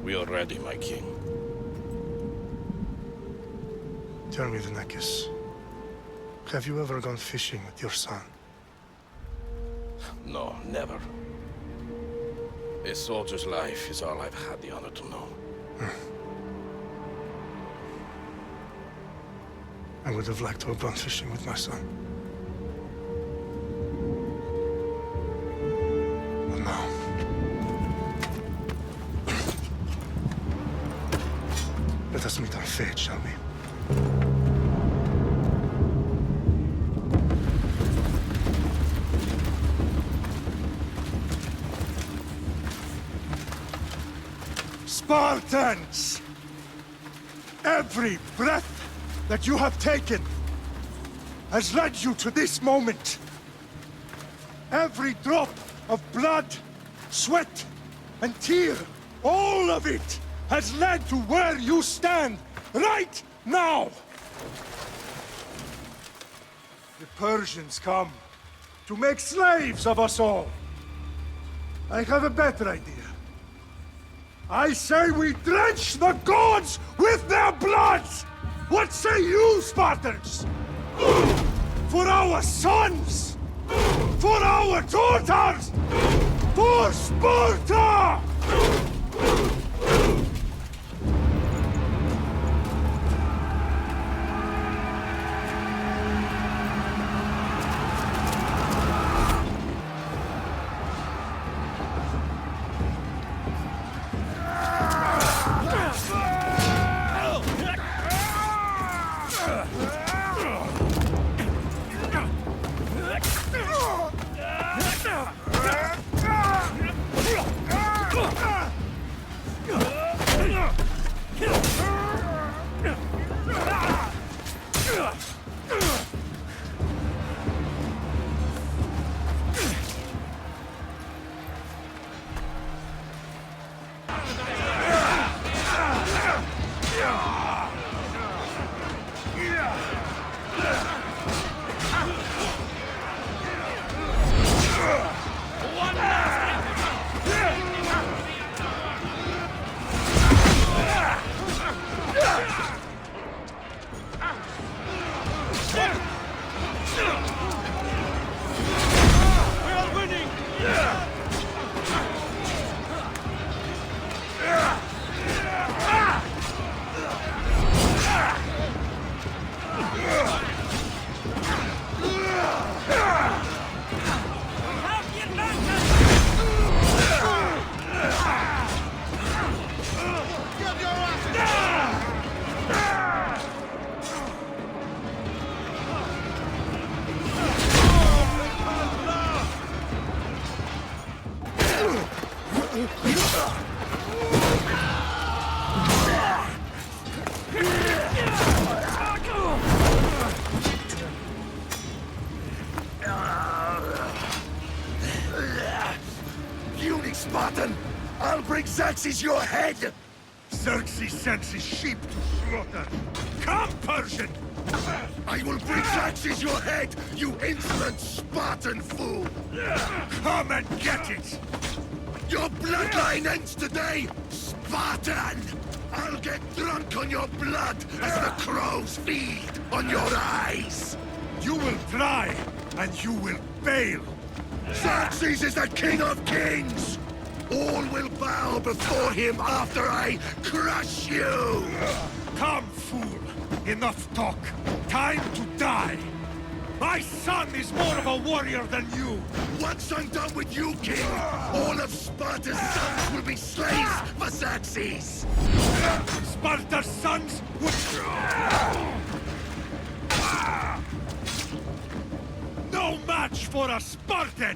We are ready, my king. Tell me, Leonidas, have you ever gone fishing with your son? No, never. A soldier's life is all I've had the honor to know. I would have liked to have gone fishing with my son. But no. Let us meet our fate, shall we? Spartans! Every breath that you have taken has led you to this moment. Every drop of blood, sweat, and tear, all of it has led to where you stand right now! The Persians come to make slaves of us all. I have a better idea. I say we drench the gods with their bloods! What say you, Spartans? For our sons! For our daughters! For Sparta! Spartan! I'll bring Xerxes your head! Xerxes sends his sheep to slaughter. Come, Persian! I will bring Xerxes your head, you insolent Spartan fool! Come and get it! Your bloodline ends today, Spartan! I'll get drunk on your blood as the crows feed on your eyes! You will try, and you will fail! Xerxes is the king of kings! All will bow before him after I crush you! Come, fool! Enough talk! Time to die! My son is more of a warrior than you! Once I'm done with you, king, all of Sparta's sons will be slaves for Xerxes! Sparta's sons would... No match for a Spartan!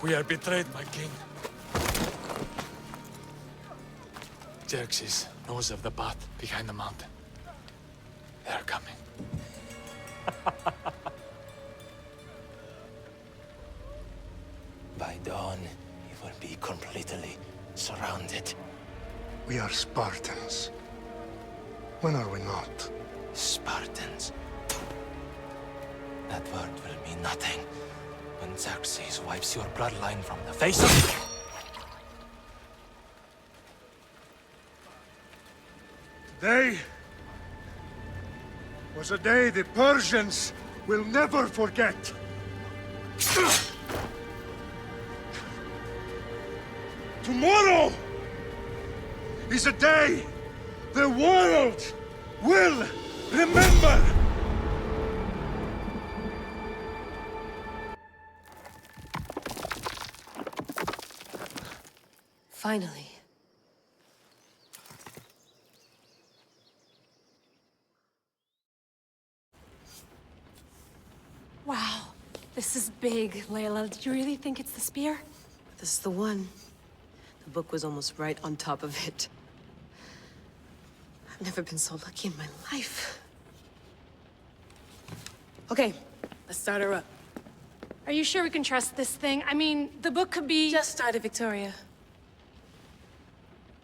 We are betrayed, my king. Xerxes knows of the path behind the mountain. They're coming. By dawn, you will be completely surrounded. We are Spartans. When are we not? Spartans. That word will mean nothing when Xerxes wipes your bloodline from the face of... Today was a day the Persians will never forget. Tomorrow is a day the world will remember. Finally. Wow, this is big, Layla. Did you really think it's the spear? This is the one. The book was almost right on top of it. I've never been so lucky in my life. Okay, let's start her up. Are you sure we can trust this thing? I mean, the book could be... Just started, Victoria.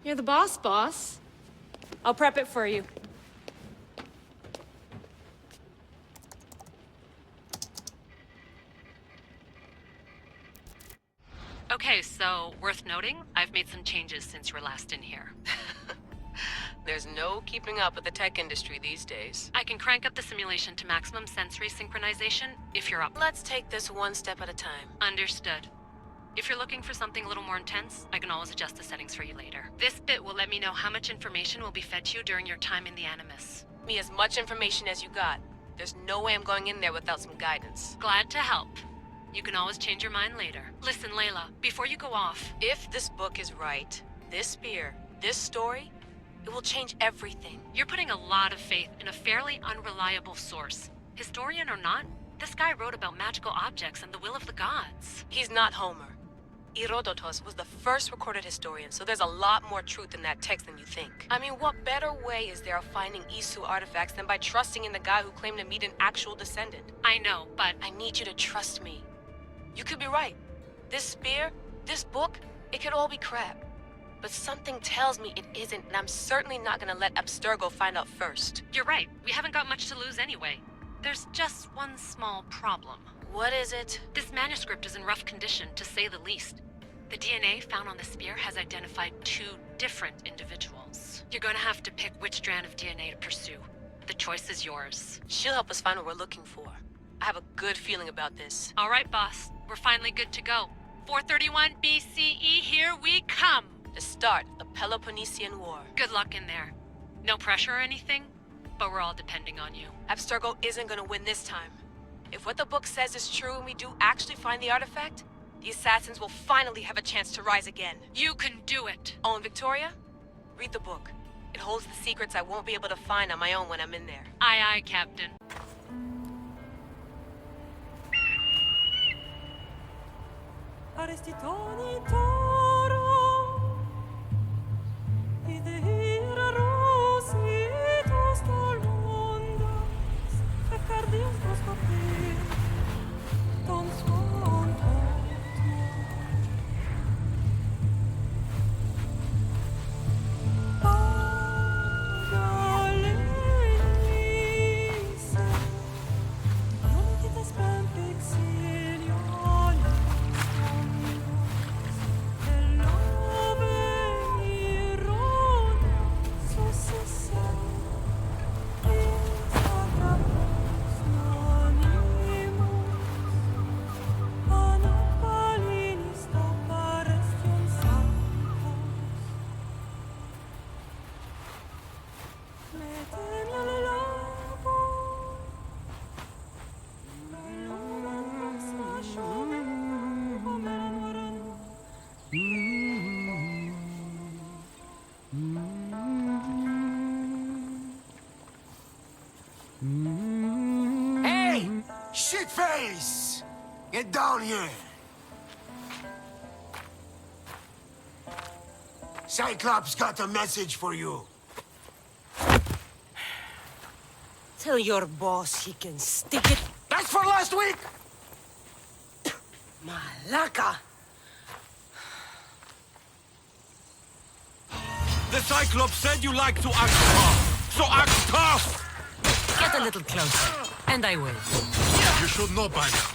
You're the boss. I'll prep it for you. Okay, so worth noting, I've made some changes since you were last in here. There's no keeping up with the tech industry these days. I can crank up the simulation to maximum sensory synchronization if you're up. Let's take this one step at a time. Understood. If you're looking for something a little more intense, I can always adjust the settings for you later. This bit will let me know how much information will be fed to you during your time in the Animus. Me as much information as you got. There's no way I'm going in there without some guidance. Glad to help. You can always change your mind later. Listen, Layla, before you go off... If this book is right, this spear, this story, it will change everything. You're putting a lot of faith in a fairly unreliable source. Historian or not, this guy wrote about magical objects and the will of the gods. He's not Homer. Herodotus was the first recorded historian, so there's a lot more truth in that text than you think. I mean, what better way is there of finding Isu artifacts than by trusting in the guy who claimed to meet an actual descendant? I know, but... I need you to trust me. You could be right. This spear, this book, it could all be crap. But something tells me it isn't, and I'm certainly not gonna let Abstergo find out first. You're right. We haven't got much to lose anyway. There's just one small problem. What is it? This manuscript is in rough condition, to say the least. The DNA found on the spear has identified 2 different individuals. You're gonna have to pick which strand of DNA to pursue. The choice is yours. She'll help us find what we're looking for. I have a good feeling about this. All right, boss. We're finally good to go. 431 BCE, here we come! The start of the Peloponnesian War. Good luck in there. No pressure or anything, but we're all depending on you. Abstergo isn't gonna win this time. If what the book says is true and we do actually find the artifact, the assassins will finally have a chance to rise again. You can do it! Oh, and Victoria? Read the book. It holds the secrets I won't be able to find on my own when I'm in there. Aye, aye, Captain. Hey! Shitface! Get down here! Cyclops got a message for you. Tell your boss he can stick it. That's for last week! Malaka! The Cyclops said you like to act tough, so act tough! Get a little closer, and I will. You should know by now.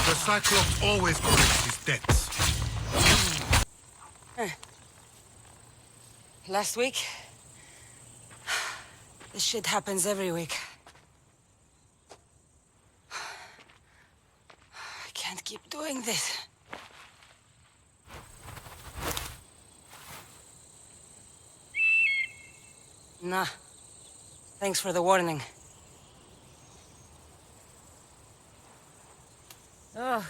The Cyclops always collects his debts. Last week? This shit happens every week. I can't keep doing this. Nah. Thanks for the warning. Oh.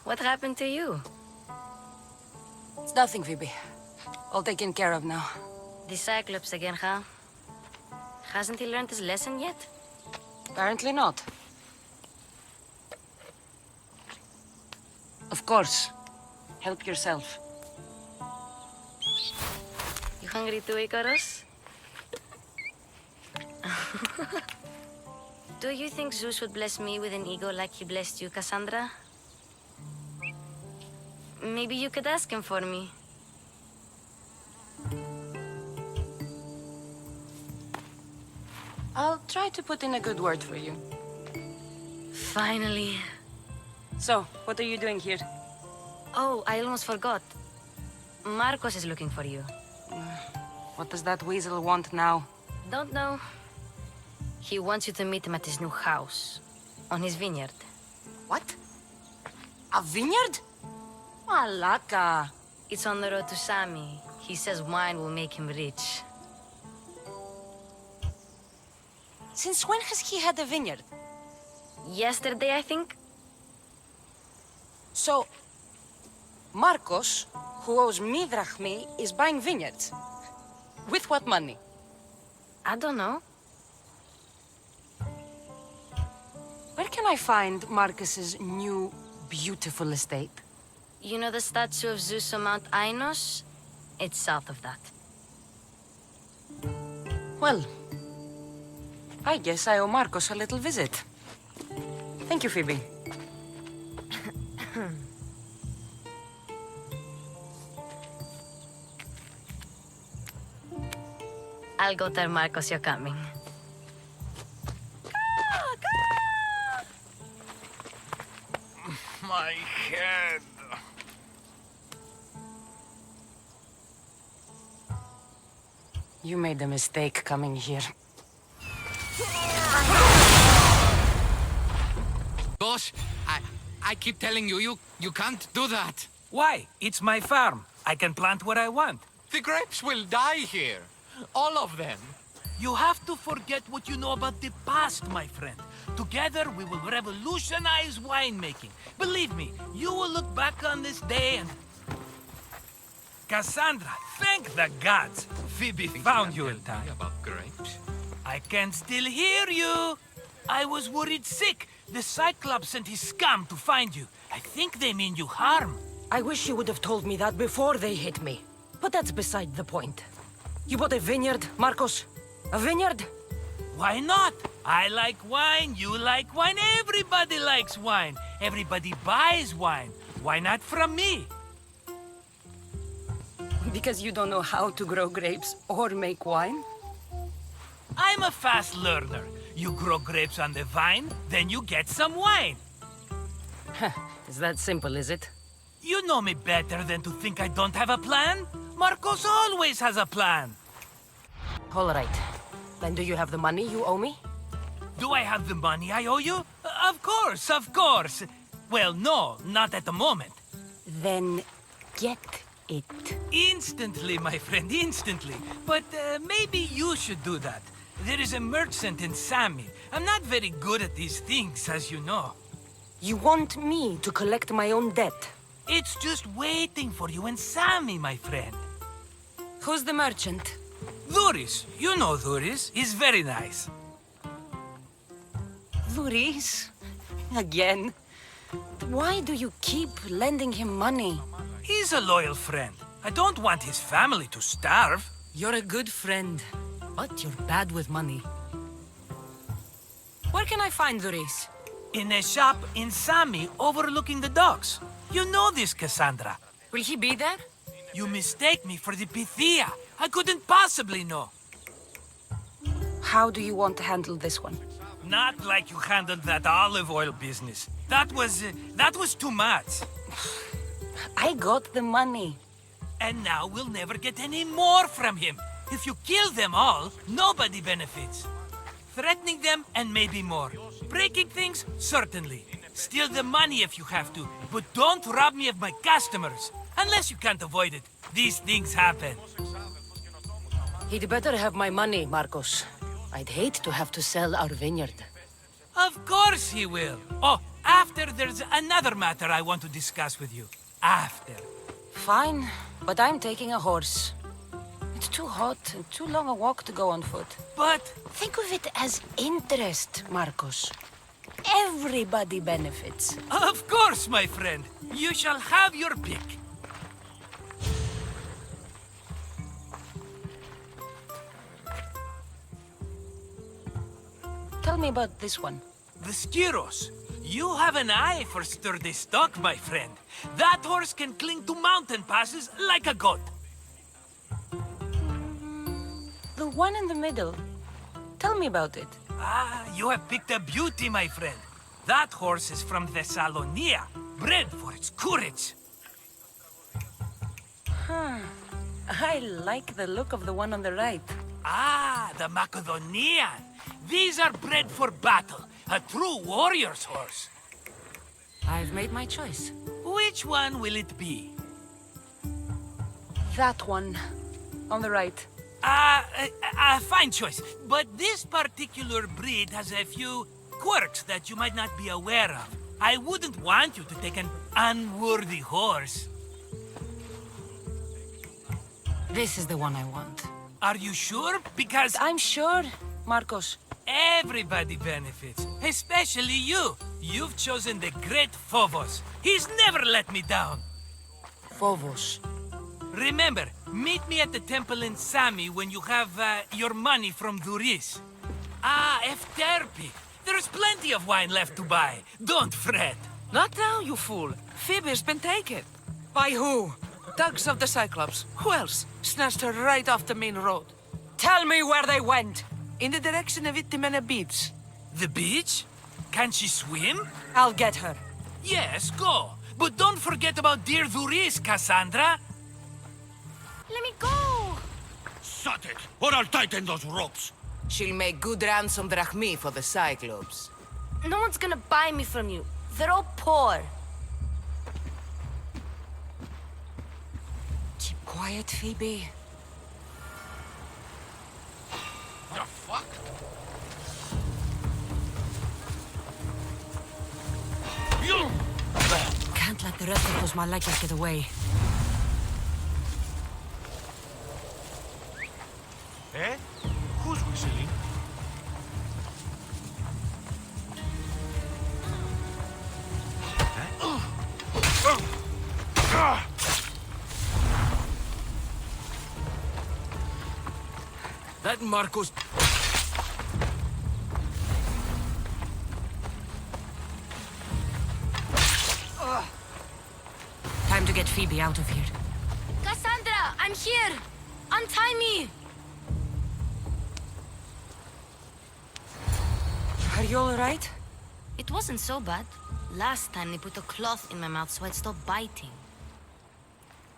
What happened to you? It's nothing, Phoebe. All taken care of now. The Cyclops again, huh? Hasn't he learned his lesson yet? Apparently not. Of course. Help yourself. You hungry too, Icarus? Do you think Zeus would bless me with an ego like he blessed you, Kassandra? Maybe you could ask him for me. I'll try to put in a good word for you. Finally. So, what are you doing here? Oh, I almost forgot. Marcos is looking for you. What does that weasel want now? Don't know. He wants you to meet him at his new house. On his vineyard. What? A vineyard? Malaka. It's on the road to Sami. He says wine will make him rich. Since when has he had a vineyard? Yesterday, I think? So, Marcos, who owes me drachmi, is buying vineyards. With what money? I don't know. Where can I find Marcus's new, beautiful estate? You know the statue of Zeus on Mount Taygetos? It's south of that. Well, I guess I owe Marcos a little visit. Thank you, Phoebe. I'll go tell Marcos you're coming. My head. You made a mistake coming here. Boss, I keep telling you, you can't do that. Why? It's my farm. I can plant what I want. The grapes will die here. All of them. You have to forget what you know about the past, my friend. Together, we will revolutionize winemaking. Believe me, you will look back on this day and... Kassandra, thank the gods! Phoebe found you in time. About grapes? I can still hear you! I was worried sick. The Cyclops and his scum to find you. I think they mean you harm. I wish you would have told me that before they hit me. But that's beside the point. You bought a vineyard, Marcos? A vineyard? Why not? I like wine, you like wine, everybody likes wine. Everybody buys wine. Why not from me? Because you don't know how to grow grapes or make wine? I'm a fast learner. You grow grapes on the vine, then you get some wine. Is that simple, is it? You know me better than to think I don't have a plan. Marcos always has a plan. All right. Then do you have the money you owe me? Do I have the money I owe you? Of course, of course. Well, no, not at the moment. Then get it. Instantly, my friend, instantly. But maybe you should do that. There is a merchant in Sami. I'm not very good at these things, as you know. You want me to collect my own debt? It's just waiting for you in Sami, my friend. Who's the merchant? Dhuris. You know Dhuris. He's very nice. Dhuris? Again? Why do you keep lending him money? He's a loyal friend. I don't want his family to starve. You're a good friend, but you're bad with money. Where can I find Duris? In a shop in Sami overlooking the docks. You know this, Kassandra. Will he be there? You mistake me for the Pythia. I couldn't possibly know. How do you want to handle this one? Not like you handled that olive oil business. That was too much. I got the money. And now we'll never get any more from him. If you kill them all, nobody benefits. Threatening them, and maybe more. Breaking things, certainly. Steal the money if you have to, but don't rob me of my customers. Unless you can't avoid it. These things happen. He'd better have my money, Marcos. I'd hate to have to sell our vineyard. Of course he will. Oh, after there's another matter I want to discuss with you. After. Fine, but I'm taking a horse. It's too hot and too long a walk to go on foot. But... Think of it as interest, Marcos. Everybody benefits. Of course, my friend. You shall have your pick. Tell me about this one. The Skiros. You have an eye for sturdy stock, my friend. That horse can cling to mountain passes like a goat. The one in the middle. Tell me about it. Ah, you have picked a beauty, my friend. That horse is from Thessalonia, bred for its courage. I like the look of the one on the right. Ah, the Macedonian. These are bred for battle. A true warrior's horse. I've made my choice. Which one will it be? That one. On the right. Fine choice. But this particular breed has a few quirks that you might not be aware of. I wouldn't want you to take an unworthy horse. This is the one I want. Are you sure? Because... I'm sure, Marcos. Everybody benefits, especially you. You've chosen the great Phobos. He's never let me down. Phobos. Remember, meet me at the temple in Sami when you have your money from Duris. Ah, Efterpi. There's plenty of wine left to buy. Don't fret. Not now, you fool. Phoebe's been taken. By who? Thugs of the Cyclops. Who else? Snatched her right off the main road. Tell me where they went. In the direction of Itimena Beach. The beach? Can she swim? I'll get her. Yes, go. But don't forget about dear Duris, Kassandra. Let me go! Shut it, or I'll tighten those ropes. She'll make good ransom drachmi for the Cyclops. No one's gonna buy me from you. They're all poor. Keep quiet, Phoebe. The fuck? You! Can't let the rest of those Malakas get away. Eh? Who's whistling? That Marcos... Time to get Phoebe out of here. Kassandra, I'm here! Untie me! Are you alright? It wasn't so bad. Last time they put a cloth in my mouth so I'd stop biting.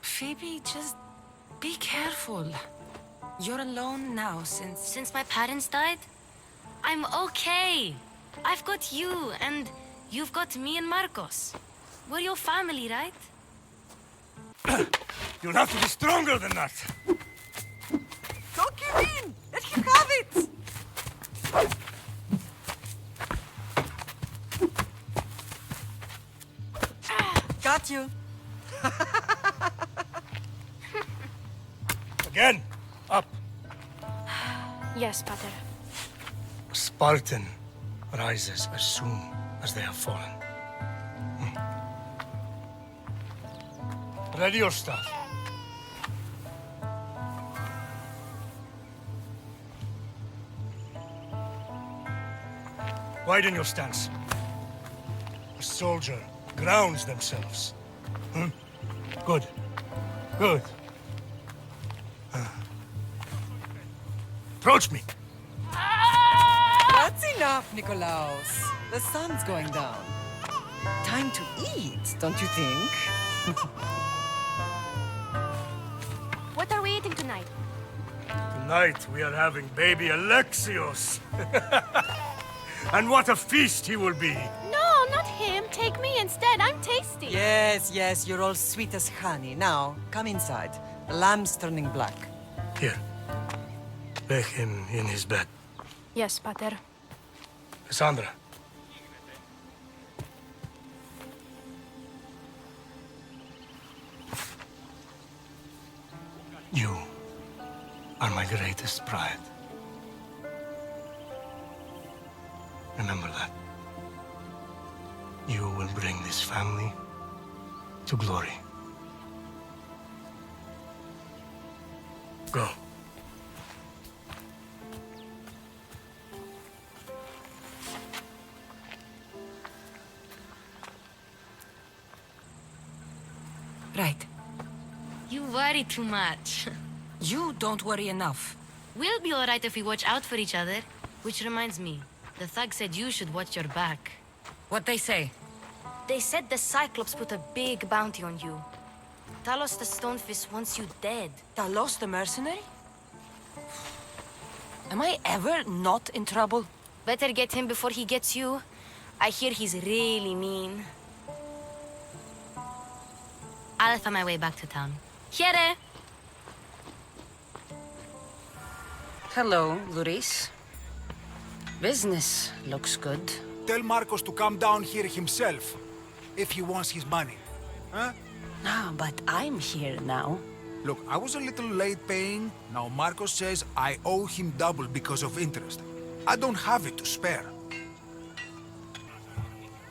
Phoebe, just be careful. You're alone now Since my parents died? I'm okay. I've got you, and you've got me and Marcos. We're your family, right? You'll have to be stronger than that. Don't give in! Let him have it! Got you. Again, up. Yes, Father. A Spartan rises as soon as they have fallen. Ready your staff. Widen your stance. A soldier grounds themselves. Good. Good. Approach me. That's enough, Nikolaos. The sun's going down. Time to eat, don't you think? What are we eating tonight? Tonight we are having baby Alexios. And what a feast he will be. No, not him. Take me instead. I'm tasty. Yes, yes, you're all sweet as honey. Now, come inside. The lamb's turning black. Here. Lay him in his bed. Yes, Pater. Kassandra. You are my greatest pride. Remember that. You will bring this family to glory. Go. Right. You worry too much. You don't worry enough. We'll be alright if we watch out for each other. Which reminds me, the thug said you should watch your back. What they say? They said the Cyclops put a big bounty on you. Talos the Stonefist wants you dead. Talos the mercenary? Am I ever not in trouble? Better get him before he gets you. I hear he's really mean. I'll find my way back to town. Here! Hello, Luris. Business looks good. Tell Marcos to come down here himself, if he wants his money. Huh? No, but I'm here now. Look, I was a little late paying. Now Marcos says I owe him double because of interest. I don't have it to spare.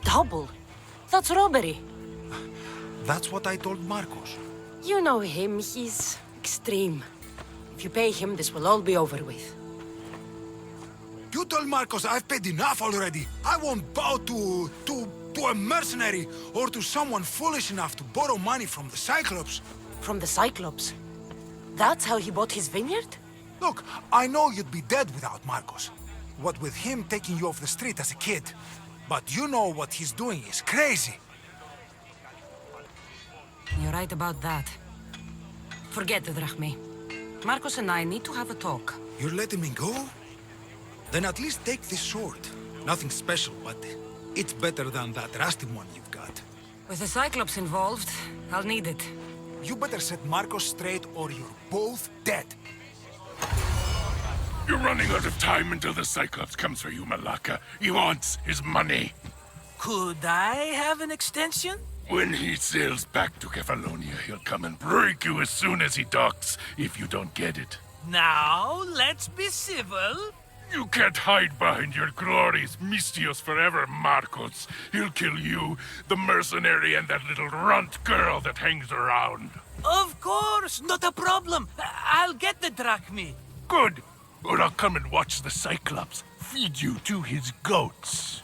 Double? That's robbery. That's what I told Marcos. You know him, he's extreme. If you pay him, this will all be over with. You told Marcos I've paid enough already. I won't bow to a mercenary or to someone foolish enough to borrow money from the Cyclops. From the Cyclops? That's how he bought his vineyard? Look, I know you'd be dead without Marcos. What with him taking you off the street as a kid. But you know what he's doing is crazy. You're right about that. Forget the drachmi. Marcos and I need to have a talk. You're letting me go? Then at least take this sword. Nothing special, but it's better than that rusty one you've got. With the Cyclops involved, I'll need it. You better set Marcos straight or you're both dead. You're running out of time until the Cyclops comes for you, Malaka. He wants his money. Could I have an extension? When he sails back to Kefalonia, he'll come and break you as soon as he docks, if you don't get it. Now, let's be civil. You can't hide behind your glorious Mystios forever, Marcos. He'll kill you, the mercenary, and that little runt girl that hangs around. Of course, not a problem. I'll get the drachmi. Good. Or I'll come and watch the Cyclops feed you to his goats.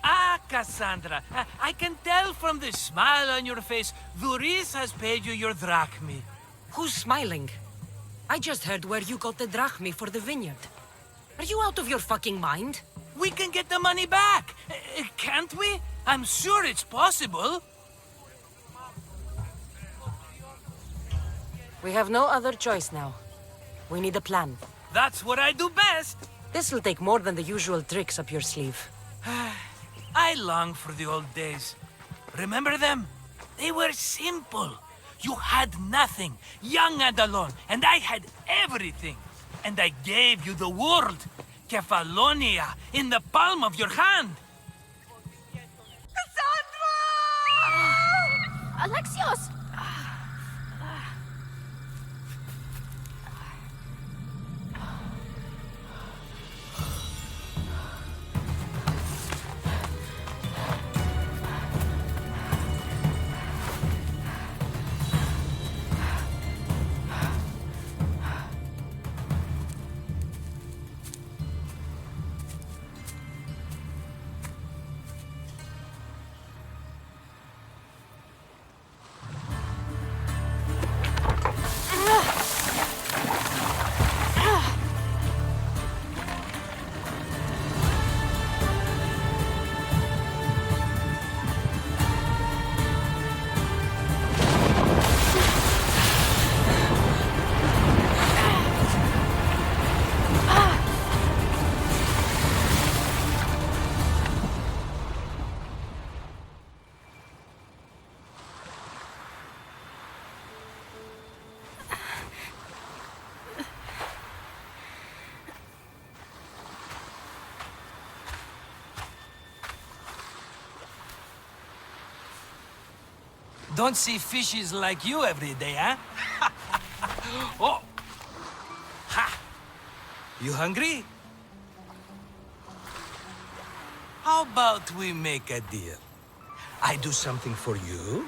Ah, Kassandra, I can tell from the smile on your face, Luris has paid you your drachmi. Who's smiling? I just heard where you got the drachmi for the vineyard. Are you out of your fucking mind? We can get the money back, can't we? I'm sure it's possible. We have no other choice now. We need a plan. That's what I do best. This'll take more than the usual tricks up your sleeve. I long for the old days. Remember them? They were simple. You had nothing, young and alone, and I had everything. And I gave you the world, Kefalonia, in the palm of your hand. Cassandra! Alexios! Don't see fishes like you every day, huh? Oh! Ha! You hungry? How about we make a deal? I do something for you.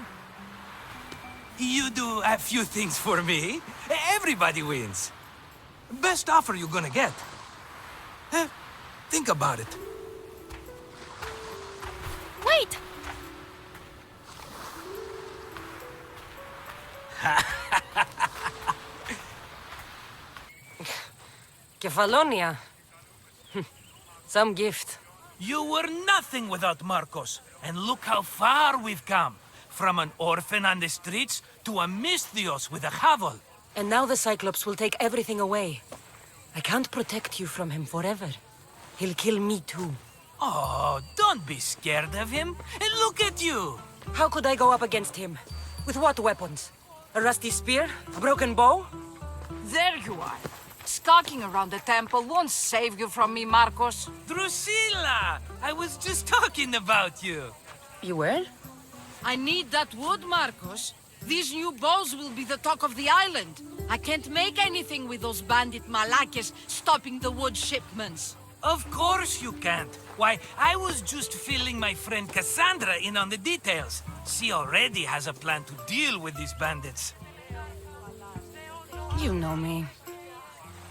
You do a few things for me. Everybody wins. Best offer you're gonna get. Think about it. Wait! Kefalonia. Some gift. You were nothing without Marcos. And look how far we've come. From an orphan on the streets to a Misthios with a hovel. And now the Cyclops will take everything away. I can't protect you from him forever. He'll kill me too. Oh, don't be scared of him. And look at you. How could I go up against him? With what weapons? A rusty spear? A broken bow? There you are. Skulking around the temple won't save you from me, Marcos. Drusilla! I was just talking about you. You were? I need that wood, Marcos. These new bows will be the talk of the island. I can't make anything with those bandit malakes stopping the wood shipments. Of course you can't. Why, I was just filling my friend Kassandra in on the details. She already has a plan to deal with these bandits. You know me.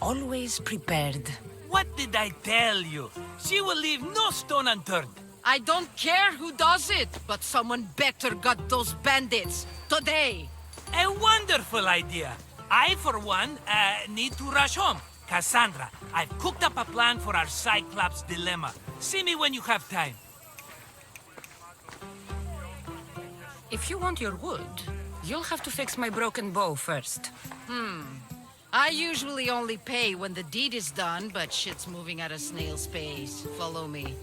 Always prepared. What did I tell you? She will leave no stone unturned. I don't care who does it, but someone better got those bandits. Today. A wonderful idea. I, for one, need to rush home. Kassandra, I've cooked up a plan for our Cyclops dilemma. See me when you have time. If you want your wood, you'll have to fix my broken bow first. I usually only pay when the deed is done, but shit's moving at a snail's pace. Follow me.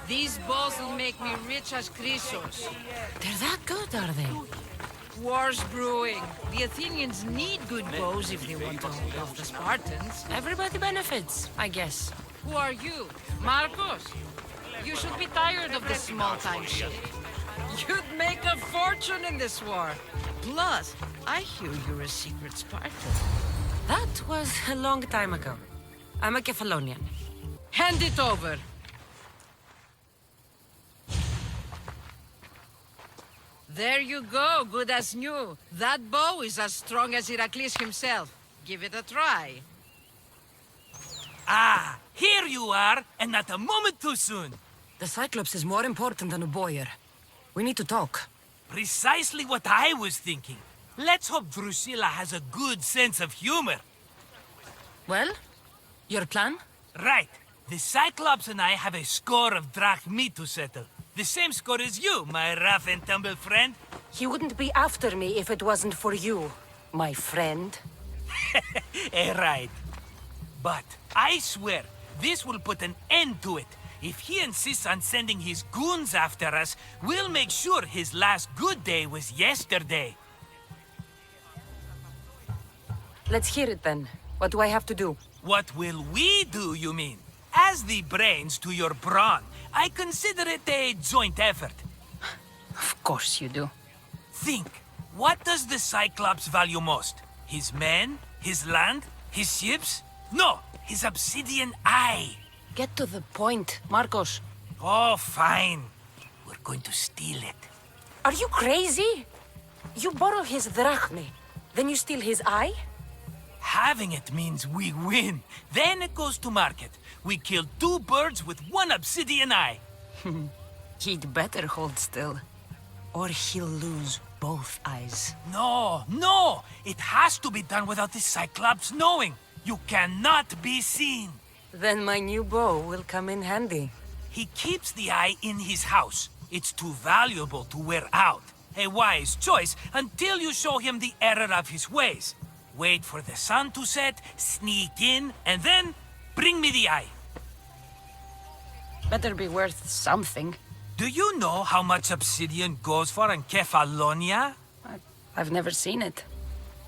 These bows will make me rich as Chrysos. They're that good, are they? War's brewing. The Athenians need good bows if they want to hold off the Spartans. Everybody benefits, I guess. Who are you? Marcos? You should be tired of this small-time shit. You'd make a fortune in this war. Plus, I hear you're a secret Spartan. That was a long time ago. I'm a Kefalonian. Hand it over. There you go, good as new. That bow is as strong as Perikles himself. Give it a try. Ah, here you are, and not a moment too soon. The Cyclops is more important than a boyar. We need to talk. Precisely what I was thinking. Let's hope Drusilla has a good sense of humor. Well, your plan? Right. The Cyclops and I have a score of drachmi to settle. The same score as you, my rough and tumble friend. He wouldn't be after me if it wasn't for you, my friend. Right. But I swear, this will put an end to it. If he insists on sending his goons after us, we'll make sure his last good day was yesterday. Let's hear it then. What do I have to do? What will we do, you mean? As the brains to your brawn, I consider it a joint effort. Of course you do. Think, what does the Cyclops value most? His men? His land? His ships? No, his obsidian eye. Get to the point, Marcos. Oh, fine. We're going to steal it. Are you crazy? You borrow his drachmi, then you steal his eye? Having it means we win. Then it goes to market. We kill 2 birds with 1 obsidian eye. He'd better hold still, or he'll lose both eyes. No, no! It has to be done without the Cyclops knowing. You cannot be seen. Then my new bow will come in handy. He keeps the eye in his house. It's too valuable to wear out. A wise choice until you show him the error of his ways. Wait for the sun to set, sneak in, and then bring me the eye. Better be worth something. Do you know how much obsidian goes for in Kefalonia? I've never seen it.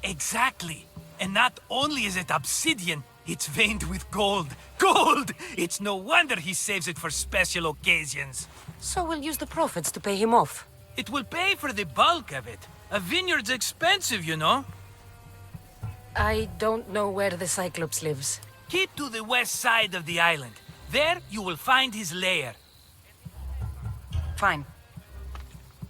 Exactly. And not only is it obsidian, it's veined with gold. Gold! It's no wonder he saves it for special occasions. So we'll use the profits to pay him off. It will pay for the bulk of it. A vineyard's expensive, you know. I don't know where the Cyclops lives. Keep to the west side of the island. There, you will find his lair. Fine.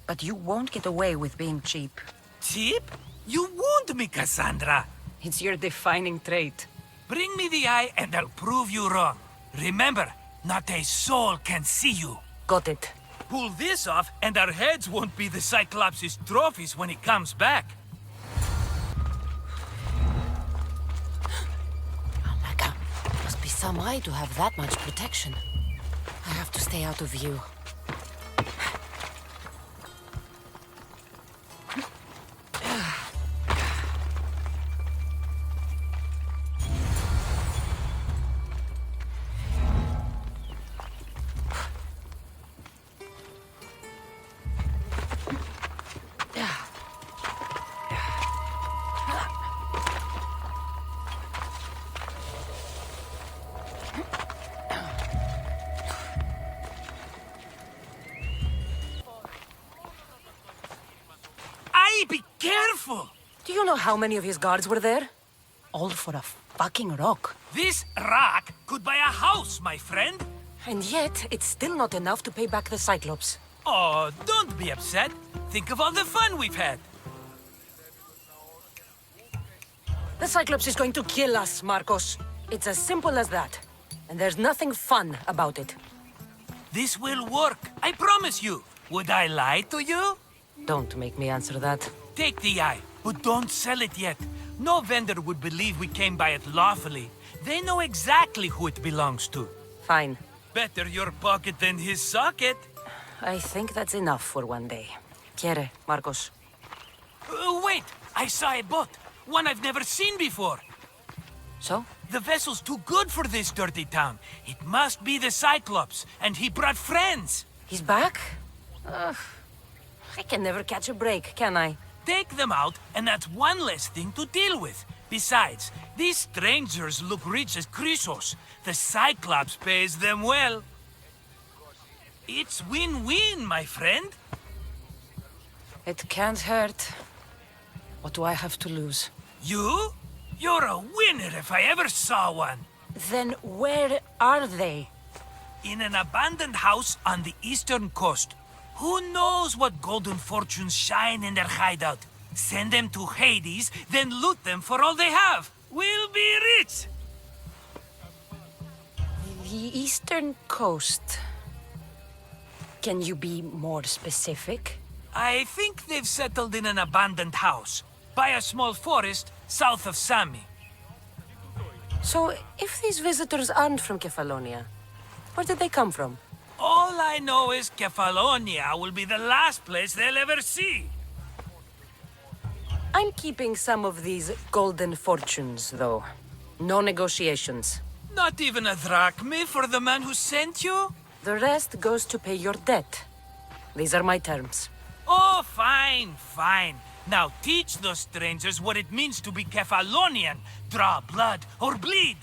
But you won't get away with being cheap. Cheap? You wound me, Kassandra. It's your defining trait. Bring me the eye and I'll prove you wrong. Remember, not a soul can see you. Got it. Pull this off and our heads won't be the Cyclops' trophies when he comes back. Oh my god. Must be some eye to have that much protection. I have to stay out of view. Be careful! Do you know how many of his guards were there? All for a fucking rock. This rock could buy a house, my friend. And yet, it's still not enough to pay back the Cyclops. Oh, don't be upset. Think of all the fun we've had. The Cyclops is going to kill us, Marcos. It's as simple as that. And there's nothing fun about it. This will work, I promise you. Would I lie to you? Don't make me answer that. Take the eye, but don't sell it yet. No vendor would believe we came by it lawfully. They know exactly who it belongs to. Fine. Better your pocket than his socket. I think that's enough for one day. Quiere, Marcos. Wait! I saw a boat. One I've never seen before. So? The vessel's too good for this dirty town. It must be the Cyclops, and he brought friends. He's back? I can never catch a break, can I? Take them out, and that's one less thing to deal with. Besides, these strangers look rich as Chrysos. The Cyclops pays them well. It's win-win, my friend. It can't hurt. What do I have to lose? You? You're a winner if I ever saw one. Then where are they? In an abandoned house on the eastern coast. Who knows what golden fortunes shine in their hideout? Send them to Hades, then loot them for all they have. We'll be rich! The eastern coast. Can you be more specific? I think they've settled in an abandoned house, by a small forest south of Sami. So, if these visitors aren't from Kefalonia, where did they come from? All I know is Kefalonia will be the last place they'll ever see. I'm keeping some of these golden fortunes, though. No negotiations. Not even a drachme for the man who sent you? The rest goes to pay your debt. These are my terms. Oh, fine, fine. Now teach those strangers what it means to be Kefalonian. Draw blood or bleed.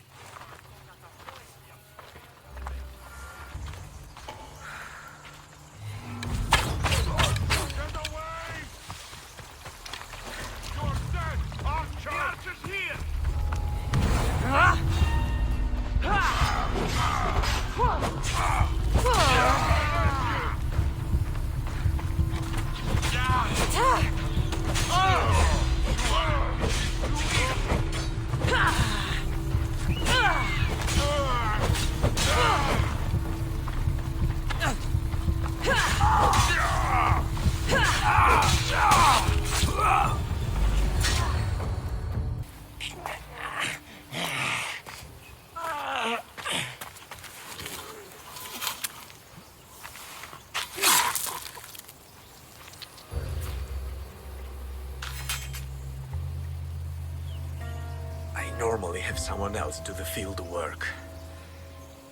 Normally have someone else do the field work.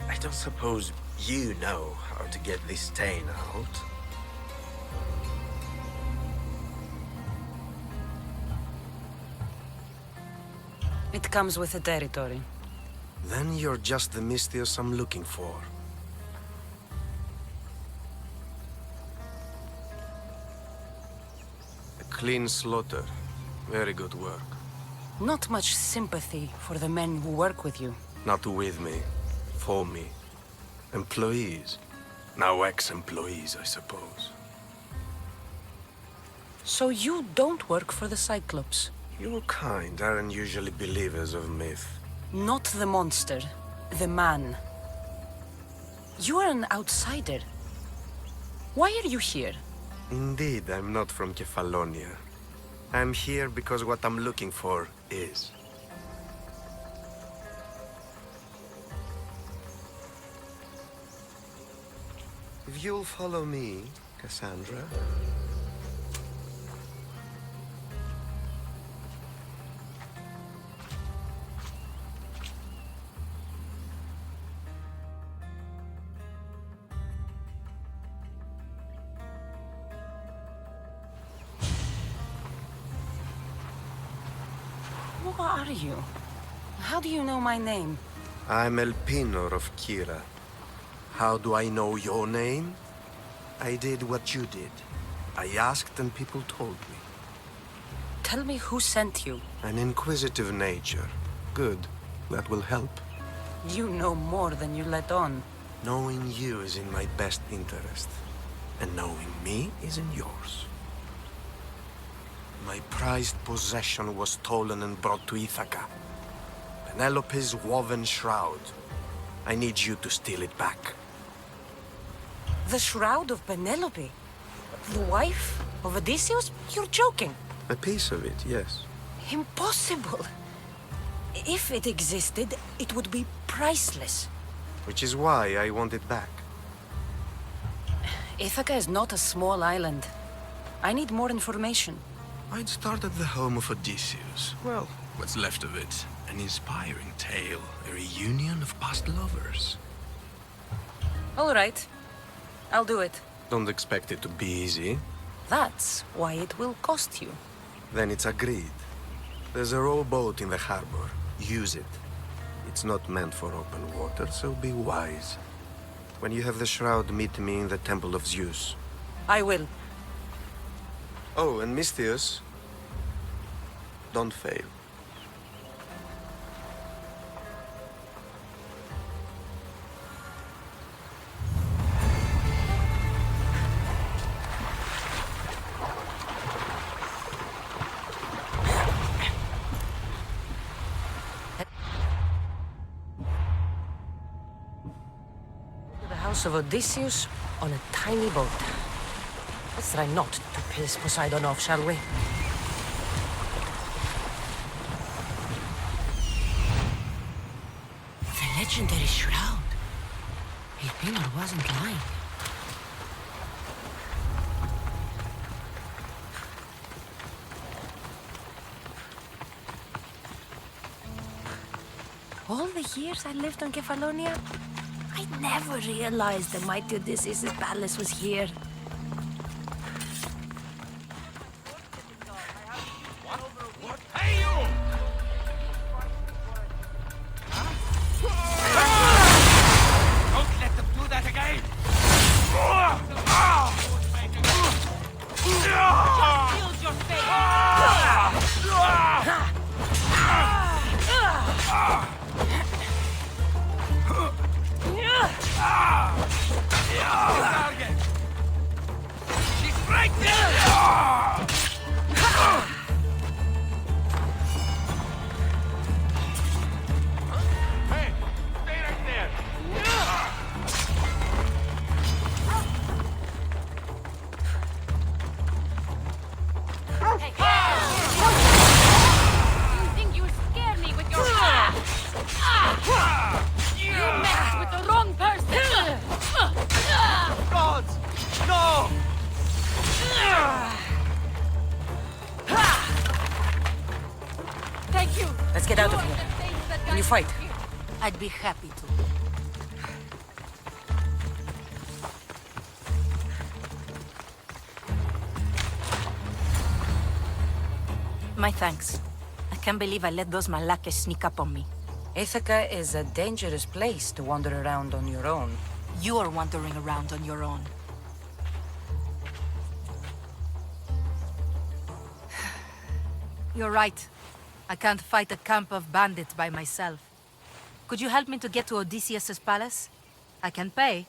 I don't suppose you know how to get this stain out? It comes with the territory. Then you're just the Mystios I'm looking for. Clean slaughter. Very good work. Not much sympathy for the men who work with you. Not with me. For me. Employees. Now ex-employees, I suppose. So you don't work for the Cyclops? Your kind aren't usually believers of myth. Not the monster. The man. You are an outsider. Why are you here? Indeed, I'm not from Kefalonia. I'm here because what I'm looking for is. If you'll follow me, Kassandra. Who are you? How do you know my name? I'm Elpinor of Kira. How do I know your name? I did what you did. I asked and people told me. Tell me who sent you. An inquisitive nature. Good. That will help. You know more than you let on. Knowing you is in my best interest. And knowing me is in yours. My prized possession was stolen and brought to Ithaca. Penelope's woven shroud. I need you to steal it back. The shroud of Penelope? The wife of Odysseus? You're joking. A piece of it, yes. Impossible. If it existed, it would be priceless. Which is why I want it back. Ithaca is not a small island. I need more information. I'd start at the home of Odysseus. Well, what's left of it. An inspiring tale. A reunion of past lovers. All right. I'll do it. Don't expect it to be easy. That's why it will cost you. Then it's agreed. There's a rowboat in the harbor. Use it. It's not meant for open water, so be wise. When you have the shroud, meet me in the Temple of Zeus. I will. Oh, and Misthios, don't fail. To the house of Odysseus on a tiny boat. Let's try not to piss Poseidon off, shall we? The legendary shroud. Elpinor wasn't lying. All the years I lived on Kefalonia, I never realized the mighty Odysseus' palace was here. Let's get out of here. Can you fight? I'd be happy to. My thanks. I can't believe I let those Malakas sneak up on me. Ithaca is a dangerous place to wander around on your own. You are wandering around on your own. You're right. I can't fight a camp of bandits by myself. Could you help me to get to Odysseus' palace? I can pay.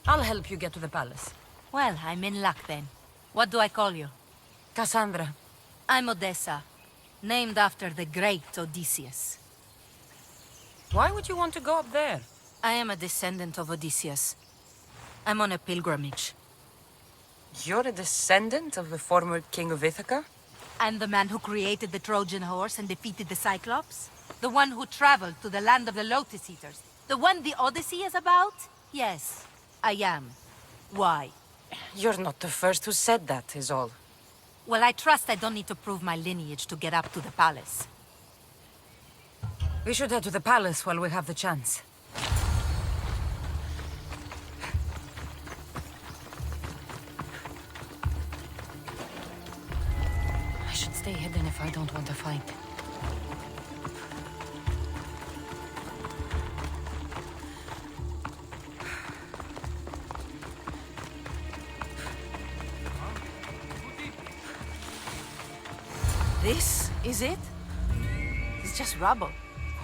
I'll help you get to the palace. Well, I'm in luck then. What do I call you? Kassandra. I'm Odessa, named after the great Odysseus. Why would you want to go up there? I am a descendant of Odysseus. I'm on a pilgrimage. You're a descendant of the former king of Ithaca? I'm the man who created the Trojan horse and defeated the Cyclops? The one who traveled to the land of the Lotus Eaters? The one the Odyssey is about? Yes, I am. Why? You're not the first who said that, is all. Well, I trust I don't need to prove my lineage to get up to the palace. We should head to the palace while we have the chance. I should stay hidden if I don't want to fight. This is it? It's just rubble.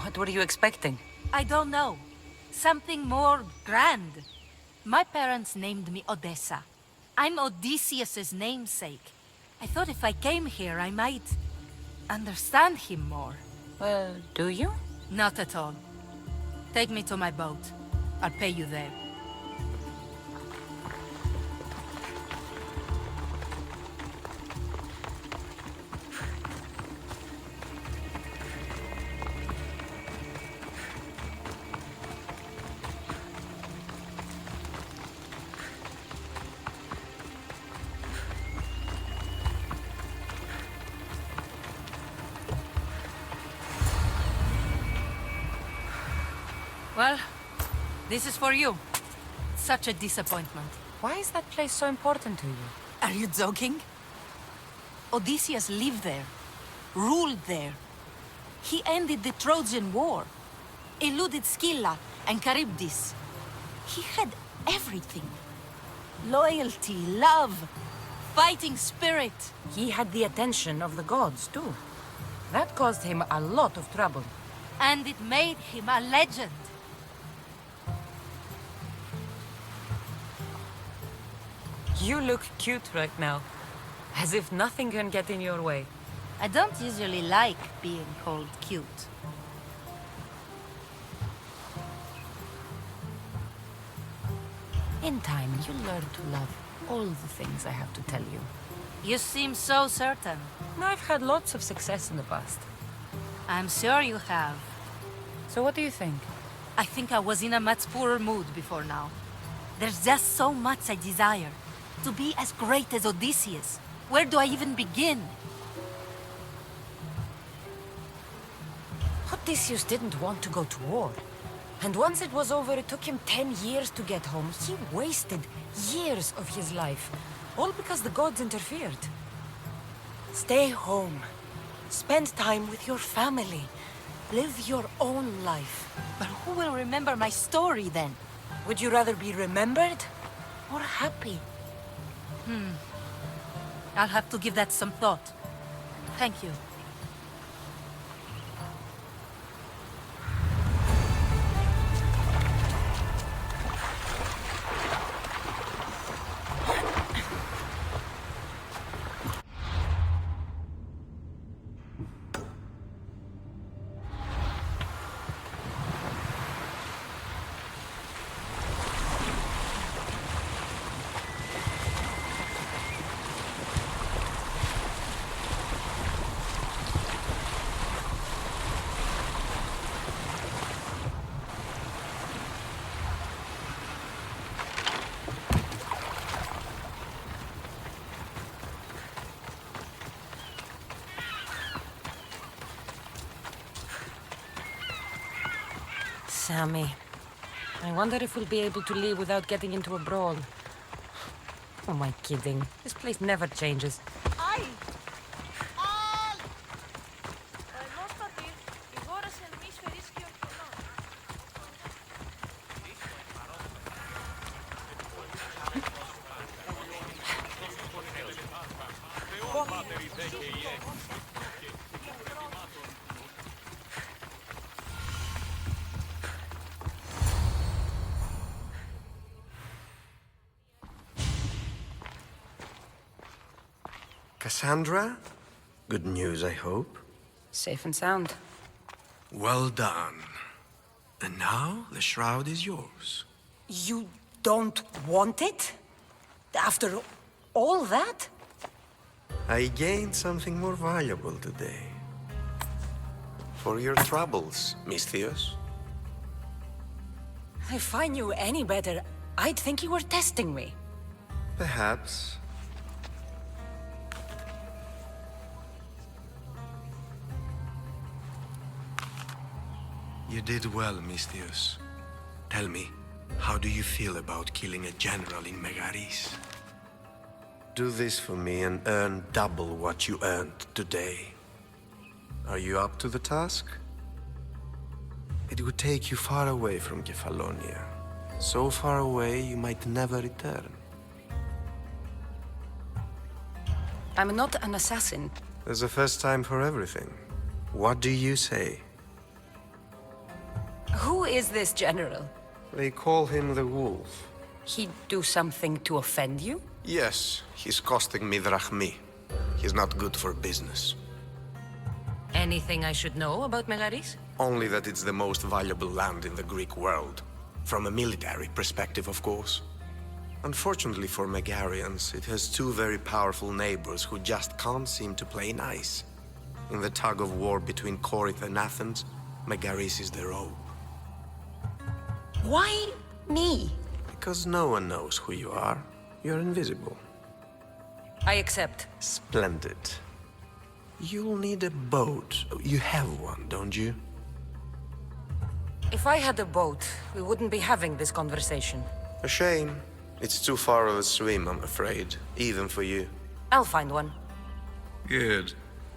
What were you expecting? I don't know. Something more grand. My parents named me Odessa. I'm Odysseus's namesake. I thought if I came here, I might understand him more. Well, do you? Not at all. Take me to my boat. I'll pay you there. Well, this is for you. Such a disappointment. Why is that place so important to you? Are you joking? Odysseus lived there, ruled there. He ended the Trojan War, eluded Scylla and Charybdis. He had everything. Loyalty, love, fighting spirit. He had the attention of the gods, too. That caused him a lot of trouble. And it made him a legend. You look cute right now. As if nothing can get in your way. I don't usually like being called cute. In time, you'll learn to love all the things I have to tell you. You seem so certain. I've had lots of success in the past. I'm sure you have. So what do you think? I think I was in a much poorer mood before now. There's just so much I desire. To be as great as Odysseus. Where do I even begin? Odysseus didn't want to go to war. And once it was over, it took him 10 years to get home. He wasted years of his life. All because the gods interfered. Stay home. Spend time with your family. Live your own life. But who will remember my story then? Would you rather be remembered or happy? I'll have to give that some thought. Thank you. Sammy. I wonder if we'll be able to leave without getting into a brawl. Who am I kidding? This place never changes. Kassandra? Good news, I hope. Safe and sound. Well done. And now the shroud is yours. You don't want it? After all that? I gained something more valuable today. For your troubles, Misthios. If I knew any better, I'd think you were testing me. Perhaps. You did well, Misthios. Tell me, how do you feel about killing a general in Megaris? Do this for me and earn double what you earned today. Are you up to the task? It would take you far away from Kefalonia. So far away you might never return. I'm not an assassin. There's a first time for everything. What do you say? Who is this general? They call him the Wolf. He'd do something to offend you? Yes, he's costing me drachmi. He's not good for business. Anything I should know about Megaris? Only that it's the most valuable land in the Greek world. From a military perspective, of course. Unfortunately for Megarians, it has two very powerful neighbors who just can't seem to play nice. In the tug of war between Corinth and Athens, Megaris is their own. Why me? Because no one knows who you are. You're invisible. I accept. Splendid. You'll need a boat. You have one, don't you? If I had a boat, we wouldn't be having this conversation. A shame. It's too far of a swim, I'm afraid. Even for you. I'll find one. Good.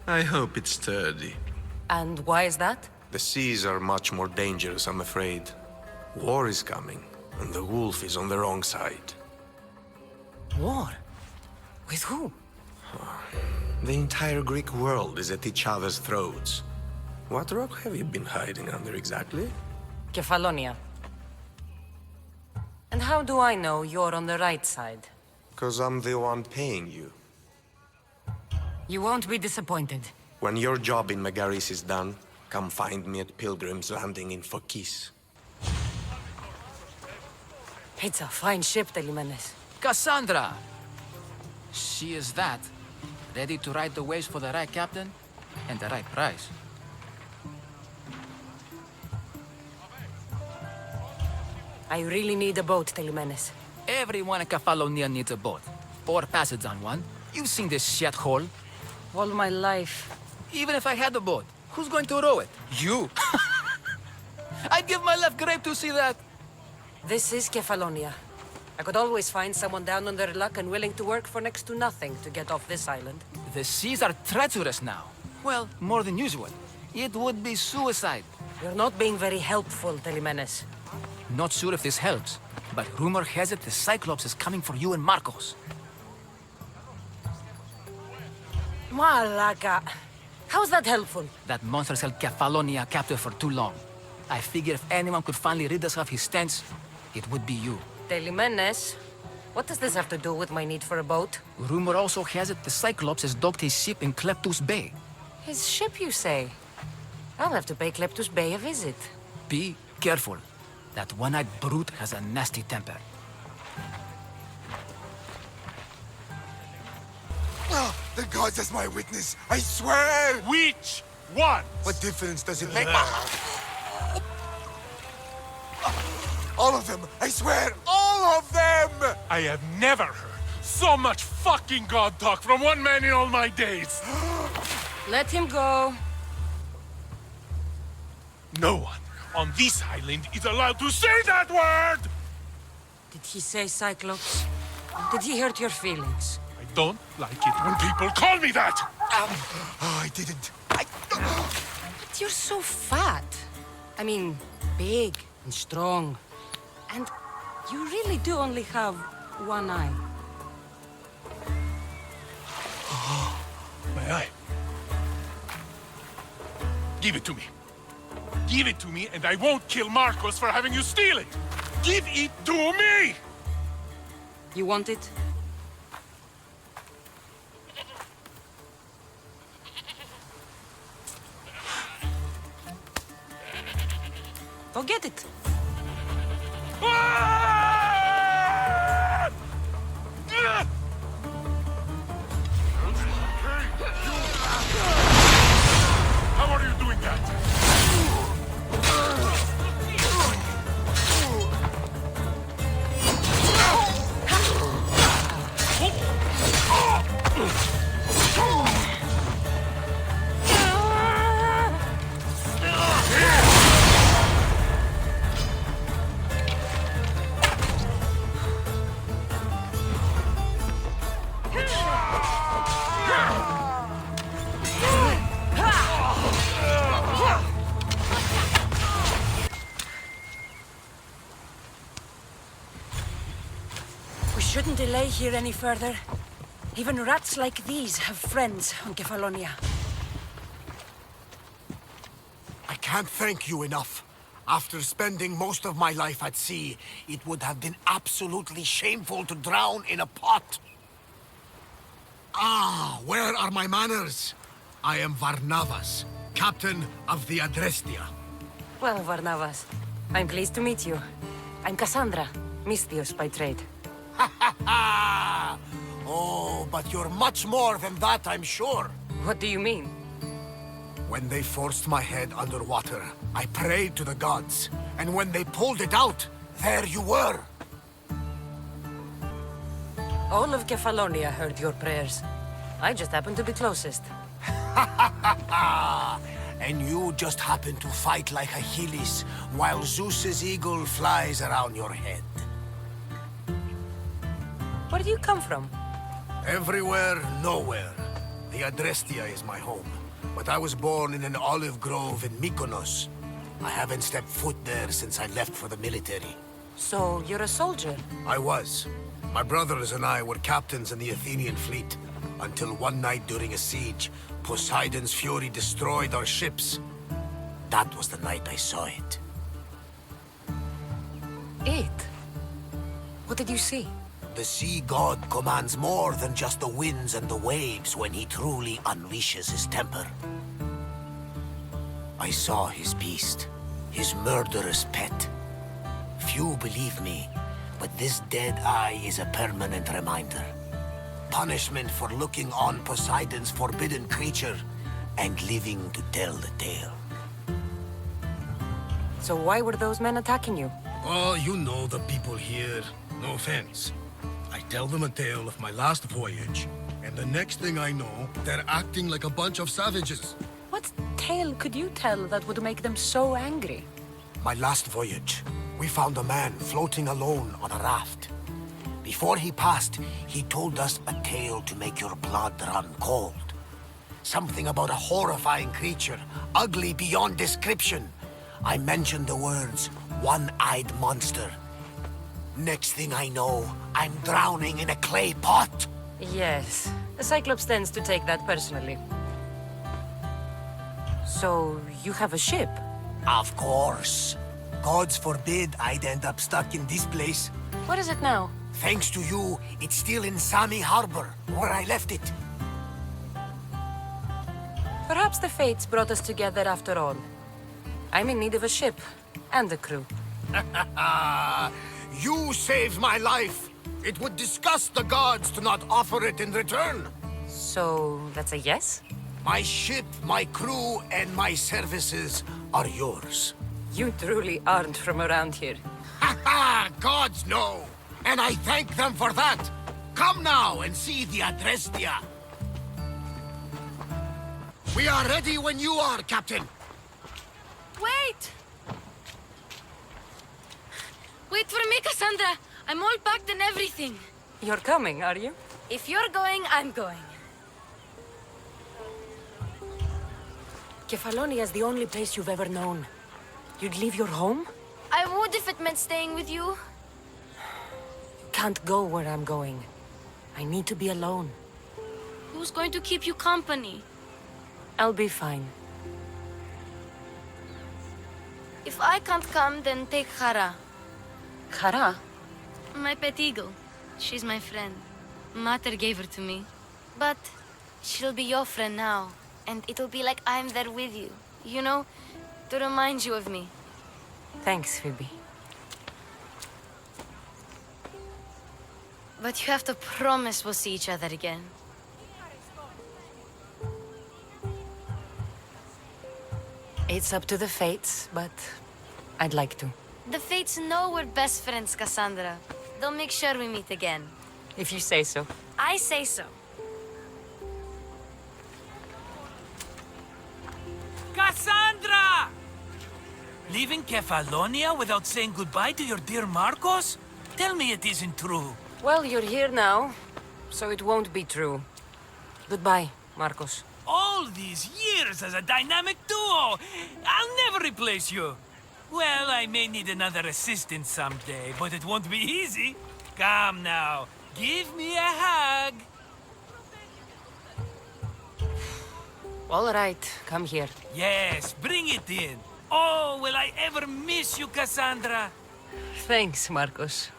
I hope it's sturdy. And why is that? The seas are much more dangerous, I'm afraid. War is coming, and the wolf is on the wrong side. War? With who? The entire Greek world is at each other's throats. What rock have you been hiding under exactly? Kefalonia. And how do I know you're on the right side? 'Cause I'm the one paying you. You won't be disappointed. When your job in Megaris is done, come find me at Pilgrim's Landing in Phokis. It's a fine ship, Telimene. Kassandra! She is that. Ready to ride the waves for the right captain and the right price. I really need a boat, Telimene. Everyone in Kefalonia needs a boat. Or passage on one. You've seen this shithole. All my life. Even if I had a boat, who's going to row it? You! I'd give my left grape to see that. This is Kefalonia. I could always find someone down on their luck and willing to work for next to nothing to get off this island. The seas are treacherous now. Well, more than usual. It would be suicide. You're not being very helpful, Telimene. Not sure if this helps, but rumor has it the Cyclops is coming for you and Marcos. Malaka. How's that helpful? That monster's held Kefalonia captive for too long. I figure if anyone could finally rid us of his stench, it would be you. Telimene, what does this have to do with my need for a boat? Rumor also has it the Cyclops has docked his ship in Kleptus Bay. His ship, you say? I'll have to pay Kleptus Bay a visit. Be careful. That one-eyed brute has a nasty temper. Oh, the gods as my witness, I swear! Which one? What difference does it make? All of them! I swear, all of them! I have never heard so much fucking god talk from one man in all my days. Let him go. No one on this island is allowed to say that word! Did he say Cyclops? Did he hurt your feelings? I don't like it when people call me that! I didn't. But you're so fat. I mean, big and strong. And you really do only have one eye. My eye. Give it to me. Give it to me, and I won't kill Marcos for having you steal it! Give it to me! You want it? Go get it. How are you doing that? We shouldn't delay here any further. Even rats like these have friends on Kefalonia. I can't thank you enough. After spending most of my life at sea, it would have been absolutely shameful to drown in a pot. Ah, where are my manners? I am Varnavas, captain of the Adrestia. Well, Varnavas, I'm pleased to meet you. I'm Kassandra, Misthios by trade. Oh, but you're much more than that, I'm sure. What do you mean? When they forced my head underwater, I prayed to the gods. And when they pulled it out, there you were. All of Kefalonia heard your prayers. I just happened to be closest. And you just happen to fight like Achilles, while Zeus's eagle flies around your head. Where do you come from? Everywhere, nowhere. The Adrestia is my home. But I was born in an olive grove in Mykonos. I haven't stepped foot there since I left for the military. So, you're a soldier? I was. My brothers and I were captains in the Athenian fleet, until one night during a siege, Poseidon's fury destroyed our ships. That was the night I saw it. It? What did you see? The sea god commands more than just the winds and the waves when he truly unleashes his temper. I saw his beast, his murderous pet. Few believe me, but this dead eye is a permanent reminder. Punishment for looking on Poseidon's forbidden creature and living to tell the tale. So why were those men attacking you? Oh, you know the people here. No offense. I tell them a tale of my last voyage, and the next thing I know, they're acting like a bunch of savages. What tale could you tell that would make them so angry? My last voyage, we found a man floating alone on a raft. Before he passed, he told us a tale to make your blood run cold. Something about a horrifying creature, ugly beyond description. I mentioned the words, one-eyed monster. Next thing I know, I'm drowning in a clay pot. Yes, the Cyclops tends to take that personally. So, you have a ship? Of course. Gods forbid I'd end up stuck in this place. What is it now? Thanks to you, it's still in Sami Harbor, where I left it. Perhaps the fates brought us together after all. I'm in need of a ship, and a crew. You saved my life. It would disgust the gods to not offer it in return. So, that's a yes? My ship, my crew, and my services are yours. You truly aren't from around here. Ha ha! Gods know! And I thank them for that! Come now and see the Adrestia! We are ready when you are, Captain! Wait! Wait for me, Kassandra! I'm all packed and everything. You're coming, are you? If you're going, I'm going. Kefalonia is the only place you've ever known. You'd leave your home? I would if it meant staying with you. Can't go where I'm going. I need to be alone. Who's going to keep you company? I'll be fine. If I can't come, then take Hara. Kara? My pet eagle. She's my friend. Mater gave her to me. But she'll be your friend now. And it'll be like I'm there with you. You know, to remind you of me. Thanks, Phoebe. But you have to promise we'll see each other again. It's up to the fates, but I'd like to. The fates know we're best friends, Kassandra. They'll make sure we meet again. If you say so. I say so. Kassandra! Leaving Kefalonia without saying goodbye to your dear Marcos? Tell me it isn't true. Well, you're here now, so it won't be true. Goodbye, Marcos. All these years as a dynamic duo! I'll never replace you! Well, I may need another assistant someday, but it won't be easy. Come now, give me a hug! All right, come here. Yes, bring it in. Oh, will I ever miss you, Kassandra? Thanks, Marcos.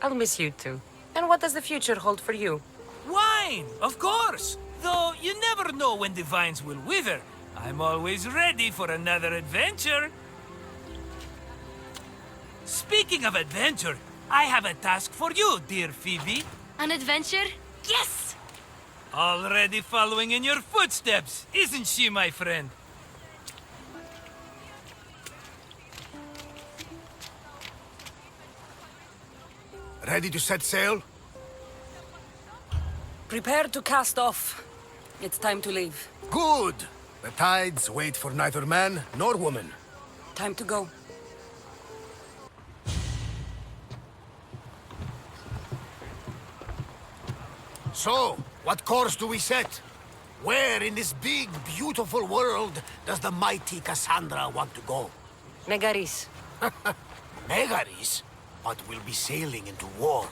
I'll miss you too. And what does the future hold for you? Wine, of course! Though you never know when the vines will wither. I'm always ready for another adventure. Speaking of adventure, I have a task for you, dear Phoebe. An adventure? Yes! Already following in your footsteps, isn't she, my friend? Ready to set sail? Prepare to cast off. It's time to leave. Good! The tides wait for neither man nor woman. Time to go. So, what course do we set? Where in this big, beautiful world does the mighty Kassandra want to go? Megaris. Megaris? But we'll be sailing into war.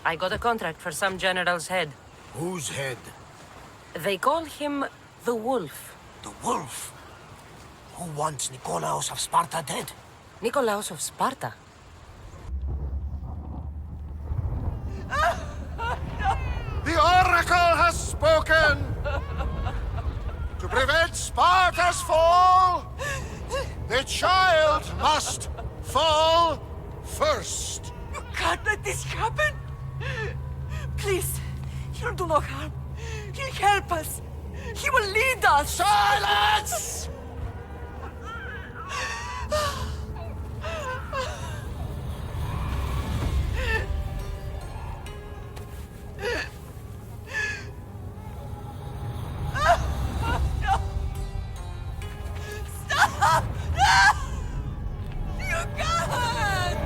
I got a contract for some general's head. Whose head? They call him the Wolf. The Wolf? Who wants Nikolaos of Sparta dead? Nikolaos of Sparta? The Oracle has spoken! To prevent Sparta's fall, the child must fall first. You can't let this happen! Please, he'll do no harm. He'll help us. He will lead us. Silence! Stop! No! You can't!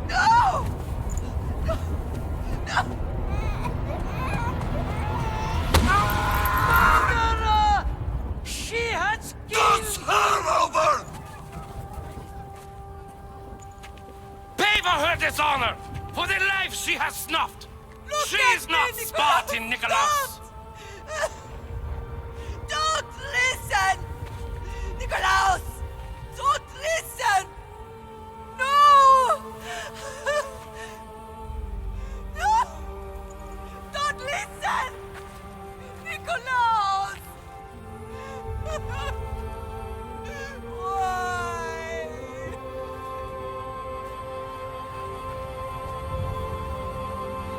No! No! Murderer! She has killed her over! Pay for her dishonor! For the life she has snuffed! She is not Spartan, Nikolaos! Don't listen! Nikolaos! Don't listen! No! No! Don't listen! Nikolaos! Why?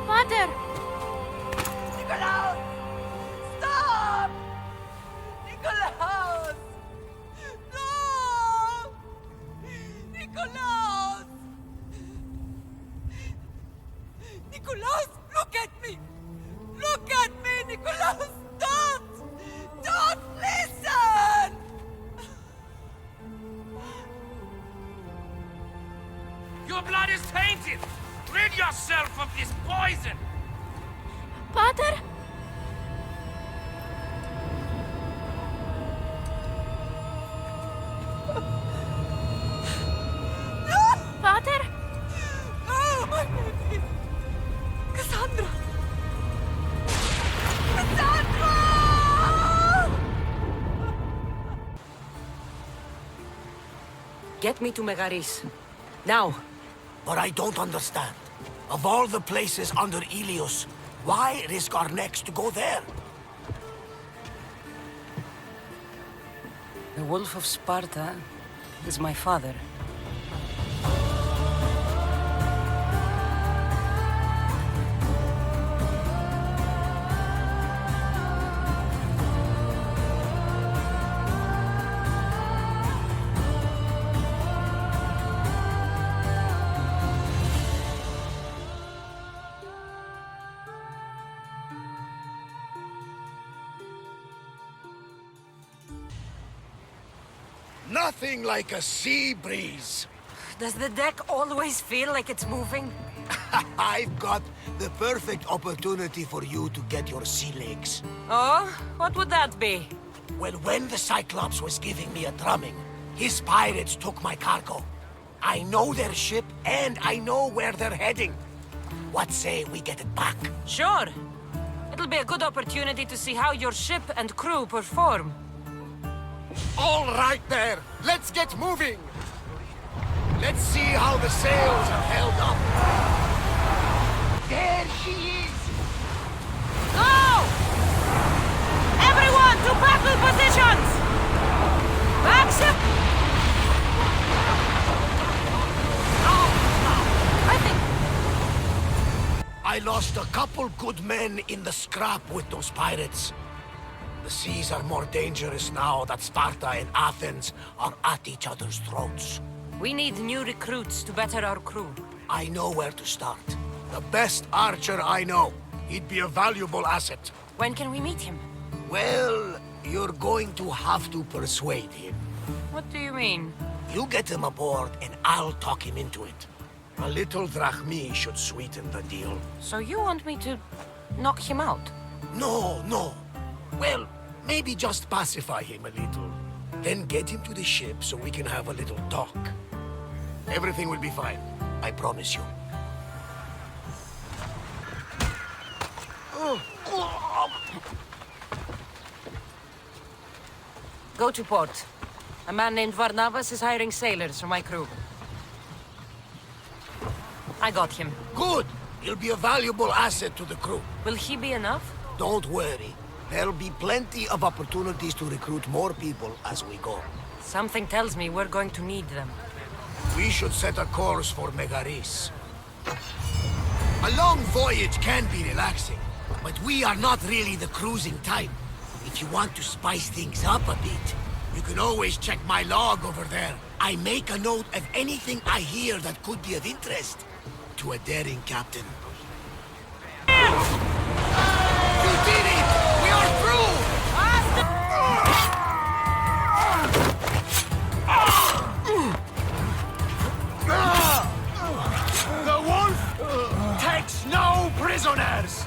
Mater! Nikolaos! Stop! Nikolaos! No! Nikolaos! Nikolaos, look at me! Look at me, Nikolaos! Don't! Don't listen! Get me to Megaris. Now. But I don't understand. Of all the places under Ilios, why risk our necks to go there? The Wolf of Sparta is my father. Nothing like a sea breeze. Does the deck always feel like it's moving? I've got the perfect opportunity for you to get your sea legs. Oh? What would that be? Well, when the Cyclops was giving me a drumming, his pirates took my cargo. I know their ship, and I know where they're heading. What say we get it back? Sure. It'll be a good opportunity to see how your ship and crew perform. All right there! Let's get moving! Let's see how the sails are held up. There she is! Go! Everyone to battle positions! Back ship! I think... I lost a couple good men in the scrap with those pirates. The seas are more dangerous now that Sparta and Athens are at each other's throats. We need new recruits to better our crew. I know where to start. The best archer I know. He'd be a valuable asset. When can we meet him? Well, you're going to have to persuade him. What do you mean? You get him aboard and I'll talk him into it. A little drachmi should sweeten the deal. So you want me to knock him out? No, no. Well, maybe just pacify him a little. Then get him to the ship so we can have a little talk. Everything will be fine. I promise you. Go to port. A man named Varnavas is hiring sailors for my crew. I got him. Good! He'll be a valuable asset to the crew. Will he be enough? Don't worry. There'll be plenty of opportunities to recruit more people as we go. Something tells me we're going to need them. We should set a course for Megaris. A long voyage can be relaxing, but we are not really the cruising type. If you want to spice things up a bit, you can always check my log over there. I make a note of anything I hear that could be of interest to a daring captain. You did it! We are through! The wolf takes no prisoners!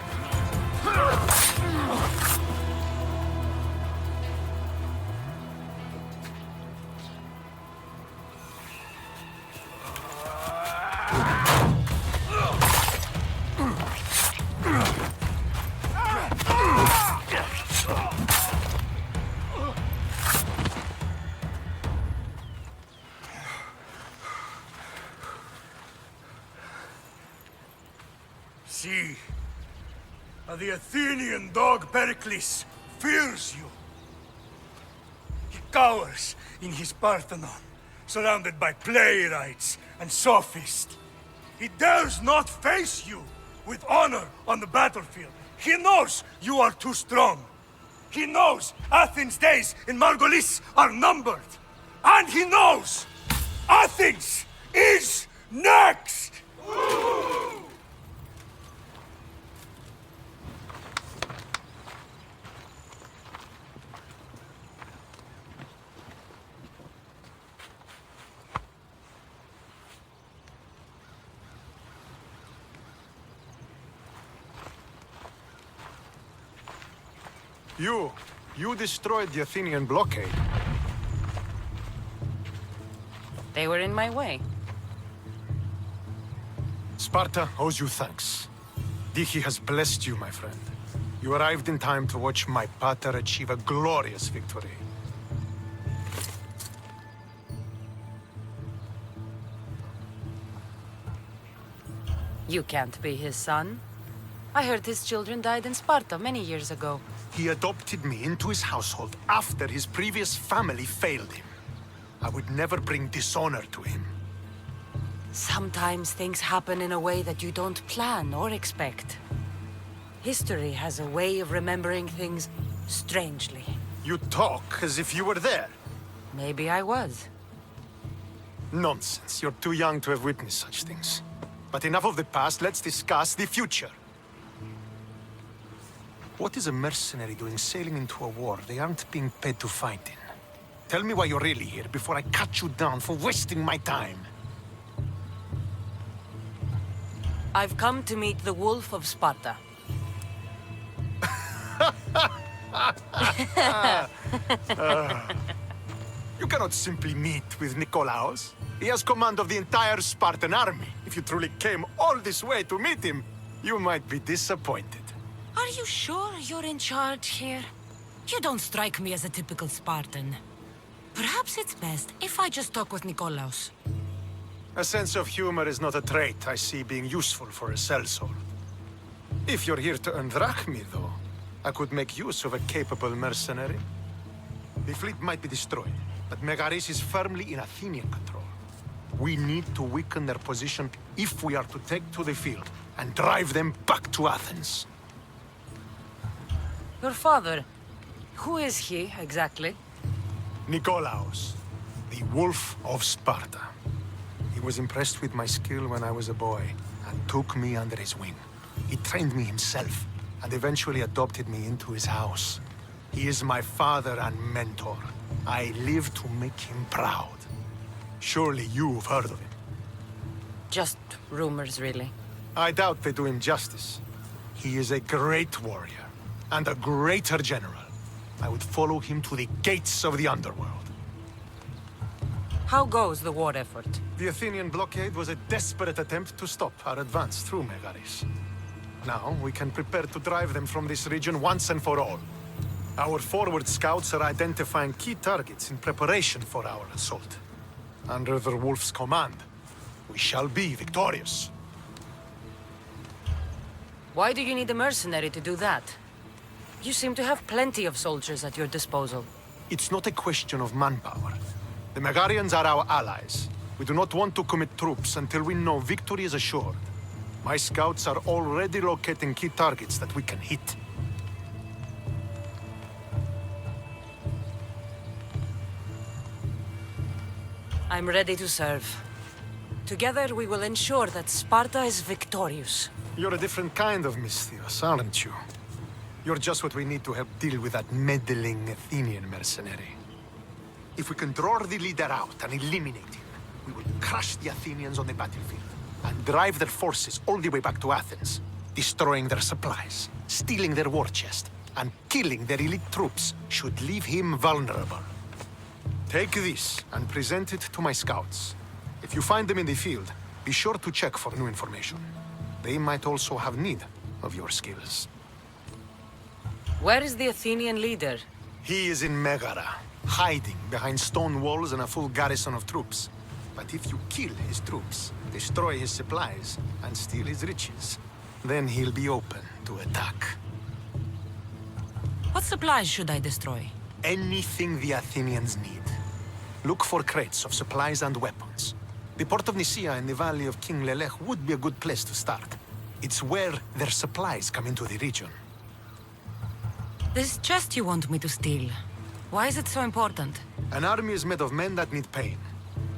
See, the Athenian dog Perikles fears you. He cowers in his Parthenon, surrounded by playwrights and sophists. He dares not face you with honor on the battlefield. He knows you are too strong. He knows Athens' days in Margolis are numbered. And he knows Athens is next! You destroyed the Athenian blockade. They were in my way. Sparta owes you thanks. Dichi has blessed you, my friend. You arrived in time to watch my pater achieve a glorious victory. You can't be his son. I heard his children died in Sparta many years ago. He adopted me into his household after his previous family failed him. I would never bring dishonor to him. Sometimes things happen in a way that you don't plan or expect. History has a way of remembering things strangely. You talk as if you were there. Maybe I was. Nonsense. You're too young to have witnessed such things. But enough of the past, let's discuss the future. What is a mercenary doing sailing into a war they aren't being paid to fight in? Tell me why you're really here before I cut you down for wasting my time. I've come to meet the Wolf of Sparta. You cannot simply meet with Nikolaos. He has command of the entire Spartan army. If you truly came all this way to meet him, you might be disappointed. Are you sure you're in charge here? You don't strike me as a typical Spartan. Perhaps it's best if I just talk with Nikolaos. A sense of humor is not a trait I see being useful for a sellsword. If you're here to earn drachmi, though, I could make use of a capable mercenary. The fleet might be destroyed, but Megaris is firmly in Athenian control. We need to weaken their position if we are to take to the field and drive them back to Athens. Your father, who is he exactly? Nikolaos, the Wolf of Sparta. He was impressed with my skill when I was a boy and took me under his wing. He trained me himself and eventually adopted me into his house. He is my father and mentor. I live to make him proud. Surely you've heard of him. Just rumors, really. I doubt they do him justice. He is a great warrior and a greater general. I would follow him to the gates of the underworld. How goes the war effort? The Athenian blockade was a desperate attempt to stop our advance through Megaris. Now we can prepare to drive them from this region once and for all. Our forward scouts are identifying key targets in preparation for our assault. Under the Wolf's command, we shall be victorious. Why do you need a mercenary to do that? You seem to have plenty of soldiers at your disposal. It's not a question of manpower. The Megarians are our allies. We do not want to commit troops until we know victory is assured. My scouts are already locating key targets that we can hit. I'm ready to serve. Together we will ensure that Sparta is victorious. You're a different kind of Mystios, aren't you? You're just what we need to help deal with that meddling Athenian mercenary. If we can draw the leader out and eliminate him, we will crush the Athenians on the battlefield and drive their forces all the way back to Athens, destroying their supplies, stealing their war chest, and killing their elite troops should leave him vulnerable. Take this and present it to my scouts. If you find them in the field, be sure to check for new information. They might also have need of your skills. Where is the Athenian leader? He is in Megara, hiding behind stone walls and a full garrison of troops. But if you kill his troops, destroy his supplies, and steal his riches, then he'll be open to attack. What supplies should I destroy? Anything the Athenians need. Look for crates of supplies and weapons. The port of Nicaea in the valley of King Leonidas would be a good place to start. It's where their supplies come into the region. This chest you want me to steal, why is it so important? An army is made of men that need pain.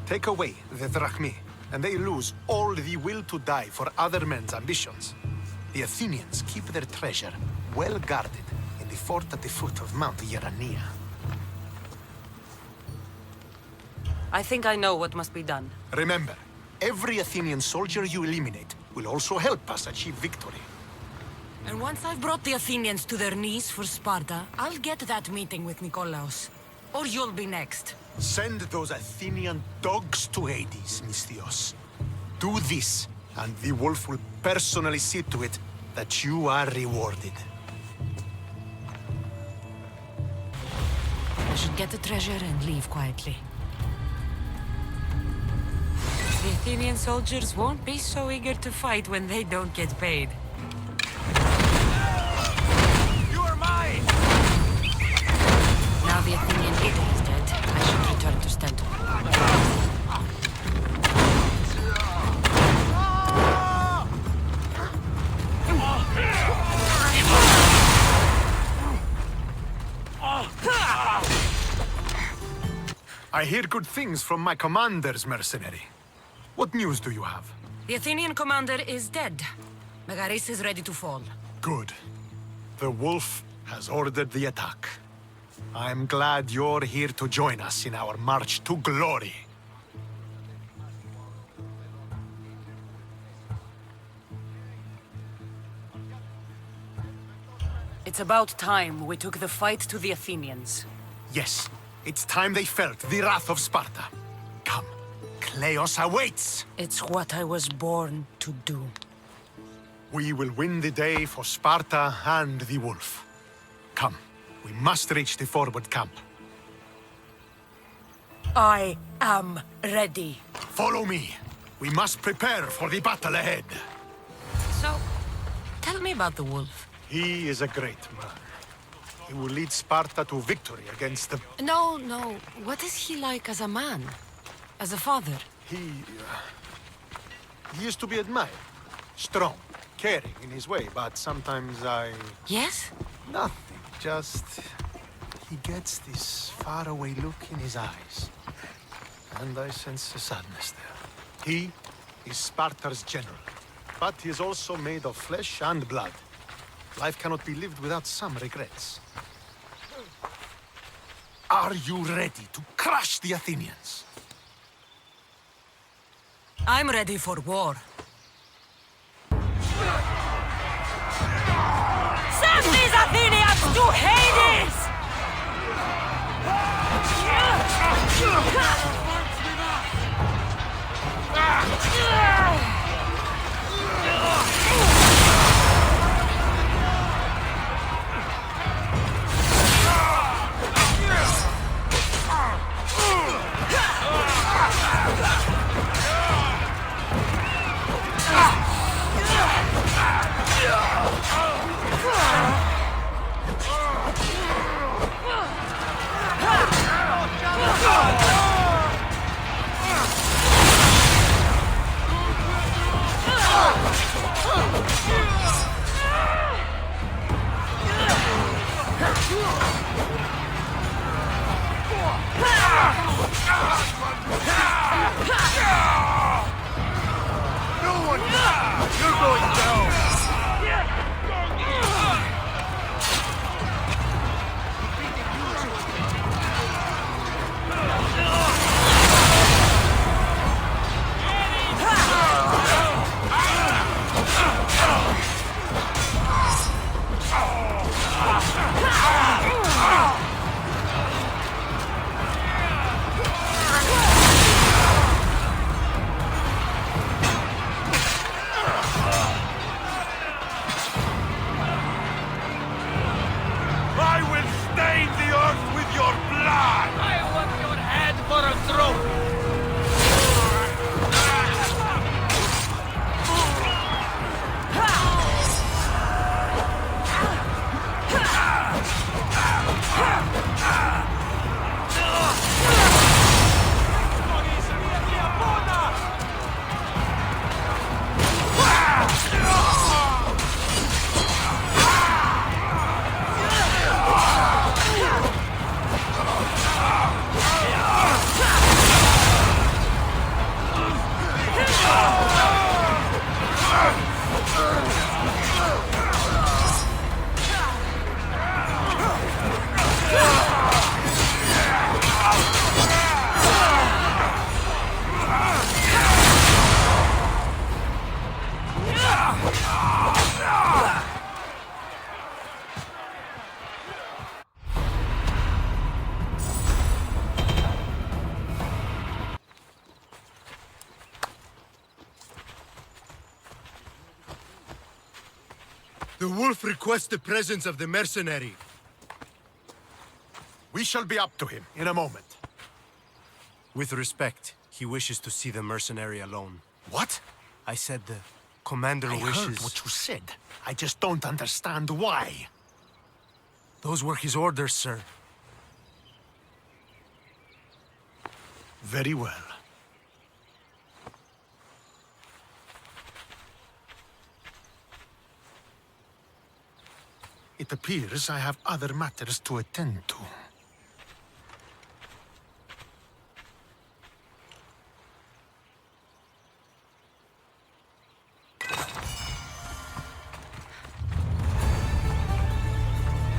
Take away the drachmi, and they lose all the will to die for other men's ambitions. The Athenians keep their treasure well guarded in the fort at the foot of Mount Myrinne. I think I know what must be done. Remember, every Athenian soldier you eliminate will also help us achieve victory. And once I've brought the Athenians to their knees for Sparta, I'll get that meeting with Nikolaos. Or you'll be next. Send those Athenian dogs to Hades, Mystios. Do this, and the Wolf will personally see to it that you are rewarded. I should get the treasure and leave quietly. The The Athenian soldiers won't be so eager to fight when they don't get paid. You are mine! Now the Athenian leader is dead, I should return to Stentor. I hear good things from my commander's mercenary. What news do you have? The Athenian commander is dead. Megaris is ready to fall. Good. The wolf has ordered the attack. I'm glad you're here to join us in our march to glory. It's about time we took the fight to the Athenians. Yes, it's time they felt the wrath of Sparta. Come, Kleos awaits! It's what I was born to do. We will win the day for Sparta and the wolf. Come, we must reach the forward camp. I am ready. Follow me. We must prepare for the battle ahead. So, tell me about the wolf. He is a great man. He will lead Sparta to victory against the... No. What is he like as a man? As a father? He is to be admired. Strong, caring in his way, but sometimes I... Yes? Nothing, just... He gets this faraway look in his eyes. And I sense a sadness there. He is Sparta's general, but he is also made of flesh and blood. Life cannot be lived without some regrets. Are you ready to crush the Athenians? I'm ready for war. Send these Athenians to Hades! The wolf requests the presence of the mercenary. We shall be up to him in a moment. With respect, He wishes to see the mercenary alone. What? I said the commander wishes... I heard what you said. I just don't understand why. Those were his orders, sir. Very well. It appears I have other matters to attend to.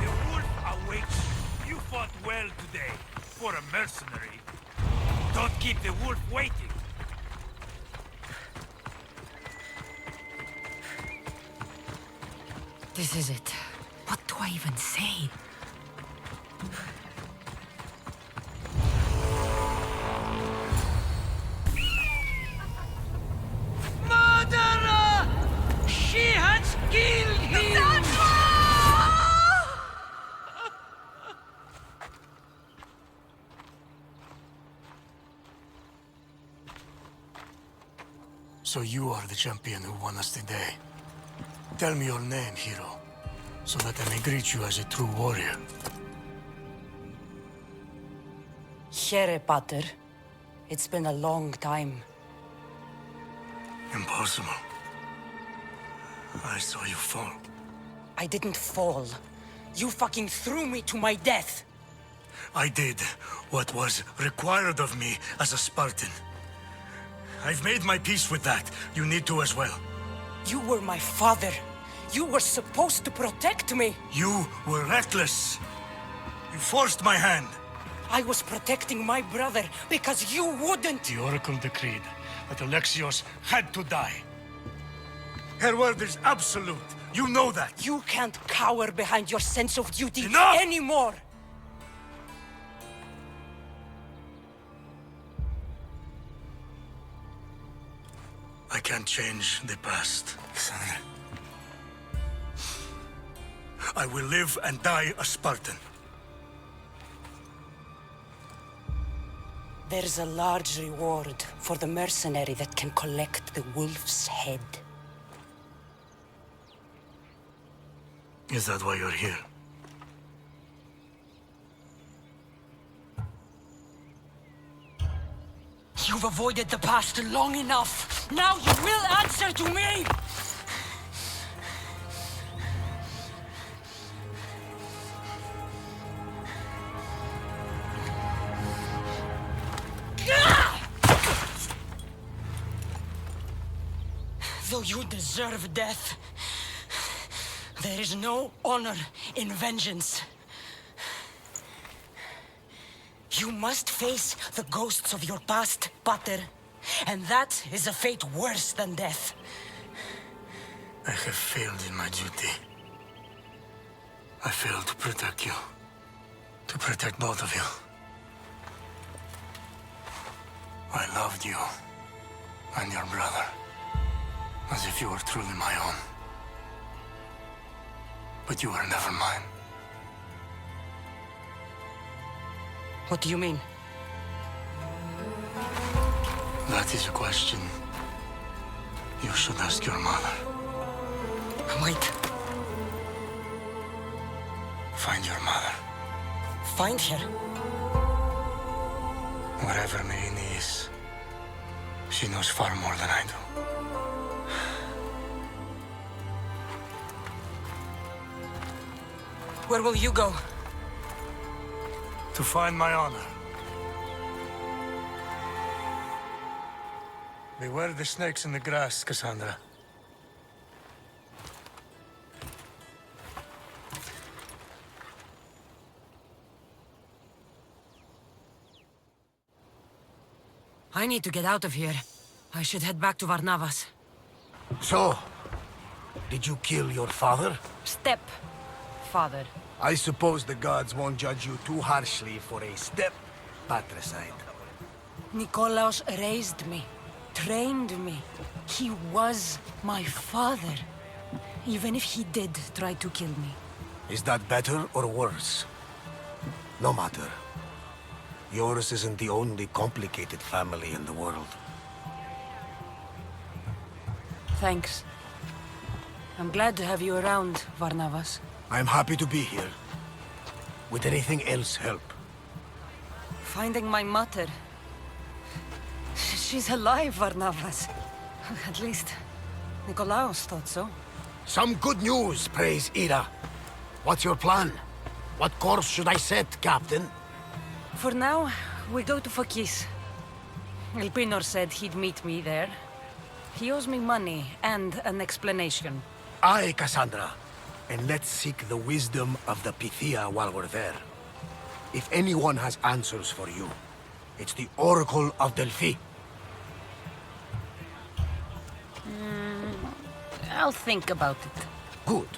The wolf awaits. You fought well today, for a mercenary. Don't keep the wolf waiting. This is it. What do I even say? Murderer! She has killed him! So you are the champion who won us today. Tell me your name, hero, so that I may greet you as a true warrior. Here, Pater. It's been a long time. Impossible. I saw you fall. I didn't fall. You fucking threw me to my death. I did what was required of me as a Spartan. I've made my peace with that. You need to as well. You were my father. You were supposed to protect me. You were reckless. You forced my hand. I was protecting my brother because you wouldn't. The Oracle decreed that Alexios had to die. Her word is absolute. You know that. You can't cower behind your sense of duty Enough! anymore. I can't change the past, Cassandra. I will live and die a Spartan. There's a large reward for the mercenary that can collect the wolf's head. Is that why you're here? You've avoided the past long enough. Now you will answer to me! Though you deserve death, there is no honor in vengeance. You must face the ghosts of your past, Pater, and that is a fate worse than death. I have failed in my duty. I failed to protect you. To protect both of you. I loved you and your brother as if you were truly my own. But you were never mine. What do you mean? That is a question you should ask your mother. Wait. Find your mother. Find her? Wherever Myrinne is, she knows far more than I do. Where will you go? To find my honor. Beware the snakes in the grass, Cassandra. I need to get out of here. I should head back to Varnavas. So, did you kill your father? Step, father. I suppose the gods won't judge you too harshly for a step patricide. Nikolaos raised me, trained me. He was my father. Even if he did try to kill me. Is that better or worse? No matter. Yours isn't the only complicated family in the world. Thanks. I'm glad to have you around, Varnavas. I'm happy to be here. Would anything else help? Finding my mother. She's alive, Varnavas. At least, Nikolaos thought so. Some good news, praise Ira. What's your plan? What course should I set, Captain? For now, we go to Phokis. Elpinor said he'd meet me there. He owes me money and an explanation. Aye, Kassandra. And let's seek the wisdom of the Pythia while we're there. If anyone has answers for you, it's the Oracle of Delphi. I'll think about it. Good.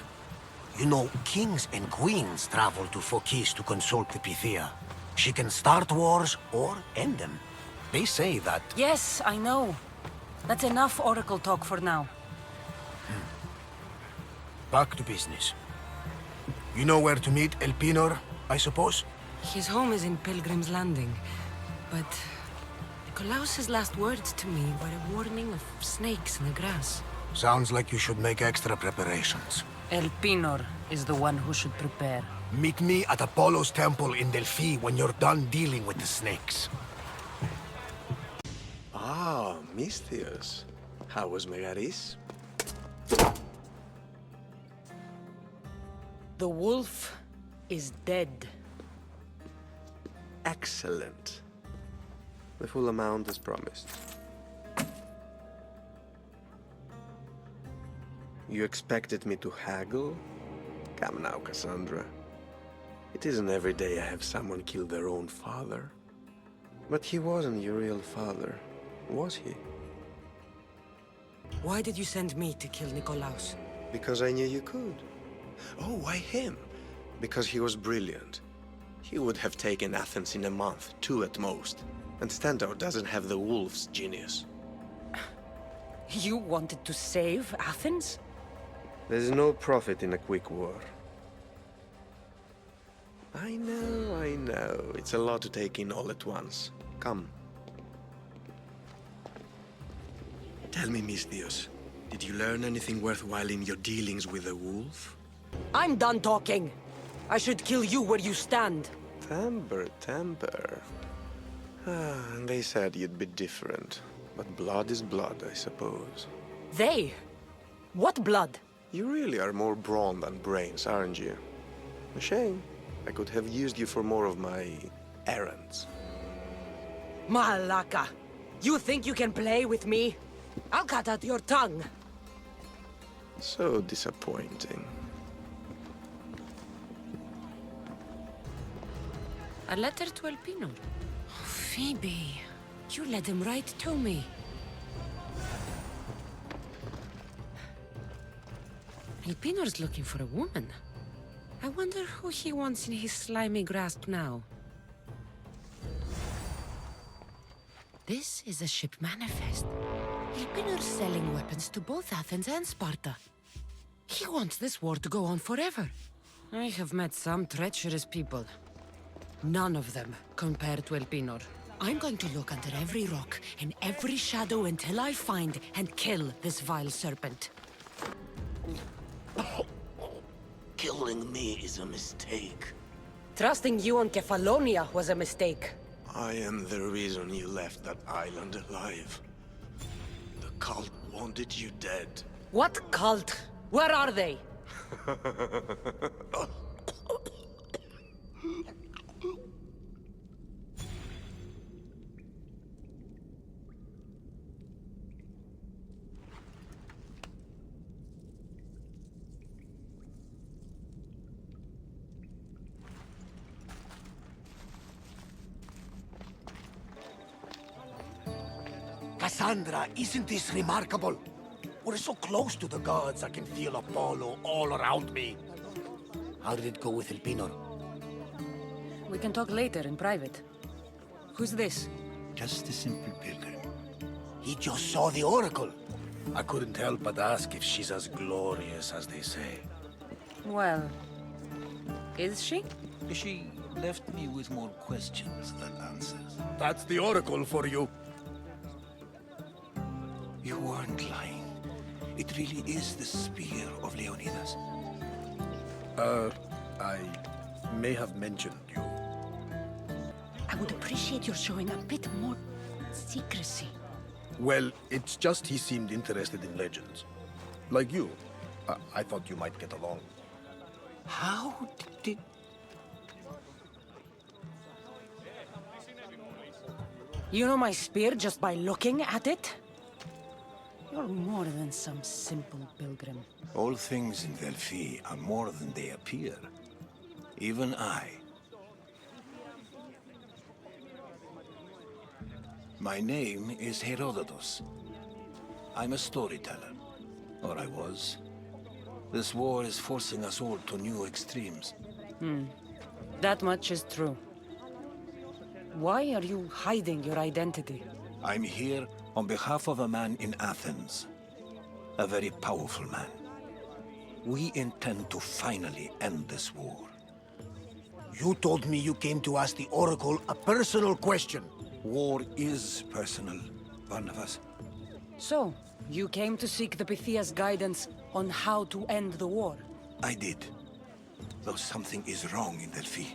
You know, kings and queens travel to Phokis to consult the Pythia. She can start wars or end them. They say that... Yes, I know. That's enough oracle talk for now. Back to business. You know where to meet Elpinor, I suppose? His home is in Pilgrim's Landing, but Nikolaos' last words to me were a warning of snakes in the grass. Sounds like you should make extra preparations. Elpinor is the one who should prepare. Meet me at Apollo's temple in Delphi when you're done dealing with the snakes. Ah, Misthios. How was Megaris? The wolf is dead. Excellent. The full amount is promised. You expected me to haggle? Come now, Kassandra. It isn't every day I have someone kill their own father. But he wasn't your real father, was he? Why did you send me to kill Nikolaos? Because I knew you could. Oh, why him? Because he was brilliant. He would have taken Athens in a month, 2 at most. And Stentor doesn't have the wolf's genius. You wanted to save Athens? There's no profit in a quick war. I know. It's a lot to take in all at once. Come. Tell me, Misthios, did you learn anything worthwhile in your dealings with the wolf? I'm done talking. I should kill you where you stand. Temper. And they said you'd be different. But blood is blood, I suppose. They? What blood? You really are more brawn than brains, aren't you? A shame. I could have used you for more of my errands. Malaka! You think you can play with me? I'll cut out your tongue. So disappointing. A letter to Elpinor. Phoebe, you let him write to me. Elpinor's looking for a woman. I wonder who he wants in his slimy grasp now. This is a ship manifest. Elpinor's selling weapons to both Athens and Sparta. He wants this war to go on forever. I have met some treacherous people. None of them compared to Elpinor. I'm going to look under every rock and every shadow until I find and kill this vile serpent. Killing me is a mistake. Trusting you on Kefalonia was a mistake. I am the reason you left that island alive. The cult wanted you dead. What cult? Where are they? Kassandra, isn't this remarkable? We're so close to the gods, I can feel Apollo all around me. How did it go with Elpinor? We can talk later in private. Who's this? Just a simple pilgrim. He just saw the oracle. I couldn't help but ask if she's as glorious as they say. Well, is she? Is she left me with more questions than answers. That's the Oracle for you. You weren't lying. It really is the spear of Leonidas. I may have mentioned you. I would appreciate your showing a bit more secrecy. Well, it's just he seemed interested in legends. Like you. I thought you might get along. How did... You know my spear just by looking at it? You're more than some simple pilgrim. All things in Delphi are more than they appear. Even I. My name is Herodotus. I'm a storyteller. Or I was. This war is forcing us all to new extremes. That much is true. Why are you hiding your identity? I'm here on behalf of a man in Athens. A very powerful man. We intend to finally end this war. You told me you came to ask the Oracle a personal question. War is personal, Barnabas. So, you came to seek the Pythia's guidance on how to end the war? I did. Though something is wrong in Delphi.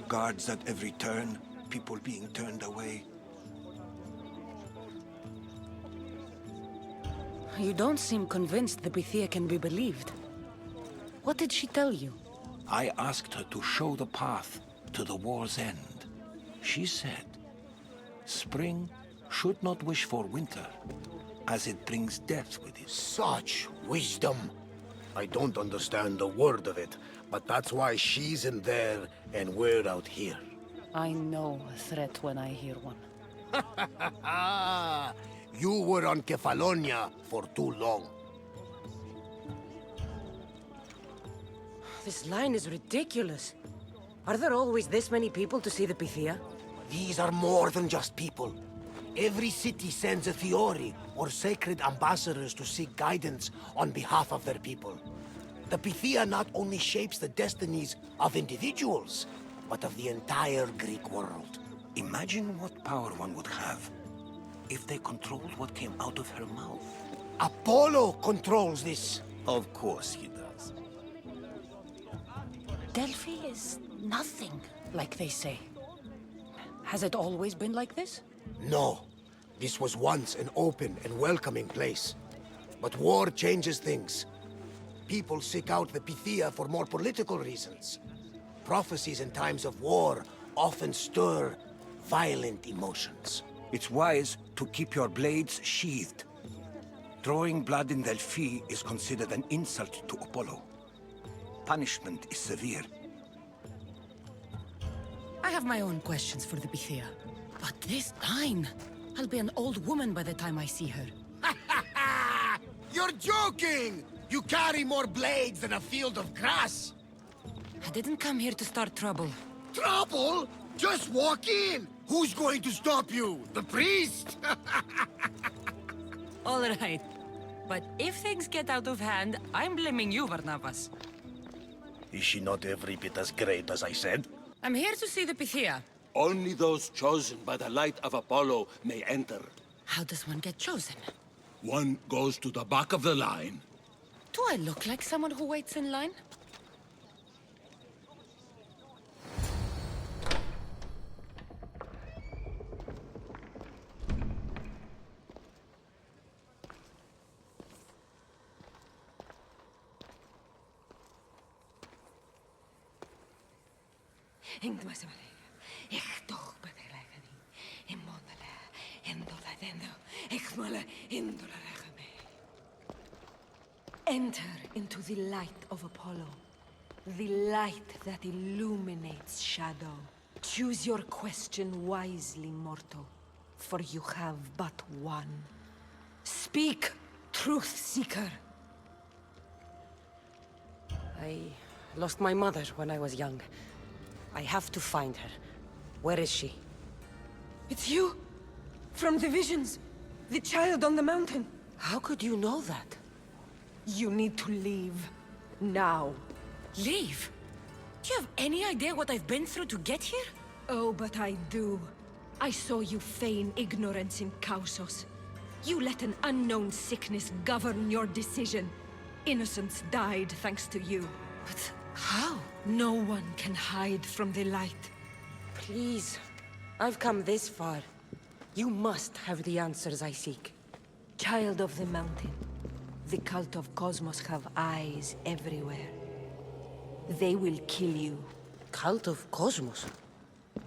Guards at every turn, people being turned away. You don't seem convinced the Pythia can be believed. What did she tell you? I asked her to show the path to the war's end. She said, spring should not wish for winter, as it brings death with it. Such wisdom. I don't understand a word of it, but that's why she's in there and we're out here. I know a threat when I hear one. You were on Kefalonia for too long. This line is ridiculous. Are there always this many people to see the Pythia? These are more than just people. Every city sends a Theori or sacred ambassadors to seek guidance on behalf of their people. The Pythia not only shapes the destinies of individuals, but of the entire Greek world. Imagine what power one would have if they controlled what came out of her mouth. Apollo controls this. Of course he does. Delphi is nothing, like they say. Has it always been like this? No. This was once an open and welcoming place. But war changes things. People seek out the Pythia for more political reasons. Prophecies in times of war often stir violent emotions. It's wise to keep your blades sheathed. Drawing blood in Delphi is considered an insult to Apollo. Punishment is severe. I have my own questions for the Pythia. But this line... I'll be an old woman by the time I see her. You're joking! You carry more blades than a field of grass! I didn't come here to start trouble. Trouble? Just walk in! Who's going to stop you? The priest? All right. But if things get out of hand, I'm blaming you, Barnabas. Is she not every bit as great as I said? I'm here to see the Pythia. Only those chosen by the light of Apollo may enter. How does one get chosen? One goes to the back of the line. Do I look like someone who waits in line? Enter into the light of Apollo, the light that illuminates shadow. Choose your question wisely, mortal, for you have but one. Speak, truth seeker. I lost my mother when I was young. I have to find her. Where is she? It's you! From the visions! The child on the mountain! How could you know that? You need to leave. Now. Leave? you have any idea what I've been through to get here? Oh, but I do. I saw you feign ignorance in Kausos. You let an unknown sickness govern your decision. Innocents died thanks to you. But how? No one can hide from the light. Please. I've come this far. You must have the answers I seek. Child of the mountain, the cult of Cosmos have eyes everywhere. They will kill you. Cult of Cosmos?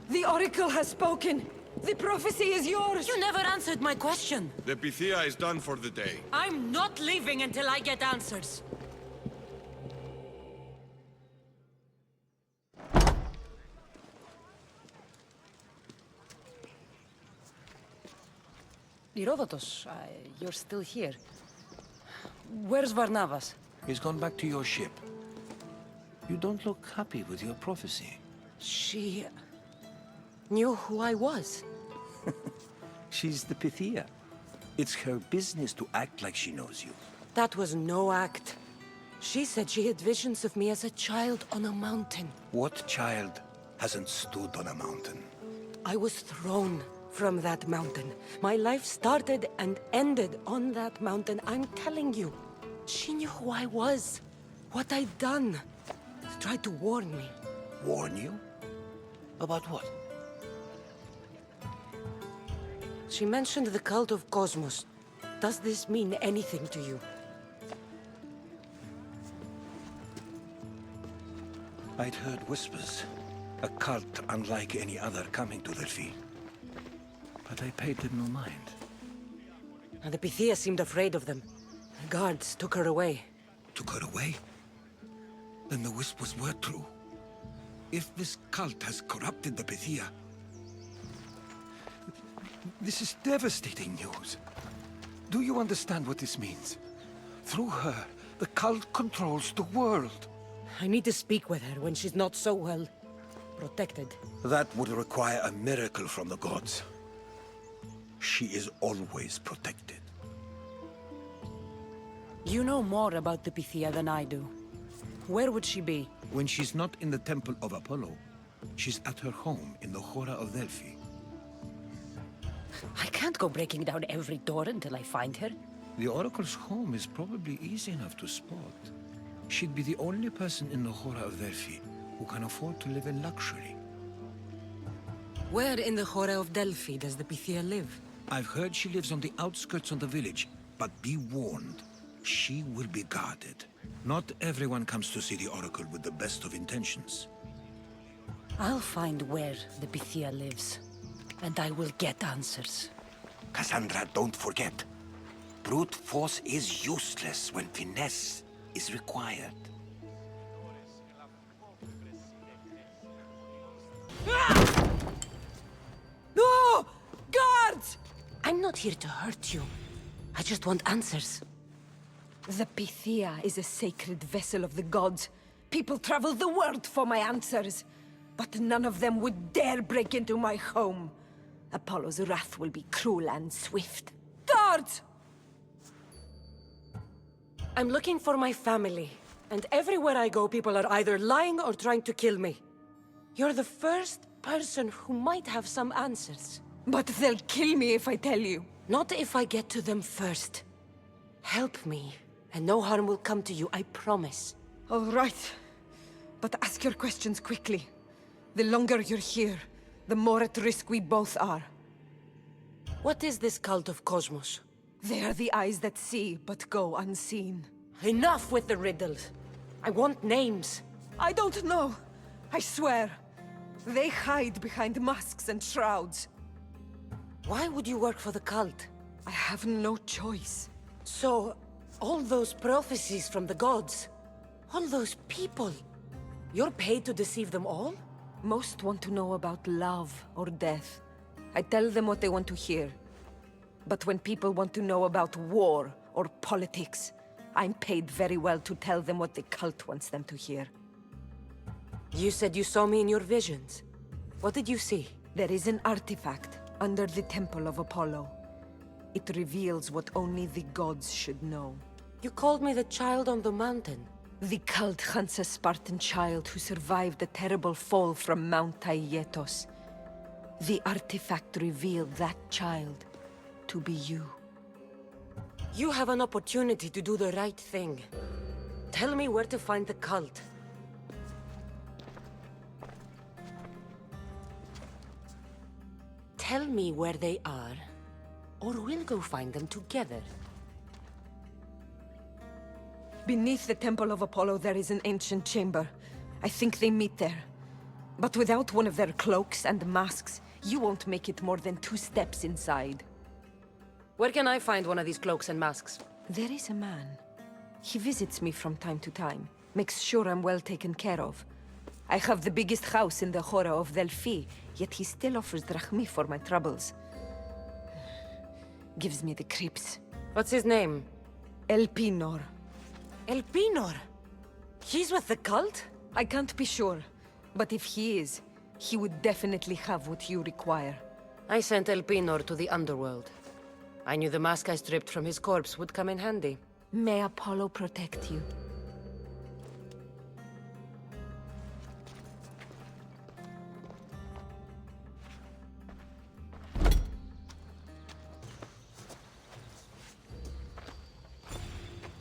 The Oracle has spoken! The prophecy is yours! You never answered my question! The Pythia is done for the day. I'm not leaving until I get answers! Herodotus, you're still here. Where's Barnabas? He's gone back to your ship. You don't look happy with your prophecy. She knew who I was. She's the Pythia. It's her business to act like she knows you. That was no act. She said she had visions of me as a child on a mountain. What child hasn't stood on a mountain? I was thrown from that mountain. My life started and ended on that mountain. I'm telling you. She knew who I was, what I'd done. She tried to warn me. Warn you? About what? She mentioned the cult of Cosmos. Does this mean anything to you? I'd heard whispers. A cult unlike any other coming to Delphi. But I paid them no mind. And the Pythia seemed afraid of them. The guards took her away. Took her away? Then the whispers were true. If this cult has corrupted the Pythia... This is devastating news. Do you understand what this means? Through her, the cult controls the world. I need to speak with her when she's not so well protected. That would require a miracle from the gods. She is always protected. You know more about the Pythia than I do. Where would she be? When she's not in the temple of Apollo, she's at her home in the Hora of Delphi. I can't go breaking down every door until I find her. The Oracle's home is probably easy enough to spot. She'd be the only person in the Hora of Delphi who can afford to live in luxury. Where in the Hora of Delphi does the Pythia live? I've heard she lives on the outskirts of the village, but be warned, she will be guarded. Not everyone comes to see the Oracle with the best of intentions. I'll find where the Pythia lives, and I will get answers. Kassandra, don't forget. Brute force is useless when finesse is required. No! Guards! I'm not here to hurt you. I just want answers. The Pythia is a sacred vessel of the gods. People travel the world for my answers. But none of them would dare break into my home. Apollo's wrath will be cruel and swift. Guards! I'm looking for my family. And everywhere I go, people are either lying or trying to kill me. You're the first person who might have some answers. But they'll kill me if I tell you. Not if I get to them first. Help me, and no harm will come to you, I promise. All right. But ask your questions quickly. The longer you're here, the more at risk we both are. What is this cult of Cosmos? They are the eyes that see, but go unseen. Enough with the riddles. I want names. I don't know. I swear. They hide behind masks and shrouds. Why would you work for the cult? I have no choice. So, all those prophecies from the gods, all those people, you're paid to deceive them all? Most want to know about love or death. I tell them what they want to hear. But when people want to know about war or politics, I'm paid very well to tell them what the cult wants them to hear. You said you saw me in your visions. What did you see? There is an artifact under the temple of Apollo. It reveals what only the gods should know. You called me the child on the mountain. The cult hunts a Spartan child who survived the terrible fall from Mount Taygetos. The artifact revealed that child to be you. You have an opportunity to do the right thing. Tell me where to find the cult. Tell me where they are, or we'll go find them together. Beneath the Temple of Apollo, there is an ancient chamber. I think they meet there. But without one of their cloaks and masks, you won't make it more than 2 steps inside. Where can I find one of these cloaks and masks? There is a man. He visits me from time to time, makes sure I'm well taken care of. I have the biggest house in the Hora of Delphi, yet he still offers drachmi for my troubles. Gives me the creeps. What's his name? Elpinor. Elpinor? He's with the cult? I can't be sure, but if he is, he would definitely have what you require. I sent Elpinor to the underworld. I knew the mask I stripped from his corpse would come in handy. May Apollo protect you.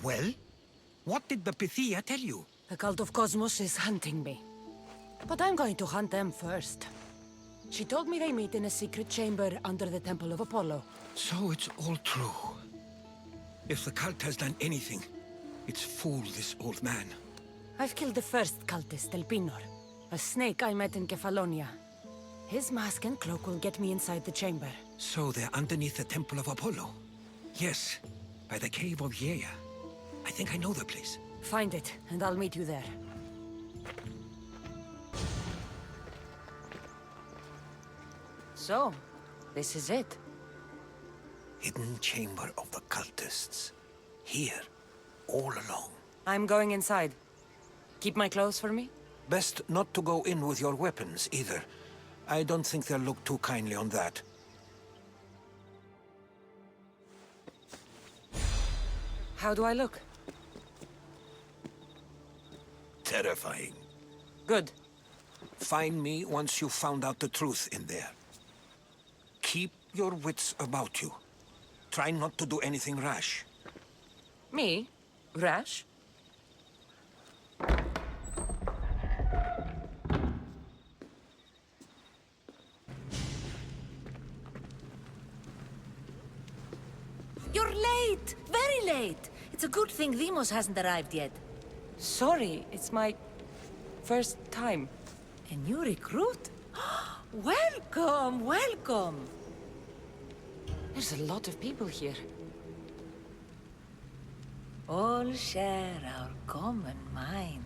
Well? What did the Pythia tell you? The cult of Cosmos is hunting me. But I'm going to hunt them first. She told me they meet in a secret chamber under the Temple of Apollo. So it's all true. If the cult has done anything, it's fooled this old man. I've killed the first cultist, Elpinor, a snake I met in Kefalonia. His mask and cloak will get me inside the chamber. So they're underneath the Temple of Apollo? Yes, by the cave of Yea. I think I know the place. Find it, and I'll meet you there. So, this is it. Hidden chamber of the cultists. Here, all alone. I'm going inside. Keep my clothes for me? Best not to go in with your weapons, either. I don't think they'll look too kindly on that. How do I look? Terrifying. Good. Find me once you've found out the truth in there. Keep your wits about you. Try not to do anything rash. Me? Rash? You're late! Very late! It's a good thing Deimos hasn't arrived yet. Sorry, it's my first time. A new recruit? Welcome, welcome! There's a lot of people here. All share our common mind.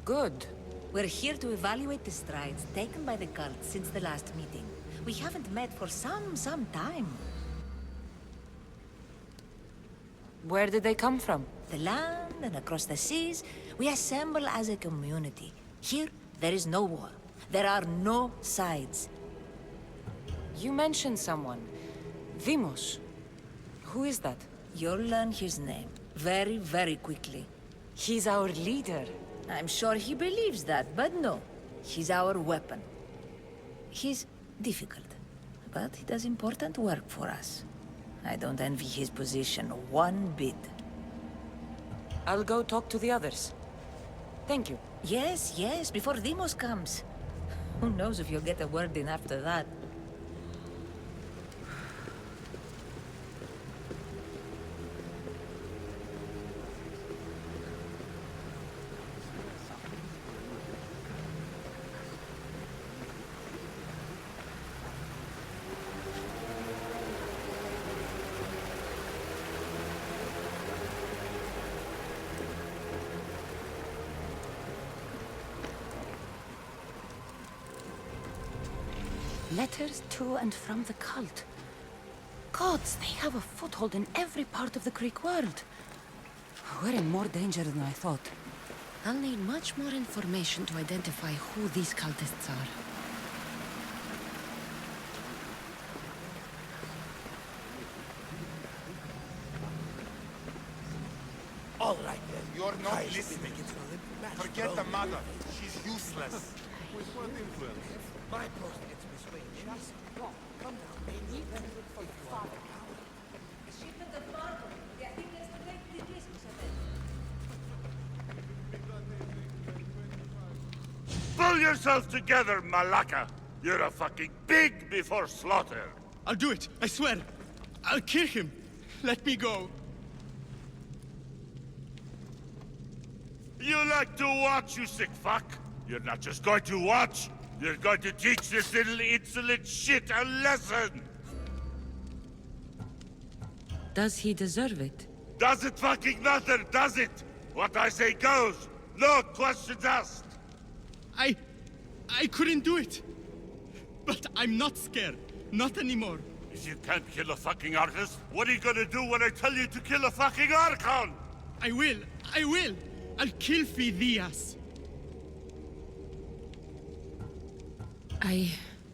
Good. We're here to evaluate the strides taken by the cult since the last meeting. We haven't met for some time. Where did they come from? The land and across the seas, we assemble as a community. Here, there is no war. There are no sides. You mentioned someone. Deimos. Who is that? You'll learn his name very, very quickly. He's our leader. I'm sure he believes that, but no. He's our weapon. He's difficult, but he does important work for us. I don't envy his position one bit. I'll go talk to the others. Thank you. Yes, yes, before Deimos comes. Who knows if you'll get a word in after that. Letters to and from the cult. Gods, they have a foothold in every part of the Greek world. We're in more danger than I thought. I'll need much more information to identify who these cultists are. All right then, you're not listening. Forget the mother. She's useless. With what influence? My post gets persuaded. Just go. Come down. They need them for the father. Shipment of cargo. The Athenians to take the risks of it. Pull yourself together, Malaka! You're a fucking pig before slaughter! I'll do it, I swear! I'll kill him! Let me go! You like to watch, you sick fuck? You're not just going to watch, you're going to teach this little insolent shit a lesson! Does he deserve it? Does it fucking matter, does it? What I say goes! No questions asked! I couldn't do it! But I'm not scared. Not anymore. If you can't kill a fucking artist, what are you gonna do when I tell you to kill a fucking Archon? I will! I'll kill Phidias!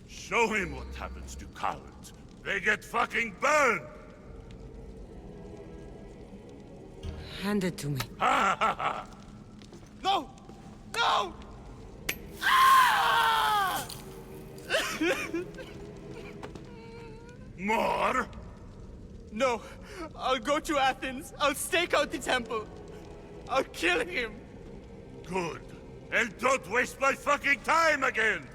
Show him what happens to cowards. They get fucking burned! Hand it to me. Ha ha ha! No! No! Ah! More? No, I'll go to Athens. I'll stake out the temple. I'll kill him. Good. And don't waste my fucking time again!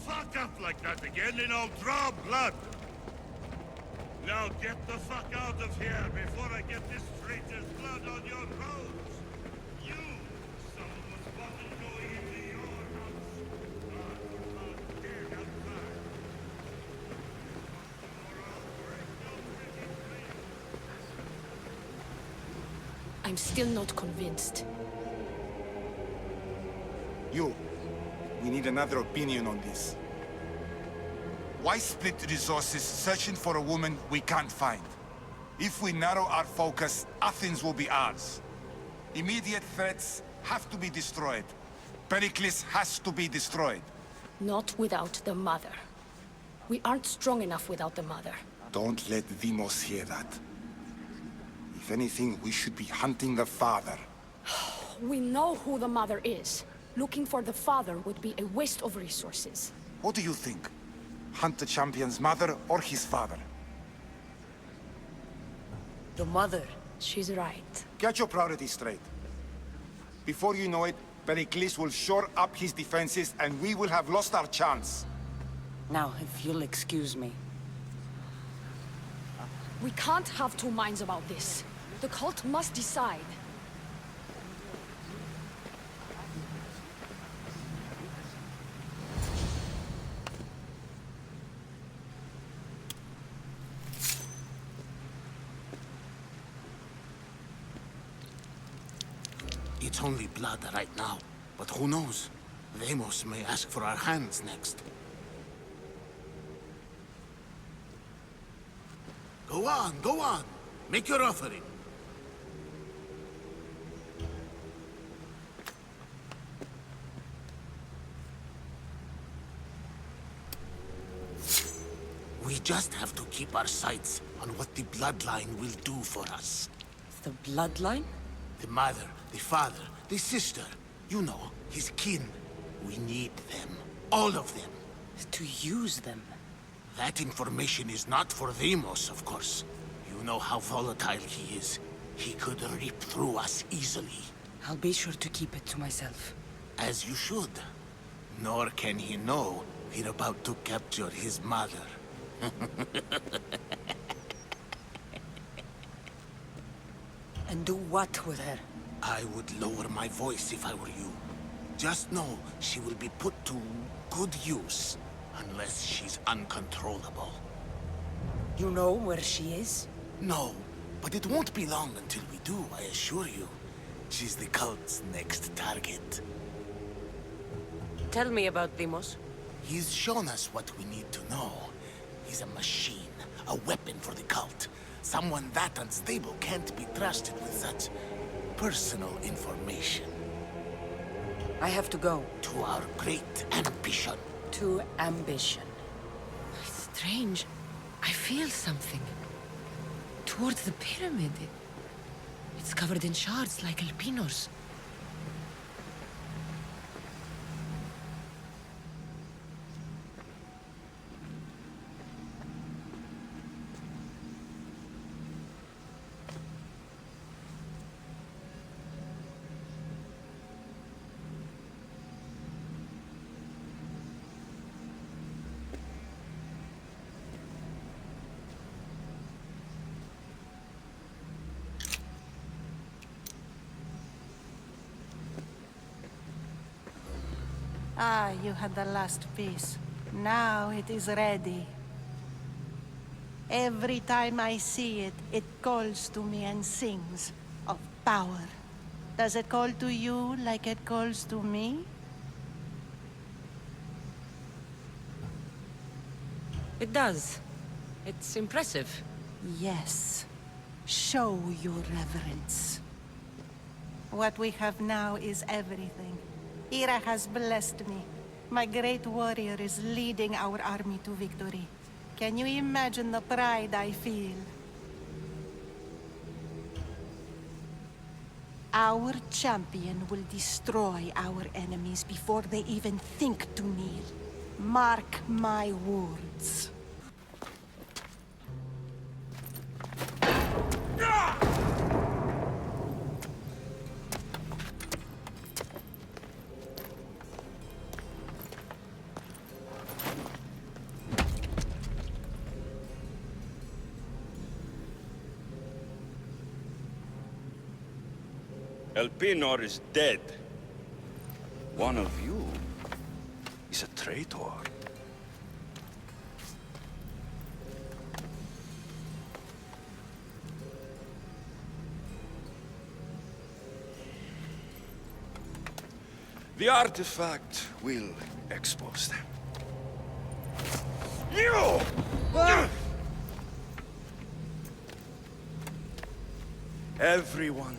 Fuck up like that again and I'll draw blood! Now get the fuck out of here before I get this traitor's blood on your roads! You! Someone was spotted going into your house! How dare you back! I'm still not convinced. You. We need another opinion on this. Why split resources searching for a woman we can't find? If we narrow our focus, Athens will be ours. Immediate threats have to be destroyed. Perikles has to be destroyed. Not without the mother. We aren't strong enough without the mother. Don't let Deimos hear that. If anything, we should be hunting the father. We know who the mother is. Looking for the father would be a waste of resources. What do you think? Hunt the champion's mother or his father? The mother. She's right. Get your priorities straight. Before you know it, Perikles will shore up his defenses and we will have lost our chance. Now, if you'll excuse me. We can't have two minds about this. The cult must decide. It's only blood right now, but who knows? Deimos may ask for our hands next. Go on! Make your offering. We just have to keep our sights on what the bloodline will do for us. The bloodline? The mother, the father, the sister. You know, his kin. We need them. All of them. To use them? That information is not for Deimos, of course. You know how volatile he is. He could rip through us easily. I'll be sure to keep it to myself. As you should. Nor can he know we're about to capture his mother. And do what with her? I would lower my voice if I were you. Just know she will be put to good use, unless she's uncontrollable. You know where she is? No, but it won't be long until we do, I assure you. She's the cult's next target. Tell me about Deimos. He's shown us what we need to know. He's a machine, a weapon for the cult. Someone that unstable can't be trusted with such personal information. I have to go. To our great ambition. To ambition. Strange. I feel something. Towards the pyramid. It's covered in shards like Alpinos. Ah, you had the last piece. Now it is ready. Every time I see it, it calls to me and sings of power. Does it call to you like it calls to me? It does. It's impressive. Yes. Show your reverence. What we have now is everything. Ira has blessed me. My great warrior is leading our army to victory. Can you imagine the pride I feel? Our champion will destroy our enemies before they even think to kneel. Mark my words. Elpinor is dead. One of you is a traitor. The artifact will expose them. You! Everyone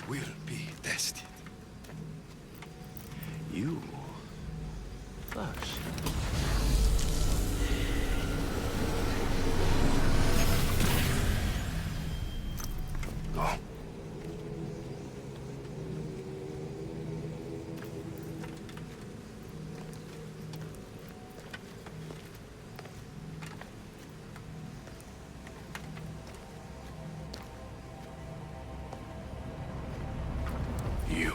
will be tested. You first. Go. You.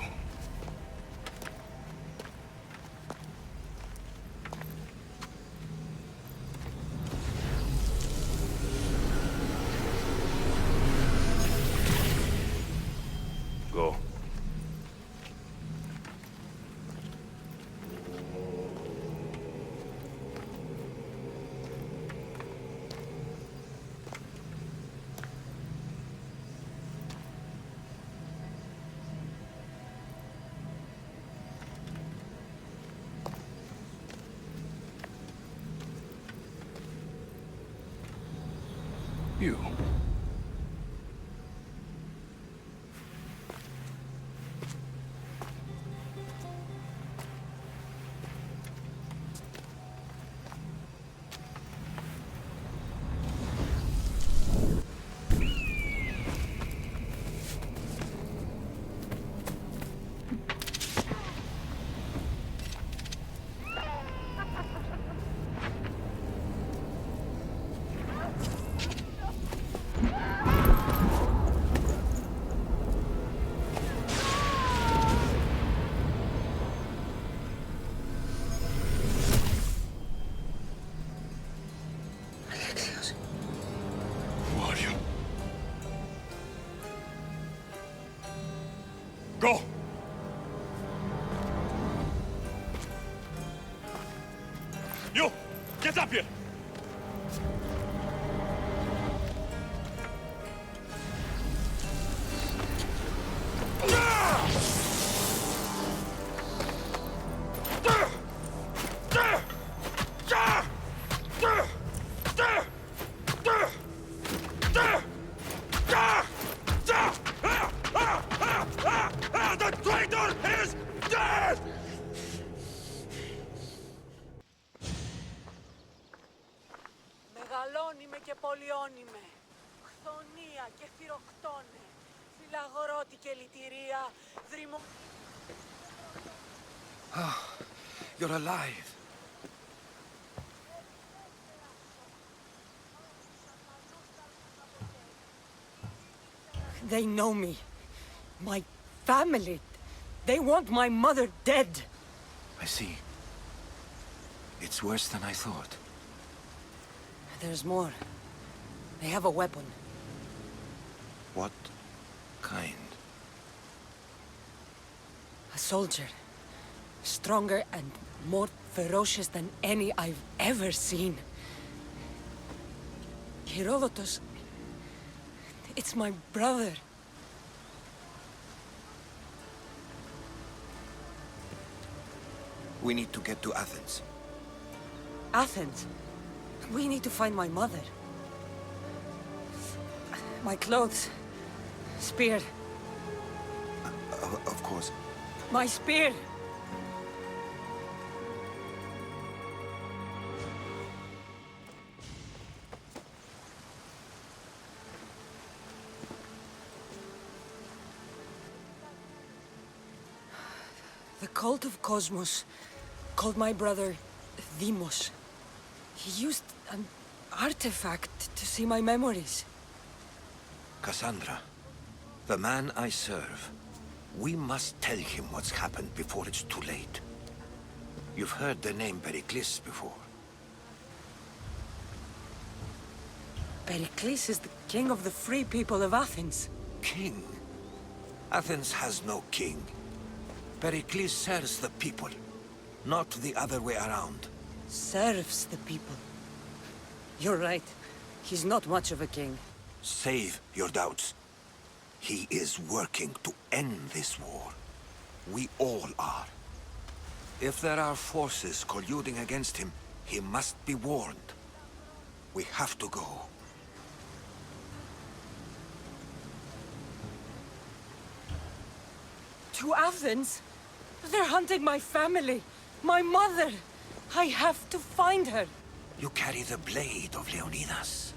Go. You. Alexios. Who are you? Go! You! Get up here! The traitor is dead! Oh, you're alive. They know me. My family. They want my mother dead. I see. It's worse than I thought. There's more. They have a weapon. What kind? A soldier. Stronger and more ferocious than any I've ever seen. Herodotus. It's my brother. We need to get to Athens. Athens? We need to find my mother. My clothes. Spear. Of course. My spear! The cult of Cosmos called my brother Deimos. He used an artifact to see my memories. Kassandra, the man I serve. We must tell him what's happened before it's too late. You've heard the name Perikles before. Perikles is the king of the free people of Athens. King? Athens has no king. Perikles serves the people, not the other way around. Serves the people. You're right. He's not much of a king. Save your doubts. He is working to end this war. We all are. If there are forces colluding against him, he must be warned. We have to go. To Athens? They're hunting my family. My mother. I have to find her. You carry the blade of Leonidas.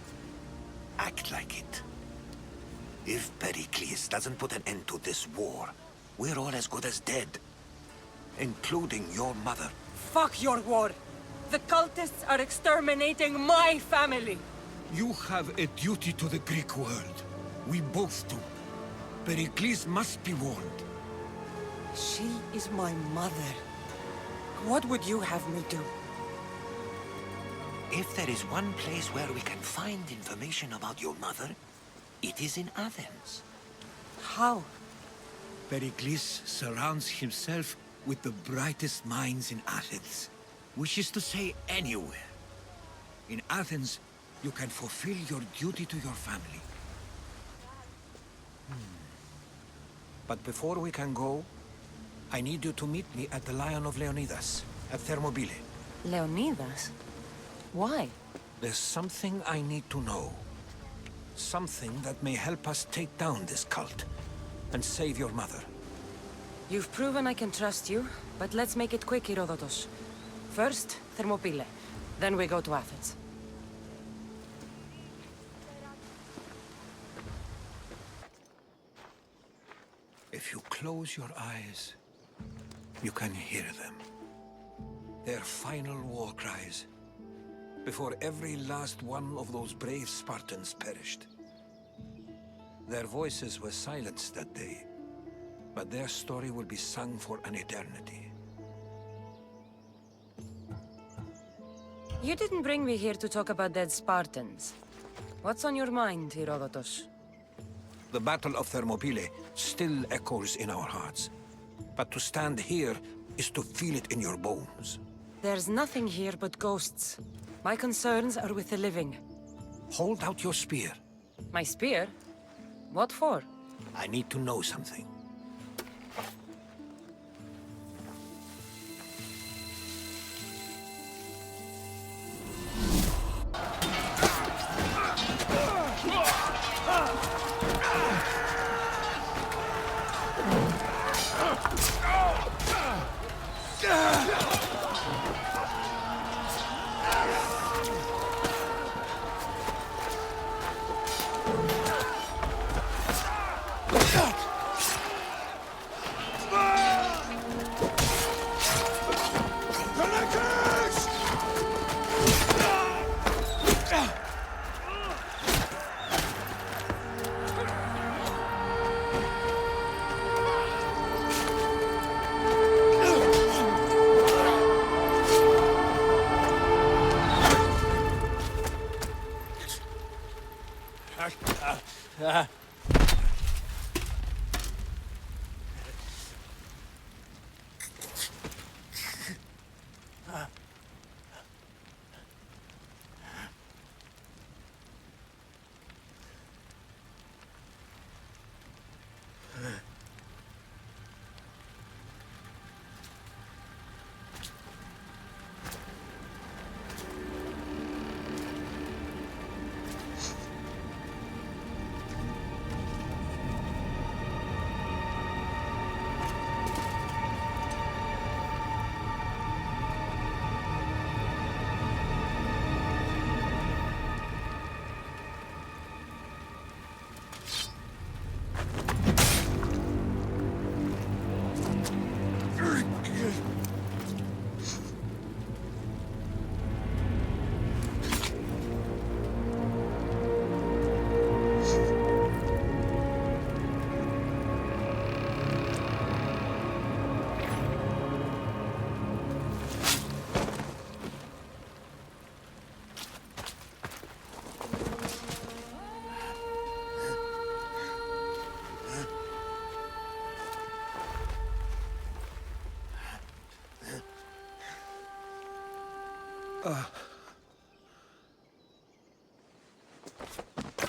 Act like it. If Perikles doesn't put an end to this war, we're all as good as dead. Including your mother. Fuck your war. The cultists are exterminating my family. You have a duty to the Greek world. We both do. Perikles must be warned. She is my mother. What would you have me do? If there is one place where we can find information about your mother, it is in Athens. How? Perikles surrounds himself with the brightest minds in Athens. Which is to say, anywhere. In Athens, you can fulfill your duty to your family. But before we can go, I need you to meet me at the Lion of Leonidas, at Thermopylae. Leonidas? Why? There's something I need to know. Something that may help us take down this cult, and save your mother. You've proven I can trust you, but let's make it quick, Herodotus. First, Thermopylae. Then we go to Athens. If you close your eyes, you can hear them. Their final war cries, before every last one of those brave Spartans perished. Their voices were silenced that day, but their story will be sung for an eternity. You didn't bring me here to talk about dead Spartans. What's on your mind, Herodotus? The Battle of Thermopylae still echoes in our hearts. But to stand here is to feel it in your bones. There's nothing here but ghosts. My concerns are with the living. Hold out your spear. My spear? What for? I need to know something.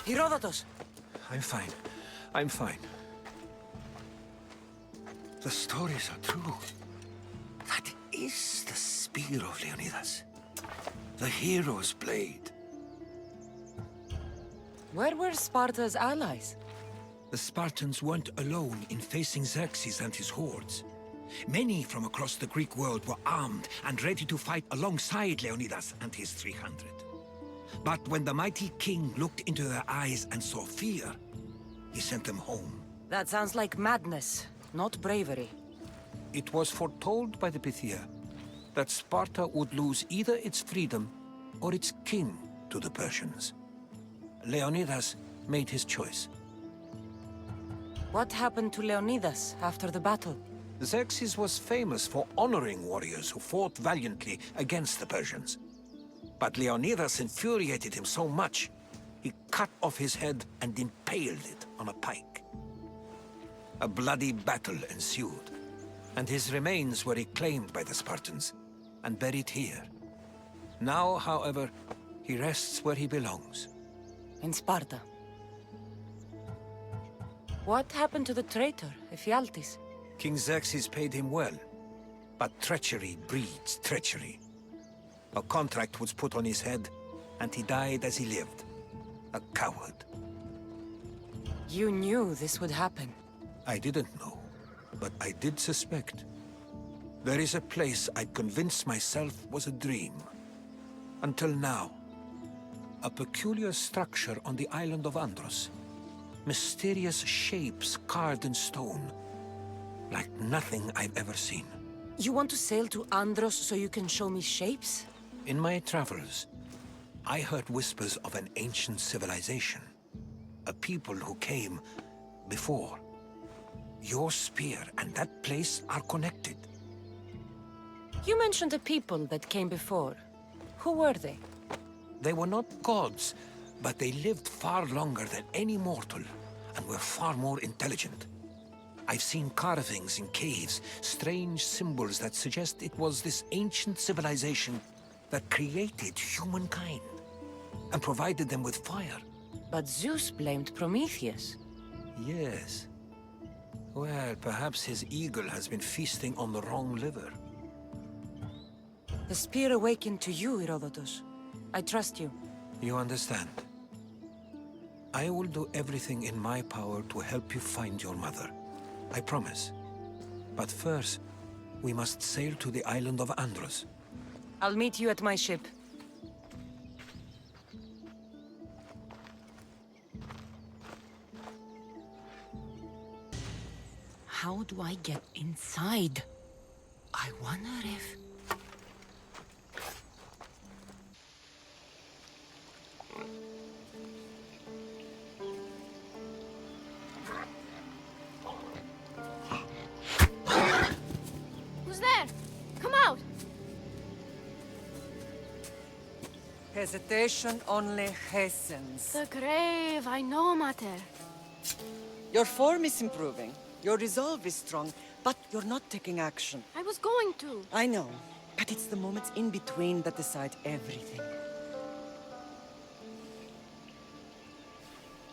Herodotus! I'm fine. I'm fine. The stories are true. That is the spear of Leonidas. The hero's blade. Where were Sparta's allies? The Spartans weren't alone in facing Xerxes and his hordes. Many from across the Greek world were armed and ready to fight alongside Leonidas and his 300. But when the mighty king looked into their eyes and saw fear, he sent them home. That sounds like madness, not bravery. It was foretold by the Pythia that Sparta would lose either its freedom or its king to the Persians. Leonidas made his choice. What happened to Leonidas after the battle? Xerxes was famous for honoring warriors who fought valiantly against the Persians. But Leonidas infuriated him so much, he cut off his head and impaled it on a pike. A bloody battle ensued, and his remains were reclaimed by the Spartans and buried here. Now, however, he rests where he belongs. In Sparta. What happened to the traitor, Ephialtes? King Xerxes paid him well, but treachery breeds treachery. A contract was put on his head, and he died as he lived. A coward. You knew this would happen. I didn't know, but I did suspect. There is a place I'd convinced myself was a dream. Until now. A peculiar structure on the island of Andros. Mysterious shapes carved in stone. Like nothing I've ever seen. You want to sail to Andros so you can show me shapes? In my travels, I heard whispers of an ancient civilization. A people who came before. Your spear and that place are connected. You mentioned a people that came before. Who were they? They were not gods, but they lived far longer than any mortal, and were far more intelligent. I've seen carvings in caves, strange symbols that suggest it was this ancient civilization that created humankind, and provided them with fire. But Zeus blamed Prometheus. Yes. Well, perhaps his eagle has been feasting on the wrong liver. The spear awakened to you, Herodotus. I trust you. You understand. I will do everything in my power to help you find your mother. I promise. But first, we must sail to the island of Andros. I'll meet you at my ship. how do I get inside? I wonder if... Who's there? Come out! Hesitation only hastens. The grave, I know, Mater. Your form is improving. Your resolve is strong, but you're not taking action. I was going to. I know, but it's the moments in between that decide everything.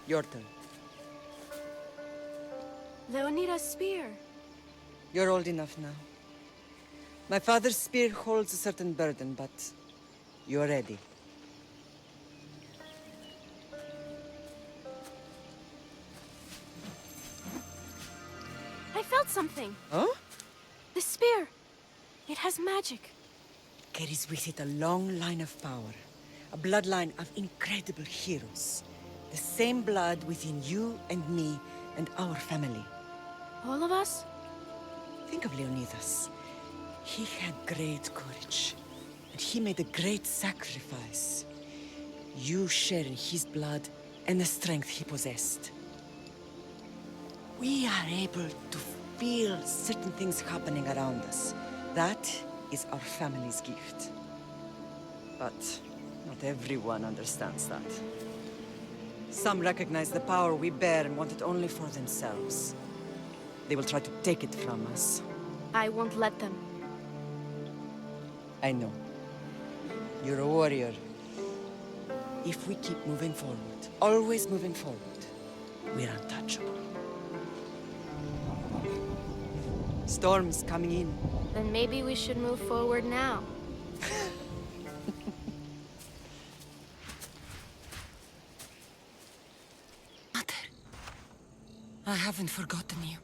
Your turn. Leonidas' spear. You're old enough now. My father's spear holds a certain burden, but you're ready. I felt something. Huh? The spear. It has magic. Carries with it a long line of power. A bloodline of incredible heroes. The same blood within you and me and our family. All of us? Think of Leonidas. He had great courage. And he made a great sacrifice. You share in his blood and the strength he possessed. We are able to feel certain things happening around us. That is our family's gift. But not everyone understands that. Some recognize the power we bear and want it only for themselves. They will try to take it from us. I won't let them. I know. You're a warrior. If we keep moving forward, always moving forward, we're untouchable. Storm's coming in. Then maybe we should move forward now. Mother, I haven't forgotten you.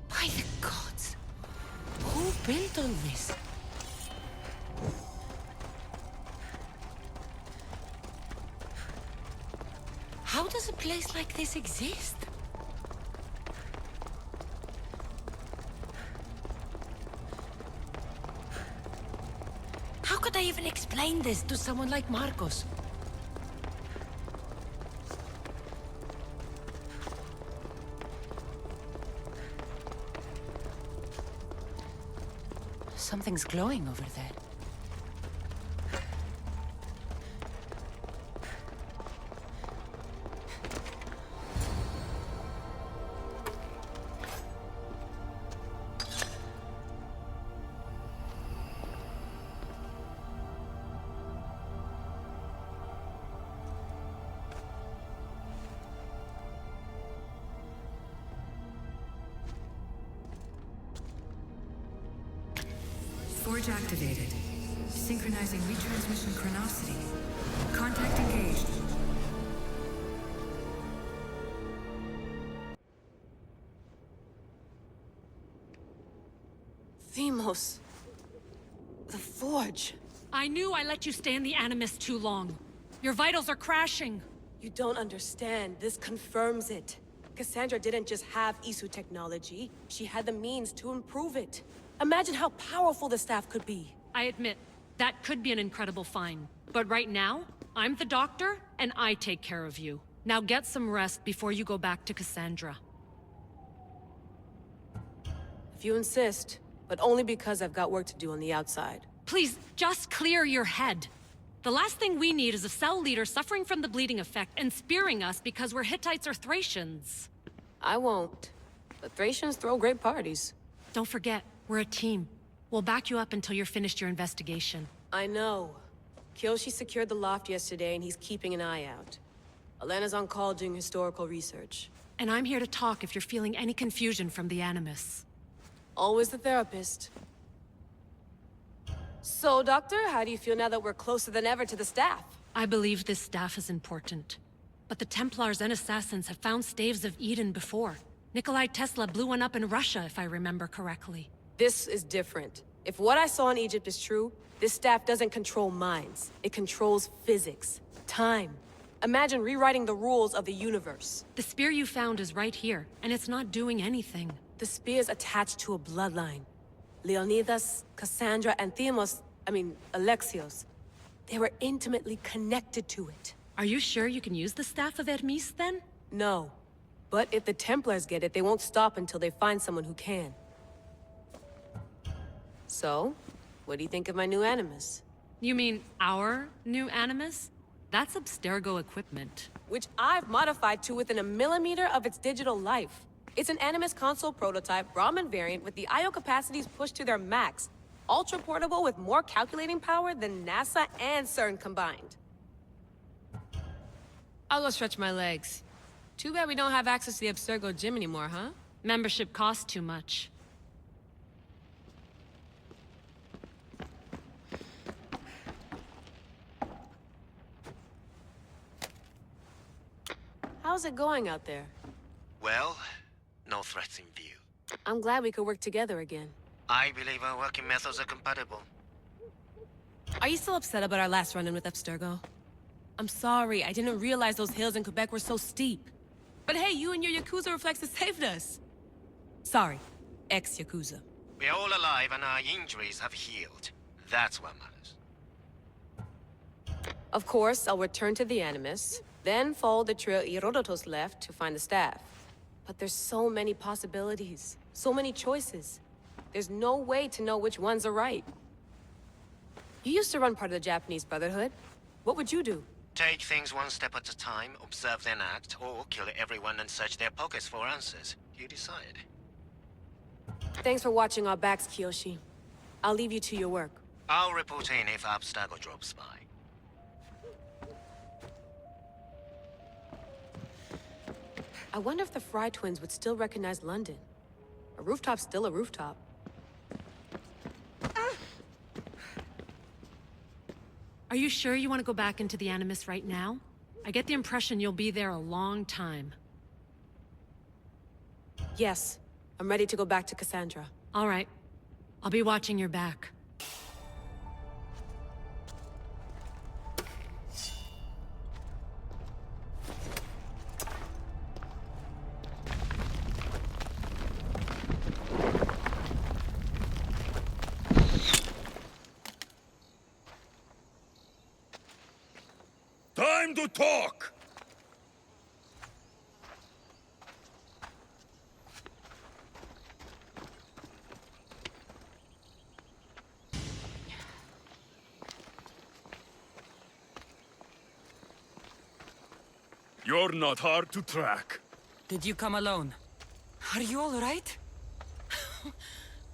By the gods! Who built all this? How does a place like this exist? How could I even explain this to someone like Marcos? Something's glowing over there. Forge activated. Synchronizing retransmission chronicity. Contact engaged. Deimos. The Forge. I knew I let you stay in the Animus too long. Your vitals are crashing. You don't understand. This confirms it. Kassandra didn't just have Isu technology. She had the means to improve it. Imagine how powerful the staff could be. I admit, that could be an incredible find. But right now, I'm the doctor, and I take care of you. Now get some rest before you go back to Kassandra. If you insist, but only because I've got work to do on the outside. Please, just clear your head. The last thing we need is a cell leader suffering from the bleeding effect and spearing us because we're Hittites or Thracians. I won't. But Thracians throw great parties. Don't forget, we're a team. We'll back you up until you're finished your investigation. I know. Kyoshi secured the loft yesterday and he's keeping an eye out. Elena's on call doing historical research. And I'm here to talk if you're feeling any confusion from the Animus. Always the therapist. So, Doctor, how do you feel now that we're closer than ever to the staff? I believe this staff is important. But the Templars and Assassins have found Staves of Eden before. Nikolai Tesla blew one up in Russia, if I remember correctly. This is different. If what I saw in Egypt is true, this staff doesn't control minds. It controls physics, time. Imagine rewriting the rules of the universe. The spear you found is right here, and it's not doing anything. The spear's attached to a bloodline. Leonidas, Kassandra, and Alexios. They were intimately connected to it. Are you sure you can use the Staff of Hermes, then? No. But if the Templars get it, they won't stop until they find someone who can. So, what do you think of my new Animus? You mean our new Animus? That's Abstergo equipment. Which I've modified to within a millimeter of its digital life. It's an Animus console prototype, Brahmin variant with the I/O capacities pushed to their max. Ultra portable with more calculating power than NASA and CERN combined. I'll go stretch my legs. Too bad we don't have access to the Abstergo gym anymore, huh? Membership costs too much. How's it going out there? Well, no threats in view. I'm glad we could work together again. I believe our working methods are compatible. Are you still upset about our last run-in with Abstergo? I'm sorry, I didn't realize those hills in Quebec were so steep. But hey, you and your Yakuza reflexes saved us. Sorry, ex-Yakuza. We're all alive and our injuries have healed. That's what matters. Of course, I'll return to the Animus, then follow the trail Herodotus left to find the staff. But there's so many possibilities, so many choices. There's no way to know which ones are right. You used to run part of the Japanese Brotherhood. What would you do? Take things one step at a time, observe then act, or kill everyone and search their pockets for answers. You decide. Thanks for watching our backs, Kiyoshi. I'll leave you to your work. I'll report in if Abstergo drops by. I wonder if the Fry twins would still recognize London. A rooftop's still a rooftop. Are you sure you want to go back into the Animus right now? I get the impression you'll be there a long time. Yes. I'm ready to go back to Kassandra. All right. I'll be watching your back. Time to talk! You're not hard to track. Did you come alone? Are you all right?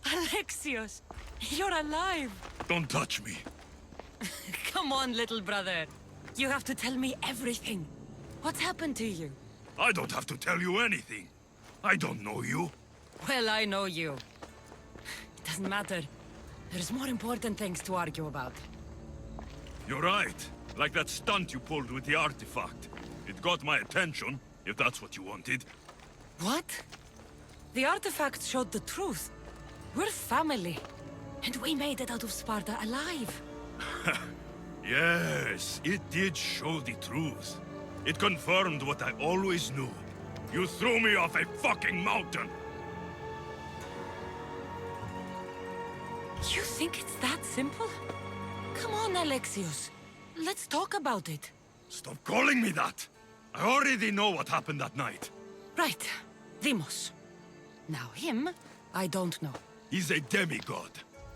Alexios, you're alive! Don't touch me. Come on, little brother. You have to tell me everything. What's happened to you? I don't have to tell you anything. I don't know you. Well, I know you. It doesn't matter. There's more important things to argue about. You're right. Like that stunt you pulled with the artifact. It got my attention, if that's what you wanted. What? The artifact showed the truth. We're family. And we made it out of Sparta alive. Yes, it did show the truth. It confirmed what I always knew. You threw me off a fucking mountain! You think it's that simple? Come on, Alexios. Let's talk about it. Stop calling me that! I already know what happened that night. Right. Deimos. Now him, I don't know. He's a demigod.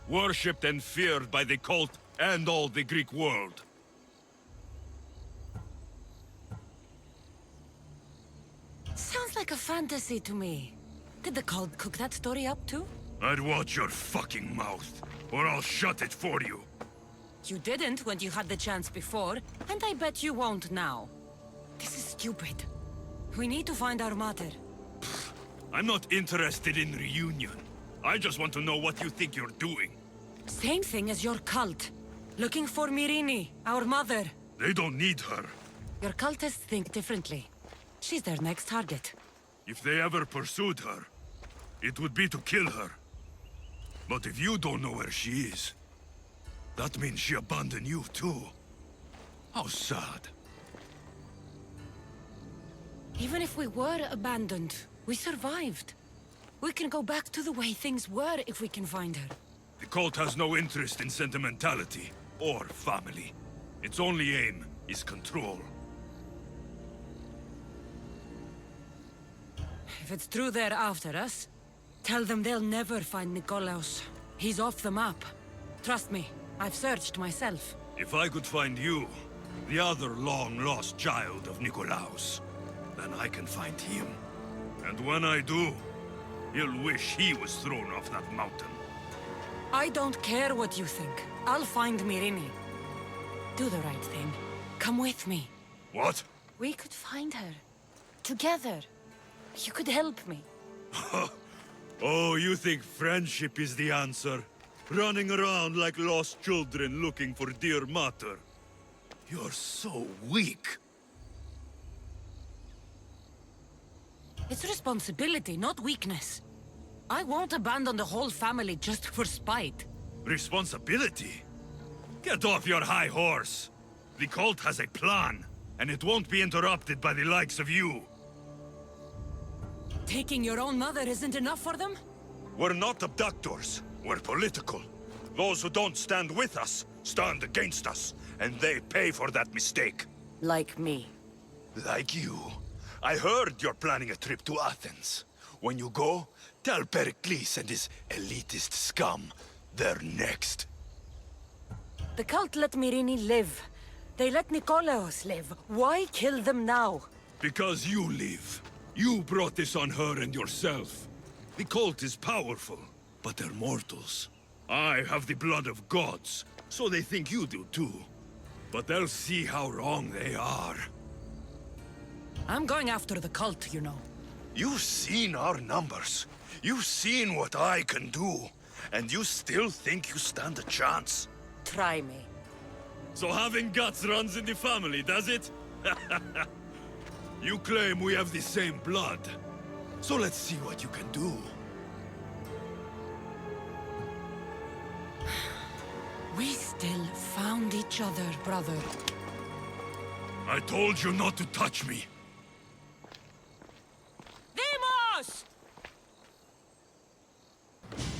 Worshipped and feared by the cult and all the Greek world. Sounds like a fantasy to me. Did the cult cook that story up too? I'd watch your fucking mouth, or I'll shut it for you. You didn't when you had the chance before, and I bet you won't now. This is stupid. We need to find our mother. I'm not interested in reunion. I just want to know what you think you're doing. Same thing as your cult. Looking for Myrinne, our mother. They don't need her. Your cultists think differently. She's their next target. If they ever pursued her, it would be to kill her. But if you don't know where she is, that means she abandoned you too. How sad. Even if we were abandoned, we survived. We can go back to the way things were if we can find her. The cult has no interest in sentimentality or family. Its only aim is control. If it's true they're after us, tell them they'll never find Nikolaos. He's off the map. Trust me, I've searched myself. If I could find you, the other long-lost child of Nikolaos, then I can find him. And when I do, he'll wish he was thrown off that mountain. I don't care what you think. I'll find Myrinne. Do the right thing. Come with me. What? We could find her. Together. You could help me. Oh, you think friendship is the answer? Running around like lost children looking for dear mater. You're so weak. It's responsibility, not weakness. I won't abandon the whole family just for spite. Responsibility? Get off your high horse. The cult has a plan, and it won't be interrupted by the likes of you. Taking your own mother isn't enough for them? We're not abductors. We're political. Those who don't stand with us, stand against us, and they pay for that mistake. Like me. Like you. I heard you're planning a trip to Athens. When you go, tell Perikles and his elitist scum they're next. The cult let Myrinne live. They let Nikolaos live. Why kill them now? Because you live. You brought this on her and yourself. The cult is powerful, but they're mortals. I have the blood of gods, so they think you do too. But they'll see how wrong they are. I'm going after the cult, you know. You've seen our numbers. You've seen what I can do. And you still think you stand a chance? Try me. So having guts runs in the family, does it? You claim we have the same blood. So let's see what you can do. We still found each other, brother. I told you not to touch me. Deimos!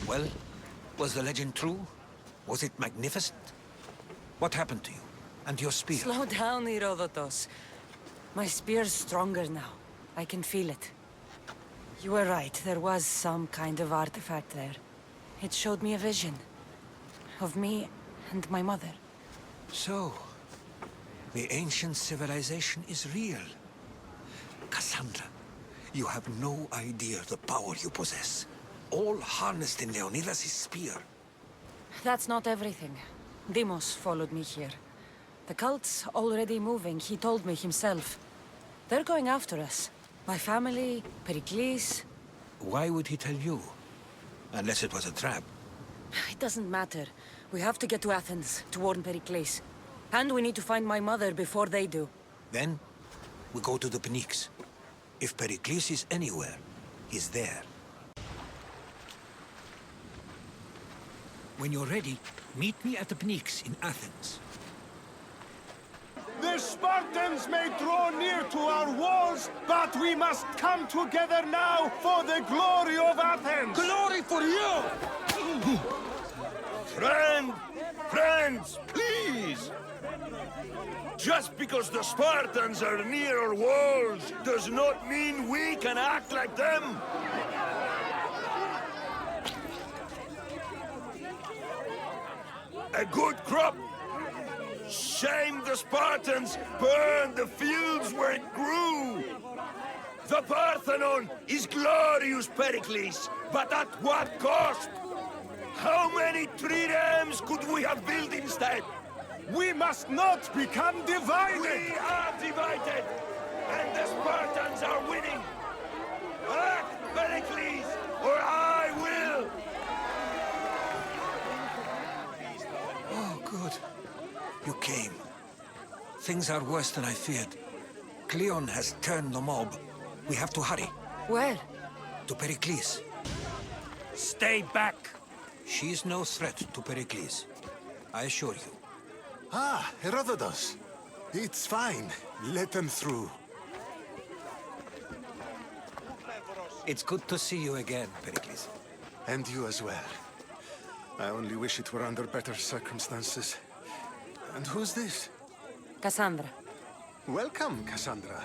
Well, was the legend true? Was it magnificent? What happened to you? And your spear? Slow down, Herodotus. My spear's stronger now. I can feel it. You were right, there was some kind of artifact there. It showed me a vision. Of me and my mother. So, the ancient civilization is real. Kassandra, you have no idea the power you possess. All harnessed in Leonidas' spear. That's not everything. Deimos followed me here. The cult's already moving, he told me himself. They're going after us. My family, Perikles. Why would he tell you? Unless it was a trap. It doesn't matter. We have to get to Athens, to warn Perikles. And we need to find my mother before they do. Then, we go to the Pnyx. If Perikles is anywhere, he's there. When you're ready, meet me at the Pnyx in Athens. The Spartans may draw near to our walls, but we must come together now for the glory of Athens! Glory for you! Friends, please! Just because the Spartans are near our walls does not mean we can act like them! A good crop! Shame the Spartans burned the fields where it grew! The Parthenon is glorious, Perikles, but at what cost? How many triremes could we have built instead? We must not become divided! We are divided! And Things are worse than I feared. Kleon has turned the mob. We have to hurry. Where? To Perikles. Stay back! She's no threat to Perikles. I assure you. Ah, Herodotus. It's fine. Let them through. It's good to see you again, Perikles. And you as well. I only wish it were under better circumstances. And who's this? Kassandra. Welcome, Kassandra.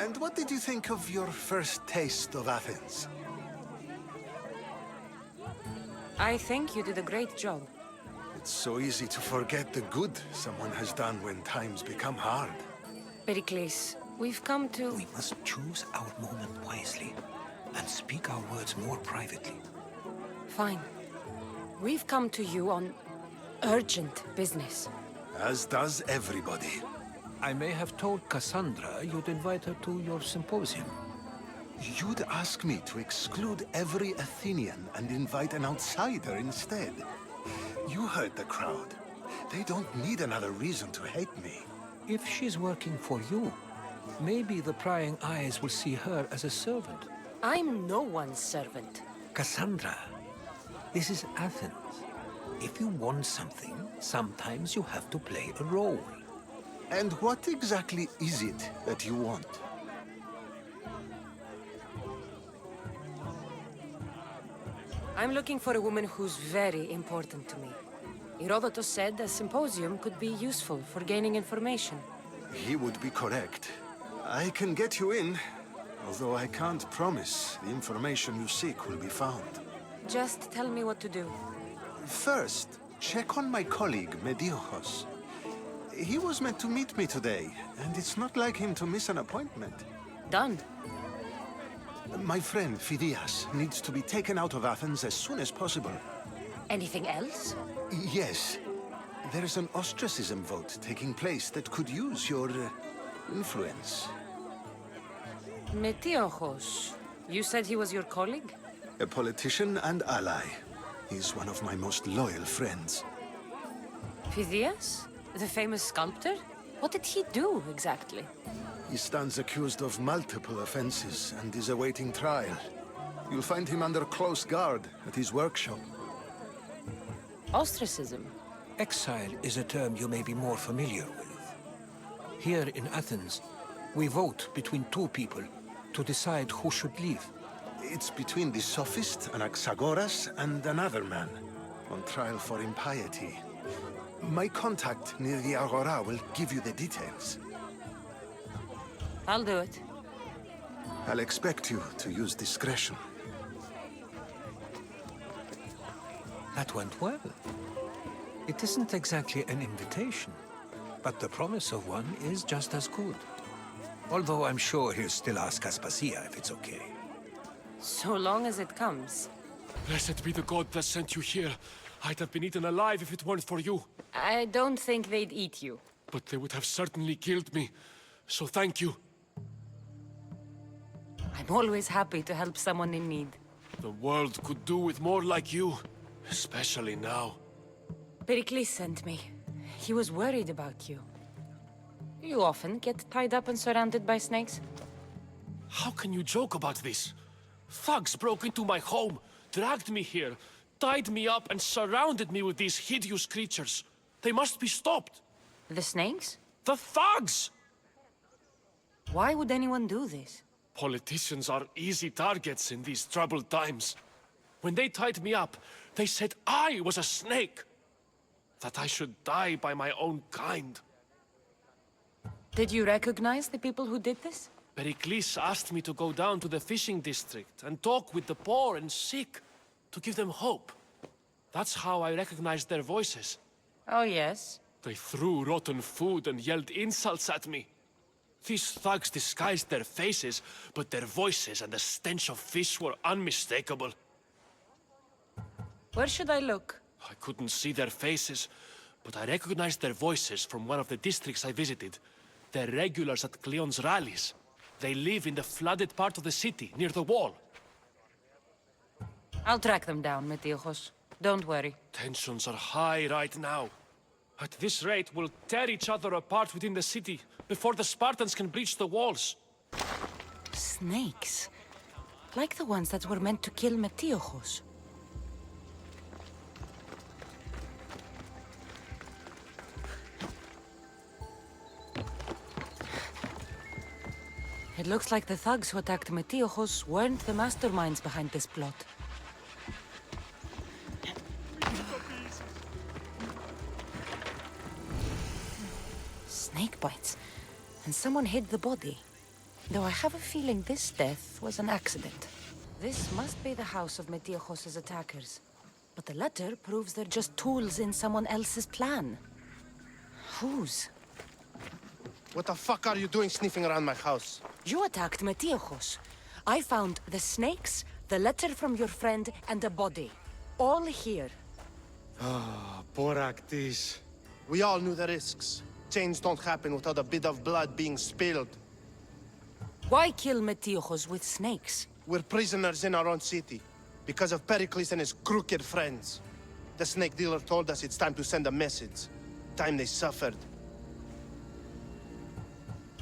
And what did you think of your first taste of Athens? I think you did a great job. It's so easy to forget the good someone has done when times become hard. Perikles, we've come to... We must choose our moment wisely and speak our words more privately. Fine. We've come to you on urgent business. As does everybody. I may have told Kassandra you'd invite her to your symposium. You'd ask me to exclude every Athenian and invite an outsider instead. You heard the crowd. They don't need another reason to hate me. If she's working for you, maybe the prying eyes will see her as a servant. I'm no one's servant. Kassandra, this is Athens. If you want something, sometimes you have to play a role. And what exactly is it that you want? I'm looking for a woman who's very important to me. Herodotus said a symposium could be useful for gaining information. He would be correct. I can get you in, although I can't promise the information you seek will be found. Just tell me what to do. First, check on my colleague, Mediochos. He was meant to meet me today, and it's not like him to miss an appointment. Done. My friend, Phidias, needs to be taken out of Athens as soon as possible. Anything else? Yes. There's an ostracism vote taking place that could use your influence. Metiochos. You said he was your colleague? A politician and ally. He's one of my most loyal friends. Phidias? The famous sculptor? What did he do, exactly? He stands accused of multiple offenses and is awaiting trial. You'll find him under close guard at his workshop. Ostracism? Exile is a term you may be more familiar with. Here in Athens, we vote between two people to decide who should leave. It's between the sophist Anaxagoras and another man, on trial for impiety. My contact near the Agora will give you the details. I'll do it. I'll expect you to use discretion. That went well. It isn't exactly an invitation, but the promise of one is just as good. Although I'm sure he'll still ask Aspasia if it's okay. So long as it comes. Blessed be the god that sent you here. I'd have been eaten alive if it weren't for you. I don't think they'd eat you. But they would have certainly killed me. So thank you. I'm always happy to help someone in need. The world could do with more like you. Especially now. Perikles sent me. He was worried about you. You often get tied up and surrounded by snakes? How can you joke about this? Thugs broke into my home, dragged me here, tied me up and surrounded me with these hideous creatures. They must be stopped. The snakes? The thugs! Why would anyone do this? Politicians are easy targets in these troubled times. When they tied me up, they said I was a snake. That I should die by my own kind. Did you recognize the people who did this? Perikles asked me to go down to the fishing district and talk with the poor and sick, to give them hope. That's how I recognized their voices. Oh, yes? They threw rotten food and yelled insults at me. These thugs disguised their faces, but their voices and the stench of fish were unmistakable. Where should I look? I couldn't see their faces, but I recognized their voices from one of the districts I visited. They're regulars at Kleon's rallies. They live in the flooded part of the city, near the wall. I'll track them down, Metiochos. Don't worry. Tensions are high right now. At this rate, we'll tear each other apart within the city before the Spartans can breach the walls. Snakes? Like the ones that were meant to kill Metiochos. It looks like the thugs who attacked Metiochos weren't the masterminds behind this plot. Snake bites. And someone hid the body. Though I have a feeling this death was an accident. This must be the house of Metiochos' attackers. But the letter proves they're just tools in someone else's plan. Whose? What the fuck are you doing sniffing around my house? You attacked Metiochos. I found the snakes, the letter from your friend, and a body. All here. Ah, poor Actis. We all knew the risks. Change don't happen without a bit of blood being spilled. Why kill Metiochos with snakes? We're prisoners in our own city, because of Perikles and his crooked friends. The snake dealer told us it's time to send a message. Time they suffered.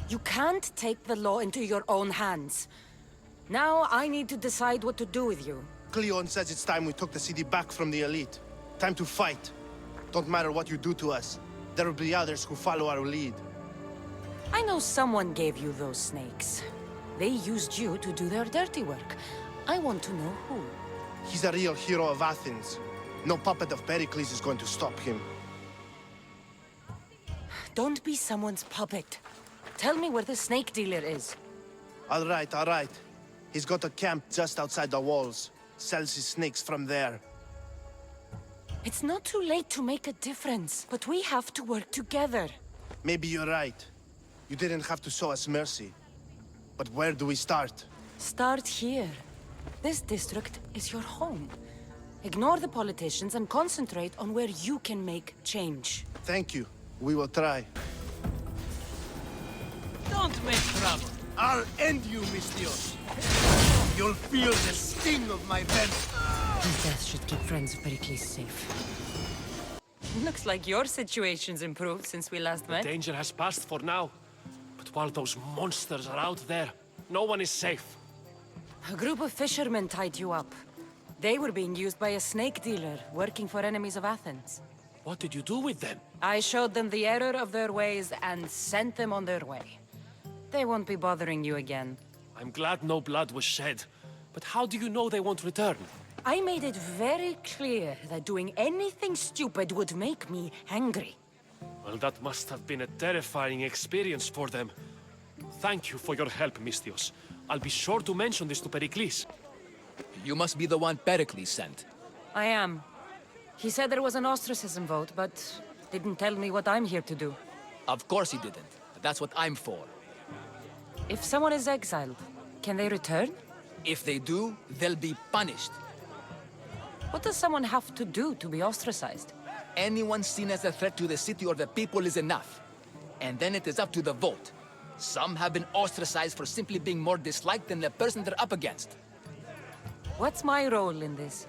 You can't take the law into your own hands. Now I need to decide what to do with you. Kleon says it's time we took the city back from the elite. Time to fight. Don't matter what you do to us. There will be others who follow our lead. I know someone gave you those snakes. They used you to do their dirty work. I want to know who. He's a real hero of Athens. No puppet of Perikles is going to stop him. Don't be someone's puppet. Tell me where the snake dealer is. All right. He's got a camp just outside the walls. Sells his snakes from there. It's not too late to make a difference, but we have to work together. Maybe you're right. You didn't have to show us mercy. But where do we start? Start here. This district is your home. Ignore the politicians and concentrate on where you can make change. Thank you. We will try. Don't make trouble. I'll end you, Mystios. You'll feel the sting of my vengeance. His death should keep friends of Perikles safe. Looks like your situation's improved since we last met. The danger has passed for now. But while those monsters are out there, no one is safe. A group of fishermen tied you up. They were being used by a snake dealer working for enemies of Athens. What did you do with them? I showed them the error of their ways and sent them on their way. They won't be bothering you again. I'm glad no blood was shed. But how do you know they won't return? I made it very clear that doing anything stupid would make me angry. Well, that must have been a terrifying experience for them. Thank you for your help, Mystios. I'll be sure to mention this to Perikles. You must be the one Perikles sent. I am. He said there was an ostracism vote, but didn't tell me what I'm here to do. Of course he didn't. That's what I'm for. If someone is exiled, can they return? If they do, they'll be punished. What does someone have to do to be ostracized? Anyone seen as a threat to the city or the people is enough. And then it is up to the vote. Some have been ostracized for simply being more disliked than the person they're up against. What's my role in this?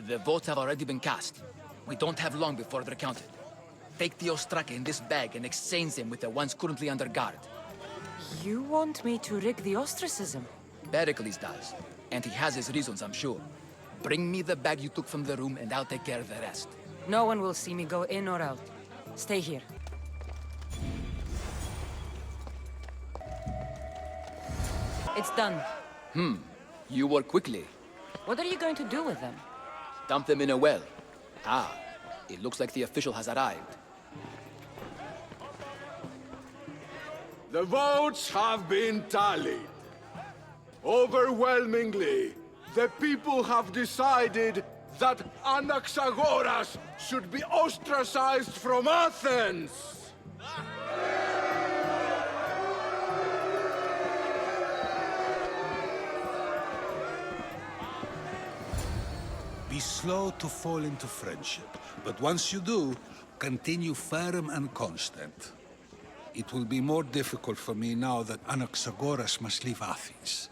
The votes have already been cast. We don't have long before they're counted. Take the ostraka in this bag and exchange them with the ones currently under guard. You want me to rig the ostracism? Perikles does. And he has his reasons, I'm sure. Bring me the bag you took from the room and I'll take care of the rest. No one will see me go in or out. Stay here. It's done. You work quickly. What are you going to do with them? Dump them in a well. Ah, it looks like the official has arrived. The votes have been tallied. Overwhelmingly, the people have decided that Anaxagoras should be ostracized from Athens! Be slow to fall into friendship, but once you do, continue firm and constant. It will be more difficult for me now that Anaxagoras must leave Athens.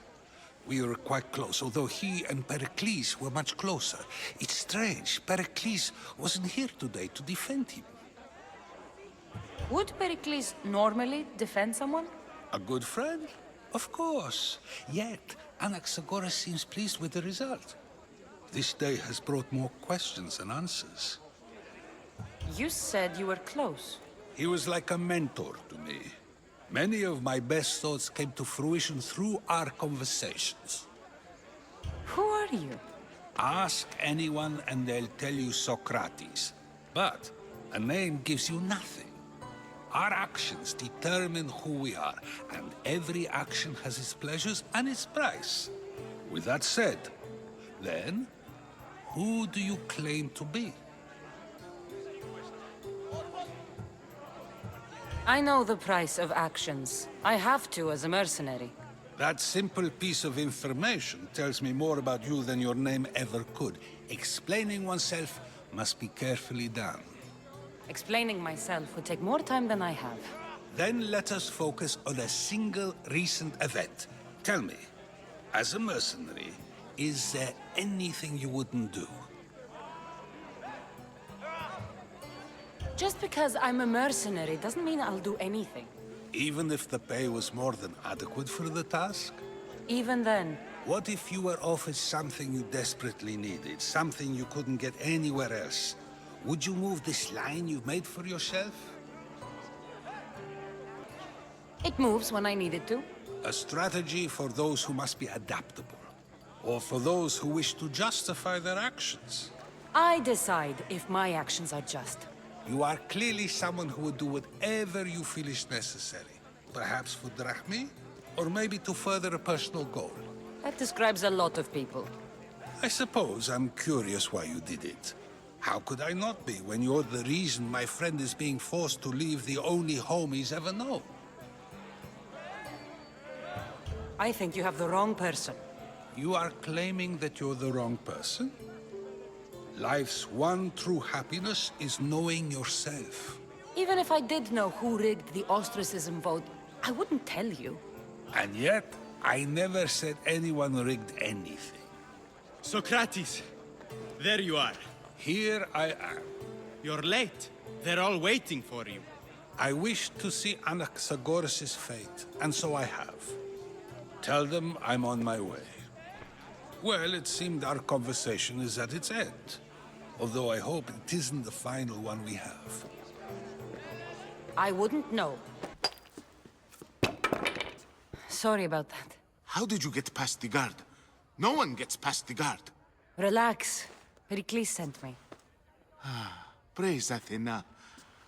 We were quite close, although he and Perikles were much closer. It's strange, Perikles wasn't here today to defend him. Would Perikles normally defend someone? A good friend? Of course. Yet, Anaxagoras seems pleased with the result. This day has brought more questions than answers. You said you were close. He was like a mentor to me. Many of my best thoughts came to fruition through our conversations. Who are you? Ask anyone and they'll tell you Socrates. But a name gives you nothing. Our actions determine who we are, and every action has its pleasures and its price. With that said, then, who do you claim to be? I know the price of actions. I have to as a mercenary. That simple piece of information tells me more about you than your name ever could. Explaining oneself must be carefully done. Explaining myself would take more time than I have. Then let us focus on a single recent event. Tell me, as a mercenary, is there anything you wouldn't do? Just because I'm a mercenary doesn't mean I'll do anything. Even if the pay was more than adequate for the task? Even then. What if you were offered something you desperately needed, something you couldn't get anywhere else? Would you move this line you've made for yourself? It moves when I need it to. A strategy for those who must be adaptable, or for those who wish to justify their actions. I decide if my actions are just. You are clearly someone who would do whatever you feel is necessary. Perhaps for drachmi, or maybe to further a personal goal. That describes a lot of people. I suppose I'm curious why you did it. How could I not be when you're the reason my friend is being forced to leave the only home he's ever known? I think you have the wrong person. You are claiming that you're the wrong person? Life's one true happiness is knowing yourself. Even if I did know who rigged the ostracism vote, I wouldn't tell you. And yet, I never said anyone rigged anything. Socrates! There you are. Here I am. You're late. They're all waiting for you. I wish to see Anaxagoras' fate, and so I have. Tell them I'm on my way. Well, it seemed our conversation is at its end. Although I hope it isn't the final one we have. I wouldn't know. Sorry about that. How did you get past the guard? No one gets past the guard. Relax. Perikles sent me. Praise Athena.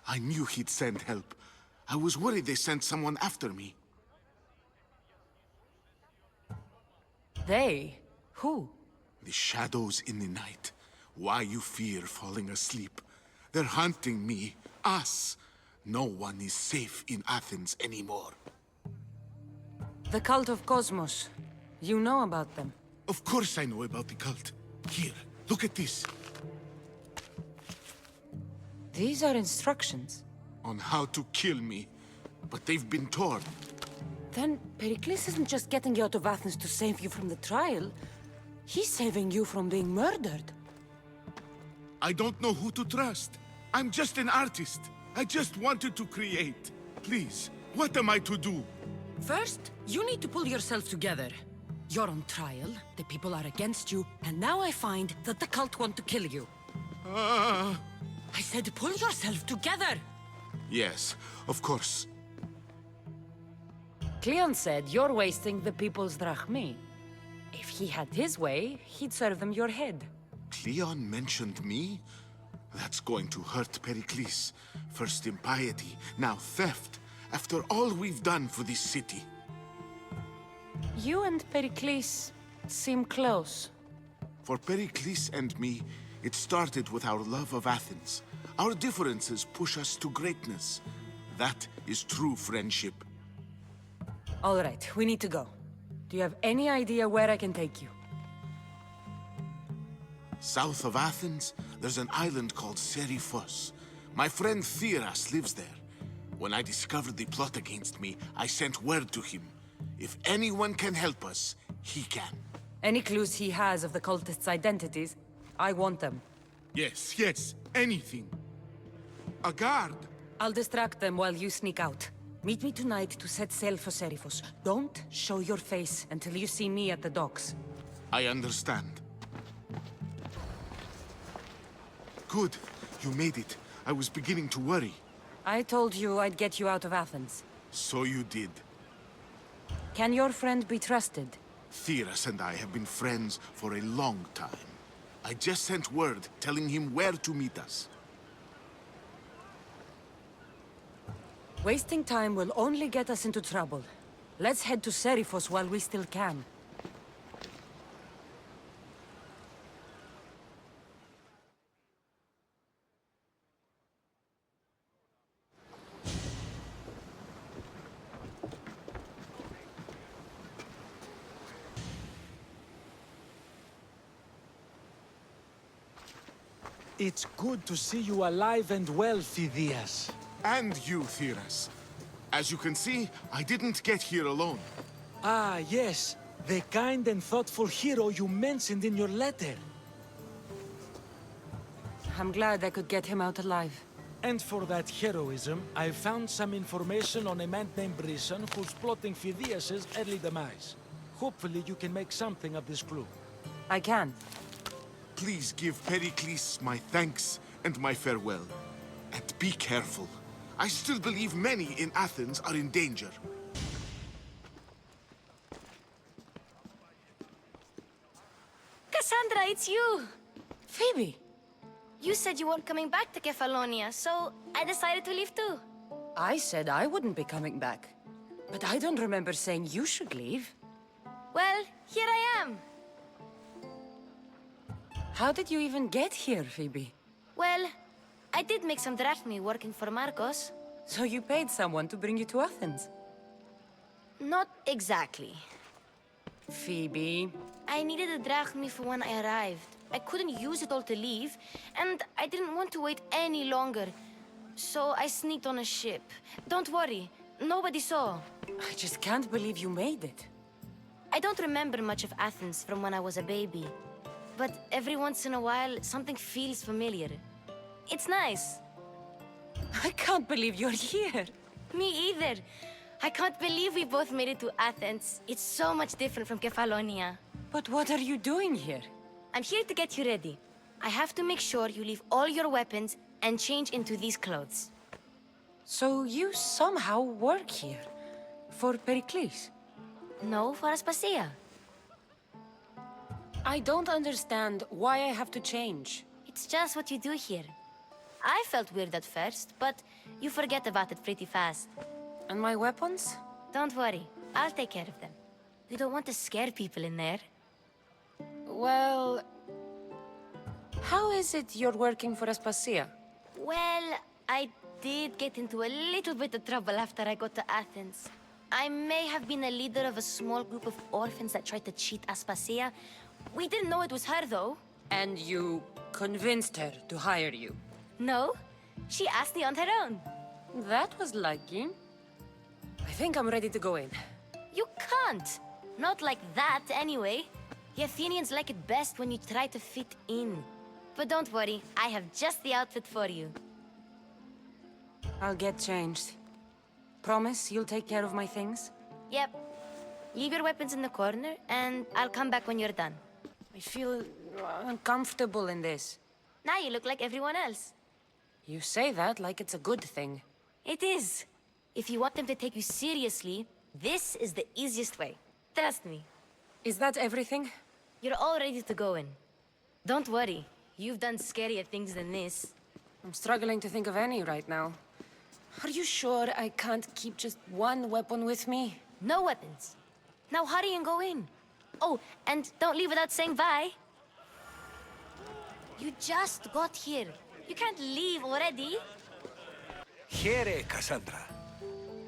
I knew he'd send help. I was worried they sent someone after me. They? Who? The shadows in the night. Why you fear falling asleep. They're hunting me. Us. No one is safe in Athens anymore. The cult of Cosmos. You know about them. Of course I know about the cult. Here, look at this. These are instructions. On how to kill me. But they've been torn. Then Perikles isn't just getting you out of Athens to save you from the trial. He's saving you from being murdered. I don't know who to trust. I'm just an artist. I just wanted to create. Please, what am I to do? First, you need to pull yourself together. You're on trial, the people are against you, and now I find that the cult want to kill you. I said pull yourself together! Yes, of course. Kleon said you're wasting the people's drachmi. If he had his way, he'd serve them your head. Kleon mentioned me? That's going to hurt Perikles. First impiety, now theft. After all we've done for this city. You and Perikles seem close. For Perikles and me, it started with our love of Athens. Our differences push us to greatness. That is true friendship. All right, we need to go. Do you have any idea where I can take you? South of Athens, there's an island called Seriphos. My friend Theras lives there. When I discovered the plot against me, I sent word to him. If anyone can help us, he can. Any clues he has of the cultists' identities, I want them. Yes, anything. A guard. I'll distract them while you sneak out. Meet me tonight to set sail for Seriphos. Don't show your face until you see me at the docks. I understand. Good. You made it. I was beginning to worry. I told you I'd get you out of Athens. So you did. Can your friend be trusted? Theras and I have been friends for a long time. I just sent word telling him where to meet us. Wasting time will only get us into trouble. Let's head to Seriphos while we still can. It's good to see you alive and well, Phidias. And you, Theras. As you can see, I didn't get here alone. Ah, yes. The kind and thoughtful hero you mentioned in your letter. I'm glad I could get him out alive. And for that heroism, I found some information on a man named Brisson who's plotting Phidias' early demise. Hopefully you can make something of this clue. I can. Please give Perikles my thanks and my farewell. And be careful. I still believe many in Athens are in danger. Kassandra, it's you! Phoebe! You said you weren't coming back to Kefalonia, so I decided to leave too. I said I wouldn't be coming back. But I don't remember saying you should leave. Well, here I am. How did you even get here, Phoebe? Well, I did make some drachmi working for Marcos. So you paid someone to bring you to Athens? Not exactly. Phoebe... I needed a drachmi for when I arrived. I couldn't use it all to leave, and I didn't want to wait any longer. So I sneaked on a ship. Don't worry, nobody saw. I just can't believe you made it. I don't remember much of Athens from when I was a baby. But every once in a while, something feels familiar. It's nice. I can't believe you're here. Me either. I can't believe we both made it to Athens. It's so much different from Kefalonia. But what are you doing here? I'm here to get you ready. I have to make sure you leave all your weapons and change into these clothes. So you somehow work here? For Perikles? No, for Aspasia. I don't understand why I have to change. It's just what you do here. I felt weird at first, but you forget about it pretty fast. And my weapons? Don't worry, I'll take care of them. You don't want to scare people in there. Well... How is it you're working for Aspasia? Well, I did get into a little bit of trouble after I got to Athens. I may have been a leader of a small group of orphans that tried to cheat Aspasia. We didn't know it was her, though. And you convinced her to hire you? No, she asked me on her own. That was lucky. I think I'm ready to go in. You can't. Not like that, anyway. The Athenians like it best when you try to fit in. But don't worry, I have just the outfit for you. I'll get changed. Promise you'll take care of my things? Yep. Leave your weapons in the corner, and I'll come back when you're done. I feel uncomfortable in this. Now you look like everyone else. You say that like it's a good thing. It is. If you want them to take you seriously, this is the easiest way. Trust me. Is that everything? You're all ready to go in. Don't worry. You've done scarier things than this. I'm struggling to think of any right now. Are you sure I can't keep just one weapon with me? No weapons. Now hurry and go in. Oh, and don't leave without saying bye. You just got here. You can't leave already. Here, Kassandra.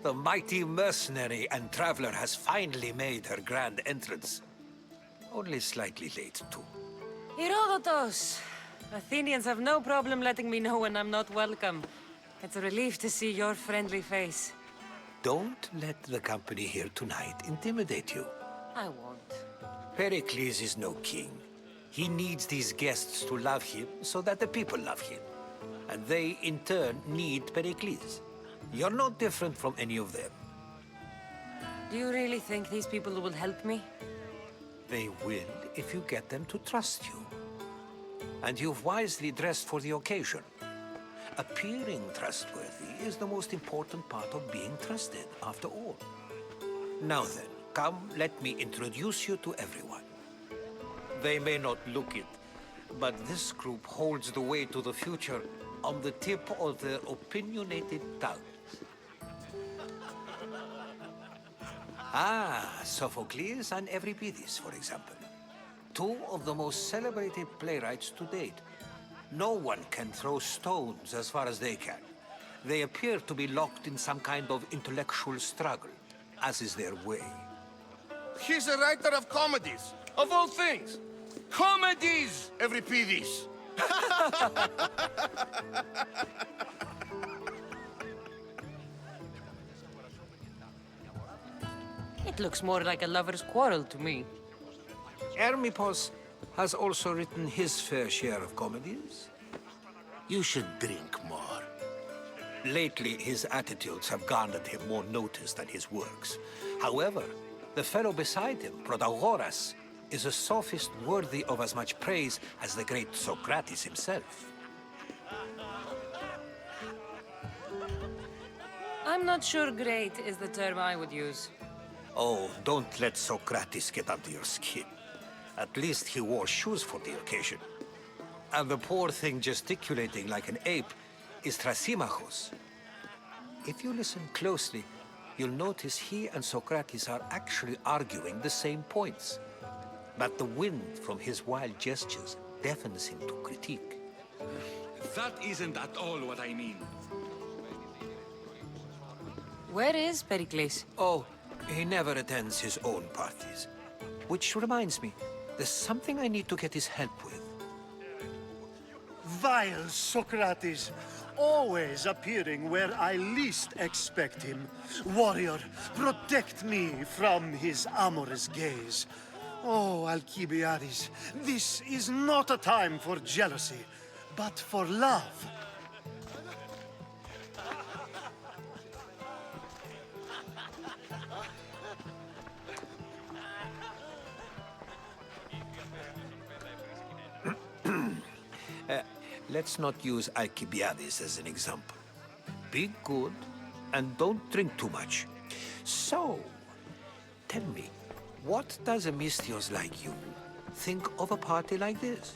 The mighty mercenary and traveler has finally made her grand entrance. Only slightly late, too. Herodotus! Athenians have no problem letting me know when I'm not welcome. It's a relief to see your friendly face. Don't let the company here tonight intimidate you. I won't. Perikles is no king. He needs these guests to love him so that the people love him. And they, in turn, need Perikles. You're no different from any of them. Do you really think these people will help me? They will if you get them to trust you. And you've wisely dressed for the occasion. Appearing trustworthy is the most important part of being trusted, after all. Now then, come, let me introduce you to everyone. They may not look it, but this group holds the way to the future on the tip of their opinionated tongues. Sophocles and Euripides, for example. Two of the most celebrated playwrights to date. No one can throw stones as far as they can. They appear to be locked in some kind of intellectual struggle, as is their way. He's a writer of comedies, of all things. Comedies, Euripides! It looks more like a lover's quarrel to me. Hermippos has also written his fair share of comedies. You should drink more. Lately, his attitudes have garnered him more notice than his works. However, the fellow beside him, Protagoras, is a sophist worthy of as much praise as the great Socrates himself. I'm not sure great is the term I would use. Oh, don't let Socrates get under your skin. At least he wore shoes for the occasion. And the poor thing gesticulating like an ape is Thrasymachos. If you listen closely, you'll notice he and Socrates are actually arguing the same points. But the wind from his wild gestures deafens him to critique. That isn't at all what I mean. Where is Perikles? Oh, he never attends his own parties. Which reminds me, there's something I need to get his help with. Vile Socrates, always appearing where I least expect him. Warrior, protect me from his amorous gaze. Oh, Alcibiades, this is not a time for jealousy, but for love. Let's not use Alcibiades as an example. Be good, and don't drink too much. So, tell me, what does a Mystios like you think of a party like this?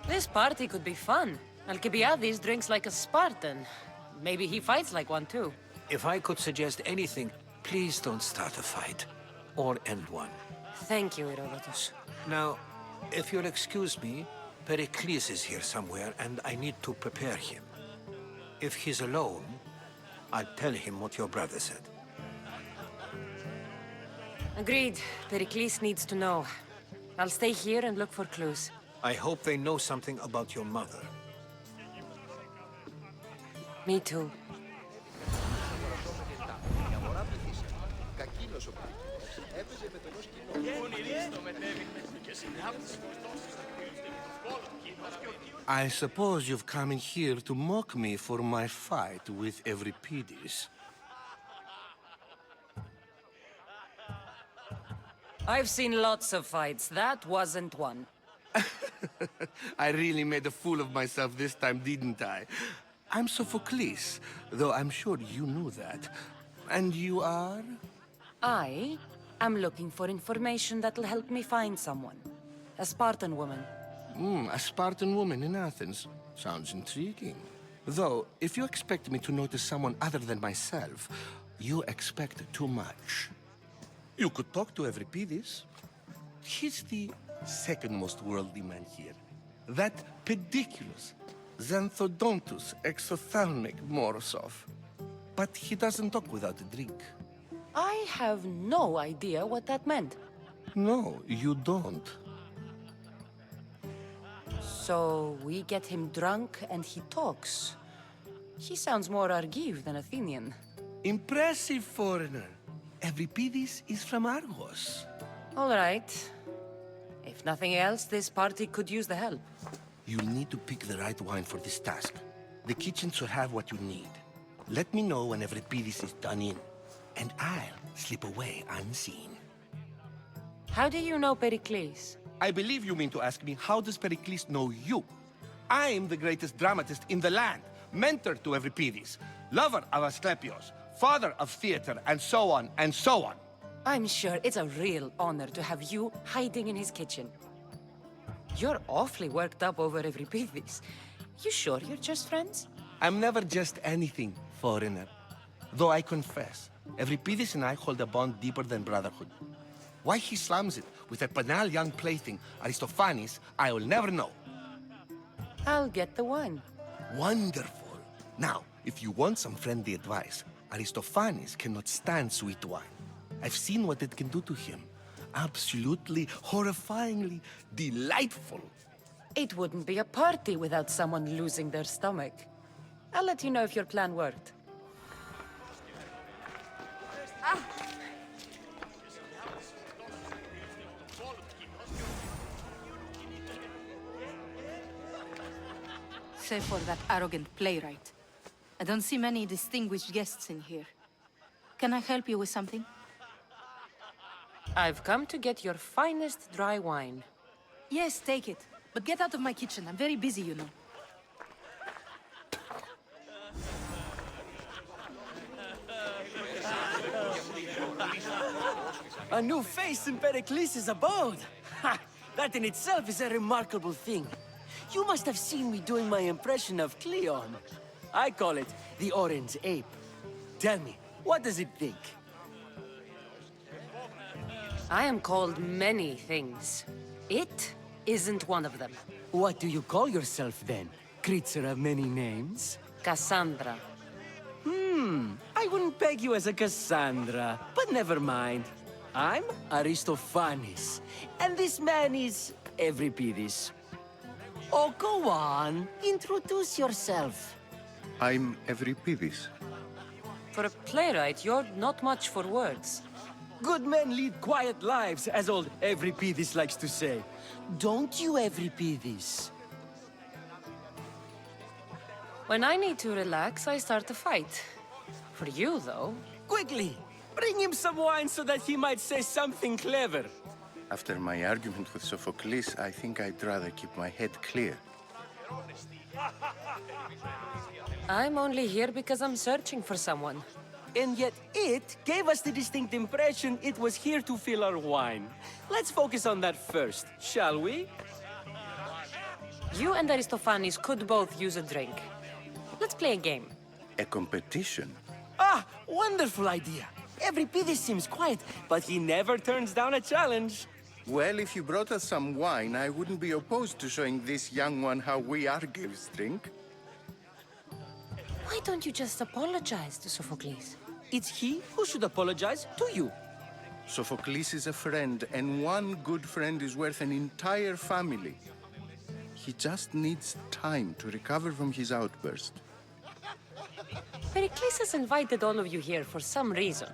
This party could be fun. Alcibiades drinks like a Spartan. Maybe he fights like one too. If I could suggest anything, please don't start a fight, or end one. Thank you, Herodotus. Now, if you'll excuse me, Perikles is here somewhere, and I need to prepare him. If he's alone, I'll tell him what your brother said. Agreed. Perikles needs to know. I'll stay here and look for clues. I hope they know something about your mother. Me too. I suppose you've come in here to mock me for my fight with Euripides. I've seen lots of fights. That wasn't one. I really made a fool of myself this time, didn't I? I'm Sophocles, though I'm sure you knew that. And you are? I am looking for information that'll help me find someone. A Spartan woman. A Spartan woman in Athens. Sounds intriguing. Though, if you expect me to notice someone other than myself, you expect too much. You could talk to Euripides. He's the second most worldly man here. That pediculous, xanthodontus exophthalmic Morosov. But he doesn't talk without a drink. I have no idea what that meant. No, you don't. So we get him drunk and he talks. He sounds more Argive than Athenian. Impressive, foreigner. Euripides is from Argos. All right. If nothing else, this party could use the help. You'll need to pick the right wine for this task. The kitchen should have what you need. Let me know when Euripides is done in, and I'll slip away unseen. How do you know Perikles? I believe you mean to ask me, how does Perikles know you? I'm the greatest dramatist in the land, mentor to Euripides, lover of Asclepios, father of theater, and so on, and so on. I'm sure it's a real honor to have you hiding in his kitchen. You're awfully worked up over Euripides. You sure you're just friends? I'm never just anything, foreigner. Though I confess, Euripides and I hold a bond deeper than brotherhood. Why he slams it with a banal young plaything, Aristophanes, I will never know. I'll get the wine. Wonderful. Now, if you want some friendly advice, Aristophanes cannot stand sweet wine. I've seen what it can do to him. Absolutely, horrifyingly delightful. It wouldn't be a party without someone losing their stomach. I'll let you know if your plan worked. Save for that arrogant playwright. I don't see many distinguished guests in here. Can I help you with something? I've come to get your finest dry wine. Yes, take it. But get out of my kitchen. I'm very busy, you know. A new face in Perikles' abode! Ha! That in itself is a remarkable thing. You must have seen me doing my impression of Kleon. I call it the Orange Ape. Tell me, what does it think? I am called many things. It isn't one of them. What do you call yourself then? Creature of many names? Kassandra. I wouldn't peg you as a Kassandra, but never mind. I'm Aristophanes, and this man is Euripides. Oh, go on. Introduce yourself. I'm Euripides. For a playwright, you're not much for words. Good men lead quiet lives, as old Euripides likes to say. Don't you, Euripides? When I need to relax, I start a fight. For you, though... Quickly! Bring him some wine so that he might say something clever. After my argument with Sophocles, I think I'd rather keep my head clear. I'm only here because I'm searching for someone. And yet it gave us the distinct impression it was here to fill our wine. Let's focus on that first, shall we? You and Aristophanes could both use a drink. Let's play a game. A competition? Ah, wonderful idea. Euripides seems quiet, but he never turns down a challenge. Well, if you brought us some wine, I wouldn't be opposed to showing this young one how we Argives drink. Why don't you just apologize to Sophocles? It's he who should apologize to you. Sophocles is a friend, and one good friend is worth an entire family. He just needs time to recover from his outburst. Perikles has invited all of you here for some reason.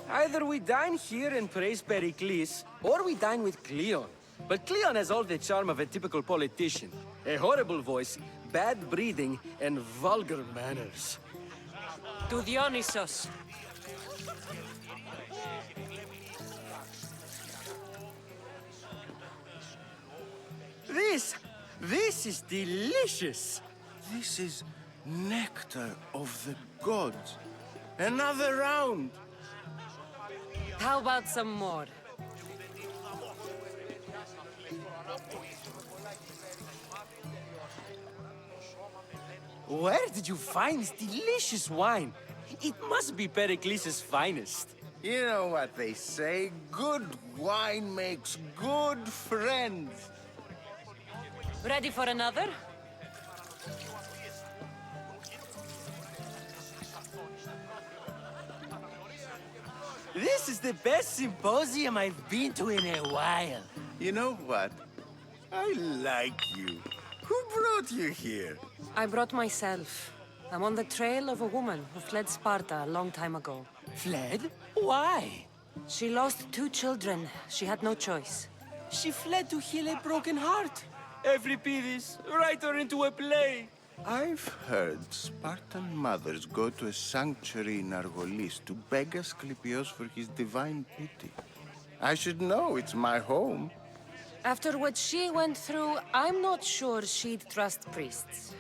Either we dine here and praise Perikles, or we dine with Kleon. But Kleon has all the charm of a typical politician. A horrible voice, bad breeding, and vulgar manners. To Dionysos. This is delicious. This is nectar of the gods. Another round. How about some more? Where did you find this delicious wine? It must be Perikles' finest. You know what they say, good wine makes good friends. Ready for another? This is the best symposium I've been to in a while. You know what? I like you. Who brought you here? I brought myself. I'm on the trail of a woman who fled Sparta a long time ago. Fled? Why? She lost 2 children. She had no choice. She fled to heal a broken heart. Euripides, write her into a play. I've heard Spartan mothers go to a sanctuary in Argolis to beg Asclepios for his divine pity. I should know, it's my home. After what she went through, I'm not sure she'd trust priests.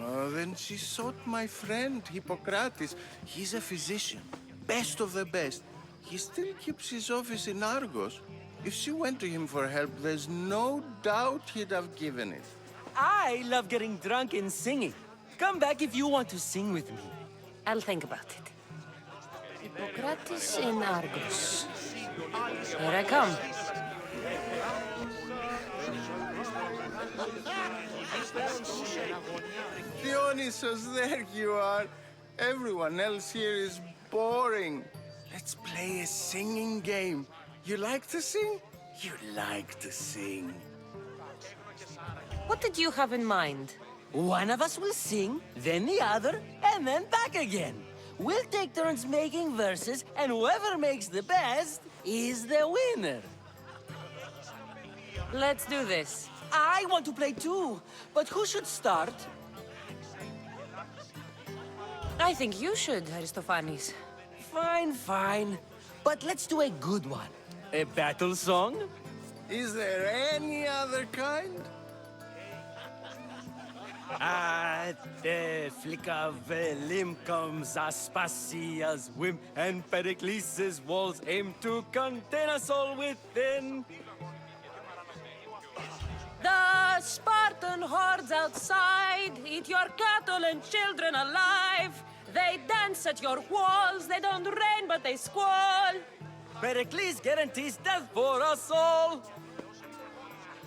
Oh, then she sought my friend, Hippocrates. He's a physician, best of the best. He still keeps his office in Argos. If she went to him for help, there's no doubt he'd have given it. I love getting drunk and singing. Come back if you want to sing with me. I'll think about it. Hippocrates in Argos. Here I come. Dionysus, there you are. Everyone else here is boring. Let's play a singing game. You like to sing? You like to sing. What did you have in mind? One of us will sing, then the other, and then back again. We'll take turns making verses, and whoever makes the best is the winner. Let's do this. I want to play too, but who should start? I think you should, Aristophanes. Fine, fine. But let's do a good one. A battle song? Is there any other kind? At the flick of a limb comes Aspasia's whim, and Perikles' walls aim to contain us all within. The Spartan hordes outside eat your cattle and children alive. They dance at your walls, they don't rain but they squall. Perikles guarantees death for us all.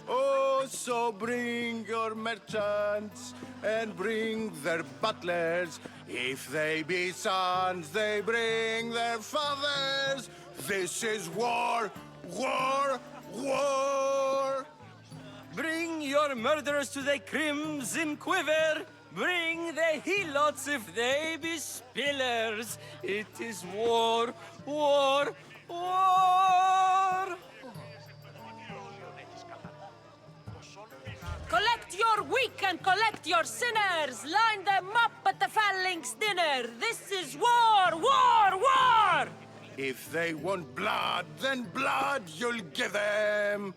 Oh, so bring your merchants and bring their butlers. If they be sons, they bring their fathers. This is war, war, war. Bring your murderers to the crimson quiver. Bring the helots if they be spillers. It is war, war, war. Collect your weak and collect your sinners. Line them up at the phalanx dinner. This is war, war, war! If they want blood, then blood you'll give them.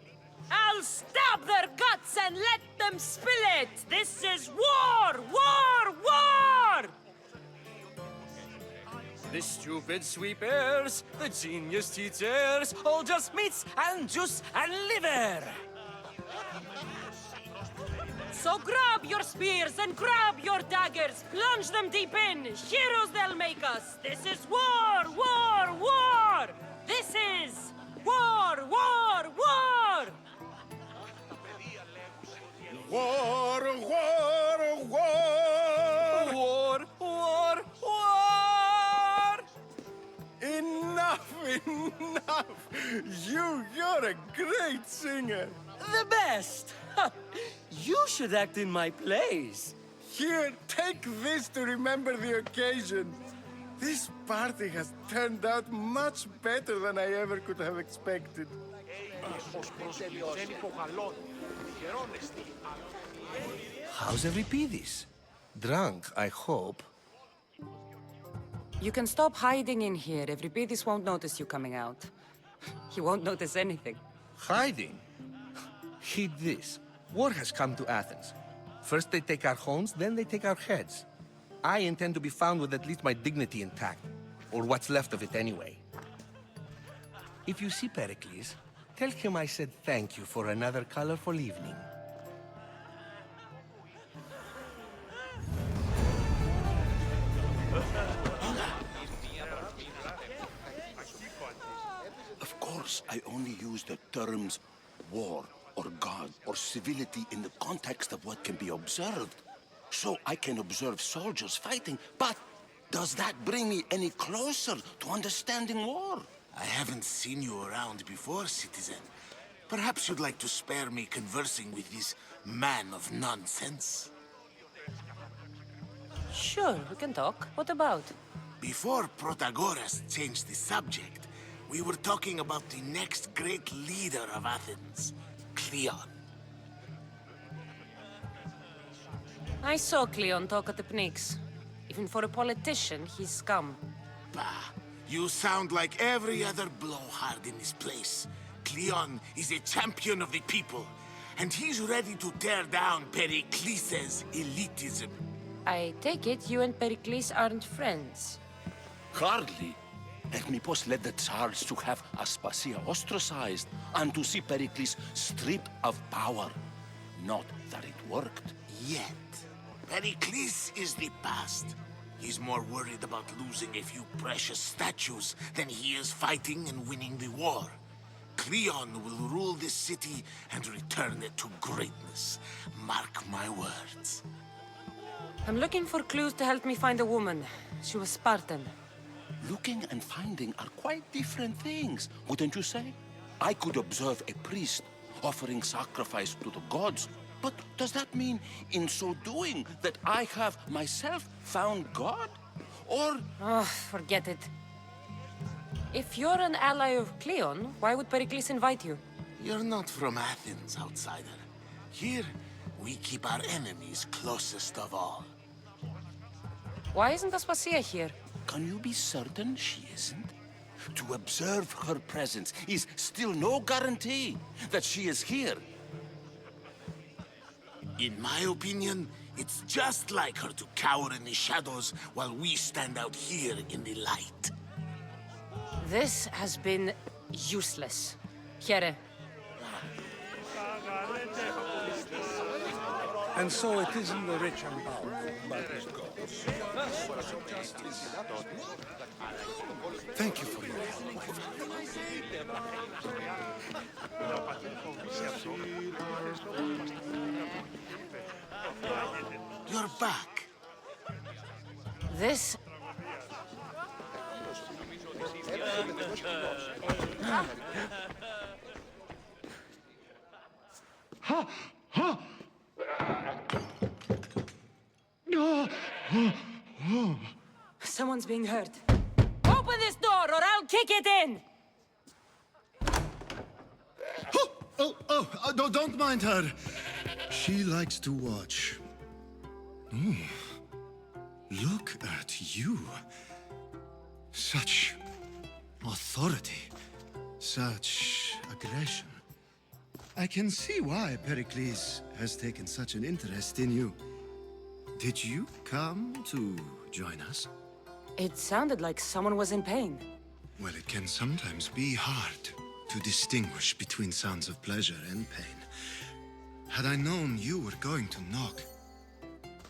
I'll stab their guts and let them spill it. This is war, war, war! The stupid sweepers, the genius teachers, all just meats and juice and liver. So grab your spears and grab your daggers. Plunge them deep in. Heroes they'll make us. This is war, war, war! This is war, war, war! War, war, war! War, war, war! Enough, enough! You're a great singer! The best! You should act in my plays. Here, take this to remember the occasion. This party has turned out much better than I ever could have expected. How's Euripides? Drunk, I hope. You can stop hiding in here. Euripides won't notice you coming out. He won't notice anything. Hiding? Heed this. War has come to Athens. First they take our homes, then they take our heads. I intend to be found with at least my dignity intact. Or what's left of it anyway. If you see Perikles, tell him I said thank you for another colorful evening. Of course, I only use the terms war or God or civility in the context of what can be observed. So I can observe soldiers fighting, but does that bring me any closer to understanding war? I haven't seen you around before, citizen. Perhaps you'd like to spare me conversing with this man of nonsense? Sure, we can talk. What about? Before Protagoras changed the subject, we were talking about the next great leader of Athens, Kleon. I saw Kleon talk at the Pnyx. Even for a politician, he's scum. Bah, you sound like every other blowhard in this place. Kleon is a champion of the people, and he's ready to tear down Perikles' elitism. I take it you and Perikles aren't friends. Hardly. Hermipos led the Tsars to have Aspasia ostracized and to see Perikles stripped of power. Not that it worked. Yet, Perikles is the past. He's more worried about losing a few precious statues than he is fighting and winning the war. Kleon will rule this city and return it to greatness. Mark my words. I'm looking for clues to help me find a woman. She was Spartan. Looking and finding are quite different things, wouldn't you say? I could observe a priest offering sacrifice to the gods, but does that mean, in so doing, that I have myself found God? Or... Oh, forget it. If you're an ally of Kleon, why would Perikles invite you? You're not from Athens, outsider. Here, we keep our enemies closest of all. Why isn't Aspasia here? Can you be certain she isn't? To observe her presence is still no guarantee that she is here. In my opinion, it's just like her to cower in the shadows while we stand out here in the light. This has been useless. Here. And so it isn't the rich and powerful, but the gods. Thank you for your help, my friend. You're back. This... Someone's being hurt. Open this door or I'll kick it in! Don't mind her. She likes to watch. Oh, look at you. Such authority. Such aggression. I can see why Perikles has taken such an interest in you. Did you come to join us? It sounded like someone was in pain. Well, it can sometimes be hard to distinguish between sounds of pleasure and pain. Had I known you were going to knock,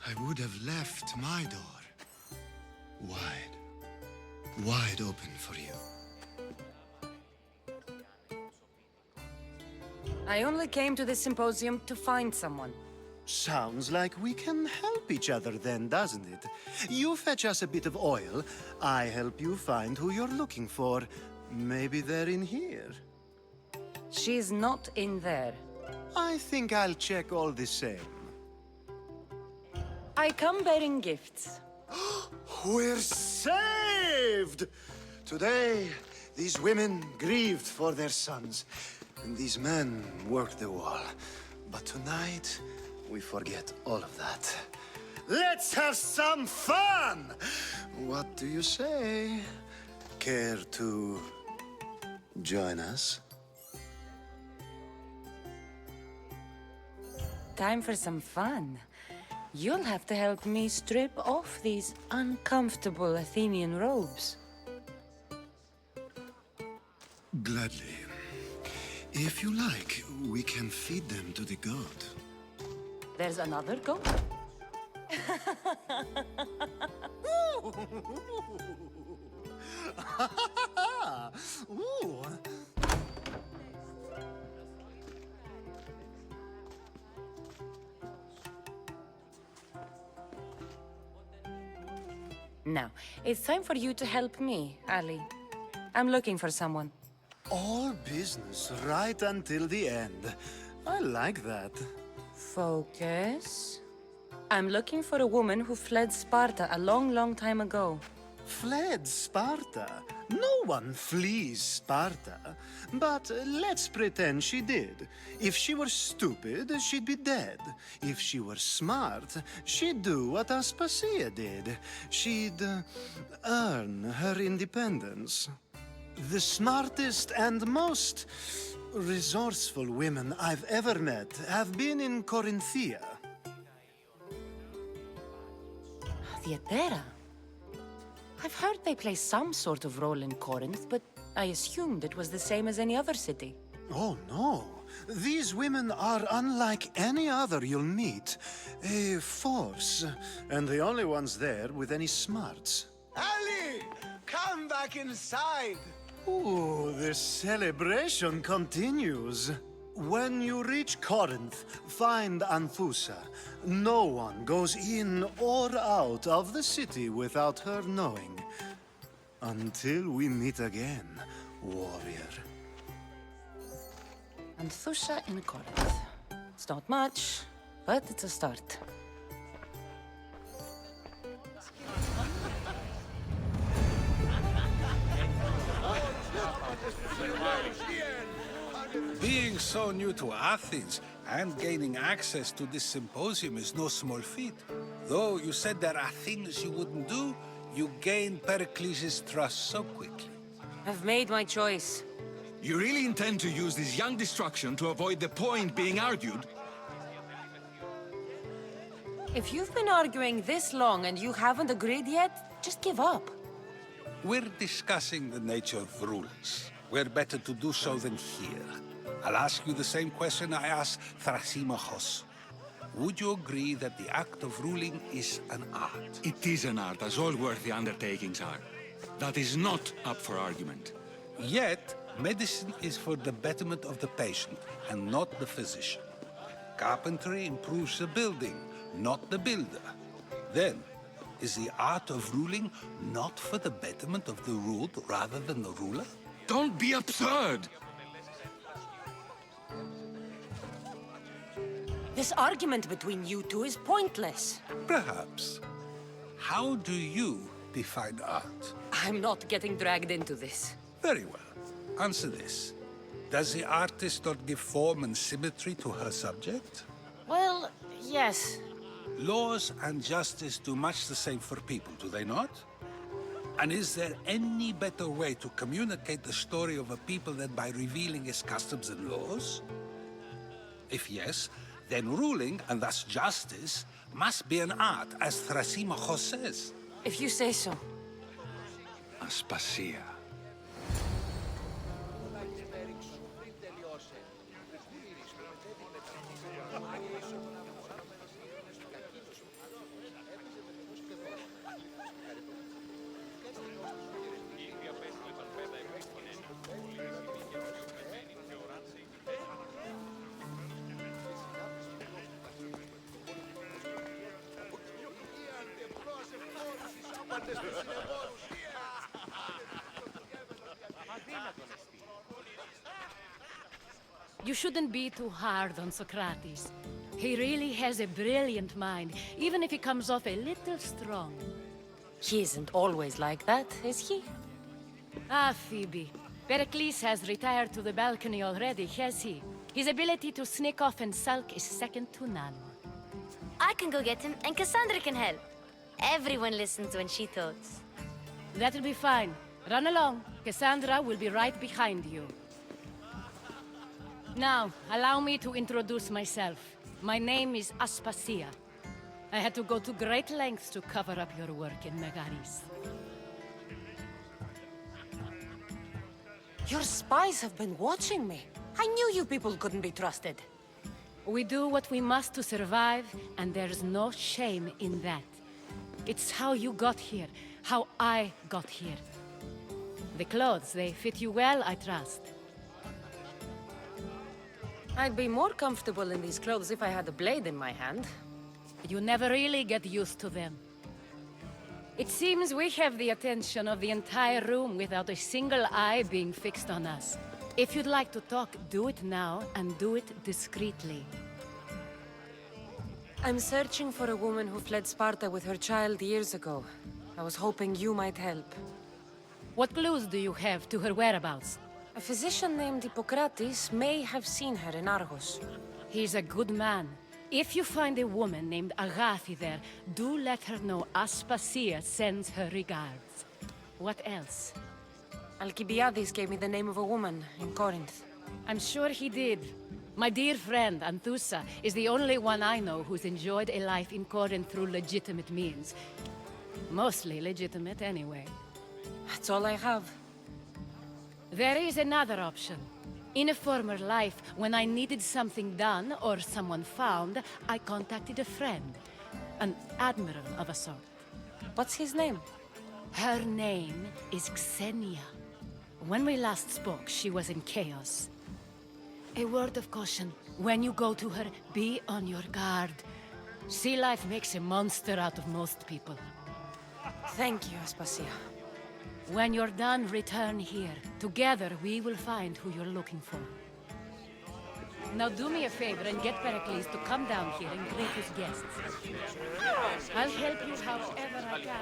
I would have left my door wide open for you. I only came to this symposium to find someone. Sounds like we can help each other then, doesn't it? You fetch us a bit of oil, I help you find who you're looking for. Maybe they're in here. She's not in there. I think I'll check all the same. I come bearing gifts. We're saved! Today, these women grieved for their sons, and these men worked the wall. But tonight, we forget all of that. Let's have some fun! What do you say? Care to join us? Time for some fun. You'll have to help me strip off these uncomfortable Athenian robes. Gladly. If you like, we can feed them to the god. There's another goat? Ooh. Now, it's time for you to help me, Ali. I'm looking for someone. All business right until the end. I like that. Focus. I'm looking for a woman who fled Sparta a long, long time ago. Fled Sparta? No one flees Sparta. But let's pretend she did. If she were stupid, she'd be dead. If she were smart, she'd do what Aspasia did. She'd earn her independence. The smartest and most resourceful women I've ever met have been in Corinthia. Theatera? I've heard they play some sort of role in Corinth, but I assumed it was the same as any other city. Oh, no. These women are unlike any other you'll meet. A force, and the only ones there with any smarts. Ali! Come back inside! Ooh, the celebration continues. When you reach Corinth, find Anfusa. No one goes in or out of the city without her knowing. Until we meet again, warrior. Anfusa in Corinth. It's not much, but it's a start. Being so new to Athens and gaining access to this symposium is no small feat. Though you said there are things you wouldn't do, you gained Perikles' trust so quickly. I've made my choice. You really intend to use this young destruction to avoid the point being argued? If you've been arguing this long and you haven't agreed yet, just give up. We're discussing the nature of rules. Where better to do so than here? I'll ask you the same question I asked Thrasymachos. Would you agree that the act of ruling is an art? It is an art, as all worthy undertakings are. That is not up for argument. Yet, medicine is for the betterment of the patient, and not the physician. Carpentry improves the building, not the builder. Then, is the art of ruling not for the betterment of the ruled rather than the ruler? Don't be absurd! This argument between you two is pointless. Perhaps. How do you define art? I'm not getting dragged into this. Very well. Answer this. Does the artist not give form and symmetry to her subject? Well, yes. Laws and justice do much the same for people, do they not? And is there any better way to communicate the story of a people than by revealing its customs and laws? If yes, then ruling, and thus justice, must be an art, as Thrasymachos says. If you say so. Aspasia. You shouldn't be too hard on Socrates. He really has a brilliant mind, even if he comes off a little strong. He isn't always like that, is he? Ah, Phoebe. Perikles has retired to the balcony already, has he? His ability to sneak off and sulk is second to none. I can go get him, and Kassandra can help. Everyone listens when she talks. That'll be fine. Run along. Kassandra will be right behind you. Now, allow me to introduce myself. My name is Aspasia. I had to go to great lengths to cover up your work in Megaris. Your spies have been watching me. I knew you people couldn't be trusted. We do what we must to survive, and there's no shame in that. It's how you got here, how I got here. The clothes, they fit you well, I trust. I'd be more comfortable in these clothes if I had a blade in my hand. You never really get used to them. It seems we have the attention of the entire room without a single eye being fixed on us. If you'd like to talk, do it now, and do it discreetly. I'm searching for a woman who fled Sparta with her child years ago. I was hoping you might help. What clues do you have to her whereabouts? A physician named Hippocrates may have seen her in Argos. He's a good man. If you find a woman named Agathi there, do let her know Aspasia sends her regards. What else? Alcibiades gave me the name of a woman in Corinth. I'm sure he did. My dear friend, Anthusa, is the only one I know who's enjoyed a life in Corinth through legitimate means. Mostly legitimate, anyway. That's all I have. There is another option. In a former life, when I needed something done or someone found, I contacted a friend. An admiral of a sort. What's his name? Her name is Xenia. When we last spoke, she was in chaos. A word of caution. When you go to her, be on your guard. Sea life makes a monster out of most people. Thank you, Aspasia. When you're done, return here. Together, we will find who you're looking for. Now do me a favor and get Perikles to come down here and greet his guests. I'll help you however I can.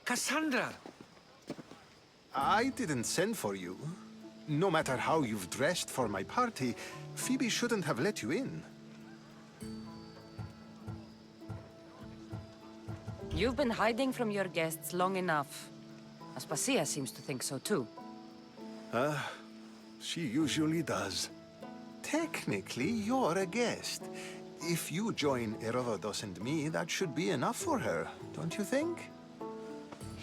Kassandra! I didn't send for you. No matter how you've dressed for my party, Phoebe shouldn't have let you in. You've been hiding from your guests long enough. Aspasia seems to think so too. She usually does. Technically, you're a guest. If you join Herodotus and me, that should be enough for her, don't you think?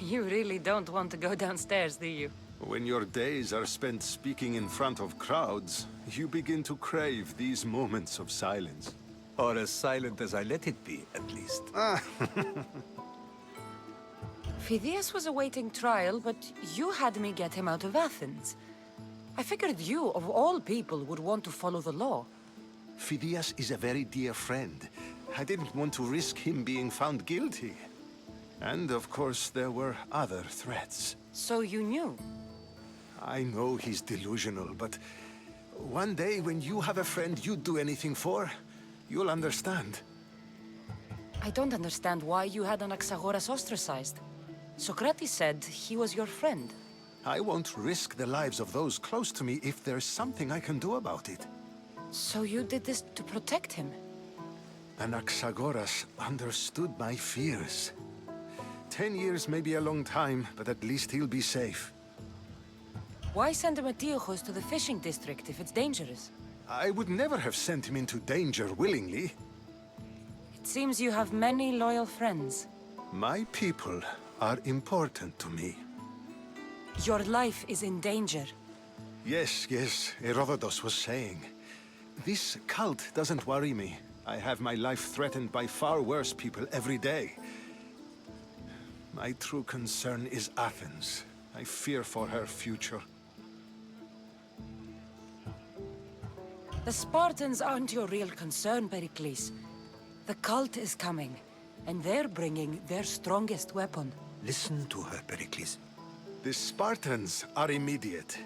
You really don't want to go downstairs, do you? When your days are spent speaking in front of crowds, you begin to crave these moments of silence. Or as silent as I let it be, at least. Phidias was awaiting trial, but you had me get him out of Athens. I figured you, of all people, would want to follow the law. Phidias is a very dear friend. I didn't want to risk him being found guilty. And, of course, there were other threats. So you knew? I know he's delusional, but one day when you have a friend you'd do anything for, you'll understand. I don't understand why you had Anaxagoras ostracized. Socrates said he was your friend. I won't risk the lives of those close to me if there's something I can do about it. So you did this to protect him? Anaxagoras understood my fears. 10 years may be a long time, but at least he'll be safe. Why send Antiochos to the fishing district if it's dangerous? I would never have sent him into danger willingly. It seems you have many loyal friends. My people are important to me. Your life is in danger. Yes, Herodotus was saying. This cult doesn't worry me. I have my life threatened by far worse people every day. My true concern is Athens. I fear for her future. The Spartans aren't your real concern, Perikles. The cult is coming, and they're bringing their strongest weapon. Listen to her, Perikles. The Spartans are immediate.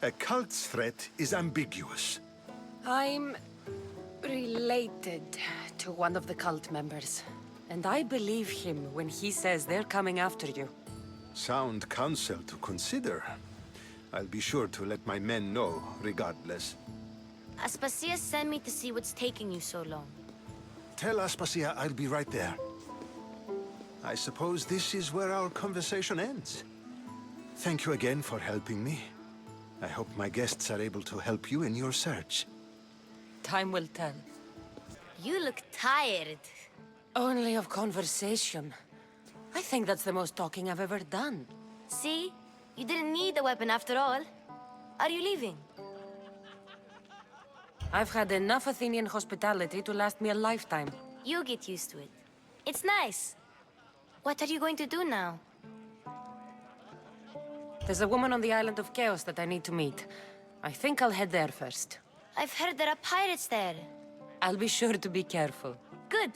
A cult's threat is ambiguous. I'm related to one of the cult members, and I believe him when he says they're coming after you. Sound counsel to consider. I'll be sure to let my men know, regardless. Aspasia sent me to see what's taking you so long. Tell Aspasia I'll be right there. I suppose this is where our conversation ends. Thank you again for helping me. I hope my guests are able to help you in your search. Time will tell. You look tired. Only of conversation. I think that's the most talking I've ever done. See? You didn't need the weapon after all. Are you leaving? I've had enough Athenian hospitality to last me a lifetime. You get used to it. It's nice. What are you going to do now? There's a woman on the island of Chaos that I need to meet. I think I'll head there first. I've heard there are pirates there. I'll be sure to be careful. Good.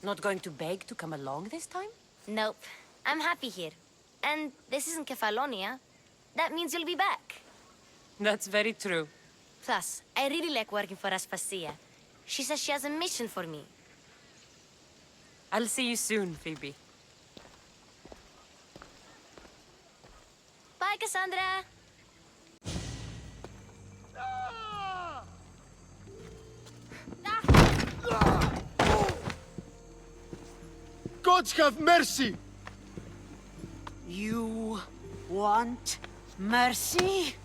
Not going to beg to come along this time? Nope. I'm happy here. And this isn't Kefalonia. That means you'll be back. That's very true. Plus, I really like working for Aspasia. She says she has a mission for me. I'll see you soon, Phoebe. Bye, Cassandra! Gods have mercy! You want mercy?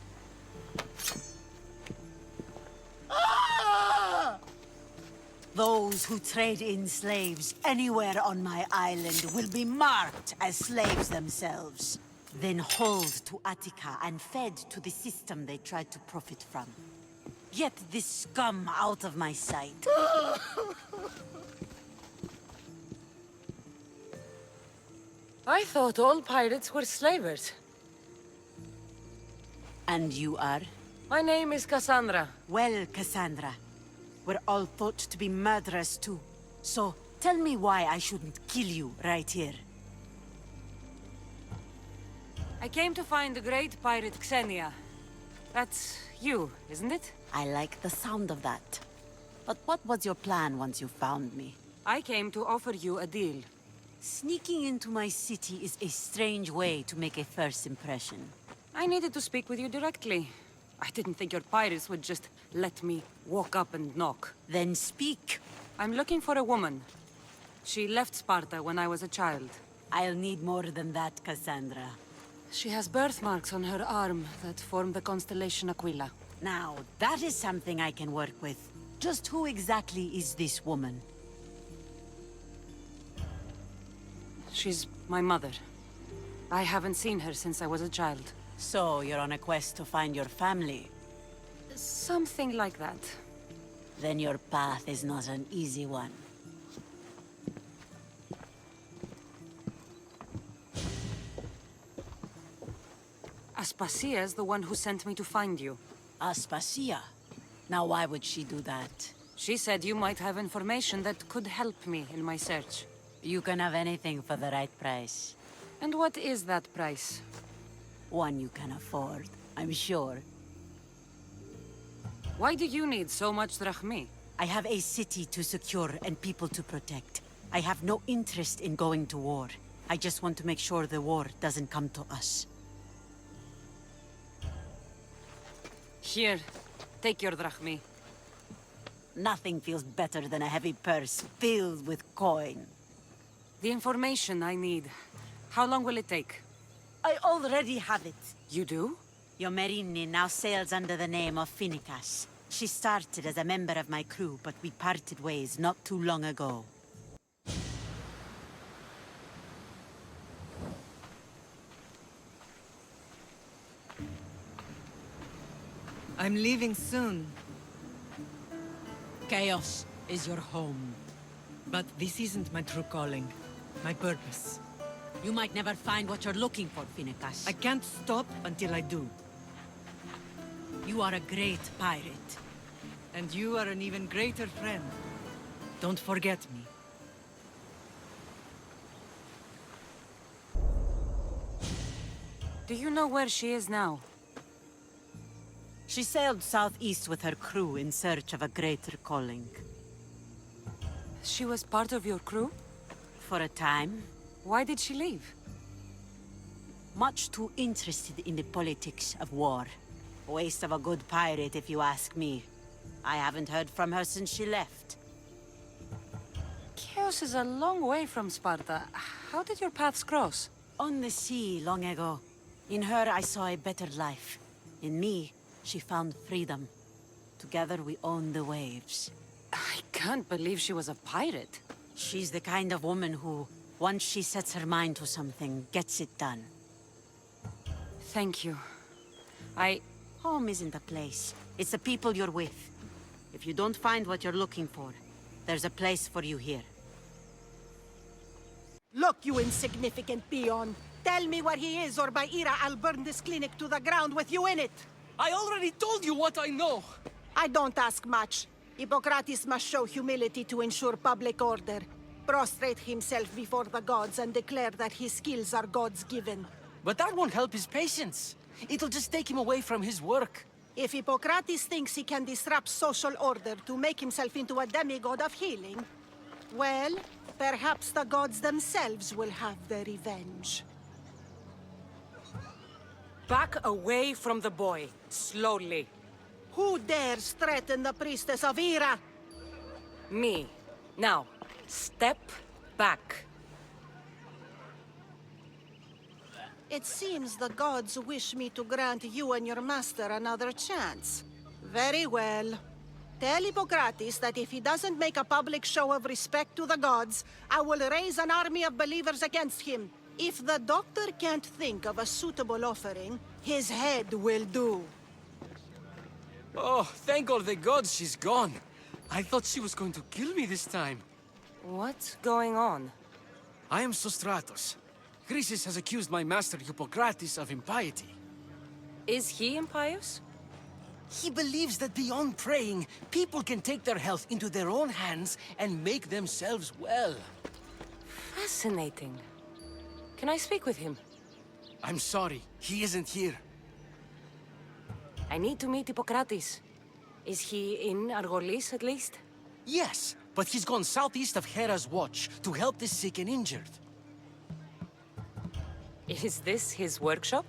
Those who trade in slaves anywhere on my island will be marked as slaves themselves, then hauled to Attica and fed to the system they tried to profit from. Get this scum out of my sight. I thought all pirates were slavers. And you are? My name is Cassandra. Well, Cassandra, we're all thought to be murderers too. So, tell me why I shouldn't kill you right here. I came to find the great pirate Xenia. That's you, isn't it? I like the sound of that. But what was your plan once you found me? I came to offer you a deal. Sneaking into my city is a strange way to make a first impression. I needed to speak with you directly. I didn't think your pirates would just let me walk up and knock. Then speak. I'm looking for a woman. She left Sparta when I was a child. I'll need more than that, Cassandra. She has birthmarks on her arm that form the constellation Aquila. Now, that is something I can work with. Just who exactly is this woman? She's my mother. I haven't seen her since I was a child. So, you're on a quest to find your family? Something like that. Then your path is not an easy one. Aspasia's the one who sent me to find you. Aspasia? Now why would she do that? She said you might have information that could help me in my search. You can have anything for the right price. And what is that price? One you can afford, I'm sure. Why do you need so much drachmi? I have a city to secure and people to protect. I have no interest in going to war. I just want to make sure the war doesn't come to us. Here, take your drachmi. Nothing feels better than a heavy purse filled with coin. The information I need. How long will it take? I already have it. You do? Your Myrinne now sails under the name of Phineas. She started as a member of my crew, but we parted ways not too long ago. I'm leaving soon. Chaos is your home. But this isn't my true calling. My purpose. You might never find what you're looking for, Phineas. I can't stop until I do. You are a great pirate. And you are an even greater friend. Don't forget me. Do you know where she is now? She sailed southeast with her crew in search of a greater calling. She was part of your crew? For a time. Why did she leave? Much too interested in the politics of war. Waste of a good pirate, if you ask me. I haven't heard from her since she left. Chios is a long way from Sparta. How did your paths cross? On the sea, long ago. In her, I saw a better life. In me, she found freedom. Together, we own the waves. I can't believe she was a pirate. She's the kind of woman who, once she sets her mind to something, gets it done. Thank you. Home isn't a place. It's the people you're with. If you don't find what you're looking for, there's a place for you here. Look, you insignificant peon. Tell me where he is, or by Ira, I'll burn this clinic to the ground with you in it. I already told you what I know. I don't ask much. Hippocrates must show humility to ensure public order. Prostrate himself before the gods and declare that his skills are gods given. But that won't help his patients. It'll just take him away from his work. If Hippocrates thinks he can disrupt social order to make himself into a demigod of healing, well, perhaps the gods themselves will have their revenge. Back away from the boy, slowly. Who dares threaten the priestess of Ira? Me. Now, step back. It seems the gods wish me to grant you and your master another chance. Very well. Tell Hippocrates that if he doesn't make a public show of respect to the gods, I will raise an army of believers against him. If the doctor can't think of a suitable offering, his head will do. Oh, thank all the gods she's gone. I thought she was going to kill me this time. What's going on? I am Sostratos. Chrysis has accused my master Hippocrates of impiety. Is he impious? He believes that beyond praying, people can take their health into their own hands and make themselves well. Fascinating. Can I speak with him? I'm sorry, he isn't here. I need to meet Hippocrates. Is he in Argolis, at least? Yes, but he's gone southeast of Hera's watch to help the sick and injured. Is this his workshop?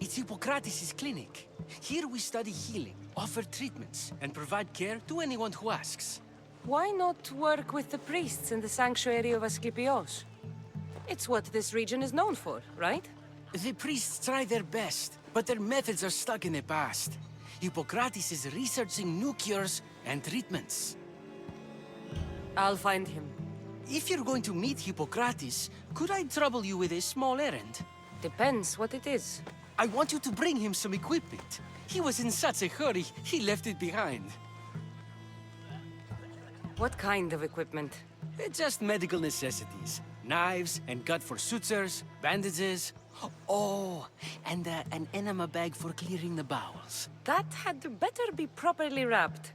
It's Hippocrates' clinic. Here we study healing, offer treatments, and provide care to anyone who asks. Why not work with the priests in the sanctuary of Asclepios? It's what this region is known for, right? The priests try their best, but their methods are stuck in the past. Hippocrates is researching new cures and treatments. I'll find him. If you're going to meet Hippocrates, could I trouble you with a small errand? Depends what it is. I want you to bring him some equipment. He was in such a hurry, he left it behind. What kind of equipment? Just medical necessities. Knives and gut for sutures, bandages. Oh, and an enema bag for clearing the bowels. That had better be properly wrapped.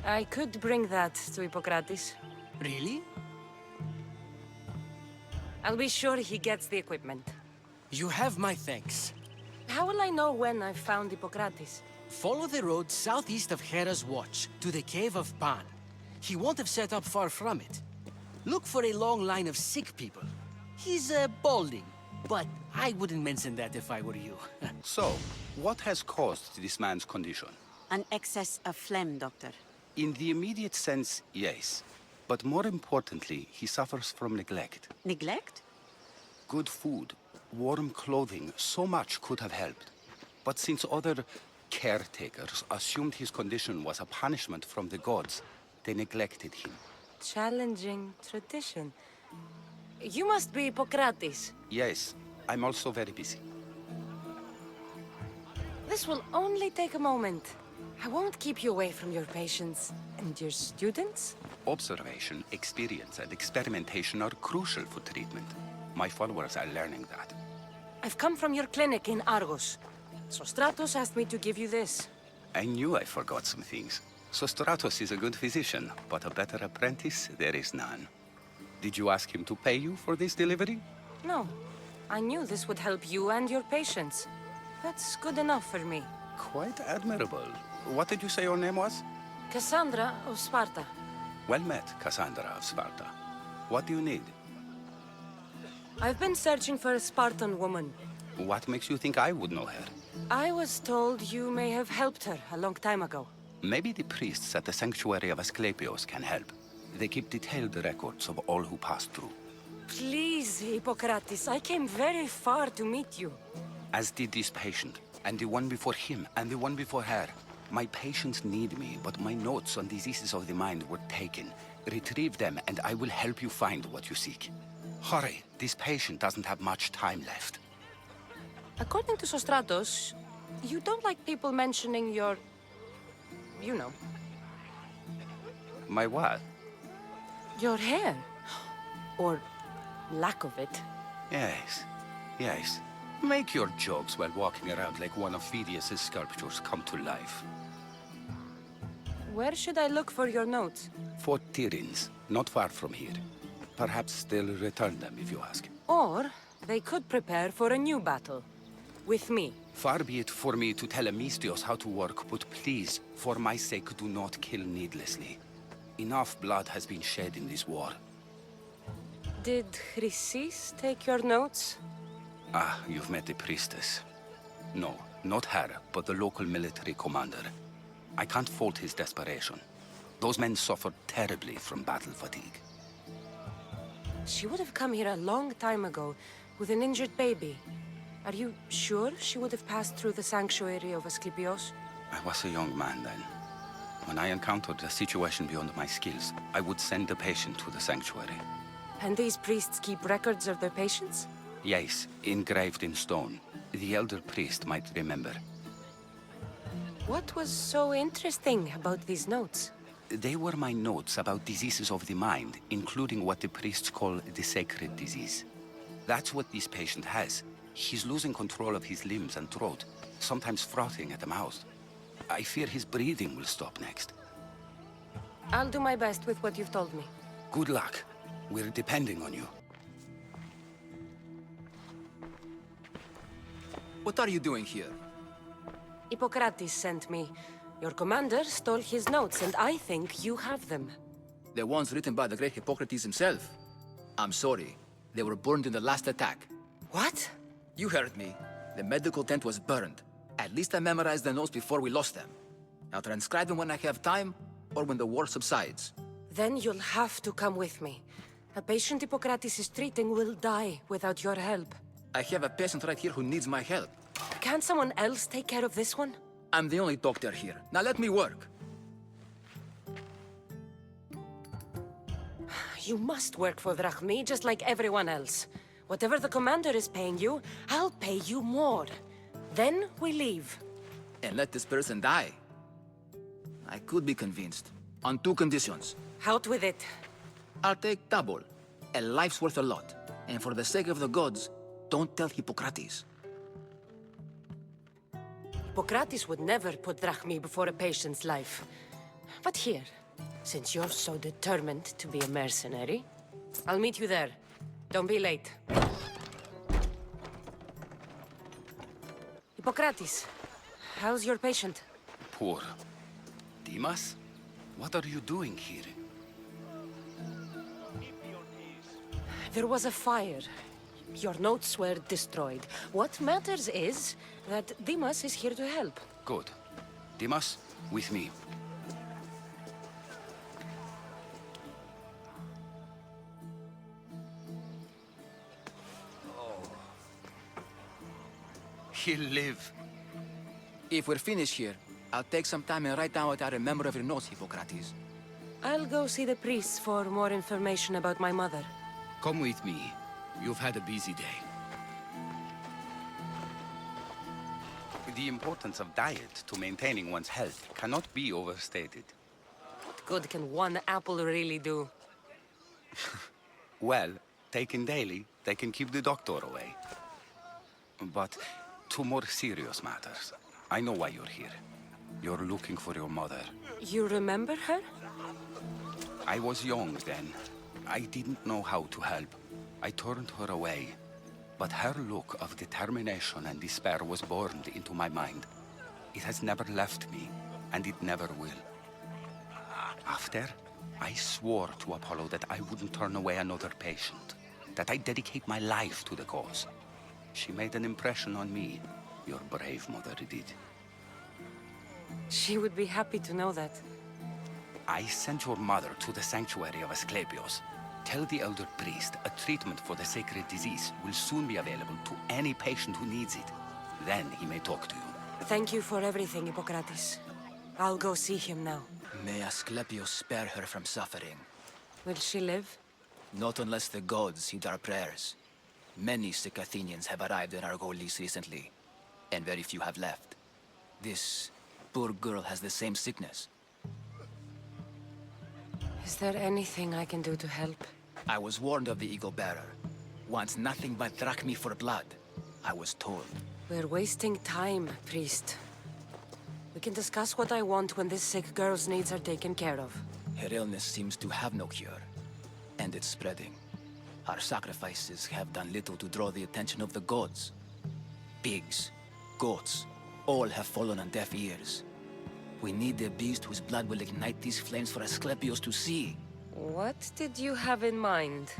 I could bring that to Hippocrates. Really? I'll be sure he gets the equipment. You have my thanks. How will I know when I've found Hippocrates? Follow the road southeast of Hera's watch to the cave of Pan. He won't have set up far from it. Look for a long line of sick people. He's balding, but I wouldn't mention that if I were you. So, what has caused this man's condition? An excess of phlegm, Doctor. In the immediate sense, yes. But more importantly, he suffers from neglect. Neglect? Good food, warm clothing, so much could have helped. But since other caretakers assumed his condition was a punishment from the gods, they neglected him. Challenging tradition. You must be Hippocrates. Yes, I'm also very busy. This will only take a moment. I won't keep you away from your patients. And your students? Observation, experience, and experimentation are crucial for treatment. My followers are learning that. I've come from your clinic in Argos. Sostratos asked me to give you this. I knew I forgot some things. Sostratos is a good physician, but a better apprentice there is none. Did you ask him to pay you for this delivery? No. I knew this would help you and your patients. That's good enough for me. Quite admirable. What did you say your name was? Kassandra of Sparta. Well met, Kassandra of Sparta. What do you need? I've been searching for a Spartan woman. What makes you think I would know her? I was told you may have helped her a long time ago. Maybe the priests at the sanctuary of Asclepios can help. They keep detailed records of all who pass through. Please, Hippocrates, I came very far to meet you. As did this patient, and the one before him, and the one before her. My patients need me, but my notes on diseases of the mind were taken. Retrieve them, and I will help you find what you seek. Hurry, this patient doesn't have much time left. According to Sostratos, You don't like people mentioning your... you know. My what? Your hair. Or lack of it. Yes, yes. Make your jokes while walking around like one of Phidias' sculptures come to life. Where should I look for your notes? Fort Tyrins, not far from here. Perhaps they'll return them if you ask. Or they could prepare for a new battle. With me. Far be it for me to tell Amistios how to work, but please, for my sake, do not kill needlessly. Enough blood has been shed in this war. Did Chrysis take your notes? Ah, you've met the priestess. No, not her, but the local military commander. I can't fault his desperation. Those men suffered terribly from battle fatigue. She would have come here a long time ago, with an injured baby. Are you sure she would have passed through the sanctuary of Asclepios? I was a young man then. When I encountered a situation beyond my skills, I would send the patient to the sanctuary. And these priests keep records of their patients? Yes, engraved in stone. The elder priest might remember. What was so interesting about these notes? They were my notes about diseases of the mind, including what the priests call the sacred disease. That's what this patient has. He's losing control of his limbs and throat, sometimes frothing at the mouth. I fear his breathing will stop next. I'll do my best with what you've told me. Good luck. We're depending on you. What are you doing here? Hippocrates sent me. Your commander stole his notes, and I think you have them. The ones written by the great Hippocrates himself. I'm sorry. They were burned in the last attack. What? You heard me. The medical tent was burned. At least I memorized the notes before we lost them. I'll transcribe them when I have time, or when the war subsides. Then you'll have to come with me. A patient Hippocrates is treating will die without your help. I have a patient right here who needs my help. Can't someone else take care of this one? I'm the only doctor here. Now let me work. You must work for Drachmi, just like everyone else. Whatever the commander is paying you, I'll pay you more. Then we leave. And let this person die. I could be convinced. On two conditions. Out with it. I'll take double. A life's worth a lot. And for the sake of the gods, don't tell Hippocrates. Hippocrates would never put Drachmi before a patient's life. But here, since you're so determined to be a mercenary, I'll meet you there. Don't be late. Hippocrates, how's your patient? Poor. Deimos? What are you doing here? There was a fire. Your notes were destroyed. What matters is that Deimos is here to help. Good. Deimos, with me. He'll live. If we're finished here, I'll take some time and write down what I remember of your notes, Hippocrates. I'll go see the priests for more information about my mother. Come with me. You've had a busy day. The importance of diet to maintaining one's health cannot be overstated. What good can one apple really do? Well, taken daily, they can keep the doctor away. But to more serious matters, I know why you're here. You're looking for your mother. You remember her? I was young then. I didn't know how to help. I turned her away. But her look of determination and despair was burned into my mind. It has never left me, and it never will. After, I swore to Apollo that I wouldn't turn away another patient, that I'd dedicate my life to the cause. She made an impression on me. Your brave mother did. She would be happy to know that. I sent your mother to the sanctuary of Asclepios. Tell the elder priest a treatment for the sacred disease will soon be available to any patient who needs it. Then he may talk to you. Thank you for everything, Hippocrates. I'll go see him now. May Asclepios spare her from suffering. Will she live? Not unless the gods heed our prayers. Many sick Athenians have arrived in our Argolis recently, and very few have left. This poor girl has the same sickness. Is there anything I can do to help? I was warned of the Eagle Bearer. Wants nothing but drachmi for blood. I was told. We're wasting time, priest. We can discuss what I want when this sick girl's needs are taken care of. Her illness seems to have no cure, and it's spreading. Our sacrifices have done little to draw the attention of the gods. Pigs, goats, all have fallen on deaf ears. We need a beast whose blood will ignite these flames for Asclepios to see. What did you have in mind?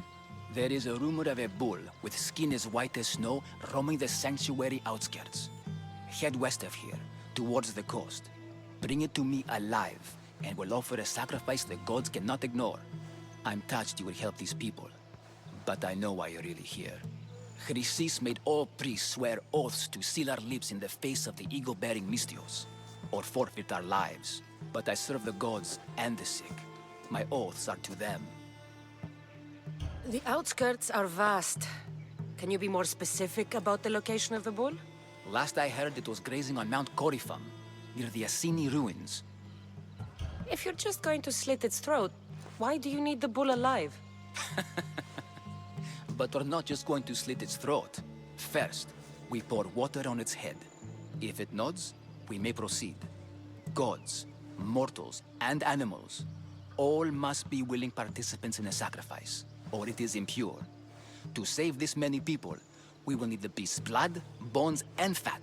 There is a rumor of a bull with skin as white as snow roaming the sanctuary outskirts. Head west of here, towards the coast. Bring it to me alive, and we'll offer a sacrifice the gods cannot ignore. I'm touched you will help these people, but I know why you're really here. Chrysis made all priests swear oaths to seal our lips in the face of the eagle-bearing Mystios, or forfeit our lives. But I serve the gods and the sick. My oaths are to them. The outskirts are vast. Can you be more specific about the location of the bull? Last I heard, it was grazing on Mount Coryphon, near the Assini ruins. If you're just going to slit its throat, why do you need the bull alive? But we're not just going to slit its throat. First, we pour water on its head. If it nods, we may proceed. Gods, mortals, and animals, all must be willing participants in a sacrifice, or it is impure. To save this many people, we will need the beast's blood, bones, and fat.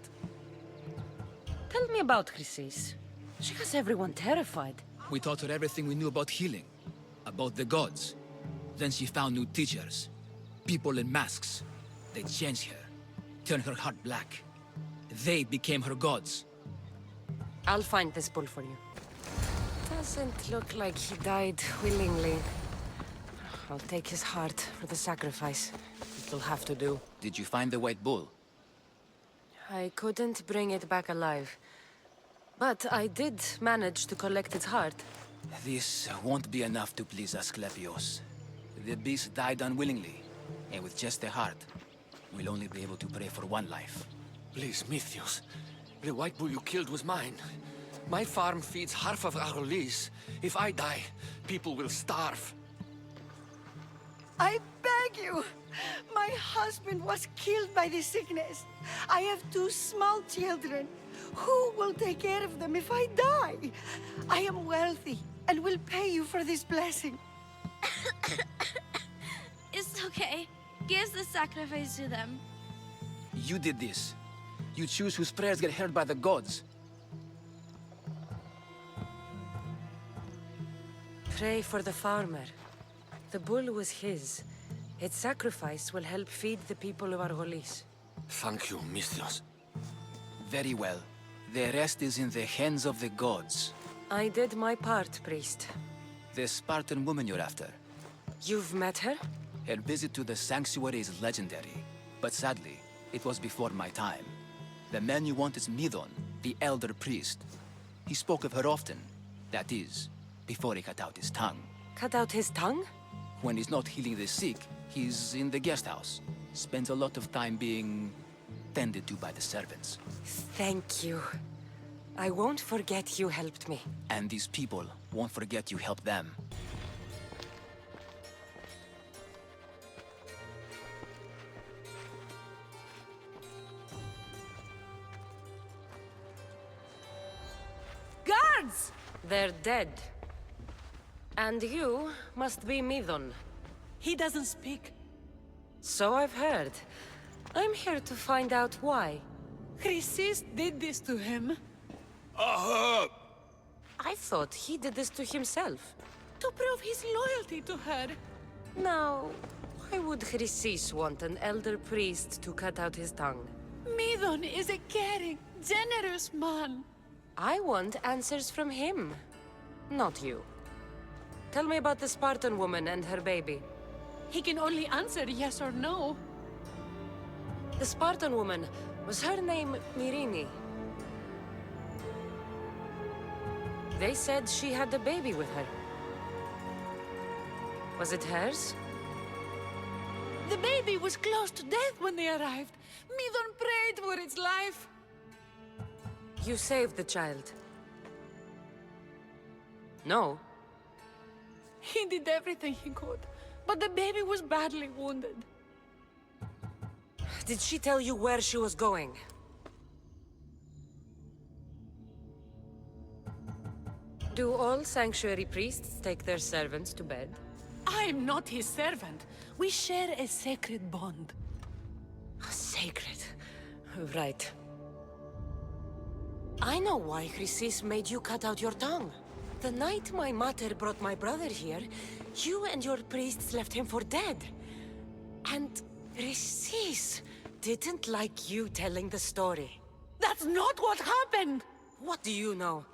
Tell me about Chrysis. She has everyone terrified. We taught her everything we knew about healing, about the gods. Then she found new teachers, people in masks. They changed her, turned her heart black. They became her gods. I'll find this bull for you. Doesn't look like he died willingly. I'll take his heart for the sacrifice. It'll have to do. Did you find the white bull? I couldn't bring it back alive. But I did manage to collect its heart. This won't be enough to please Asclepios. The beast died unwillingly, and with just the heart, we'll only be able to pray for one life. Please, Mythios. The white bull you killed was mine. My farm feeds half of our lease. If I die, people will starve. I beg you! My husband was killed by this sickness. I have 2 small children. Who will take care of them if I die? I am wealthy and will pay you for this blessing. It's okay. Give the sacrifice to them. You did this. You choose whose prayers get heard by the gods. Pray for the farmer. The bull was his. Its sacrifice will help feed the people of Argolis. Thank you, Mythios. Very well. The rest is in the hands of the gods. I did my part, priest. The Spartan woman you're after. You've met her? Her visit to the sanctuary is legendary, but sadly, it was before my time. The man you want is Midon, the elder priest. He spoke of her often. That is, before he cut out his tongue. Cut out his tongue? When he's not healing the sick, he's in the guest house. Spends a lot of time being tended to by the servants. Thank you. I won't forget you helped me. And these people won't forget you helped them. Guards! They're dead. And you must be Midon. He doesn't speak. So I've heard. I'm here to find out why. Chrysis did this to him. I thought he did this to himself. To prove his loyalty to her. Now, why would Chrysis want an elder priest to cut out his tongue? Midon is a caring, generous man. I want answers from him, not you. Tell me about the Spartan woman and her baby. He can only answer yes or no. The Spartan woman, was her name Myrinne? They said she had a baby with her. Was it hers? The baby was close to death when they arrived. Midon prayed for its life. You saved the child. No? He did everything he could, but the baby was badly wounded. Did she tell you where she was going? Do all sanctuary priests take their servants to bed? I'm not his servant. We share a sacred bond. Sacred. Right. I know why Chrysis made you cut out your tongue. The night my mater brought my brother here, you and your priests left him for dead. And Chrysis didn't like you telling the story. That's not what happened! What do you know?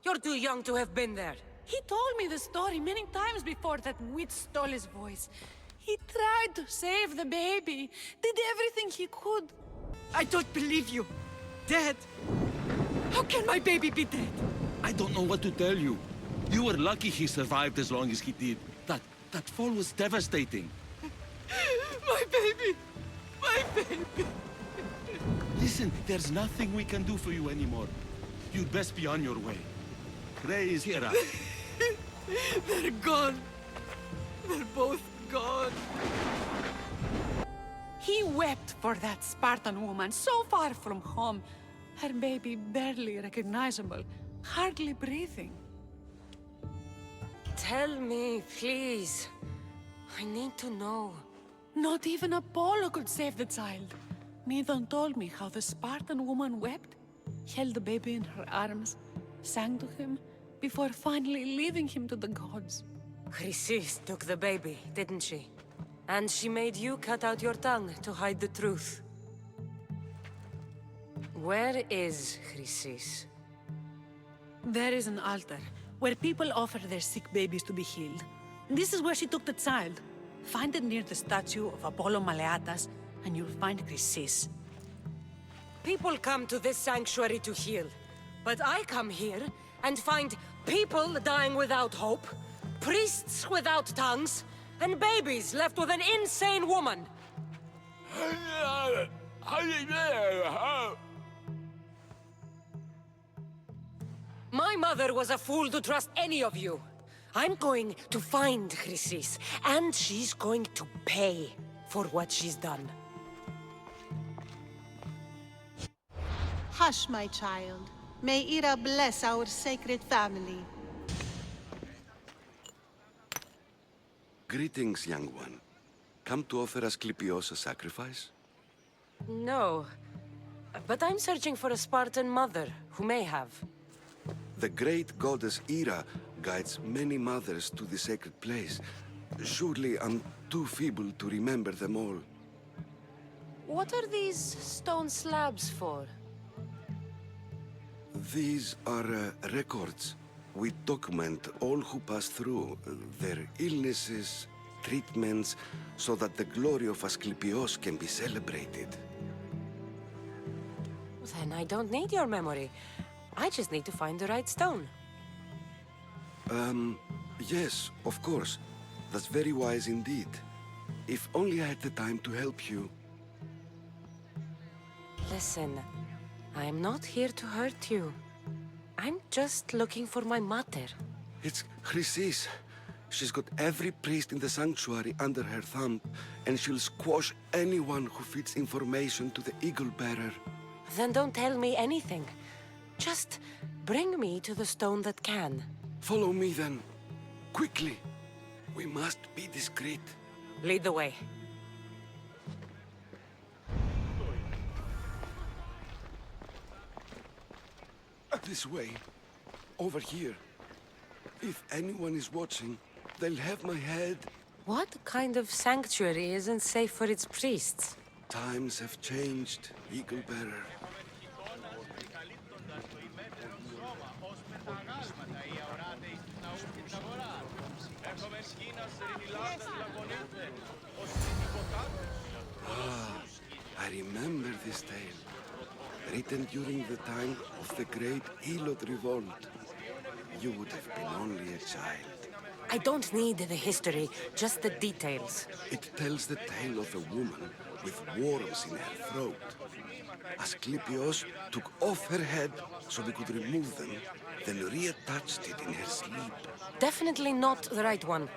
You're too young to have been there. He told me the story many times before that witch stole his voice. He tried to save the baby, did everything he could. I don't believe you. Dead? How can my baby be dead? I don't know what to tell you. You were lucky he survived as long as he did. That fall was devastating. My baby! My baby! Listen, there's nothing we can do for you anymore. You'd best be on your way. Praise Hera. They're gone. They're both gone. He wept for that Spartan woman so far from home. Her baby barely recognizable, hardly breathing. Tell me, please. I need to know. Not even Apollo could save the child. Medon told me how the Spartan woman wept, held the baby in her arms, sang to him, before finally leaving him to the gods. Chrysis took the baby, didn't she? And she made you cut out your tongue to hide the truth. Where is Chrysis? There is an altar, where people offer their sick babies to be healed. This is where she took the child. Find it near the statue of Apollo Maleatas, and you'll find Chrysis. People come to this sanctuary to heal. But I come here and find people dying without hope, priests without tongues, and babies left with an insane woman. My mother was a fool to trust any of you. I'm going to find Chrysis, and she's going to pay for what she's done. Hush, my child. May Ira bless our sacred family. Greetings, young one. Come to offer Asclepios a sacrifice? No, but I'm searching for a Spartan mother who may have. The great goddess Ira guides many mothers to the sacred place. Surely I'm too feeble to remember them all. What are these stone slabs for? These are records. We document all who pass through, their illnesses, treatments, so that the glory of Asclepios can be celebrated. Then I don't need your memory. I just need to find the right stone. Yes, of course. That's very wise indeed. If only I had the time to help you. Listen, I'm not here to hurt you. I'm just looking for my mater. It's Chrysis. She's got every priest in the sanctuary under her thumb, and she'll squash anyone who feeds information to the Eagle Bearer. Then don't tell me anything. Just bring me to the stone that can. Follow me then. Quickly. We must be discreet. Lead the way. This way. Over here. If anyone is watching, they'll have my head. What kind of sanctuary isn't safe for its priests? Times have changed, Eagle Bearer. I remember this tale. Written during the time of the great Helot revolt. You would have been only a child. I don't need the history, just the details. It tells the tale of a woman with worms in her throat. Asclepios took off her head so we could remove them, then reattached it in her sleep. Definitely not the right one.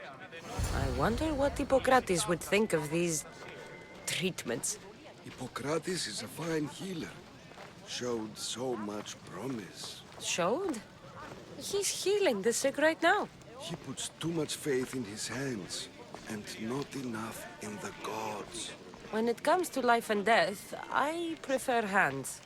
I wonder what Hippocrates would think of these treatments. Hippocrates is a fine healer. Showed so much promise. Showed? He's healing the sick right now. He puts too much faith in his hands, and not enough in the gods. When it comes to life and death, I prefer hands.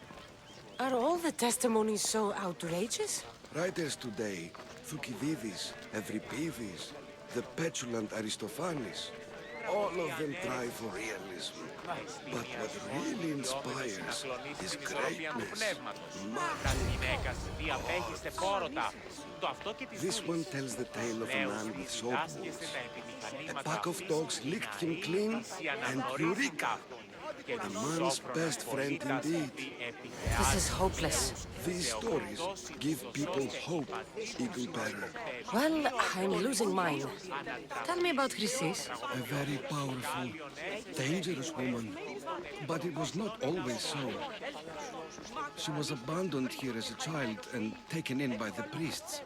Are all the testimonies so outrageous? Writers today, Thucydides, Euripides, the petulant Aristophanes, all of them try for realism. But what really inspires is greatness, magic. This one tells the tale of a man with sword wounds. A pack of dogs licked him clean, and Eureka! A man's best friend indeed. This is hopeless. These stories give people hope, Eagle Bearer. Well, I'm losing mine. Tell me about Chrysis. A very powerful, dangerous woman. But it was not always so. She was abandoned here as a child and taken in by the priests.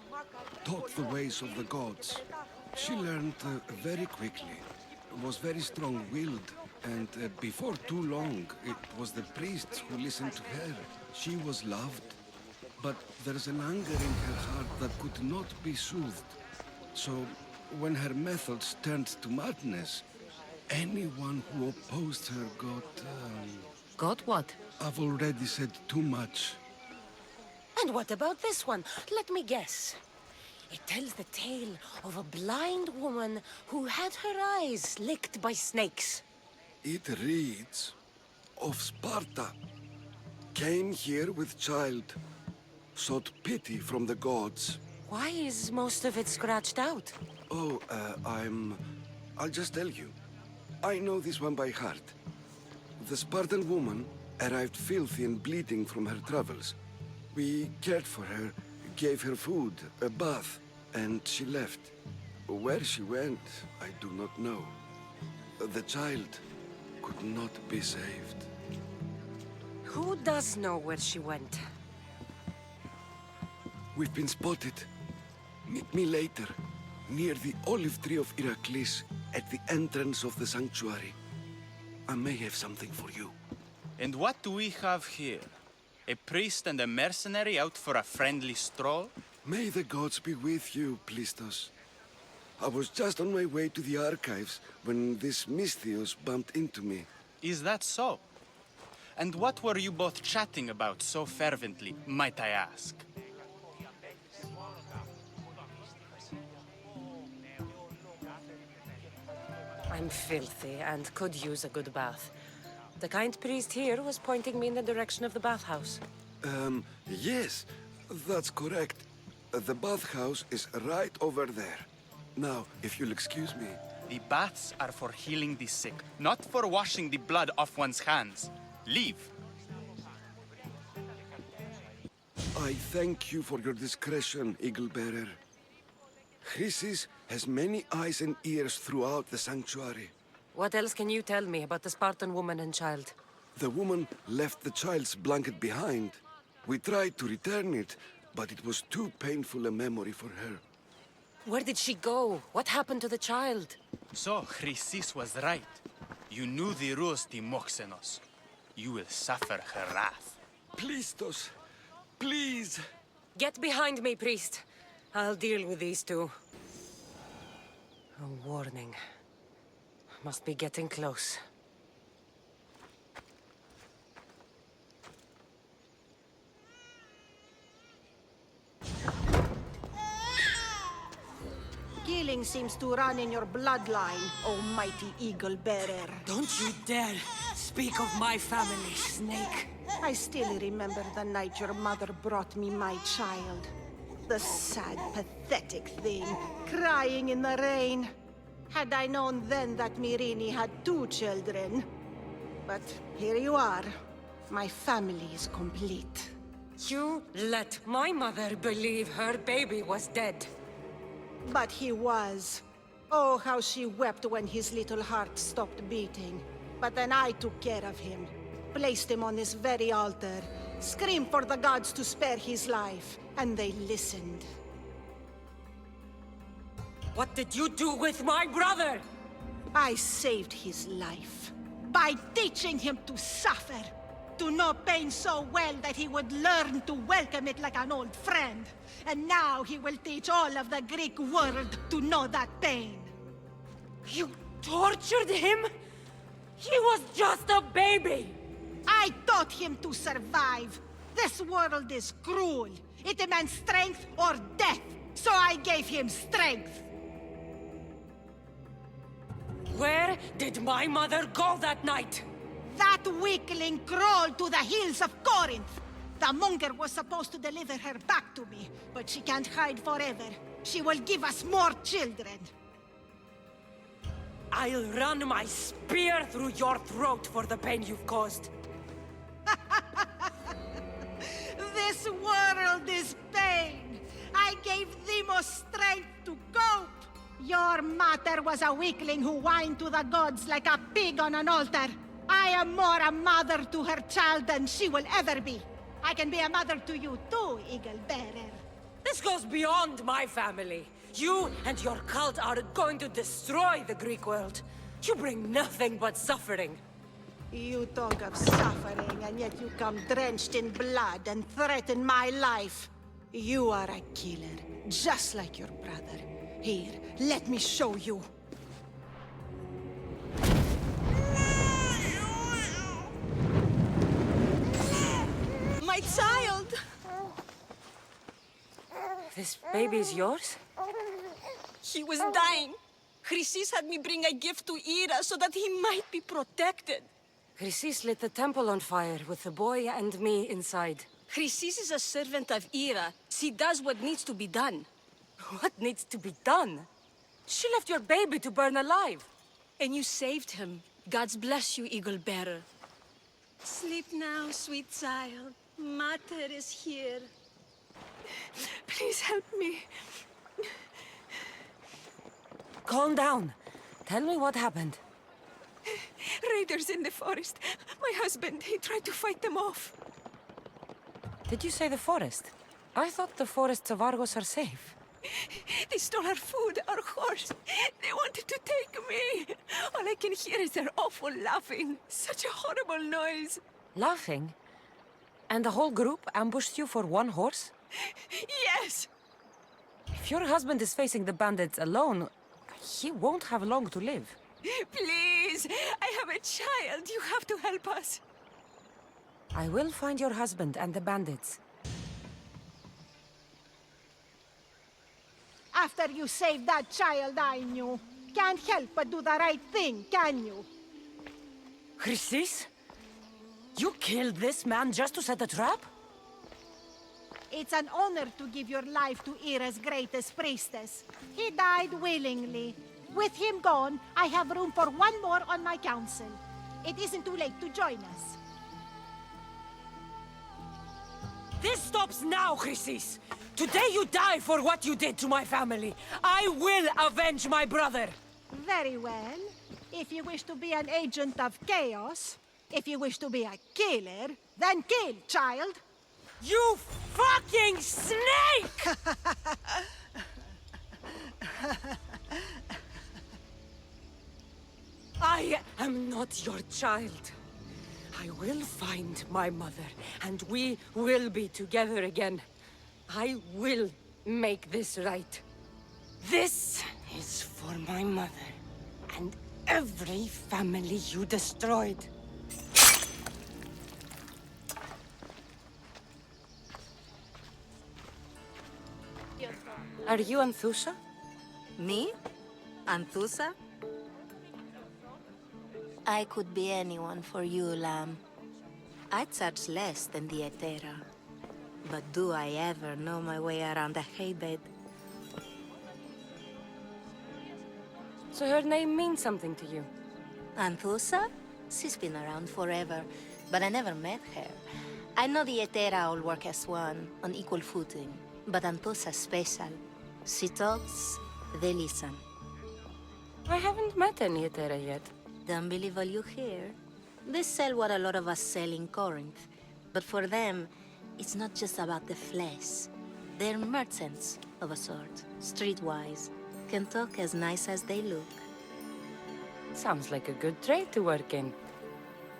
Taught the ways of the gods. She learned very quickly. Was very strong-willed. And before too long, it was the priests who listened to her. She was loved, but there's an anger in her heart that could not be soothed. So, when her methods turned to madness, anyone who opposed her got... Got what? I've already said too much. And what about this one? Let me guess. It tells the tale of a blind woman who had her eyes licked by snakes. It reads of Sparta. Came here with child. Sought pity from the gods. Why is most of it scratched out? Oh, I'll just tell you. I know this one by heart. The Spartan woman arrived filthy and bleeding from her travels. We cared for her, gave her food, a bath, and she left. Where she went, I do not know. The child could not be saved. Who does know where she went? We've been spotted. Meet me later, near the olive tree of Perikles, at the entrance of the sanctuary. I may have something for you. And what do we have here? A priest and a mercenary out for a friendly stroll? May the gods be with you, Plistos. I was just on my way to the archives when this Misthios bumped into me. Is that so? And what were you both chatting about so fervently, might I ask? I'm filthy and could use a good bath. The kind priest here was pointing me in the direction of the bathhouse. Yes, that's correct. The bathhouse is right over there. Now, if you'll excuse me. The baths are for healing the sick, not for washing the blood off one's hands. Leave. I thank you for your discretion, Eagle Bearer. Chrysis has many eyes and ears throughout the sanctuary. What else can you tell me about the Spartan woman and child? The woman left the child's blanket behind. We tried to return it, but it was too painful a memory for her. Where did she go? What happened to the child? So, Chrysis was right. You knew the rules, Timoxenos. You will suffer her wrath. Plistos, please! Get behind me, priest. I'll deal with these two. A warning. Must be getting close. Killing seems to run in your bloodline, oh mighty eagle bearer. Don't you dare speak of my family, Snake. I still remember the night your mother brought me my child. The sad, pathetic thing, crying in the rain. Had I known then that Myrinne had 2 children. But here you are. My family is complete. You let my mother believe her baby was dead. But he was. Oh, how she wept when his little heart stopped beating. But then I took care of him, placed him on this very altar, screamed for the gods to spare his life, and they listened. What did you do with my brother? I saved his life by teaching him to suffer, to know pain so well that he would learn to welcome it like an old friend. And now he will teach all of the Greek world to know that pain. You tortured him? He was just a baby! I taught him to survive. This world is cruel. It demands strength or death. So I gave him strength. Where did my mother go that night? That weakling crawled to the hills of Corinth. The monger was supposed to deliver her back to me, but she can't hide forever. She will give us more children. I'll run my spear through your throat for the pain you've caused. This world is pain. I gave Deimos strength to cope. Your mater was a weakling who whined to the gods like a pig on an altar. I am more a mother to her child than she will ever be. I can be a mother to you too, Eagle Bearer. This goes beyond my family. You and your cult are going to destroy the Greek world. You bring nothing but suffering. You talk of suffering, and yet you come drenched in blood and threaten my life. You are a killer, just like your brother. Here, let me show you. My child! This baby is yours? He was dying. Chrysis had me bring a gift to Ira so that he might be protected. Chrysis lit the temple on fire with the boy and me inside. Chrysis is a servant of Ira. She does what needs to be done. What needs to be done? She left your baby to burn alive. And you saved him. Gods bless you, Eagle Bearer. Sleep now, sweet child. Mater is here. Please help me. Calm down. Tell me what happened. Raiders in the forest. My husband, he tried to fight them off. Did you say the forest? I thought the forests of Argos are safe. They stole our food, our horse. They wanted to take me. All I can hear is their awful laughing. Such a horrible noise. Laughing? And the whole group ambushed you for one horse? Yes! If your husband is facing the bandits alone, he won't have long to live. Please! I have a child. You have to help us. I will find your husband and the bandits. After you saved that child I knew, can't help but do the right thing, can you? Chrysis? You killed this man just to set a trap? It's an honor to give your life to Ira's greatest priestess. He died willingly. With him gone, I have room for one more on my council. It isn't too late to join us. This stops now, Chrysis! Today you die for what you did to my family. I will avenge my brother! Very well. If you wish to be an agent of chaos, if you wish to be a killer, then kill, child! You fucking snake! I am not your child. I will find my mother, and we will be together again. I will make this right. This is for my mother, and every family you destroyed. Are you Anthusa? Me? Anthusa? I could be anyone for you, Lamb. I charge less than the Etera. But do I ever know my way around a haybed? So her name means something to you? Anthusa? She's been around forever, but I never met her. I know the Etera all work as one, on equal footing. But Anthusa's special. She talks They listen. I haven't met any Hetera yet. Don't believe all you hear. They sell what a lot of us sell in Corinth. But for them, it's not just about the flesh. They're merchants, of a sort. Streetwise. Can talk as nice as they look. Sounds like a good trade to work in.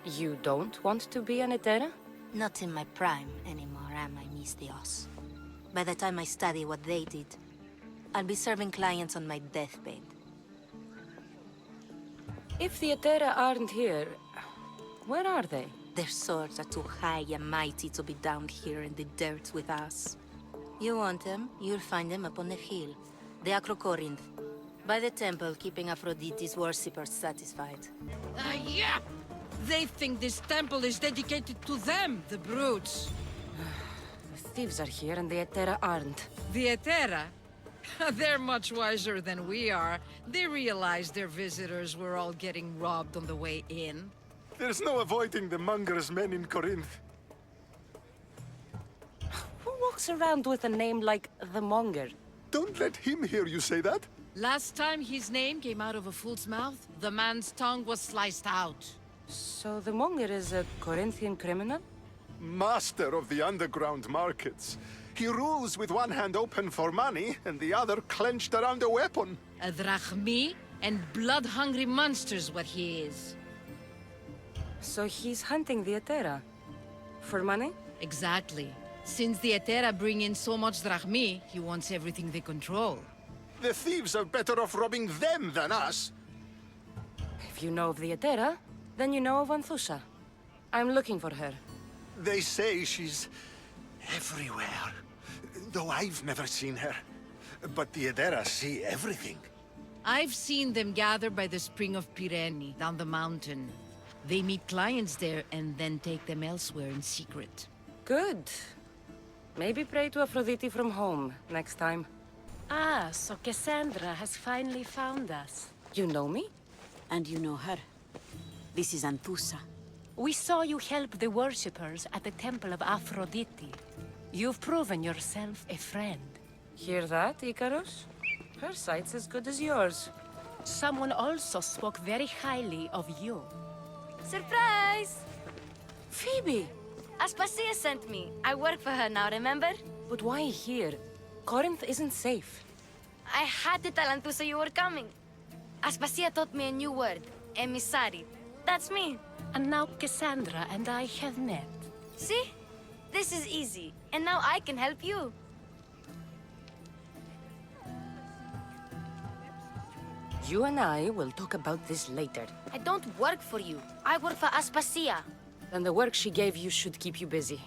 You don't want to be an Hetera? Not in my prime anymore, am I, Miss Dios? By the time I study what they did, I'll be serving clients on my deathbed. If the Hetera aren't here, where are they? Their swords are too high and mighty to be down here in the dirt with us. You want them, you'll find them up on the hill. The Acrocorinth. By the temple, keeping Aphrodite's worshippers satisfied. Yeah! They think this temple is dedicated to them, the brutes. The thieves are here and the Hetera aren't. The Hetera? They're much wiser than we are. They realized their visitors were all getting robbed on the way in. There's no avoiding the monger's men in Corinth. Who walks around with a name like the Monger? Don't let him hear you say that. Last time his name came out of a fool's mouth, the man's tongue was sliced out. So the Monger is a Corinthian criminal? Master of the underground markets. He rules with one hand open for money and the other clenched around a weapon. A drachmi and blood-hungry monster's what he is. So he's hunting the Hetera? For money? Exactly. Since the Hetera bring in so much drachmi, he wants everything they control. The thieves are better off robbing them than us. If you know of the Hetera, then you know of Anthusa. I'm looking for her. They say she's everywhere, though I've never seen her. But the Hetera see everything. I've seen them gather by the spring of Myrinne, down the mountain. They meet clients there and then take them elsewhere in secret. Good. Maybe pray to Aphrodite from home next time. Ah, so Kassandra has finally found us. You know me? And you know her. This is Anthusa. We saw you help the worshippers at the Temple of Aphrodite. You've proven yourself a friend. Hear that, Icarus? Her sight's as good as yours. Someone also spoke very highly of you. Surprise! Phoebe! Aspasia sent me. I work for her now, remember? But why here? Corinth isn't safe. I had to tell Anthusa you were coming. Aspasia taught me a new word. Emissary. That's me. And now Kassandra and I have met. See? This is easy. And now I can help you. You and I will talk about this later. I don't work for you. I work for Aspasia. Then the work she gave you should keep you busy.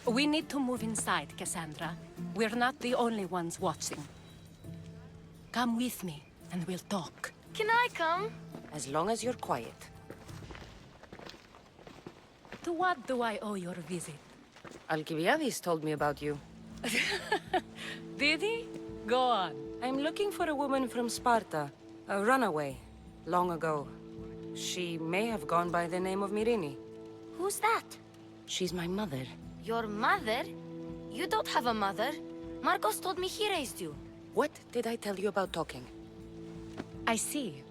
We need to move inside, Kassandra. We're not the only ones watching. Come with me, and we'll talk. Can I come? As long as you're quiet. To what do I owe your visit? Alcibiades told me about you. Did he? Go on. I'm looking for a woman from Sparta. A runaway. Long ago. She may have gone by the name of Myrinne. Who's that? She's my mother. Your mother? You don't have a mother. Marcos told me he raised you. What did I tell you about talking? I see.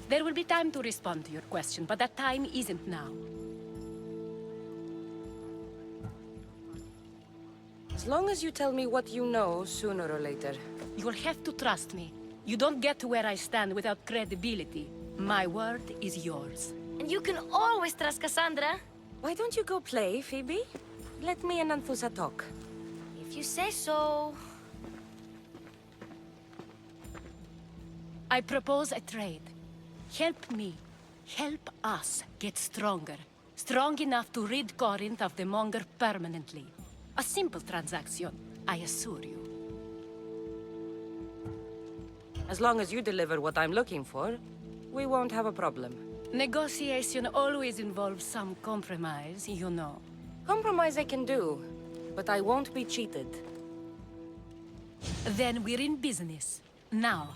There will be time to respond to your question, but that time isn't now. As long as you tell me what you know, sooner or later. You'll have to trust me. You don't get to where I stand without credibility. My word is yours. And you can always trust Kassandra. Why don't you go play, Phoebe? Let me and Anthusa talk. If you say so. I propose a trade. Help me. Help us get stronger. Strong enough to rid Corinth of the Monger permanently. A simple transaction, I assure you. As long as you deliver what I'm looking for, we won't have a problem. Negotiation always involves some compromise, you know. Compromise I can do, but I won't be cheated. Then we're in business. Now,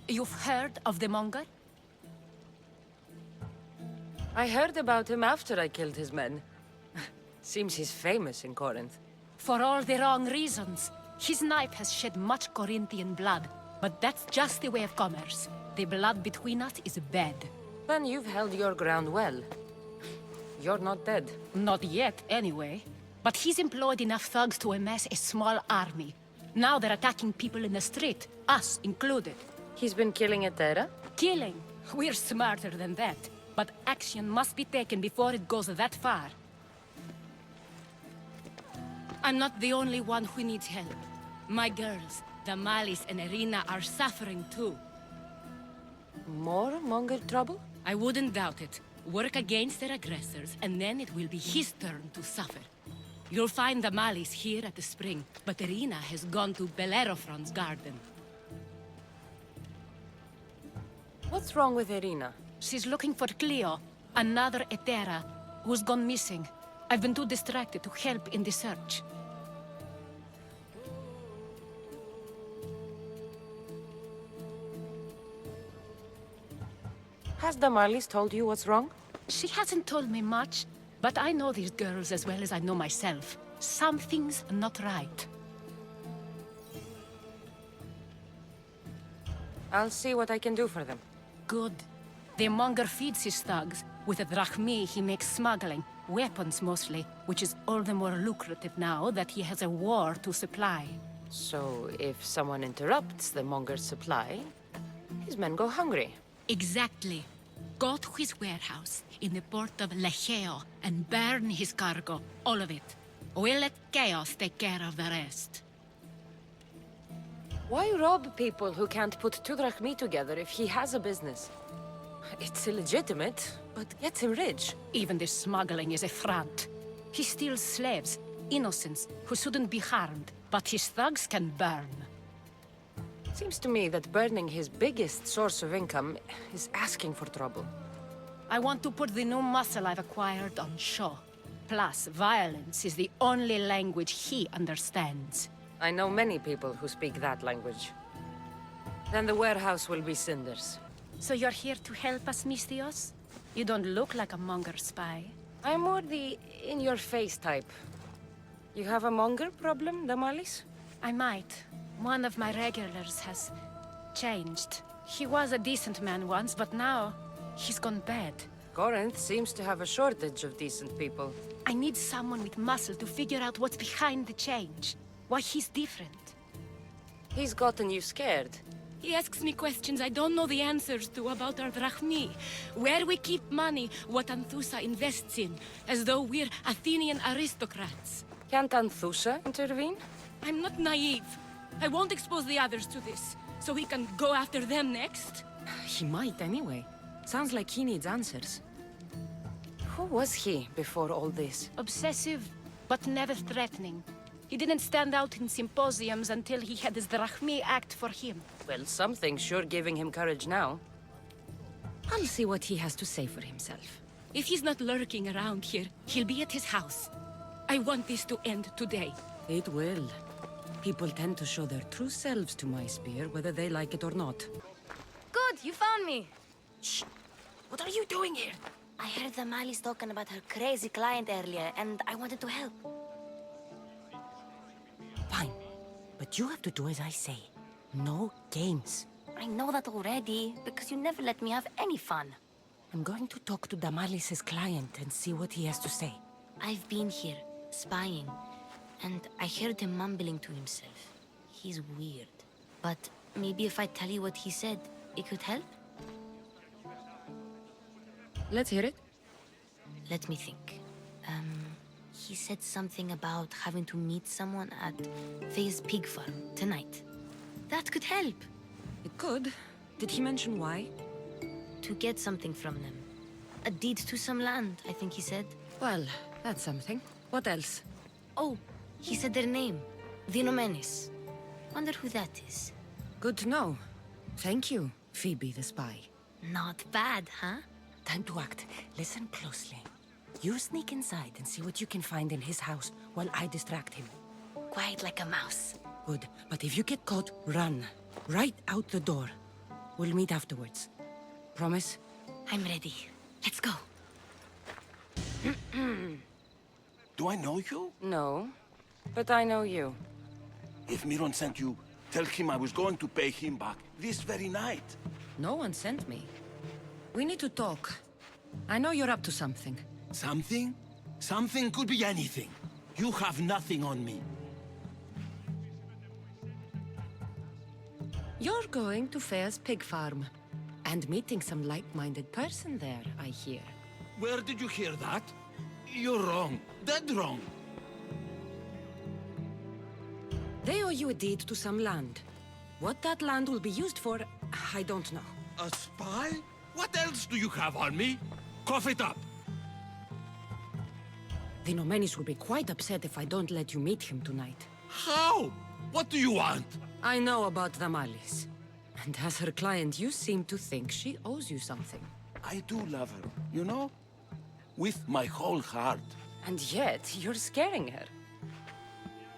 you've heard of the Monger? I heard about him after I killed his men. Seems he's famous in Corinth. For all the wrong reasons. His knife has shed much Corinthian blood. But that's just the way of commerce. The blood between us is bad. Then you've held your ground well. You're not dead. Not yet, anyway. But he's employed enough thugs to amass a small army. Now they're attacking people in the street, us included. He's been killing at Terra? Killing? We're smarter than that. But action must be taken before it goes that far. I'm not the only one who needs help. My girls, Damalis and Irina, are suffering too. More Monger trouble? I wouldn't doubt it. Work against their aggressors, and then it will be his turn to suffer. You'll find Damalis here at the spring, but Irina has gone to Bellerophon's garden. What's wrong with Irina? She's looking for Cleo, another Hetera, who's gone missing. I've been too distracted to help in the search. Has Damalis told you what's wrong? She hasn't told me much, but I know these girls as well as I know myself. Something's not right. I'll see what I can do for them. Good. The monger feeds his thugs. With the drachmi, he makes smuggling. Weapons, mostly, which is all the more lucrative now that he has a war to supply. So, if someone interrupts the monger's supply, his men go hungry. Exactly. Go to his warehouse in the port of Lecheo and burn his cargo, all of it. We'll let chaos take care of the rest. Why rob people who can't put 2 drachmi together if he has a business? It's illegitimate, but gets him rich. Even the smuggling is a front. He steals slaves, innocents, who shouldn't be harmed, but his thugs can burn. Seems to me that burning his biggest source of income is asking for trouble. I want to put the new muscle I've acquired on show. Plus, violence is the only language he understands. I know many people who speak that language. Then the warehouse will be cinders. So you're here to help us, Misthios? You don't look like a monger spy. I'm more the in-your-face type. You have a monger problem, Damalis? I might. One of my regulars has changed. He was a decent man once, but now he's gone bad. Corinth seems to have a shortage of decent people. I need someone with muscle to figure out what's behind the change. Why he's different. He's gotten you scared. He asks me questions I don't know the answers to about our drachmi. Where we keep money, what Anthusa invests in. As though we're Athenian aristocrats. Can't Anthusa intervene? I'm not naive. I won't expose the others to this, so he can go after them next. He might anyway. Sounds like he needs answers. Who was he before all this? Obsessive, but never threatening. He didn't stand out in symposiums until he had his drachmi act for him. Well, something's sure giving him courage now. I'll see what he has to say for himself. If he's not lurking around here, he'll be at his house. I want this to end today. It will. People tend to show their true selves to my spear, whether they like it or not. Good, you found me. Shh! What are you doing here? I heard Damalis talking about her crazy client earlier, and I wanted to help. Fine, but you have to do as I say. No games. I know that already, because you never let me have any fun. I'm going to talk to Damalis' client and see what he has to say. I've been here, spying, and I heard him mumbling to himself. He's weird. But maybe if I tell you what he said, it could help? Let's hear it. Let me think. He said something about having to meet someone at Faye's pig farm tonight. That could help. It could. Did he mention why? To get something from them. A deed to some land, I think he said. Well, that's something. What else? Oh, he said their name. The Nomenes. Wonder who that is. Good to know. Thank you, Phoebe the spy. Not bad, huh? Time to act. Listen closely. You sneak inside and see what you can find in his house while I distract him. Quiet like a mouse. Good, but if you get caught, run. Right out the door. We'll meet afterwards. Promise? I'm ready. Let's go. Do I know you? No, but I know you. If Myrinne sent you, Tell him I was going to pay him back this very night. No one sent me. We need to talk. I know you're up to something. Something? Something could be anything. You have nothing on me. You're going to Fair's pig farm. And meeting some like-minded person there, I hear. Where did you hear that? You're wrong. Dead wrong. They owe you a deed to some land. What that land will be used for, I don't know. A spy? What else do you have on me? Cough it up. The Nomenis will be quite upset if I don't let you meet him tonight. How? What do you want? I know about Damalis. And as her client, you seem to think she owes you something. I do love her, you know? With my whole heart. And yet, you're scaring her.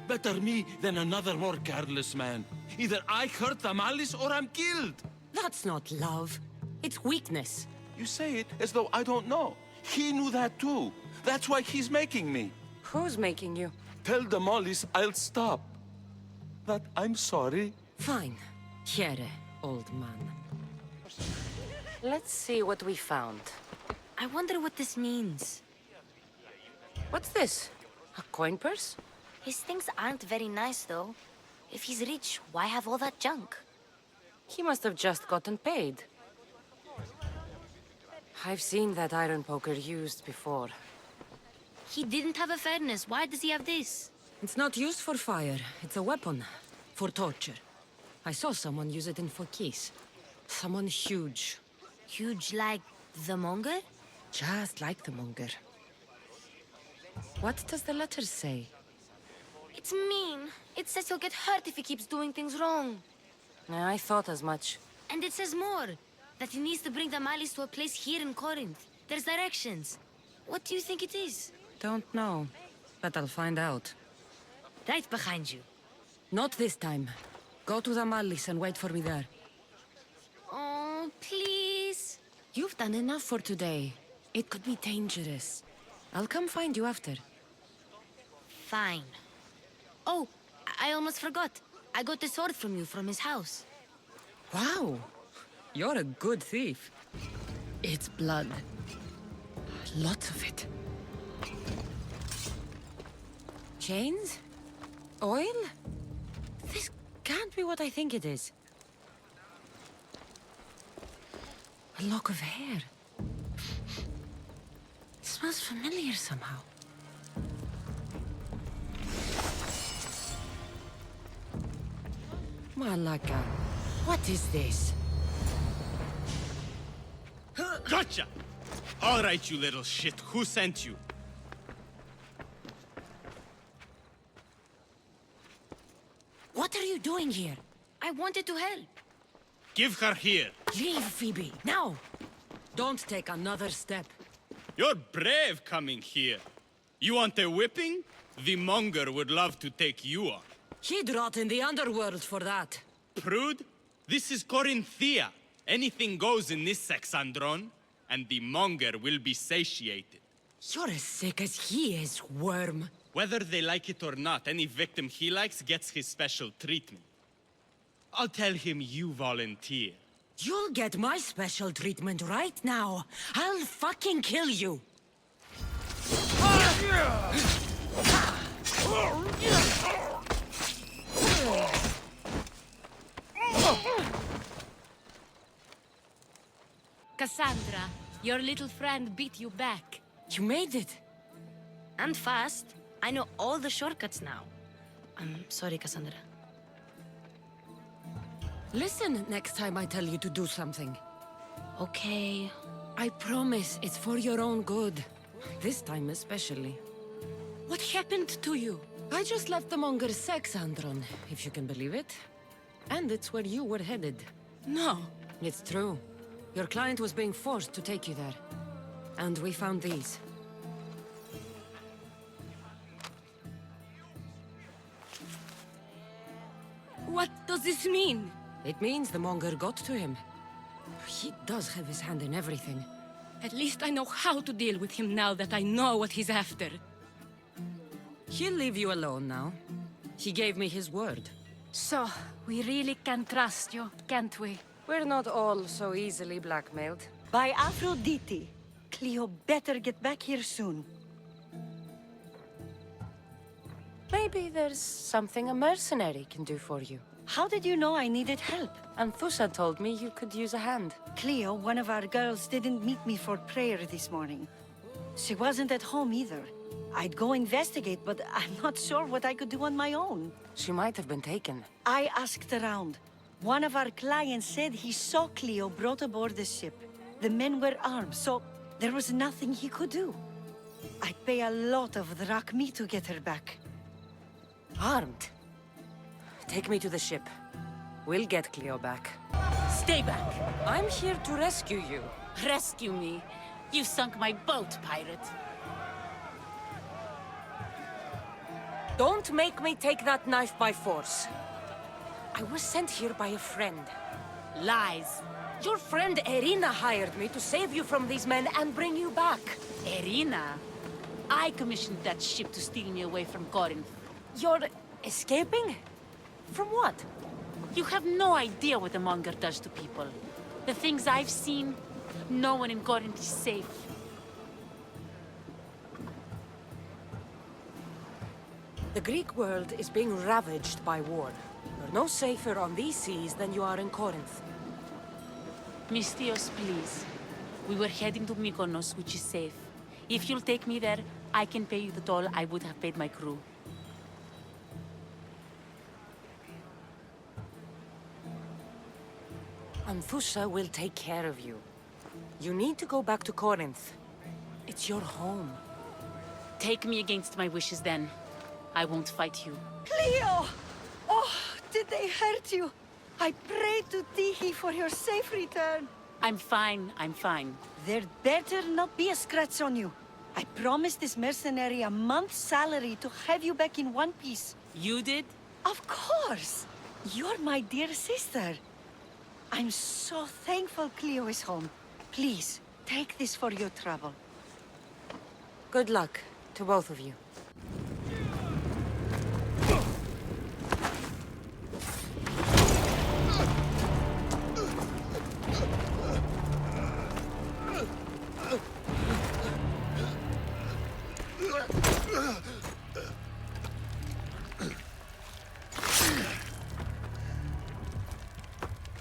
Better me than another more careless man. Either I hurt Damalis or I'm killed. That's not love. It's weakness. You say it as though I don't know. He knew that too. That's why he's making me. Who's making you? Tell Damalis I'll stop. That I'm sorry. Fine. Here, old man. Let's see what we found. I wonder what this means. What's this? A coin purse? His things aren't very nice, though. If he's rich, why have all that junk? He must have just gotten paid. I've seen that iron poker used before. He didn't have a furnace. Why does he have this? It's not used for fire. It's a weapon. For torture. I saw someone use it in Phokis. Someone huge. Huge like the monger? Just like the monger. What does the letter say? It's mean. It says he'll get hurt if he keeps doing things wrong. I thought as much. And it says more. That he needs to bring Damalis to a place here in Corinth. There's directions. What do you think it is? Don't know. But I'll find out. Right behind you. Not this time. Go to Damalis and wait for me there. Oh, please. You've done enough for today. It could be dangerous. I'll come find you after. Fine. Oh, I almost forgot. I got the sword from you from his house. Wow. You're a good thief. It's blood. Lots of it. Chains? Oil? This can't be what I think it is. A lock of hair. It smells familiar somehow. Malaka, what is this? Gotcha! All right, you little shit. Who sent you? What are you doing here? I wanted to help. Give her here. Leave, Phoebe, now! Don't take another step. You're brave coming here. You want a whipping? The monger would love to take you on. He'd rot in the underworld for that. Prude, this is Corinthia. Anything goes in this Sexandron, and the monger will be satiated. You're as sick as he is, worm. Whether they like it or not, any victim he likes gets his special treatment. I'll tell him you volunteer. You'll get my special treatment right now. I'll fucking kill you. Kassandra, your little friend beat you back. You made it. And fast. I know all the shortcuts now. I'm sorry, Kassandra. Listen next time I tell you to do something. Okay. I promise it's for your own good. This time especially. What happened to you? I just left the monger's Sexandron, if you can believe it. And it's where you were headed. No. It's true. Your client was being forced to take you there. And we found these. What does this mean? It means the monger got to him. He does have his hand in everything. At least I know how to deal with him now that I know what he's after. He'll leave you alone now. He gave me his word. So, we really can trust you, can't we? We're not all so easily blackmailed. By Aphrodite, Cleo better get back here soon. Maybe there's something a mercenary can do for you. How did you know I needed help? Anthusa told me you could use a hand. Cleo, one of our girls, didn't meet me for prayer this morning. She wasn't at home either. I'd go investigate, but I'm not sure what I could do on my own. She might have been taken. I asked around. One of our clients said he saw Cleo brought aboard the ship. The men were armed, so there was nothing he could do. I'd pay a lot of drachmi to get her back. Armed? Take me to the ship. We'll get Cleo back. Stay back. I'm here to rescue you. Rescue me. You sunk my boat, pirate. Don't make me take that knife by force. I was sent here by a friend. Lies. Your friend Irina hired me to save you from these men and bring you back. Irina? I commissioned that ship to steal me away from Corinth. You're escaping? From what? You have no idea what the monger does to people. The things I've seen, no one in Corinth is safe. The Greek world is being ravaged by war. You're no safer on these seas than you are in Corinth. Mystios, please. We were heading to Mykonos, which is safe. If you'll take me there, I can pay you the toll I would have paid my crew. Anthusa will take care of you. You need to go back to Corinth. It's your home. Take me against my wishes then. I won't fight you. Cleo! Oh, did they hurt you? I prayed to Tyche for your safe return. I'm fine, I'm fine. There better not be a scratch on you. I promised this mercenary a month's salary to have you back in one piece. You did? Of course! You're my dear sister. I'm so thankful Cleo is home. Please, take this for your trouble. Good luck to both of you.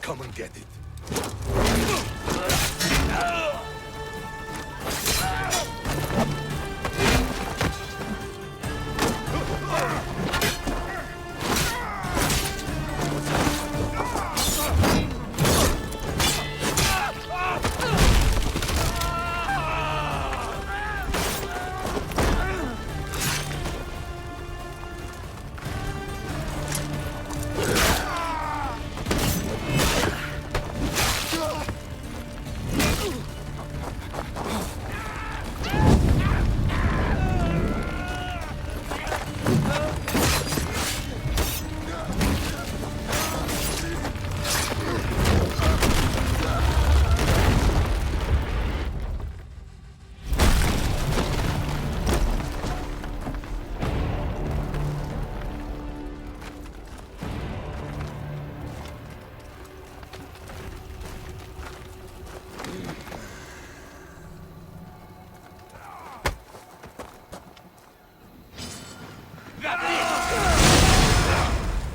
Come and get it.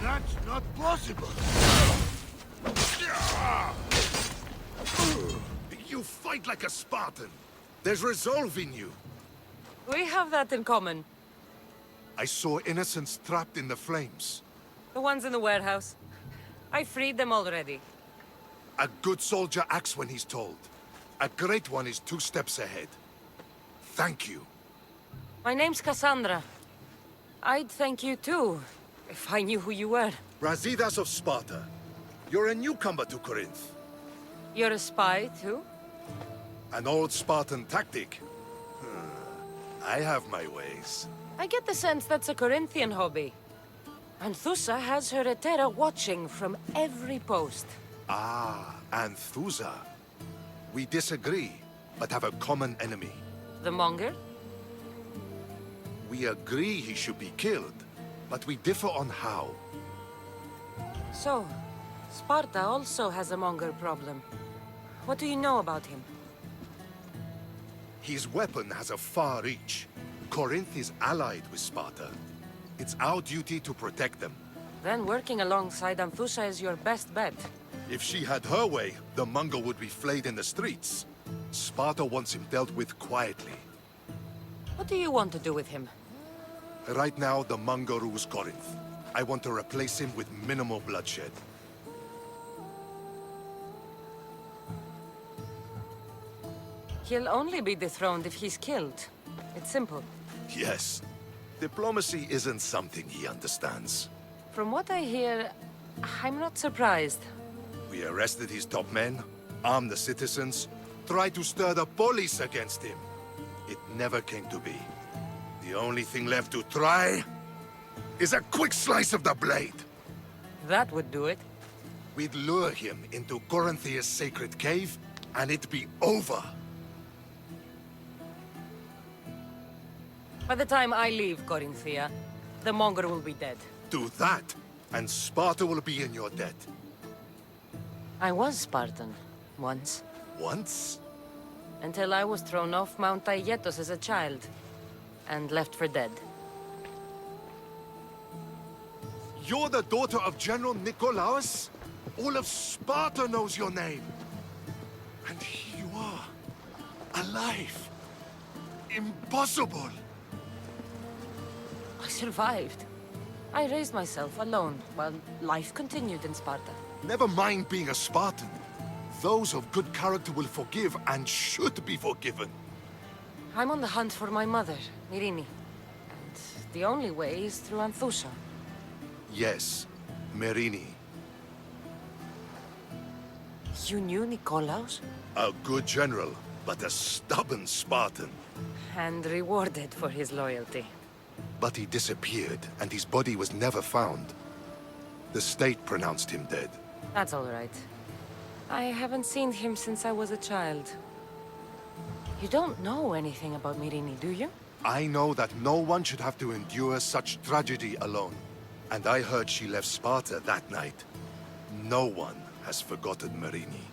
That's not possible. You fight like a Spartan. There's resolve in you. We have that in common. I saw innocents trapped in the flames. The ones in the warehouse. I freed them already. A good soldier acts when he's told. A great one is 2 steps ahead. Thank you. My name's Kassandra. I'd thank you too, if I knew who you were. Brasidas of Sparta. You're a newcomer to Corinth. You're a spy too? An old Spartan tactic. I have my ways. I get the sense that's a Corinthian hobby. Anthusa has her Etera watching from every post. Ah, Anthusa. We disagree, but have a common enemy. The monger? We agree he should be killed, but we differ on how. So, Sparta also has a Monger problem. What do you know about him? His weapon has a far reach. Corinth is allied with Sparta. It's our duty to protect them. Then working alongside Anthusa is your best bet. If she had her way, the Monger would be flayed in the streets. Sparta wants him dealt with quietly. What do you want to do with him? Right now, the Monger rules Corinth. I want to replace him with minimal bloodshed. He'll only be dethroned if he's killed. It's simple. Yes. Diplomacy isn't something he understands. From what I hear, I'm not surprised. We arrested his top men, armed the citizens, tried to stir the police against him. It never came to be. The only thing left to try is a quick slice of the blade. That would do it. We'd lure him into Corinthia's sacred cave, and it'd be over. By the time I leave Corinthia, the Monger will be dead. Do that, and Sparta will be in your debt. I was Spartan, once. Once? Until I was thrown off Mount Taygetos as a child, and left for dead. You're the daughter of General Nikolaos? All of Sparta knows your name. And here you are, alive. Impossible. I survived. I raised myself alone, while life continued in Sparta. Never mind being a Spartan. Those of good character will forgive and should be forgiven. I'm on the hunt for my mother, Myrinne. And the only way is through Anthusa. Yes, Myrinne. You knew Nikolaos? A good general, but a stubborn Spartan. And rewarded for his loyalty. But he disappeared, and his body was never found. The state pronounced him dead. That's all right. I haven't seen him since I was a child. You don't know anything about Myrinne, do you? I know that no one should have to endure such tragedy alone. And I heard she left Sparta that night. No one has forgotten Myrinne.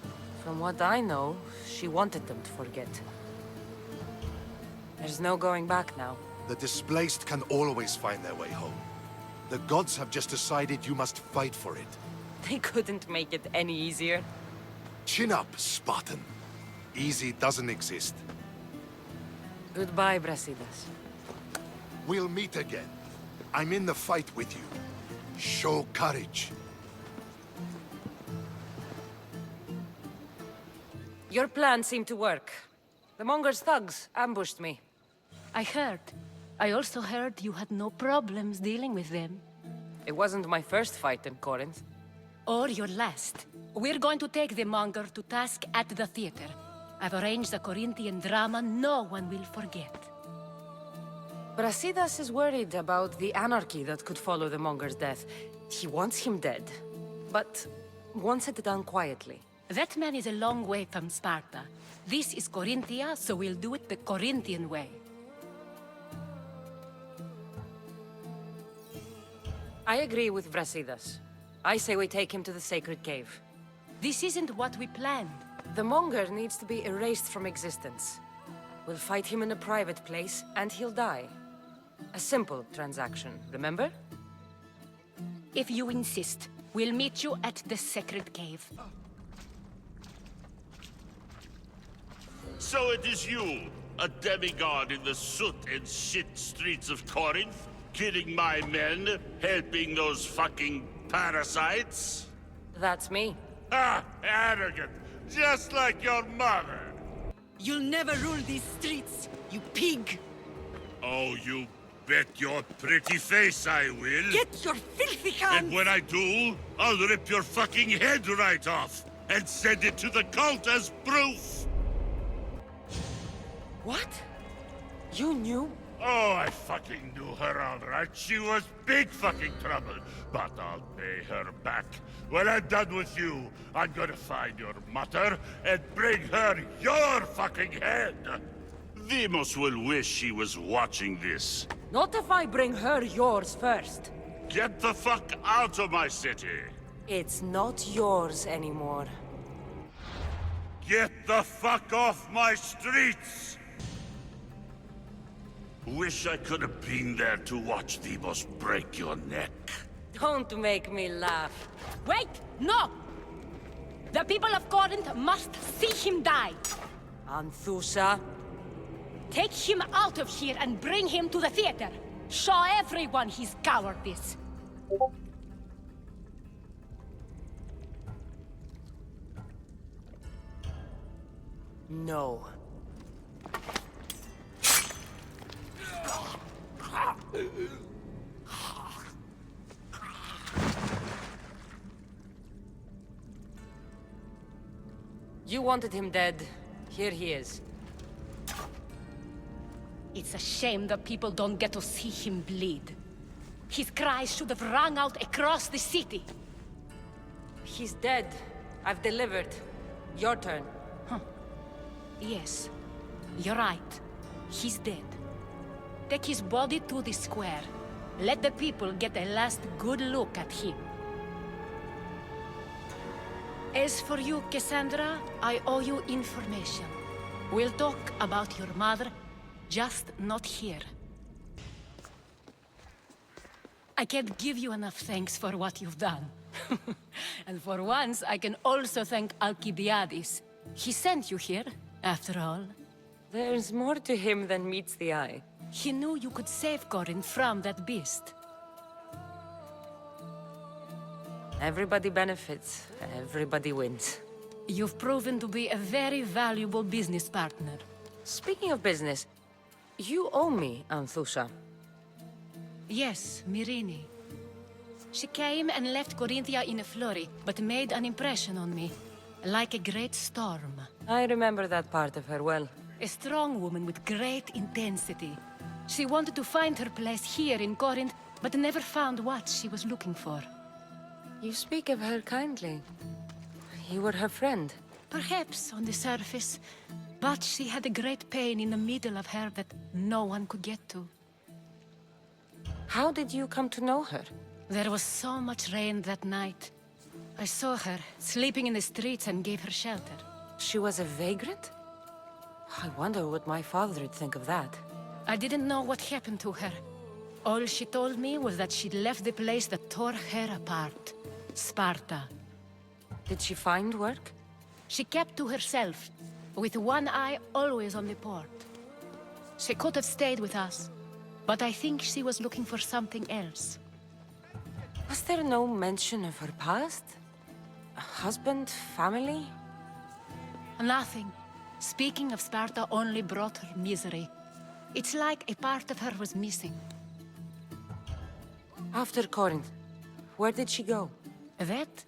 From what I know, she wanted them to forget. There's no going back now. The displaced can always find their way home. The gods have just decided you must fight for it. They couldn't make it any easier. Chin up, Spartan. Easy doesn't exist. Goodbye, Brasidas. We'll meet again. I'm in the fight with you. Show courage. Your plan seemed to work. The Monger's thugs ambushed me. I heard. I also heard you had no problems dealing with them. It wasn't my first fight in Corinth. Or your last. We're going to take the Monger to task at the theater. I've arranged a Corinthian drama no one will forget. Brasidas is worried about the anarchy that could follow the Monger's death. He wants him dead, but wants it done quietly. That man is a long way from Sparta. This is Corinthia, so we'll do it the Corinthian way. I agree with Brasidas. I say we take him to the sacred cave. This isn't what we planned. The Monger needs to be erased from existence. We'll fight him in a private place, and he'll die. A simple transaction, remember? If you insist, we'll meet you at the sacred cave. So it is you, a demigod in the soot and shit streets of Corinth, killing my men, helping those fucking parasites? That's me. Ah, arrogant, just like your mother. You'll never rule these streets, you pig! Oh, you bet your pretty face I will. Get your filthy hands! And when I do, I'll rip your fucking head right off and send it to the cult as proof. What? You knew? Oh, I fucking knew her all right. She was big fucking trouble. But I'll pay her back. When I'm done with you, I'm gonna find your mother and bring her your fucking head. Deimos will wish she was watching this. Not if I bring her yours first. Get the fuck out of my city. It's not yours anymore. Get the fuck off my streets! Wish I could have been there to watch Deimos break your neck. Don't make me laugh. Wait! No! The people of Corinth must see him die. Anthusa. Take him out of here and bring him to the theater. Show everyone his cowardice. No. You wanted him dead. Here he is. It's a shame that people don't get to see him bleed. His cries should have rung out across the city. He's dead. I've delivered. Your turn. Yes, you're right. He's dead. Take his body to the square. Let the people get a last good look at him. As for you, Kassandra, I owe you information. We'll talk about your mother, just not here. I can't give you enough thanks for what you've done. And for once, I can also thank Alcibiades. He sent you here, after all. There's more to him than meets the eye. He knew you could save Corinth from that beast. Everybody benefits. Everybody wins. You've proven to be a very valuable business partner. Speaking of business, you owe me, Anthusa. Yes, Myrinne. She came and left Corinthia in a flurry, but made an impression on me. Like a great storm. I remember that part of her well. A strong woman with great intensity. She wanted to find her place here in Corinth, but never found what she was looking for. You speak of her kindly. You were her friend. Perhaps on the surface, but she had a great pain in the middle of her that no one could get to. How did you come to know her? There was so much rain that night. I saw her, sleeping in the streets, and gave her shelter. She was a vagrant? I wonder what my father would think of that. I didn't know what happened to her. All she told me was that she'd left the place that tore her apart. Sparta. Did she find work? She kept to herself, with one eye always on the port. She could have stayed with us, but I think she was looking for something else. Was there no mention of her past? A husband, family? Nothing. Speaking of Sparta only brought her misery. It's like a part of her was missing. After Corinth, where did she go? That?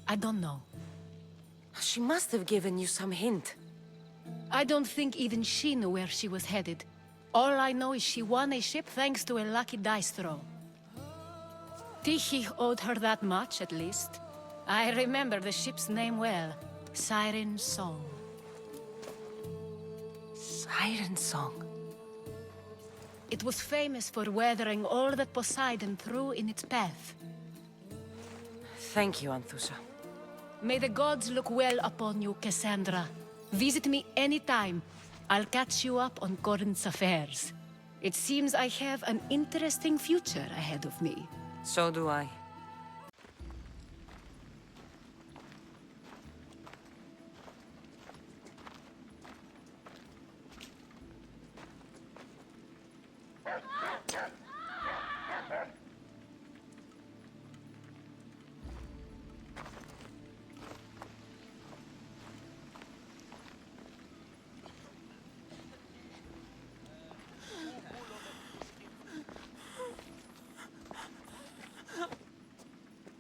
I don't know. She must have given you some hint. I don't think even she knew where she was headed. All I know is she won a ship thanks to a lucky dice throw. Tyche owed her that much, at least. I remember the ship's name well. Siren Song. Siren Song? It was famous for weathering all that Poseidon threw in its path. Thank you, Anthusa. May the gods look well upon you, Kassandra. Visit me anytime. I'll catch you up on Corinth's affairs. It seems I have an interesting future ahead of me. So do I.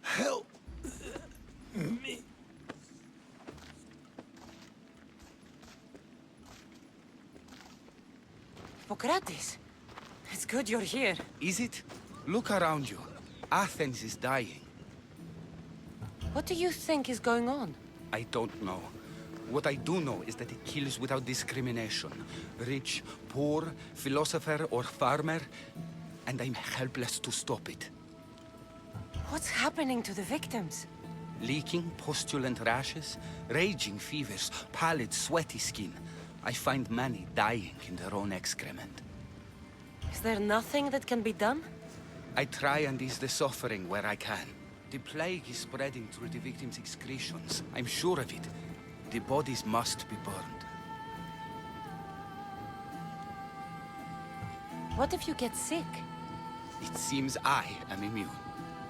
Help me. Hippocrates, it's good you're here. Is it? Look around you. Athens is dying. What do you think is going on? I don't know. What I do know is that it kills without discrimination. Rich, poor, philosopher or farmer, and I'm helpless to stop it. What's happening to the victims? Leaking, pustulent rashes, raging fevers, pallid, sweaty skin. I find many dying in their own excrement. Is there nothing that can be done? I try and ease the suffering where I can. The plague is spreading through the victims' excretions. I'm sure of it. The bodies must be burned. What if you get sick? It seems I am immune.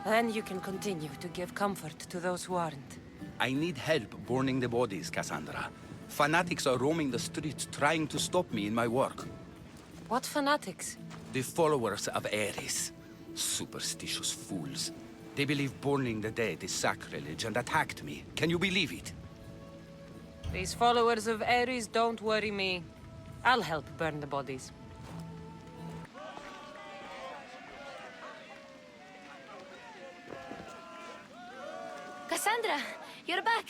Then you can continue to give comfort to those who aren't. I need help burning the bodies, Kassandra. Fanatics are roaming the streets trying to stop me in my work. What fanatics? The followers of Ares. Superstitious fools. They believe burning the dead is sacrilege and attacked me. Can you believe it? These followers of Ares don't worry me. I'll help burn the bodies. Kassandra, you're back.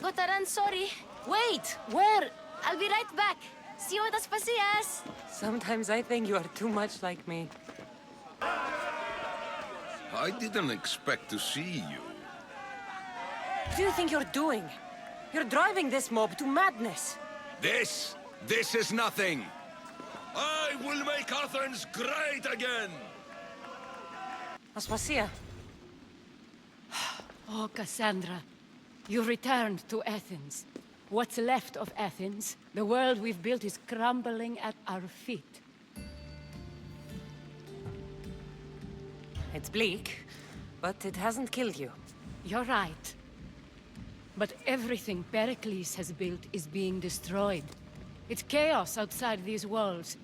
Gotta run, sorry. Wait! Where? I'll be right back. See you at Aspasias. Sometimes I think you are too much like me. I didn't expect to see you. What do you think you're doing? You're driving this mob to madness. This is nothing. I will make Athens great again. Aspasia. Oh, Kassandra, you returned to Athens. What's left of Athens, the world we've built is crumbling at our feet. It's bleak, but it hasn't killed you. You're right. But everything Perikles has built is being destroyed. It's chaos outside these walls.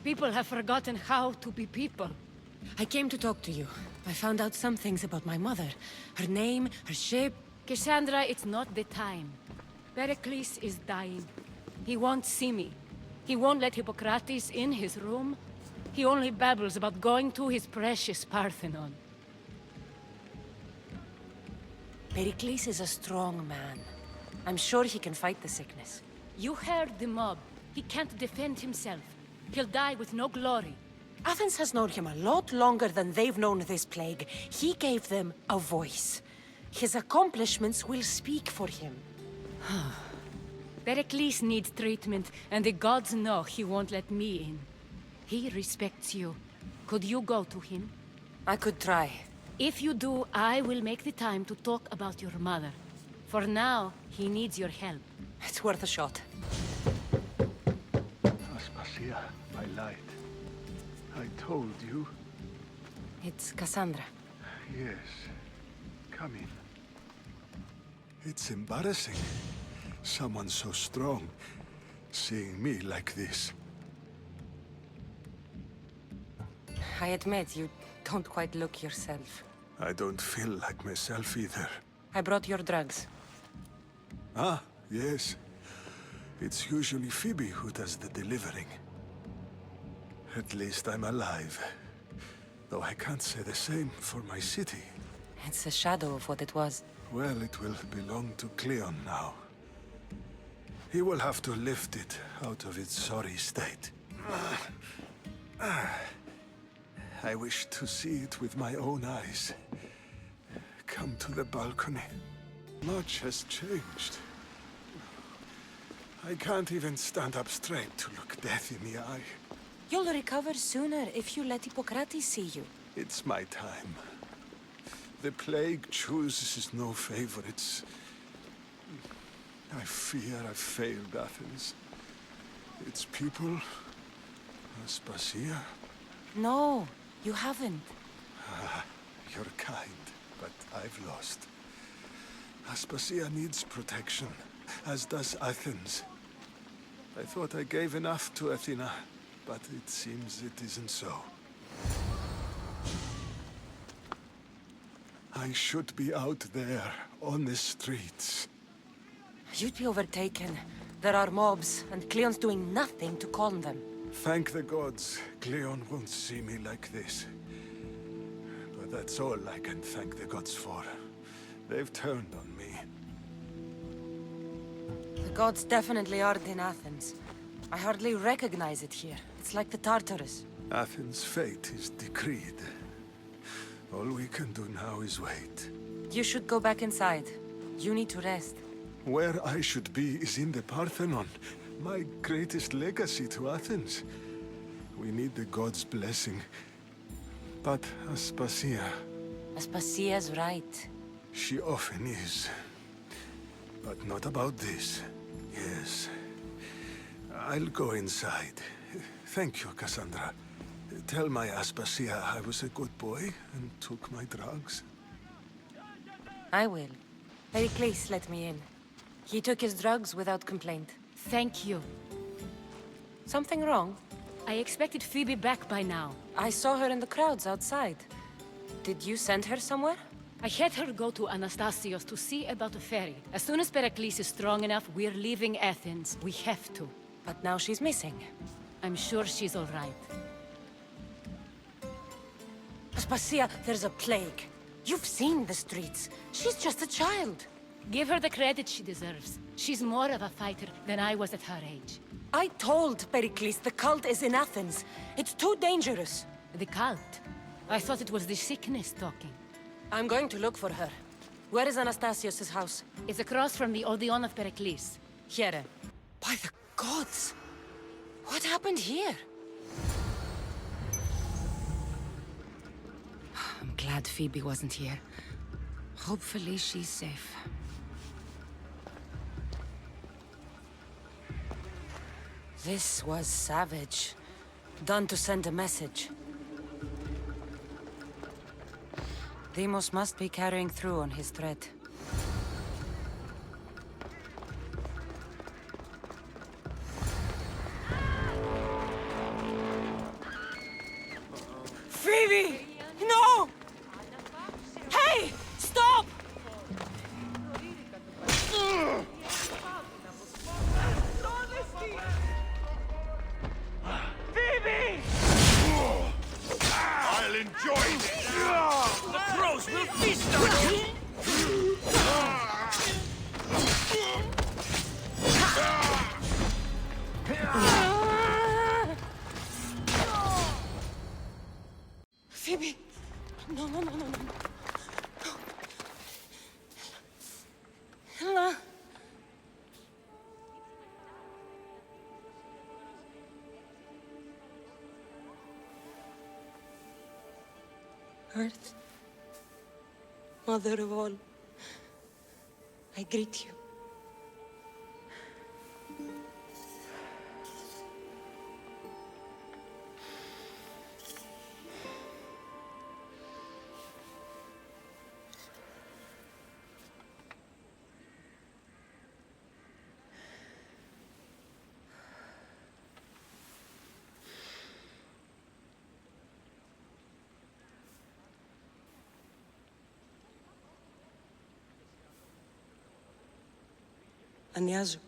People have forgotten how to be people. I came to talk to you. I found out some things about my mother. Her name, her shape. Kassandra, it's not the time. Perikles is dying. He won't see me. He won't let Hippocrates in his room. He only babbles about going to his precious Parthenon. Perikles is a strong man. I'm sure he can fight the sickness. You heard the mob. He can't defend himself. He'll die with no glory. Athens has known him a lot longer than they've known this plague. He gave them a voice. His accomplishments will speak for him. Perikles needs treatment, and the gods know he won't let me in. He respects you. Could you go to him? I could try. If you do, I will make the time to talk about your mother. For now, he needs your help. It's worth a shot. Aspasia, I lied. I told you. It's Kassandra. Yes. Come in. It's embarrassing. Someone so strong, seeing me like this. I admit, you don't quite look yourself. I don't feel like myself either. I brought your drugs. Ah, yes. It's usually Phoebe who does the delivering. At least I'm alive. Though I can't say the same for my city. It's a shadow of what it was. Well, it will belong to Kleon now. He will have to lift it out of its sorry state. I wish to see it with my own eyes. Come to the balcony. Much has changed. I can't even stand up straight to look death in the eye. You'll recover sooner if you let Hippocrates see you. It's my time. The plague chooses no favorites. I fear I've failed Athens. Its people, Aspasia. No, you haven't. You're kind, but I've lost. Aspasia needs protection, as does Athens. I thought I gave enough to Athena, but it seems it isn't so. I should be out there, on the streets. You'd be overtaken. There are mobs, and Kleon's doing nothing to calm them. Thank the gods, Kleon won't see me like this. But that's all I can thank the gods for. They've turned on me. The gods definitely aren't in Athens. I hardly recognize it here. It's like the Tartarus. Athens' fate is decreed. All we can do now is wait. You should go back inside. You need to rest. Where I should be is in the Parthenon, my greatest legacy to Athens. We need the gods' blessing. But Aspasia... Aspasia's right. She often is. But not about this. Yes. I'll go inside. Thank you, Kassandra. Tell my Aspasia I was a good boy and took my drugs. I will. Perikles let me in. He took his drugs without complaint. Thank you. Something wrong? I expected Phoebe back by now. I saw her in the crowds outside. Did you send her somewhere? I had her go to Anastasios to see about a ferry. As soon as Perikles is strong enough, we're leaving Athens. We have to. But now she's missing. I'm sure she's all right. Aspasia, there's a plague. You've seen the streets. She's just a child. Give her the credit she deserves. She's more of a fighter than I was at her age. I told Perikles the cult is in Athens. It's too dangerous. The cult? I thought it was the sickness talking. I'm going to look for her. Where is Anastasios' house? It's across from the Odeon of Perikles. Here. By the gods! What happened here? I'm glad Phoebe wasn't here. Hopefully she's safe. This was savage. Done to send a message. Deimos must be carrying through on his threat. Phoebe! No! Hey! Stop! Phoebe! I'll enjoy this! The crows will feast on you! Phoebe! No, no, no, no, no. Ella. Earth, Mother of all, I greet you. Ανιάζω.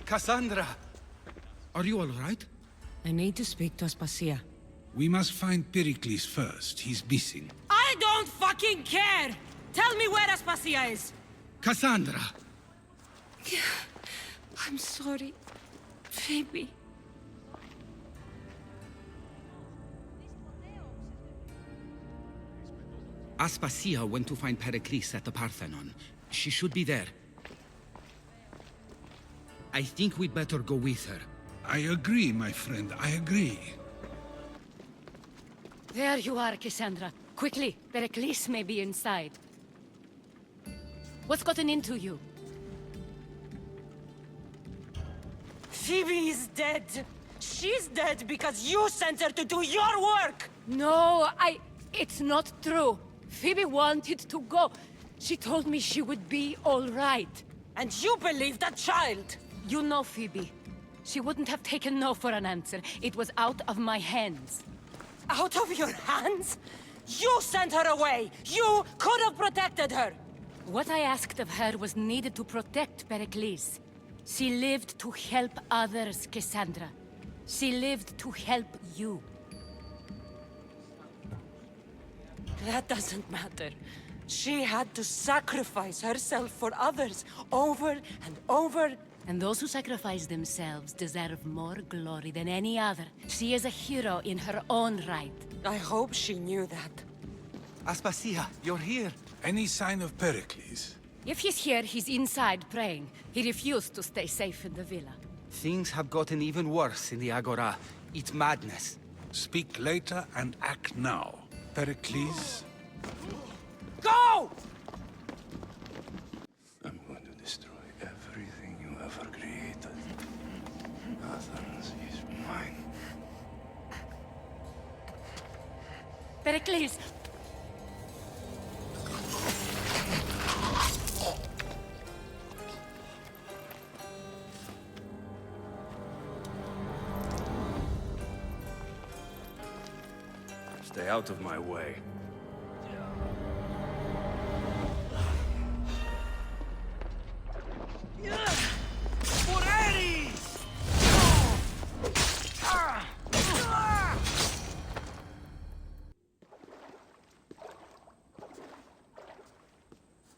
Kassandra! Are you all right? I need to speak to Aspasia. We must find Perikles first. He's missing. I don't fucking care! Tell me where Aspasia is! Kassandra! I'm sorry, Phoebe. Aspasia went to find Perikles at the Parthenon. She should be there. I think we'd better go with her. I agree, my friend. I agree. There you are, Kassandra. Quickly, Perikles may be inside. What's gotten into you? Phoebe is dead. She's dead because you sent her to do your work! No, it's not true. Phoebe wanted to go. She told me she would be all right. And you believe that child? You know Phoebe. She wouldn't have taken no for an answer. It was out of my hands. Out of your hands? You sent her away! You could have protected her! What I asked of her was needed to protect Perikles. She lived to help others, Kassandra. She lived to help you. That doesn't matter. She had to sacrifice herself for others, over and over. And those who sacrifice themselves deserve more glory than any other. She is a hero in her own right. I hope she knew that. Aspasia, you're here. Any sign of Perikles? If he's here, he's inside praying. He refused to stay safe in the villa. Things have gotten even worse in the Agora. It's madness. Speak later and act now. Perikles? Go! I'm going to destroy everything you ever created. Athens is mine. Perikles! Stay out of my way.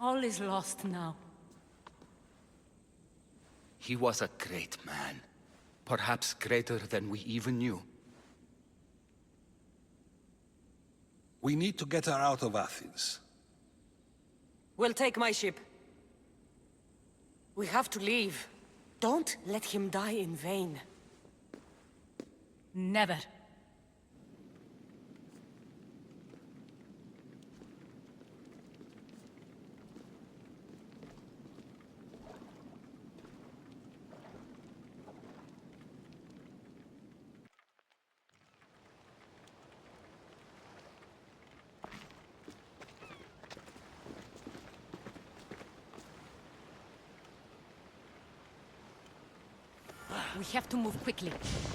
All is lost now. He was a great man. Perhaps greater than we even knew. We need to get her out of Athens. We'll take my ship. We have to leave. Don't let him die in vain. Never. We have to move quickly.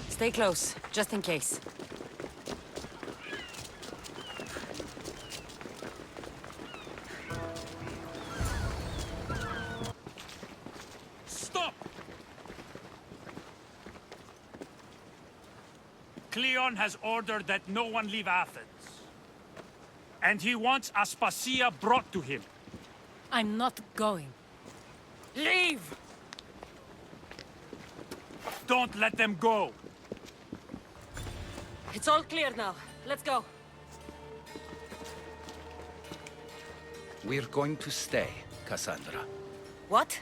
Stay close, just in case. Stop! Kleon has ordered that no one leave Athens. And he wants Aspasia brought to him. I'm not going. Leave! Don't let them go! It's all clear now. Let's go. We're going to stay, Kassandra. What?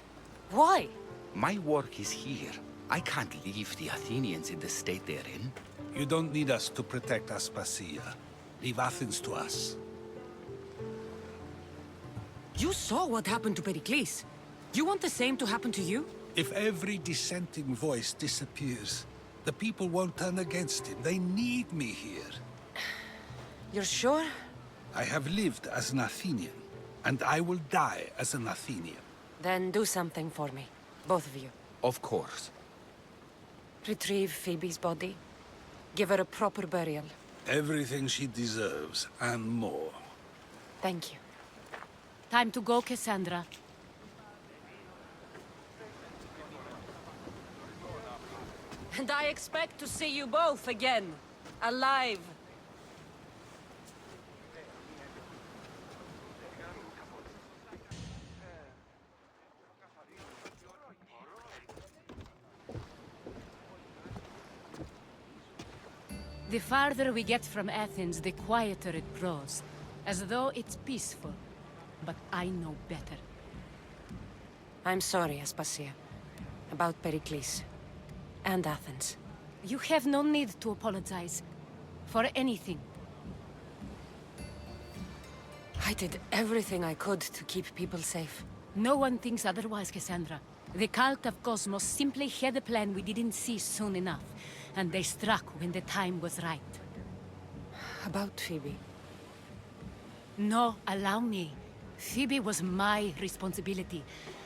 Why? My work is here. I can't leave the Athenians in the state they're in. You don't need us to protect Aspasia. Leave Athens to us. You saw what happened to Perikles. You want the same to happen to you? If every dissenting voice disappears, the people won't turn against him. They need me here. You're sure? I have lived as an Athenian, and I will die as an Athenian. Then do something for me. Both of you. Of course. Retrieve Phoebe's body. Give her a proper burial. Everything she deserves, and more. Thank you. Time to go, Kassandra. And I expect to see you both again. Alive. The farther we get from Athens, the quieter it grows. As though it's peaceful. But I know better. I'm sorry, Aspasia. About Perikles. And Athens. You have no need to apologize. For anything. I did everything I could to keep people safe. No one thinks otherwise, Kassandra. The cult of Cosmos simply had a plan we didn't see soon enough. And they struck when the time was right. About Phoebe? No, allow me. Phoebe was my responsibility.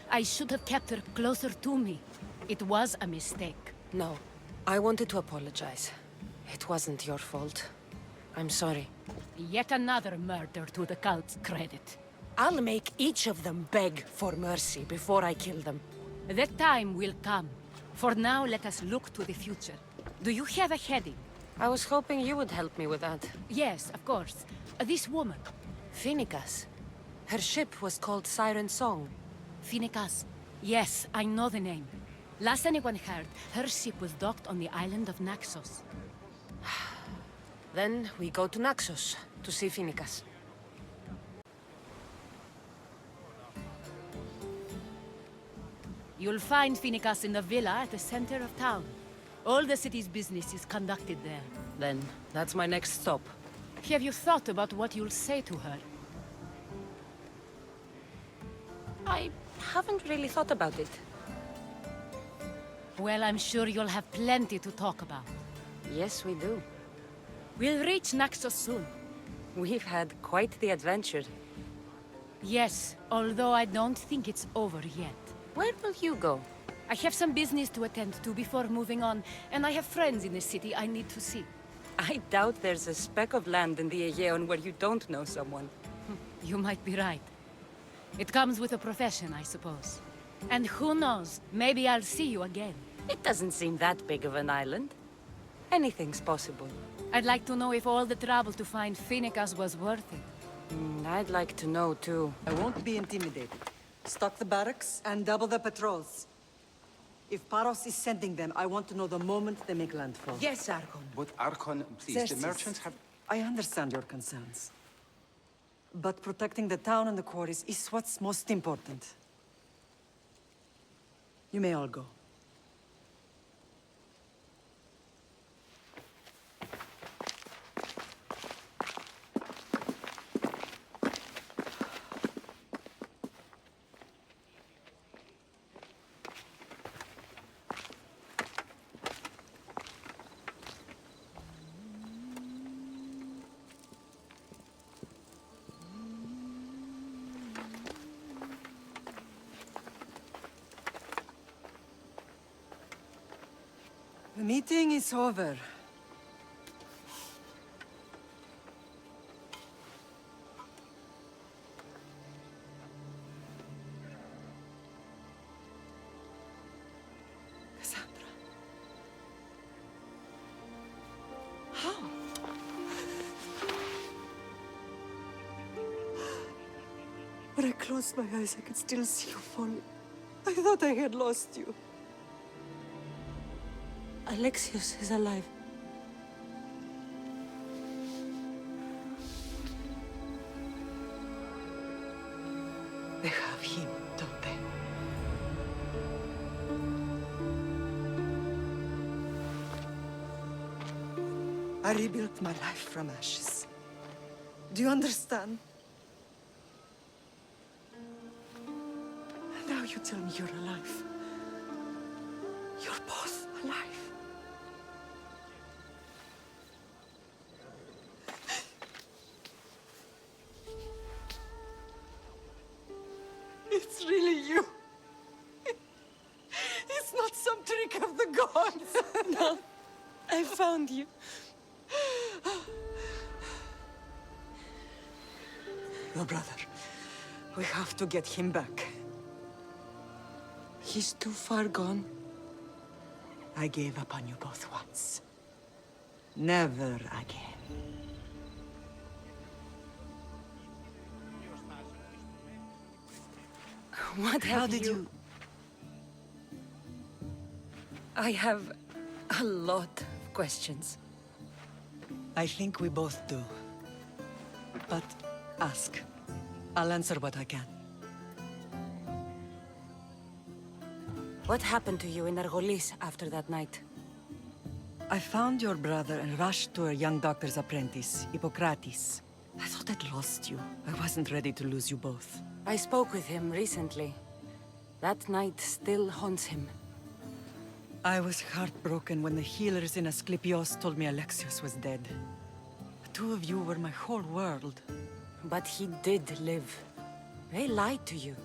I should have kept her closer to me. It was a mistake. No. I wanted to apologize. It wasn't your fault. I'm sorry. Yet another murder to the cult's credit. I'll make each of them beg for mercy before I kill them. That time will come. For now, let us look to the future. Do you have a heading? I was hoping you would help me with that. Yes, of course. This woman. Phoenicas. Her ship was called Siren Song. Phoenicus. Yes, I know the name. Last anyone heard, her ship was docked on the island of Naxos. Then we go to Naxos to see Phoenicus. You'll find Phoenicus in the villa at the center of town. All the city's business is conducted there. Then, that's my next stop. Have you thought about what you'll say to her? I haven't really thought about it. Well, I'm sure you'll have plenty to talk about. Yes, we do. We'll reach Naxos soon. We've had quite the adventure. Yes, although I don't think it's over yet. Where will you go? I have some business to attend to before moving on, and I have friends in the city I need to see. I doubt there's a speck of land in the Aegean where you don't know someone. You might be right. It comes with a profession, I suppose. And who knows, maybe I'll see you again. It doesn't seem that big of an island. Anything's possible. I'd like to know if all the trouble to find Phoenicus was worth it. I'd like to know, too. I won't be intimidated. Stock the barracks and double the patrols. If Paros is sending them, I want to know the moment they make landfall. Yes, Archon. But Archon, please, Xerxes, the merchants have... I understand your concerns. But protecting the town and the quarries is what's most important. You may all go. The meeting is over. Kassandra. How? When I closed my eyes, I could still see you falling. I thought I had lost you. Alexios is alive. They have him, don't they? I rebuilt my life from ashes. Do you understand? Now you tell me you're alive. You're both alive. It's really you. It's not some trick of the gods. No, I found you. Your brother. We have to get him back. He's too far gone. I gave up on you both once. Never again. What How have did you... I have a lot of questions. I think we both do. But ask. I'll answer what I can. What happened to you in Argolis after that night? I found your brother and rushed to a young doctor's apprentice, Hippocrates. I thought I'd lost you. I wasn't ready to lose you both. I spoke with him recently. That night still haunts him. I was heartbroken when the healers in Asclepios told me Alexios was dead. The two of you were my whole world. But he did live. They lied to you.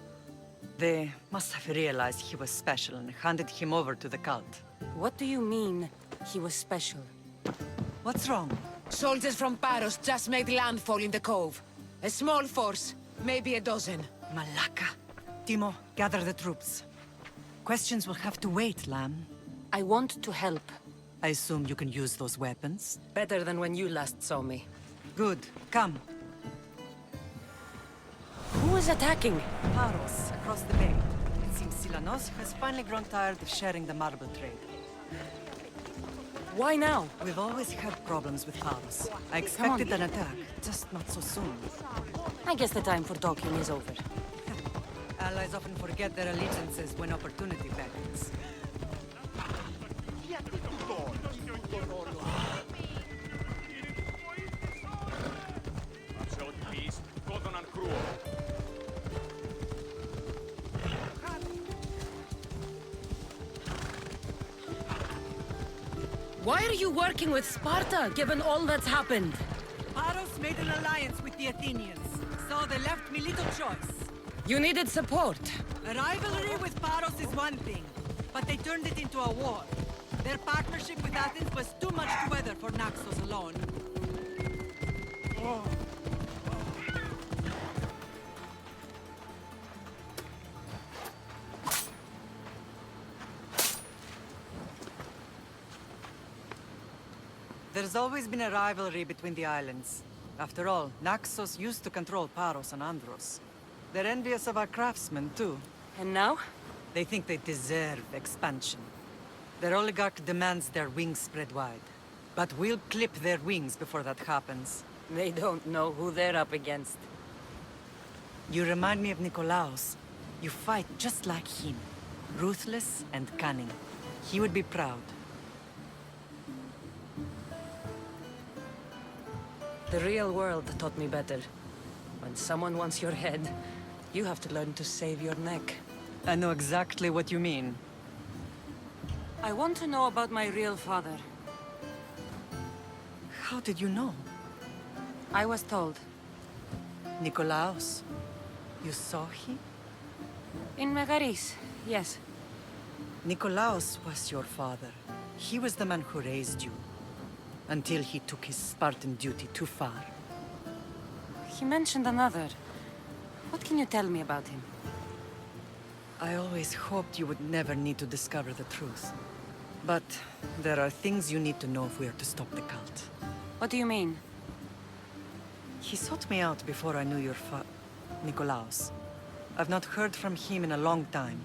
They must have realized he was special and handed him over to the cult. What do you mean, he was special? What's wrong? Soldiers from Paros just made landfall in the cove. A small force, maybe a dozen. Malaka. Timo, gather the troops. Questions will have to wait, Lamb. I want to help. I assume you can use those weapons? Better than when you last saw me. Good. Come. Who Who is attacking? Paros, across the bay. It seems Silanos has finally grown tired of sharing the marble trade. Why now? We've always had problems with Paros. I expected an attack, just not so soon. I guess the time for talking is over. Allies often forget their allegiances when opportunity beckons. Why are you working with Sparta, given all that's happened? Paros made an alliance with the Athenians, so they left me little choice. You needed support. A rivalry with Paros is one thing, but they turned it into a war. Their partnership with Athens was too much to weather for Naxos alone. There's always been a rivalry between the islands. After all, Naxos used to control Paros and Andros. They're envious of our craftsmen, too. And now? They think they deserve expansion. Their oligarch demands their wings spread wide. But we'll clip their wings before that happens. They don't know who they're up against. You remind me of Nikolaos. You fight just like him. Ruthless and cunning. He would be proud. The real world taught me better. When someone wants your head, you have to learn to save your neck. I know exactly what you mean. I want to know about my real father. How did you know? I was told. Nikolaos. You saw him? In Megaris, yes. Nikolaos was your father. He was the man who raised you. Until he took his Spartan duty too far. He mentioned another. What can you tell me about him? I always hoped you would never need to discover the truth. But there are things you need to know if we are to stop the cult. What do you mean? He sought me out before I knew your Nikolaos. I've not heard from him in a long time.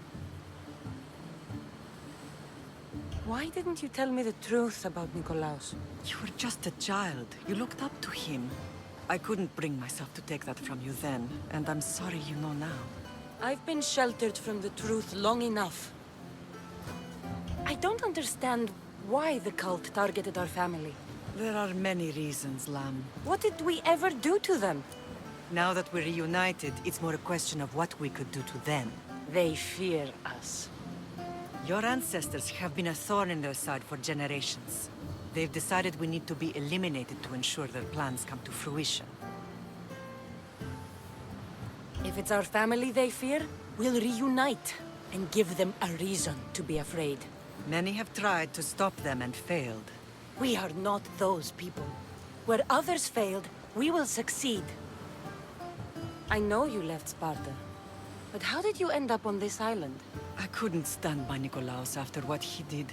Why didn't you tell me the truth about Nikolaos? You were just a child. You looked up to him. I couldn't bring myself to take that from you then, and I'm sorry you know now. I've been sheltered from the truth long enough. I don't understand why the cult targeted our family. There are many reasons, Lamb. What did we ever do to them? Now that we're reunited, it's more a question of what we could do to them. They fear us. Your ancestors have been a thorn in their side for generations. They've decided we need to be eliminated to ensure their plans come to fruition. If it's our family they fear, we'll reunite and give them a reason to be afraid. Many have tried to stop them and failed. We are not those people. Where others failed, we will succeed. I know you left Sparta, but how did you end up on this island? I couldn't stand by Nikolaos after what he did.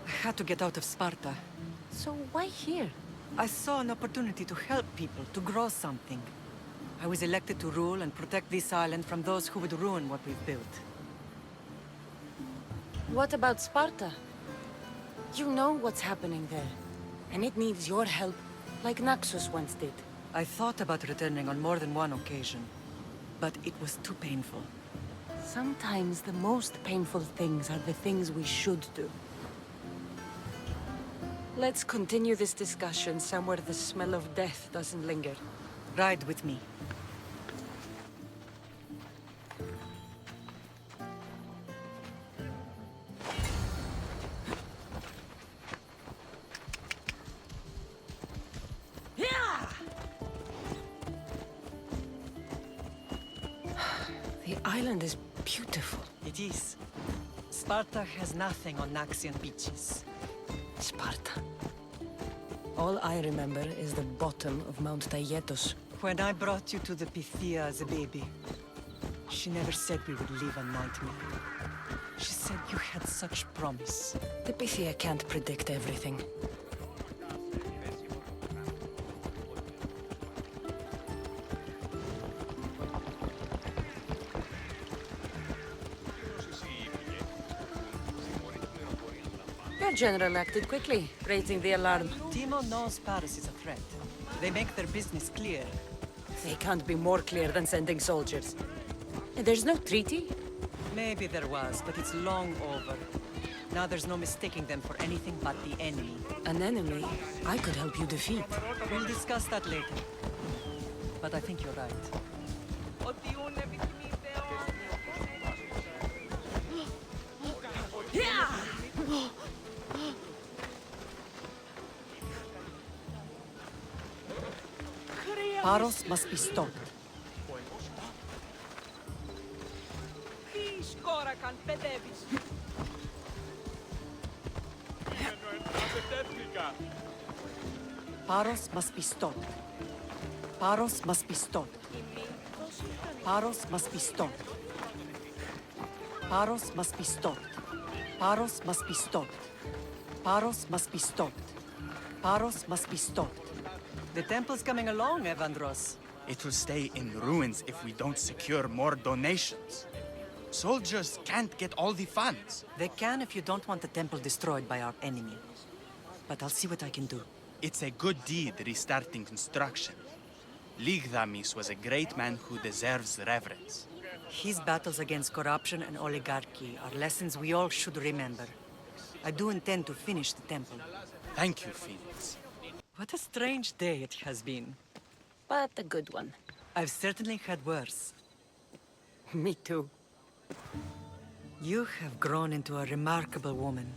I had to get out of Sparta. So why here? I saw an opportunity to help people, to grow something. I was elected to rule and protect this island from those who would ruin what we've built. What about Sparta? You know what's happening there, and it needs your help, like Naxos once did. I thought about returning on more than one occasion, but it was too painful. Sometimes the most painful things are the things we should do. Let's continue this discussion somewhere the smell of death doesn't linger. Ride with me. The island is beautiful. It is. Sparta has nothing on Naxian beaches. Sparta. All I remember is the bottom of Mount Taygetos. When I brought you to the Pythia as a baby, she never said we would live a nightmare. She said you had such promise. The Pythia can't predict everything. Our general acted quickly, raising the alarm. Timo knows Paris is a threat. They make their business clear. They can't be more clear than sending soldiers. There's no treaty? Maybe there was, but it's long over. Now there's no mistaking them for anything but the enemy. An enemy I could help you defeat. We'll discuss that later. But I think you're right. Paros must be stopped. Paros must be stopped. Paros must be stopped. Paros must be stopped. Paros must be stopped. Paros must be stopped. Paros must be stopped. Paros must be stopped. The temple's coming along, Evandros. It will stay in ruins if we don't secure more donations. Soldiers can't get all the funds. They can if you don't want the temple destroyed by our enemy. But I'll see what I can do. It's a good deed restarting construction. Ligdamis was a great man who deserves reverence. His battles against corruption and oligarchy are lessons we all should remember. I do intend to finish the temple. Thank you, Phoenix. What a strange day it has been. But a good one. I've certainly had worse. Me too. You have grown into a remarkable woman,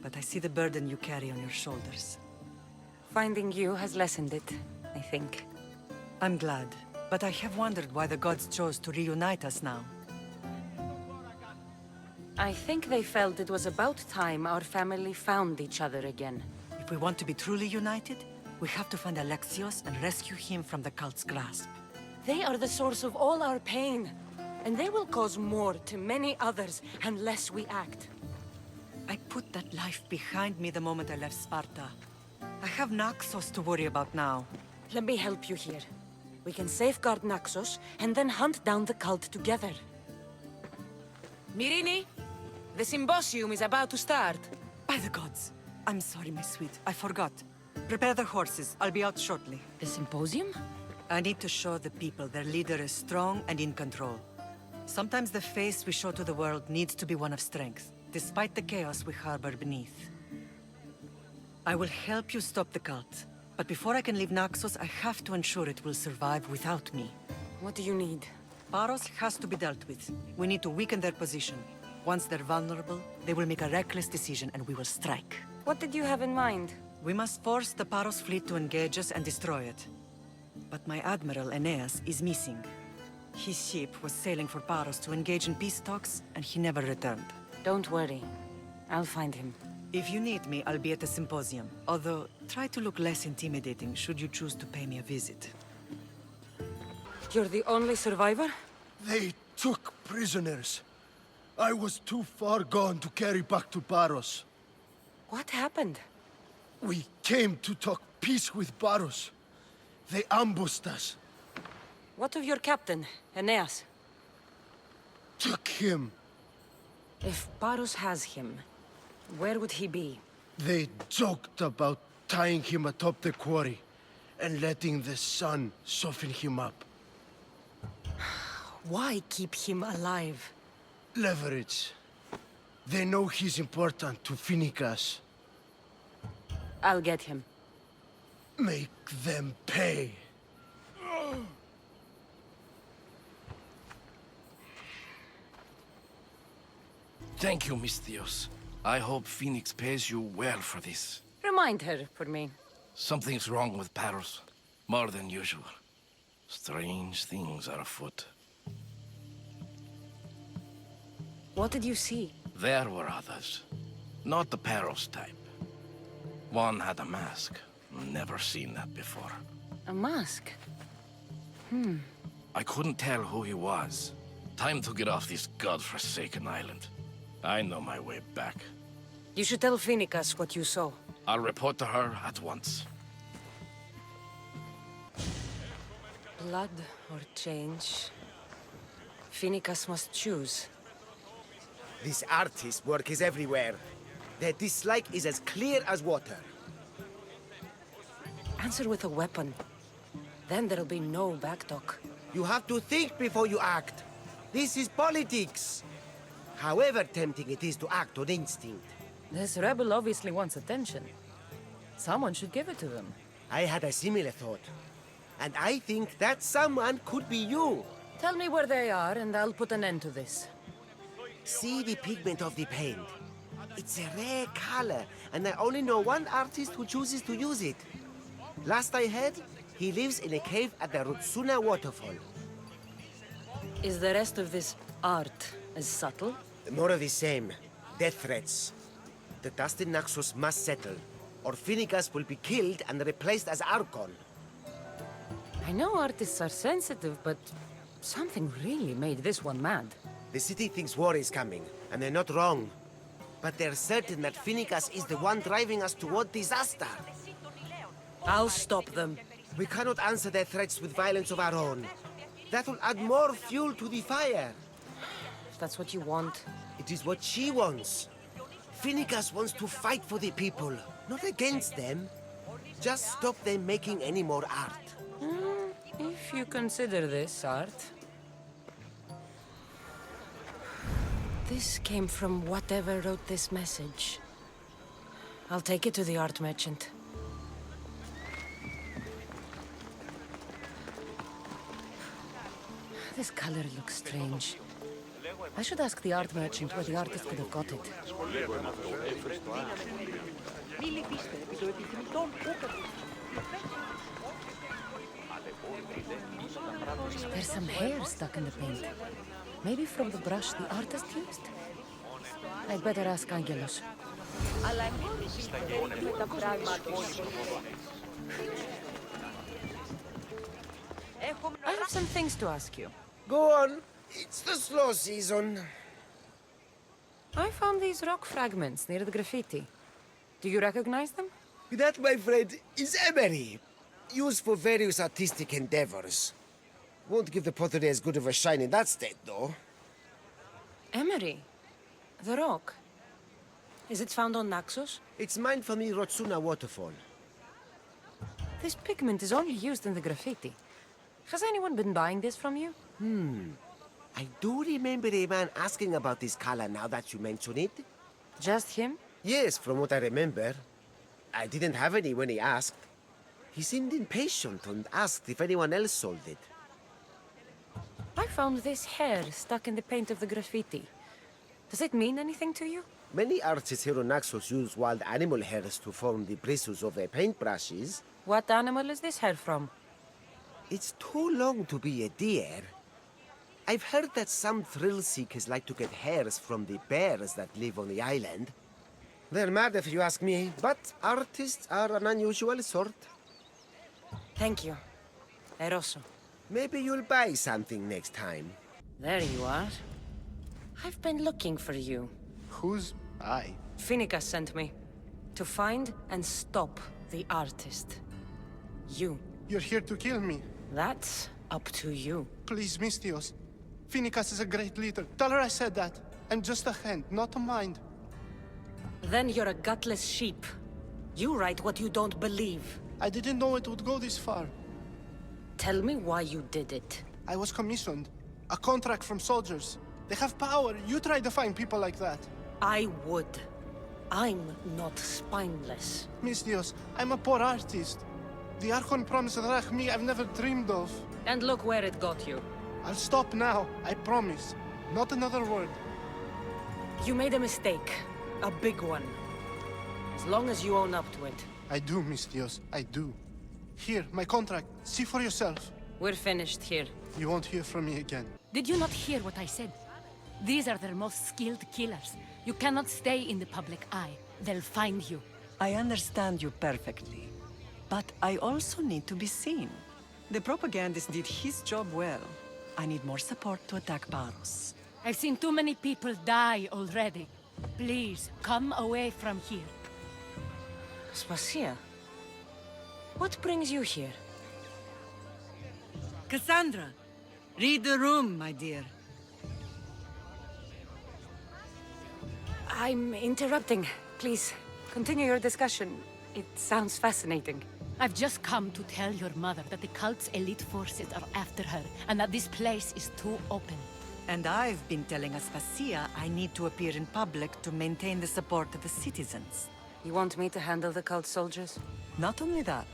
but I see the burden you carry on your shoulders. Finding you has lessened it, I think. I'm glad, but I have wondered why the gods chose to reunite us now. I think they felt it was about time our family found each other again. If we want to be truly united, we have to find Alexios and rescue him from the cult's grasp. They are the source of all our pain, and they will cause more to many others unless we act. I put that life behind me the moment I left Sparta. I have Naxos to worry about now. Let me help you here. We can safeguard Naxos and then hunt down the cult together. Myrinne, the symposium is about to start. By the gods! I'm sorry, my sweet. I forgot. Prepare the horses. I'll be out shortly. The symposium? I need to show the people their leader is strong and in control. Sometimes the face we show to the world needs to be one of strength, despite the chaos we harbor beneath. I will help you stop the cult, but before I can leave Naxos, I have to ensure it will survive without me. What do you need? Paros has to be dealt with. We need to weaken their position. Once they're vulnerable, they will make a reckless decision and we will strike. What did you have in mind? We must force the Paros fleet to engage us and destroy it. But my admiral, Aeneas, is missing. His ship was sailing for Paros to engage in peace talks, and he never returned. Don't worry. I'll find him. If you need me, I'll be at the symposium. Although, try to look less intimidating should you choose to pay me a visit. You're the only survivor? They took prisoners. I was too far gone to carry back to Paros. What happened? We came to talk peace with Paros. They ambushed us. What of your captain, Aeneas? Took him. If Paros has him, where would he be? They joked about tying him atop the quarry and letting the sun soften him up. Why keep him alive? Leverage. They know he's important to Phoenix. I'll get him. Make them pay. Thank you, Misthios. I hope Phoenix pays you well for this. Remind her for me. Something's wrong with Paros. More than usual. Strange things are afoot. What did you see? There were others. Not the Paros type. One had a mask. Never seen that before. A mask? I couldn't tell who he was. Time to get off this godforsaken island. I know my way back. You should tell Phoenix what you saw. I'll report to her at once. Blood or change? Phoenix must choose. This artist's work is everywhere. Their dislike is as clear as water. Answer with a weapon. Then there'll be no backtalk. You have to think before you act. This is politics. However tempting it is to act on instinct. This rebel obviously wants attention. Someone should give it to them. I had a similar thought. And I think that someone could be you. Tell me where they are, and I'll put an end to this. See the pigment of the paint. It's a rare color, and I only know one artist who chooses to use it. Last I heard, he lives in a cave at the Rutsuna waterfall. Is the rest of this art as subtle? More of the same. Death threats. The dust in Naxos must settle, or Phoenicus will be killed and replaced as Archon. I know artists are sensitive, but something really made this one mad. The city thinks war is coming, and they're not wrong. But they're certain that Phoenicus is the one driving us toward disaster. I'll stop them. We cannot answer their threats with violence of our own. That will add more fuel to the fire. If that's what you want. It is what she wants. Phoenicus wants to fight for the people, not against them. Just stop them making any more art. If you consider this art. This came from whatever wrote this message. I'll take it to the art merchant. This color looks strange. I should ask the art merchant where the artist could have got it. There's some hair stuck in the paint. Maybe from the brush the artist used? I'd better ask Angelos. I have some things to ask you. Go on. It's the slow season. I found these rock fragments near the graffiti. Do you recognize them? That, my friend, is emery. Used for various artistic endeavors. Won't give the pottery as good of a shine in that state, though. Emery? The rock? Is it found on Naxos? It's mined from the Rotsuna waterfall. This pigment is only used in the graffiti. Has anyone been buying this from you? I do remember a man asking about this color now that you mention it. Just him? Yes, from what I remember. I didn't have any when he asked. He seemed impatient and asked if anyone else sold it. I found this hair stuck in the paint of the graffiti. Does it mean anything to you? Many artists here on Naxos use wild animal hairs to form the bristles of their paintbrushes. What animal is this hair from? It's too long to be a deer. I've heard that some thrill seekers like to get hairs from the bears that live on the island. They're mad if you ask me, but artists are an unusual sort. Thank you. Eroso. Maybe you'll buy something next time. There you are. I've been looking for you. Who's I? Phoenicus sent me. To find and stop the artist. You. You're here to kill me. That's up to you. Please, Misthios. Phoenicus is a great leader. Tell her I said that. And just a hand, not a mind. Then you're a gutless sheep. You write what you don't believe. I didn't know it would go this far. Tell me why you did it. I was commissioned. A contract from soldiers. They have power. You try to find people like that. I would. I'm not spineless. Misthios, I'm a poor artist. The Archon promised Rach me I've never dreamed of. And look where it got you. I'll stop now, I promise. Not another word. You made a mistake. A big one. As long as you own up to it. I do, Misthios, I do. Here, my contract. See for yourself. We're finished here. You won't hear from me again. Did you not hear what I said? These are their most skilled killers. You cannot stay in the public eye. They'll find you. I understand you perfectly. But I also need to be seen. The propagandist did his job well. I need more support to attack Paros. I've seen too many people die already. Please, come away from here. Spasia, what brings you here? Kassandra, read the room, my dear. I'm interrupting. Please, continue your discussion. It sounds fascinating. I've just come to tell your mother that the cult's elite forces are after her, and that this place is too open. And I've been telling Aspasia I need to appear in public to maintain the support of the citizens. You want me to handle the cult soldiers? Not only that,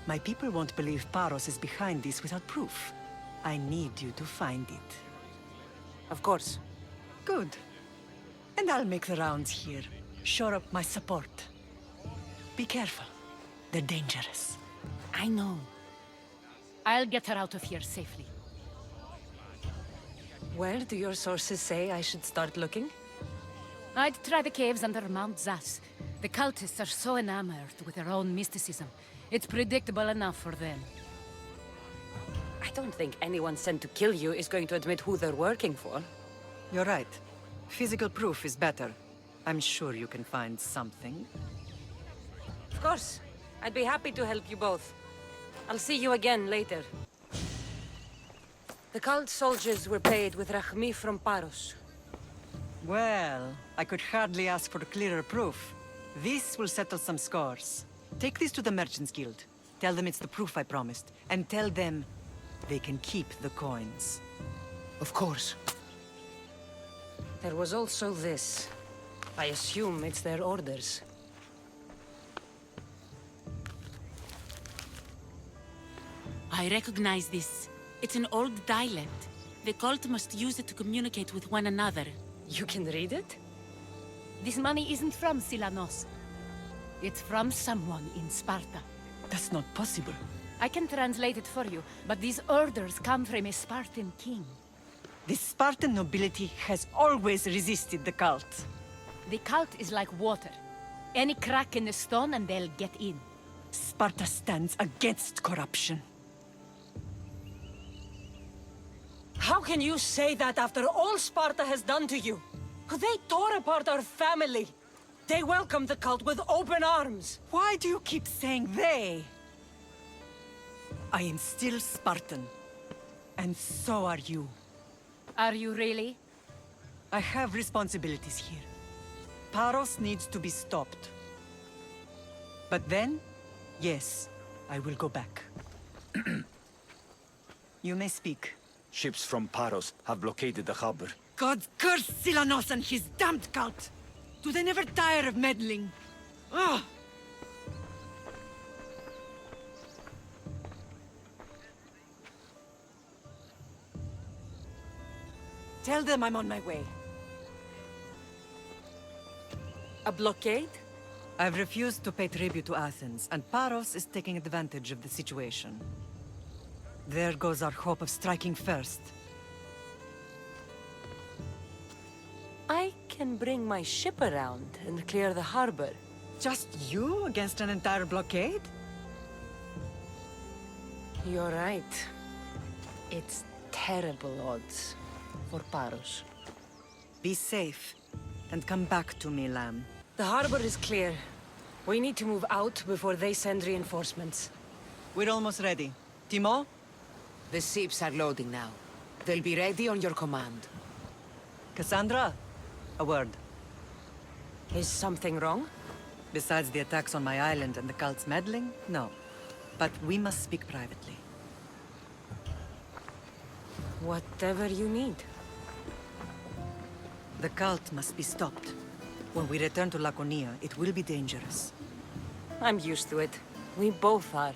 my people won't believe Paros is behind this without proof. I need you to find it. Of course. Good. And I'll make the rounds here. Shore up my support. Be careful. They're dangerous. I know. I'll get her out of here safely. Where do your sources say I should start looking? I'd try the caves under Mount Zas. The cultists are so enamored with their own mysticism. It's predictable enough for them. I don't think anyone sent to kill you is going to admit who they're working for. You're right. Physical proof is better. I'm sure you can find something. Of course. I'd be happy to help you both. I'll see you again later. The cult soldiers were paid with Rachmi from Paros. Well, I could hardly ask for clearer proof. This will settle some scores. Take this to the Merchants Guild. Tell them it's the proof I promised. And tell them they can keep the coins. Of course. There was also this. I assume it's their orders. I recognize this. It's an old dialect. The cult must use it to communicate with one another. You can read it? This money isn't from Silanos. It's from someone in Sparta. That's not possible. I can translate it for you, but these orders come from a Spartan king. The Spartan nobility has always resisted the cult. The cult is like water. Any crack in the stone and they'll get in. Sparta stands against corruption. How can you say that after all Sparta has done to you? They tore apart our family. They welcomed the cult with open arms. Why do you keep saying they? I am still Spartan. And so are you. Are you really? I have responsibilities here. Paros needs to be stopped. But then, yes, I will go back. You may speak. Ships from Paros have blockaded the harbor. God curse Silanos and his damned cult! Do they never tire of meddling? Ugh! Tell them I'm on my way. A blockade? I've refused to pay tribute to Athens, and Paros is taking advantage of the situation. There goes our hope of striking first. I can bring my ship around and clear the harbor. Just you against an entire blockade? You're right. It's terrible odds for Paros. Be safe, and come back to me, lamb. The harbor is clear. We need to move out before they send reinforcements. We're almost ready. Timo? The ships are loading now. They'll be ready on your command. Kassandra? A word. Is something wrong? Besides the attacks on my island and the cult's meddling? No. But we must speak privately. Whatever you need. The cult must be stopped. When we return to Laconia, it will be dangerous. I'm used to it. We both are.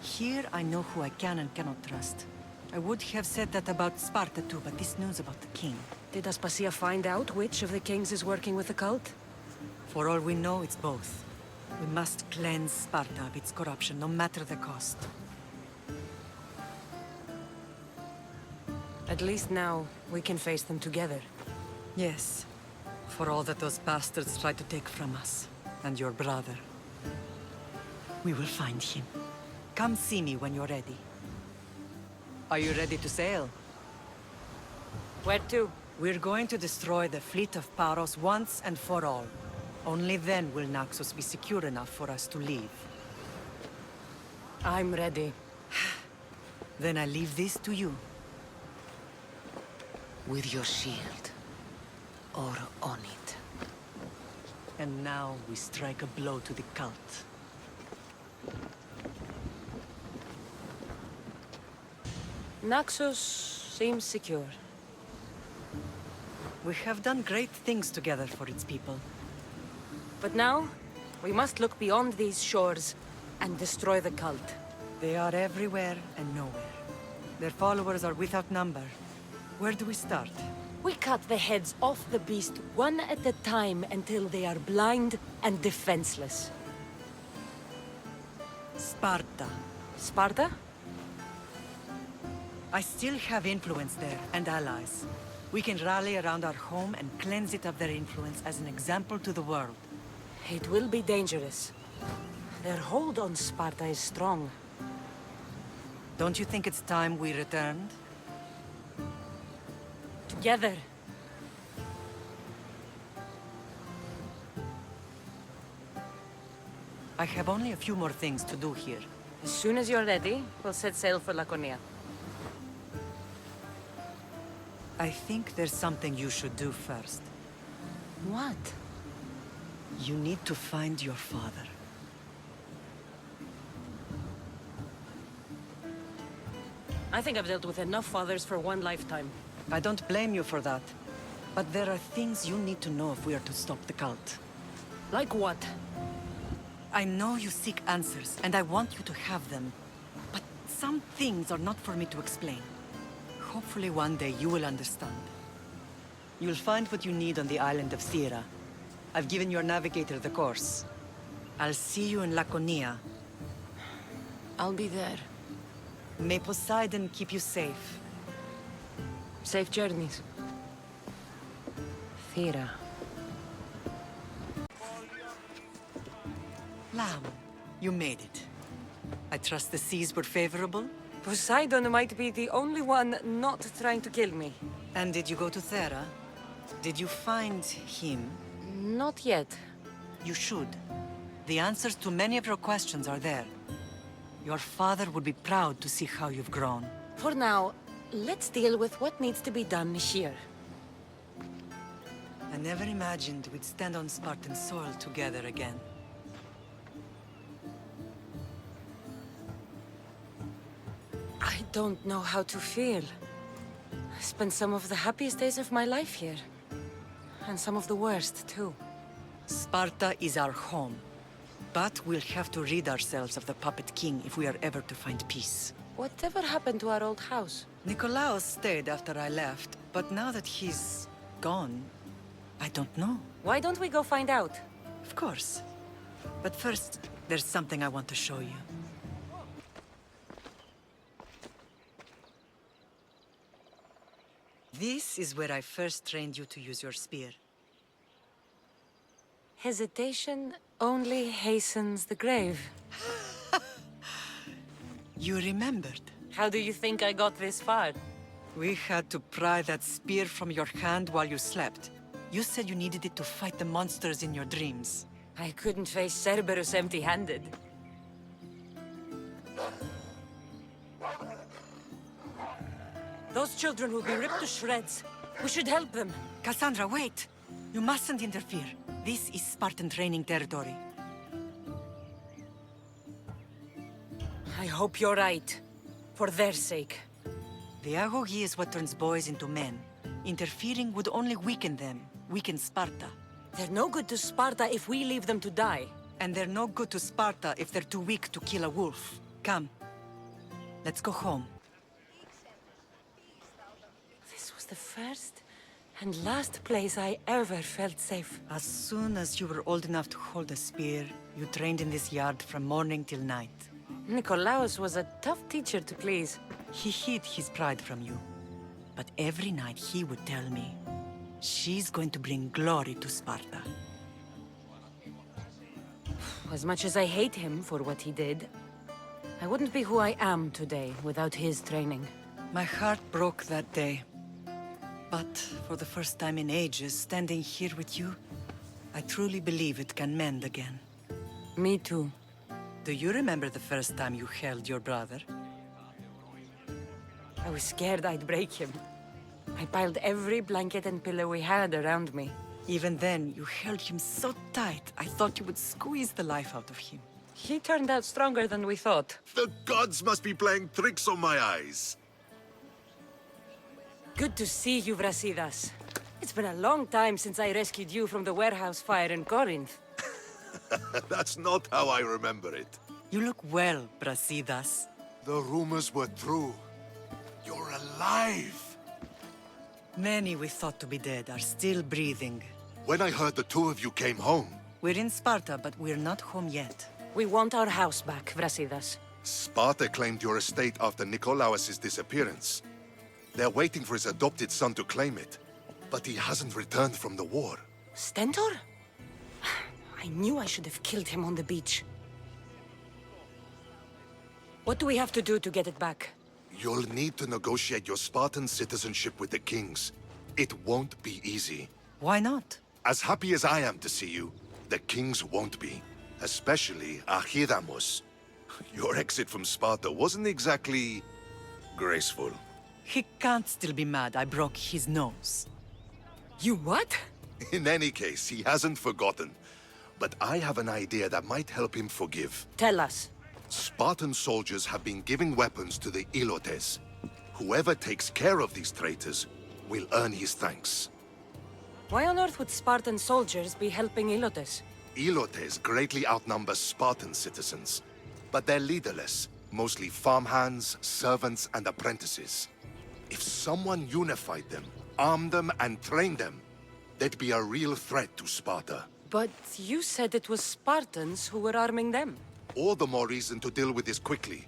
Here I know who I can and cannot trust. I would have said that about Sparta too, but this news about the king. Did Aspasia find out which of the kings is working with the cult? For all we know, it's both. We must cleanse Sparta of its corruption, no matter the cost. At least now, we can face them together. Yes. For all that those bastards tried to take from us, and your brother. We will find him. Come see me when you're ready. Are you ready to sail? Where to? We're going to destroy the fleet of Paros once and for all. Only then will Naxos be secure enough for us to leave. I'm ready. Then I leave this to you. With your shield. Or on it. And now we strike a blow to the cult. Naxos seems secure. We have done great things together for its people. But now, we must look beyond these shores and destroy the cult. They are everywhere and nowhere. Their followers are without number. Where do we start? We cut the heads off the beast one at a time until they are blind and defenseless. Sparta. Sparta? I still have influence there, and allies. We can rally around our home and cleanse it of their influence as an example to the world. It will be dangerous. Their hold on Sparta is strong. Don't you think it's time we returned? Together. I have only a few more things to do here. As soon as you're ready, we'll set sail for Laconia. I think there's something you should do first. What? You need to find your father. I think I've dealt with enough fathers for one lifetime. I don't blame you for that. But there are things you need to know if we are to stop the cult. Like what? I know you seek answers, and I want you to have them. But some things are not for me to explain. Hopefully one day you will understand. You'll find what you need on the island of Thera. I've given your navigator the course. I'll see you in Laconia. I'll be there. May Poseidon keep you safe. Safe journeys. Thera. Lamb, you made it. I trust the seas were favorable? Poseidon might be the only one not trying to kill me. And did you go to Thera? Did you find him? Not yet. You should. The answers to many of your questions are there. Your father would be proud to see how you've grown. For now, let's deal with what needs to be done here. I never imagined we'd stand on Spartan soil together again. I don't know how to feel. I spent some of the happiest days of my life here. And some of the worst, too. Sparta is our home. But we'll have to rid ourselves of the puppet king if we are ever to find peace. Whatever happened to our old house? Nikolaos stayed after I left, but now that he's gone, I don't know. Why don't we go find out? Of course. But first, there's something I want to show you. This is where I first trained you to use your spear. Hesitation only hastens the grave. You remembered. How do you think I got this far? We had to pry that spear from your hand while you slept. You said you needed it to fight the monsters in your dreams. I couldn't face Cerberus empty-handed. Those children will be ripped to shreds. We should help them. Kassandra, wait! You mustn't interfere. This is Spartan training territory. I hope you're right. For their sake. The acodyssey is what turns boys into men. Interfering would only weaken them. Weaken Sparta. They're no good to Sparta if we leave them to die. And they're no good to Sparta if they're too weak to kill a wolf. Come. Let's go home. This was the first and last place I ever felt safe. As soon as you were old enough to hold a spear, you trained in this yard from morning till night. Nikolaos was a tough teacher to please. He hid his pride from you. But every night he would tell me, she's going to bring glory to Sparta. As much as I hate him for what he did, I wouldn't be who I am today without his training. My heart broke that day. But for the first time in ages, standing here with you, I truly believe it can mend again. Me too. Do you remember the first time you held your brother? I was scared I'd break him. I piled every blanket and pillow we had around me. Even then, you held him so tight, I thought you would squeeze the life out of him. He turned out stronger than we thought. The gods must be playing tricks on my eyes. Good to see you, Brasidas. It's been a long time since I rescued you from the warehouse fire in Corinth. That's not how I remember it. You look well, Brasidas. The rumors were true. You're alive! Many we thought to be dead are still breathing. When I heard the two of you came home... We're in Sparta, but we're not home yet. We want our house back, Brasidas. Sparta claimed your estate after Nikolaos' disappearance. They're waiting for his adopted son to claim it. But he hasn't returned from the war. Stentor? I knew I should have killed him on the beach. What do we have to do to get it back? You'll need to negotiate your Spartan citizenship with the kings. It won't be easy. Why not? As happy as I am to see you, the kings won't be. Especially Archidamos. Your exit from Sparta wasn't exactly... graceful. He can't still be mad I broke his nose. You what? In any case, he hasn't forgotten. But I have an idea that might help him forgive. Tell us. Spartan soldiers have been giving weapons to the Ilotes. Whoever takes care of these traitors will earn his thanks. Why on earth would Spartan soldiers be helping Ilotes? Ilotes greatly outnumber Spartan citizens, but they're leaderless, mostly farmhands, servants, and apprentices. If someone unified them, armed them, and trained them, they'd be a real threat to Sparta. But you said it was Spartans who were arming them. All the more reason to deal with this quickly.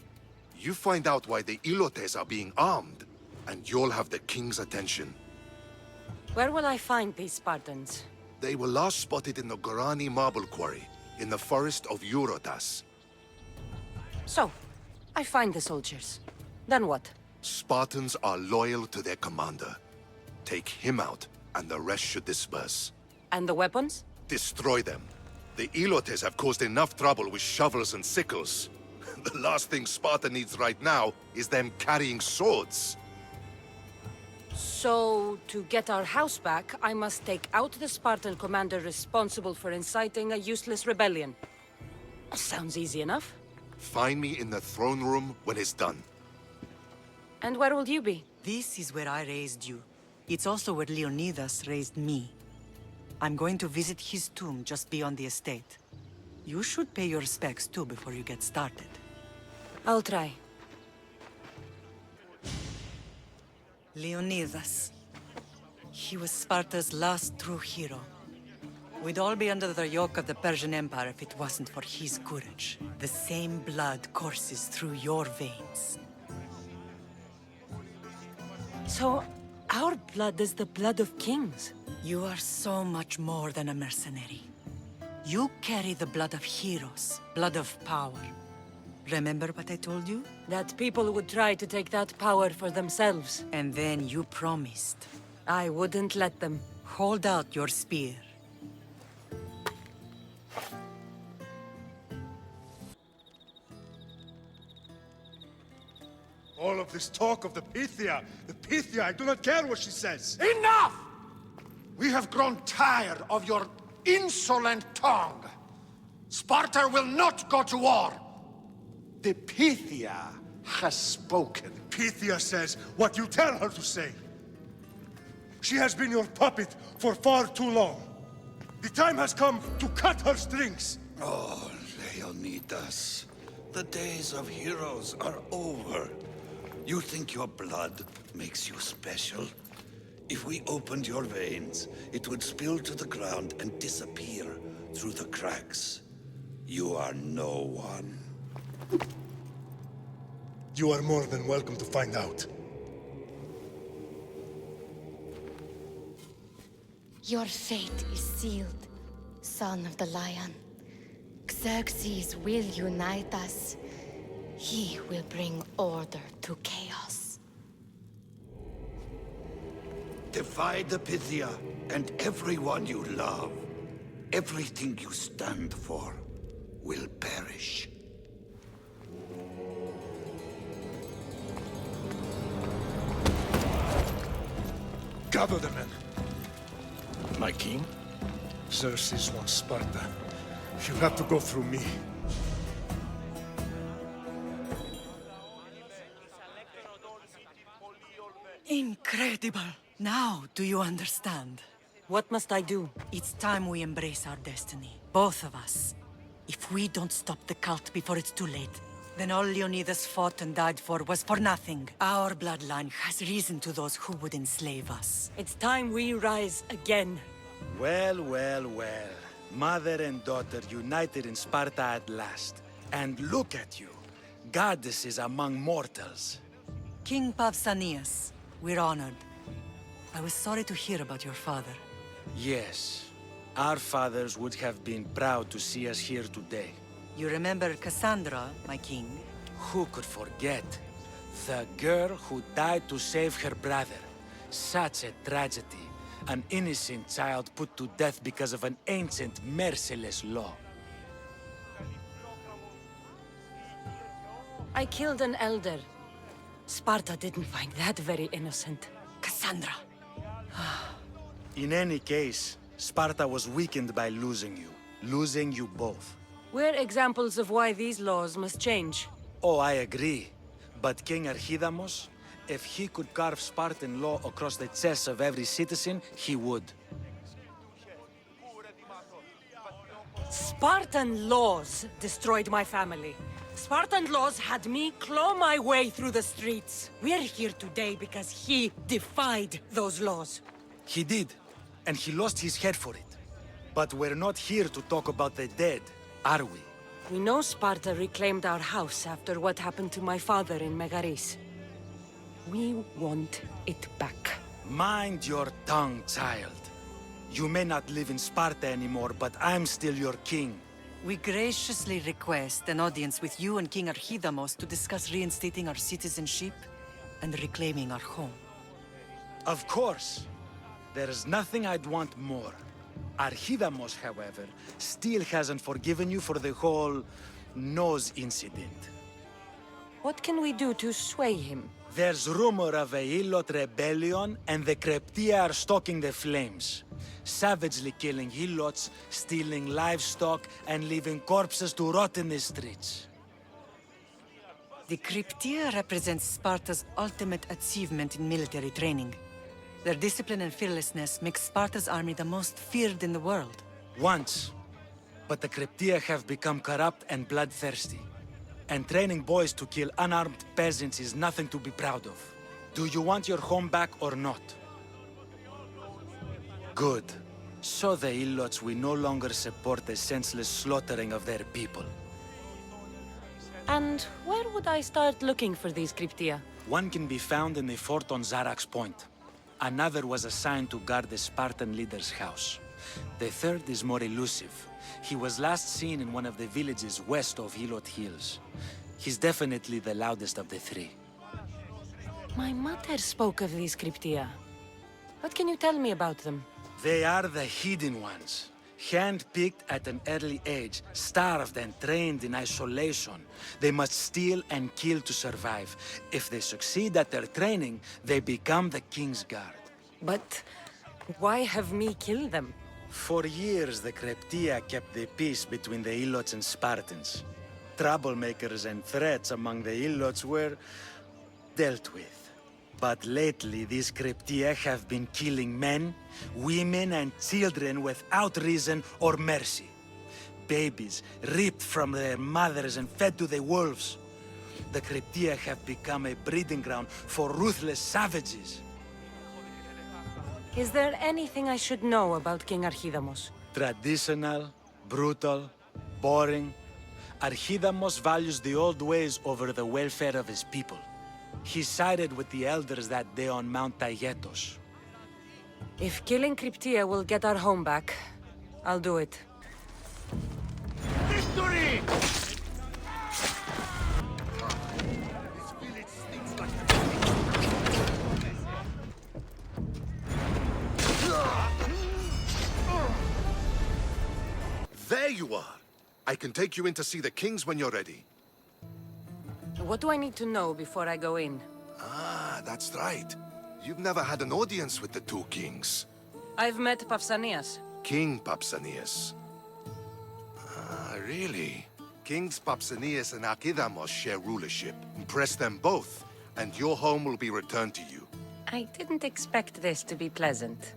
You find out why the Ilotes are being armed, and you'll have the king's attention. Where will I find these Spartans? They were last spotted in the Gorani marble quarry, in the forest of Eurotas. So, I find the soldiers. Then what? Spartans are loyal to their commander. Take him out, and the rest should disperse. And the weapons? Destroy them. The Ilotes have caused enough trouble with shovels and sickles. The last thing Sparta needs right now is them carrying swords. So, to get our house back, I must take out the Spartan commander responsible for inciting a useless rebellion. Sounds easy enough. Find me in the throne room when it's done. And where will you be? This is where I raised you. It's also where Leonidas raised me. I'm going to visit his tomb just beyond the estate. You should pay your respects too before you get started. I'll try. Leonidas. He was Sparta's last true hero. We'd all be under the yoke of the Persian Empire if it wasn't for his courage. The same blood courses through your veins. So, our blood is the blood of kings. You are so much more than a mercenary. You carry the blood of heroes, blood of power. Remember what I told you? That people would try to take that power for themselves. And then you promised. I wouldn't let them. Hold out your spear. All of this talk of the Pythia, I do not care what she says. Enough! We have grown tired of your insolent tongue. Sparta will not go to war. The Pythia has spoken. Pythia says what you tell her to say. She has been your puppet for far too long. The time has come to cut her strings. Oh, Leonidas. The days of heroes are over. You think your blood makes you special? If we opened your veins, it would spill to the ground and disappear through the cracks. You are no one. You are more than welcome to find out. Your fate is sealed, son of the lion. Xerxes will unite us. He will bring order to chaos. Divide the Pythia and everyone you love. Everything you stand for will perish. Gather the men. My king? Xerxes wants Sparta. He'll have to go through me. Incredible! Now, do you understand? What must I do? It's time we embrace our destiny. Both of us. If we don't stop the cult before it's too late, then all Leonidas fought and died for was for nothing. Our bloodline has risen to those who would enslave us. It's time we rise again. Well, well, well. Mother and daughter united in Sparta at last. And look at you. Goddesses among mortals. King Pausanias, we're honored. I was sorry to hear about your father. Yes. Our fathers would have been proud to see us here today. You remember Kassandra, my king? Who could forget? The girl who died to save her brother. Such a tragedy. An innocent child put to death because of an ancient, merciless law. I killed an elder. Sparta didn't find that very innocent. Kassandra! In any case, Sparta was weakened by losing you. Losing you both. We're examples of why these laws must change. Oh, I agree. But King Archidamos, if he could carve Spartan law across the chests of every citizen, he would. Spartan laws destroyed my family. Spartan laws had me claw my way through the streets. We're here today because he defied those laws. He did, and he lost his head for it. But we're not here to talk about the dead, are we? We know Sparta reclaimed our house after what happened to my father in Megaris. We want it back. Mind your tongue, child. You may not live in Sparta anymore, but I'm still your king. We graciously request an audience with you and King Archidamos to discuss reinstating our citizenship and reclaiming our home. Of course. There's nothing I'd want more. Archidamos, however, still hasn't forgiven you for the whole nose incident. What can we do to sway him? There's rumor of a Helot rebellion, and the Kryptia are stalking the flames. Savagely killing Helots, stealing livestock, and leaving corpses to rot in the streets. The Kryptia represents Sparta's ultimate achievement in military training. Their discipline and fearlessness makes Sparta's army the most feared in the world. Once. But the Kryptia have become corrupt and bloodthirsty. And training boys to kill unarmed peasants is nothing to be proud of. Do you want your home back or not? Good. So the Helots will no longer support the senseless slaughtering of their people. And where would I start looking for these Kryptia? One can be found in the fort on Zarax Point. Another was assigned to guard the Spartan leader's house. The third is more elusive. He was last seen in one of the villages west of Helot Hills. He's definitely the loudest of the three. My mother spoke of these Kryptia. What can you tell me about them? They are the hidden ones. Hand-picked at an early age, starved and trained in isolation. They must steal and kill to survive. If they succeed at their training, they become the King's Guard. But why have me kill them? For years, the Kryptia kept the peace between the Helots and Spartans. Troublemakers and threats among the Helots were dealt with. But lately, these Kryptia have been killing men, women, and children without reason or mercy. Babies ripped from their mothers and fed to the wolves. The Kryptia have become a breeding ground for ruthless savages. Is there anything I should know about King Archidamos? Traditional, brutal, boring. Archidamos values the old ways over the welfare of his people. He sided with the elders that day on Mount Taygetos. If killing Kryptia will get our home back, I'll do it. Victory! There you are! I can take you in to see the kings when you're ready. What do I need to know before I go in? Ah, that's right. You've never had an audience with the two kings. I've met Pausanias. King Pausanias. Ah, really? Kings Pausanias and Archidamos share rulership. Impress them both, and your home will be returned to you. I didn't expect this to be pleasant.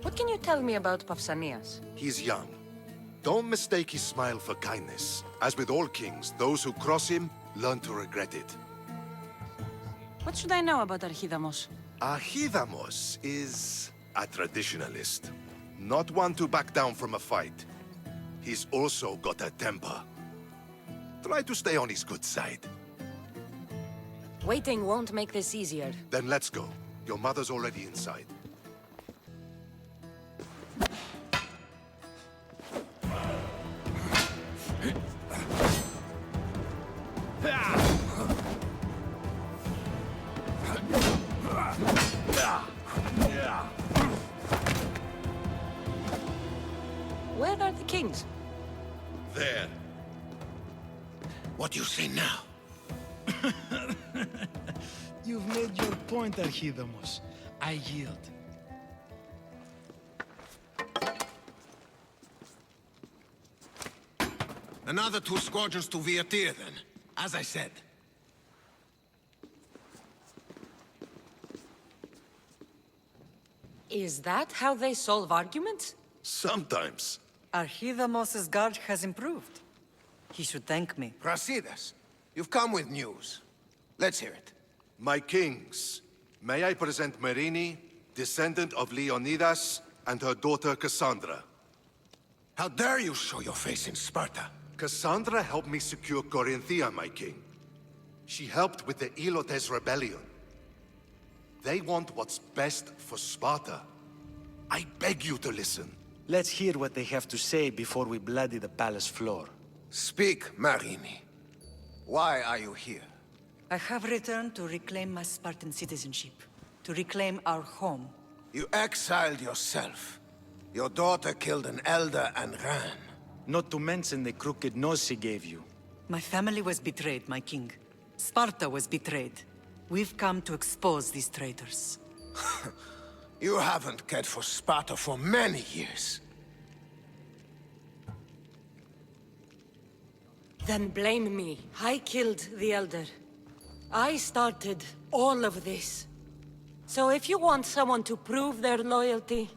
What can you tell me about Pausanias? He's young. Don't mistake his smile for kindness. As with all kings, those who cross him learn to regret it. What should I know about Archidamos? Archidamos is a traditionalist. Not one to back down from a fight. He's also got a temper. Try to stay on his good side. Waiting won't make this easier. Then let's go. Your mother's already inside. Where are the kings? There. What do you say now? You've made your point, Archidamos. I yield. Another 2 squadrons to Viatir, then. As I said. Is that how they solve arguments? Sometimes. Archidamos's guard has improved. He should thank me. Brasidas, you've come with news. Let's hear it. My kings, may I present Myrinne, descendant of Leonidas, and her daughter Kassandra. How dare you show your face in Sparta? Kassandra helped me secure Corinthia, my king. She helped with the Ilotes rebellion. They want what's best for Sparta. I beg you to listen. Let's hear what they have to say before we bloody the palace floor. Speak, Myrinne. Why are you here? I have returned to reclaim my Spartan citizenship, to reclaim our home. You exiled yourself. Your daughter killed an elder and ran. Not to mention the crooked nose she gave you. My family was betrayed, my king. Sparta was betrayed. We've come to expose these traitors. You haven't cared for Sparta for many years. Then blame me. I killed the Elder. I started all of this. So if you want someone to prove their loyalty,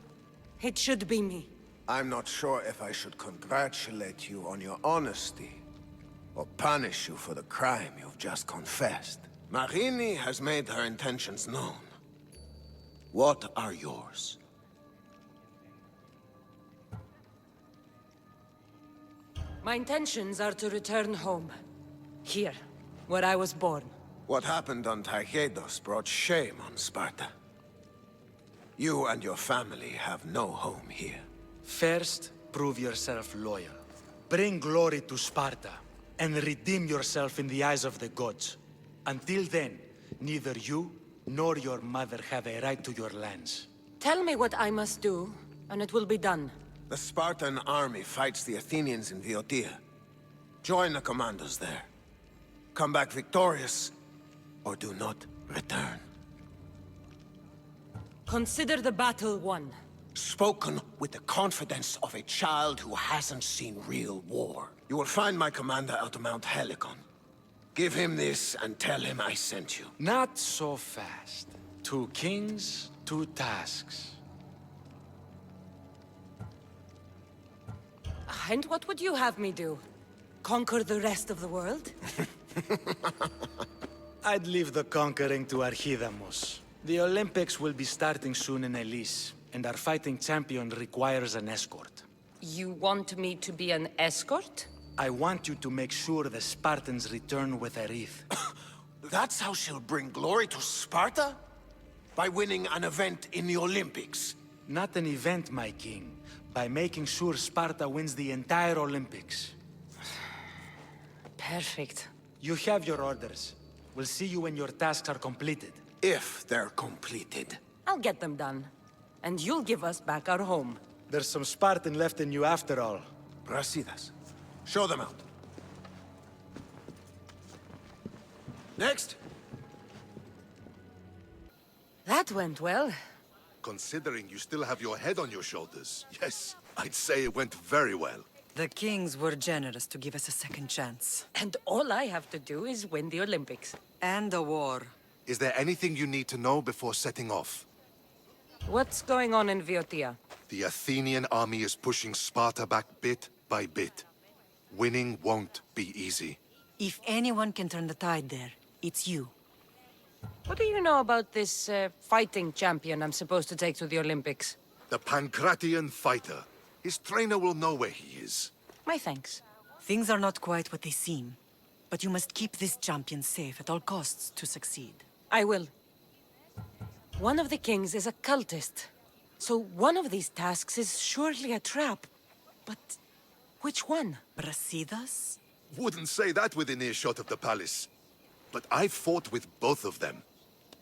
it should be me. I'm not sure if I should congratulate you on your honesty, or punish you for the crime you've just confessed. Myrinne has made her intentions known. What are yours? My intentions are to return home. Here, where I was born. What happened on Taygetos brought shame on Sparta. You and your family have no home here. First, prove yourself loyal. Bring glory to Sparta, and redeem yourself in the eyes of the gods. Until then, neither you nor your mother have a right to your lands. Tell me what I must do, and it will be done. The Spartan army fights the Athenians in Viotia. Join the commandos there. Come back victorious, or do not return. Consider the battle won. Spoken with the confidence of a child who hasn't seen real war. You will find my commander out of Mount Helicon. Give him this and tell him I sent you. Not so fast. 2 kings, 2 tasks. And what would you have me do? Conquer the rest of the world? I'd leave the conquering to Archidamos. The Olympics will be starting soon in Elis, and our fighting champion requires an escort. You want me to be an escort? I want you to make sure the Spartans return with a wreath. That's how she'll bring glory to Sparta? By winning an event in the Olympics? Not an event, my king. By making sure Sparta wins the entire Olympics. Perfect. You have your orders. We'll see you when your tasks are completed. If they're completed. I'll get them done. And you'll give us back our home. There's some Spartan left in you after all. Brasidas, show them out. Next. That went well. Considering you still have your head on your shoulders, yes, I'd say it went very well. The kings were generous to give us a second chance. And all I have to do is win the Olympics. And a war. Is there anything you need to know before setting off? What's going on in Viotia? The Athenian army is pushing Sparta back bit by bit. Winning won't be easy. If anyone can turn the tide there, it's you. What do you know about this fighting champion I'm supposed to take to the Olympics? The Pancratian fighter. His trainer will know where he is. My thanks. Things are not quite what they seem, but you must keep this champion safe at all costs to succeed. I will. One of the kings is a cultist, so one of these tasks is surely a trap. But which one? Brasidas? Wouldn't say that within earshot of the palace. But I've fought with both of them.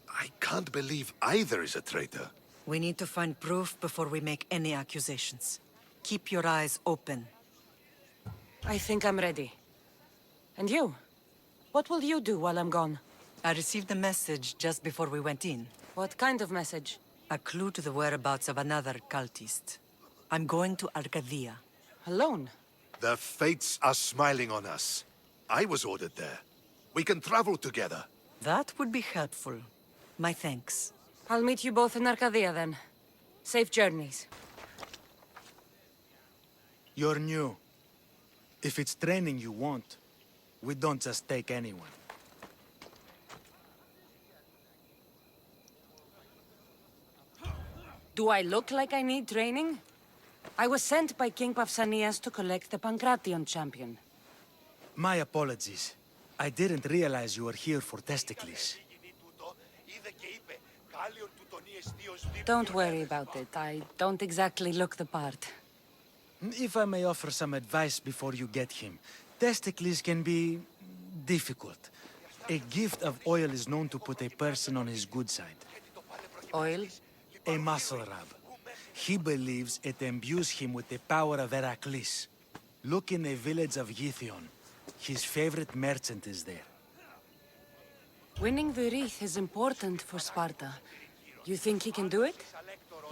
I can't believe either is a traitor. We need to find proof before we make any accusations. Keep your eyes open. I think I'm ready. And you? What will you do while I'm gone? I received a message just before we went in. What kind of message? A clue to the whereabouts of another cultist. I'm going to Arcadia. Alone? The fates are smiling on us. I was ordered there. We can travel together. That would be helpful. My thanks. I'll meet you both in Arcadia then. Safe journeys. You're new. If it's training you want, we don't just take anyone. Do I look like I need training? I was sent by King Pausanias to collect the Pancratian champion. My apologies. I didn't realize you were here for Testicles. Don't worry about it. I don't exactly look the part. If I may offer some advice before you get him, Testicles can be difficult. A gift of oil is known to put a person on his good side. Oil? A muscle rub. He believes it imbues him with the power of Perikles. Look in the village of Githion. His favorite merchant is there. Winning the wreath is important for Sparta. You think he can do it?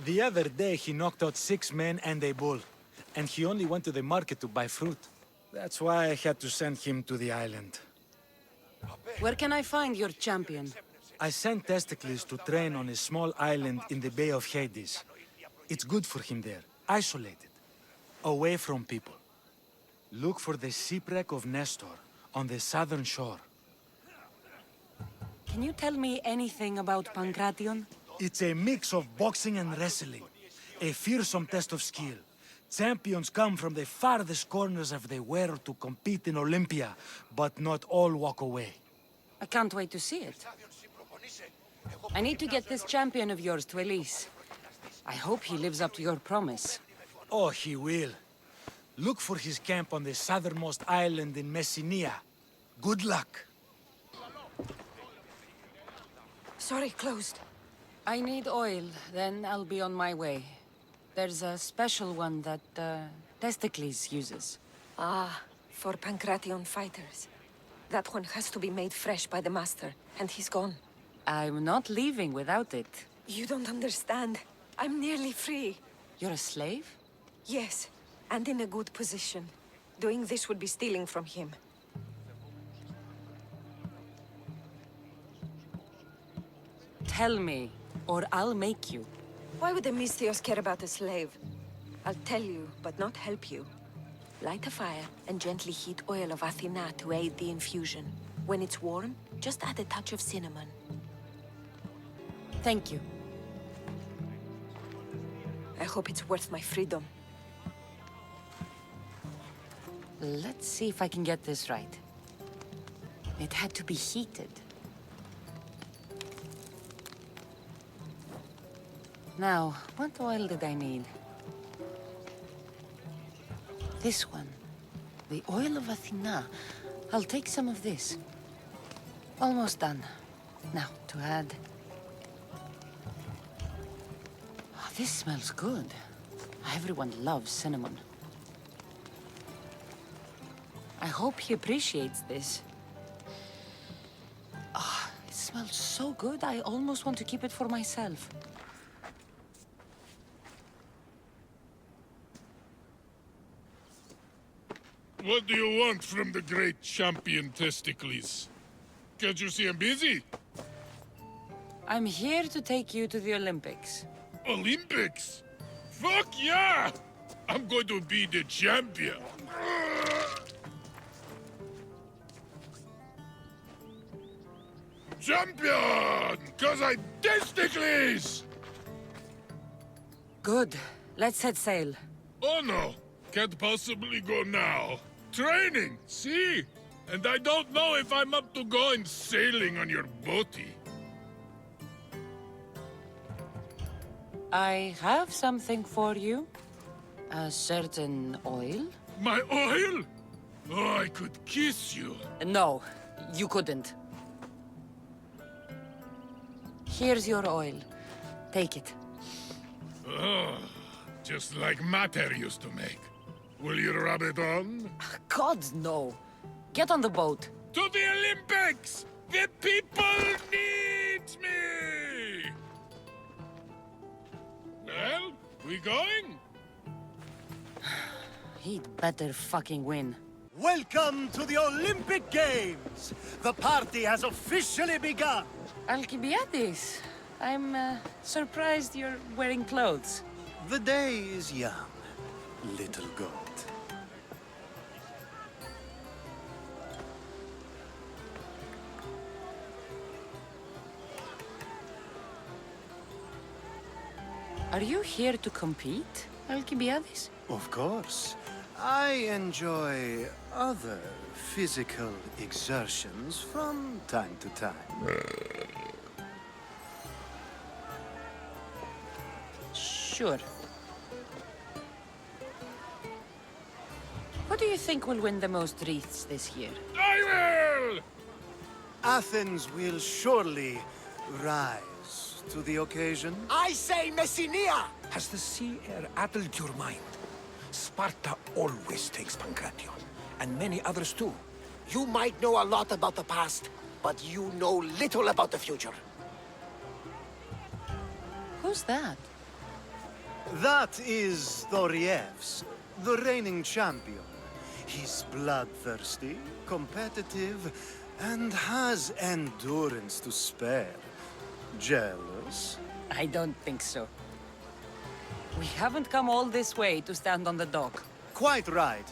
The other day he knocked out 6 men and a bull. And he only went to the market to buy fruit. That's why I had to send him to the island. Where can I find your champion? I sent Testicles to train on a small island in the Bay of Hades. It's good for him there, isolated, away from people. Look for the shipwreck of Nestor on the southern shore. Can you tell me anything about Pancration? It's a mix of boxing and wrestling. A fearsome test of skill. Champions come from the farthest corners of the world to compete in Olympia, but not all walk away. I can't wait to see it. I need to get this champion of yours to Elise. I hope he lives up to your promise. Oh, he will. Look for his camp on the southernmost island in Messenia. Good luck. Sorry, closed. I need oil, then I'll be on my way. There's a special one that, Testicles uses. Ah, for Pancration fighters. That one has to be made fresh by the master, and he's gone. I'm not leaving without it. You don't understand. I'm nearly free. You're a slave? Yes, and in a good position. Doing this would be stealing from him. Tell me, or I'll make you. Why would the Misthios care about a slave? I'll tell you, but not help you. Light a fire and gently heat oil of Athena to aid the infusion. When it's warm, just add a touch of cinnamon. Thank you. I hope it's worth my freedom. Let's see if I can get this right. It had to be heated. Now, what oil did I need? This one. The oil of Athena. I'll take some of this. Almost done. Now, to add... Oh, this smells good. Everyone loves cinnamon. I hope he appreciates this. Ah, it smells so good, I almost want to keep it for myself. What do you want from the great champion Testicles? Can't you see I'm busy? I'm here to take you to the Olympics. Olympics? Fuck yeah! I'm going to be the champion. Champion! Cause I'm Testicles! Good. Let's set sail. Oh no! Can't possibly go now. Training, see? And I don't know if I'm up to going sailing on your boaty. I have something for you. A certain oil. My oil? Oh, I could kiss you. No, you couldn't. Here's your oil. Take it. Oh, just like Mater used to make. Will you rub it on? God, no. Get on the boat. To the Olympics! The people need me! Well, we going? He'd better fucking win. Welcome to the Olympic Games! The party has officially begun! Alcibiades, I'm surprised you're wearing clothes. The day is young, little goat. Are you here to compete, Alcibiades? Of course. I enjoy other physical exertions from time to time. Sure. Who do you think will win the most wreaths this year? I will! Athens will surely rise to the occasion. I say Messinia! Has the sea air addled your mind? Sparta always takes Pancration, and many others too. You might know a lot about the past, but you know little about the future. Who's that? That is Thorievs, the reigning champion. He's bloodthirsty, competitive, and has endurance to spare. Jealous? I don't think so. We haven't come all this way to stand on the dock. Quite right.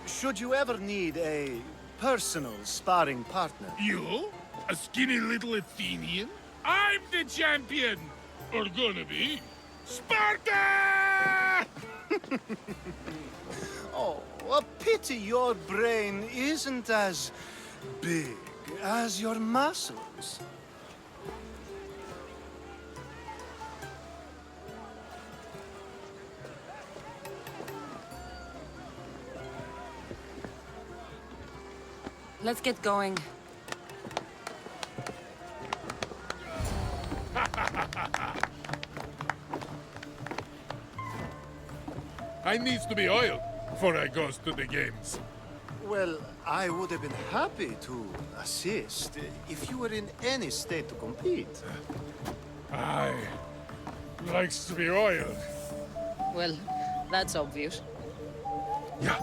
Should you ever need a personal sparring partner? You? A skinny little Athenian? I'm the champion! Or gonna be. Sparta! Oh, a pity your brain isn't as big as your muscles. Let's get going. I needs to be oiled before I goes to the games. Well, I would have been happy to assist if you were in any state to compete. I likes to be oiled. Well, that's obvious. Yeah.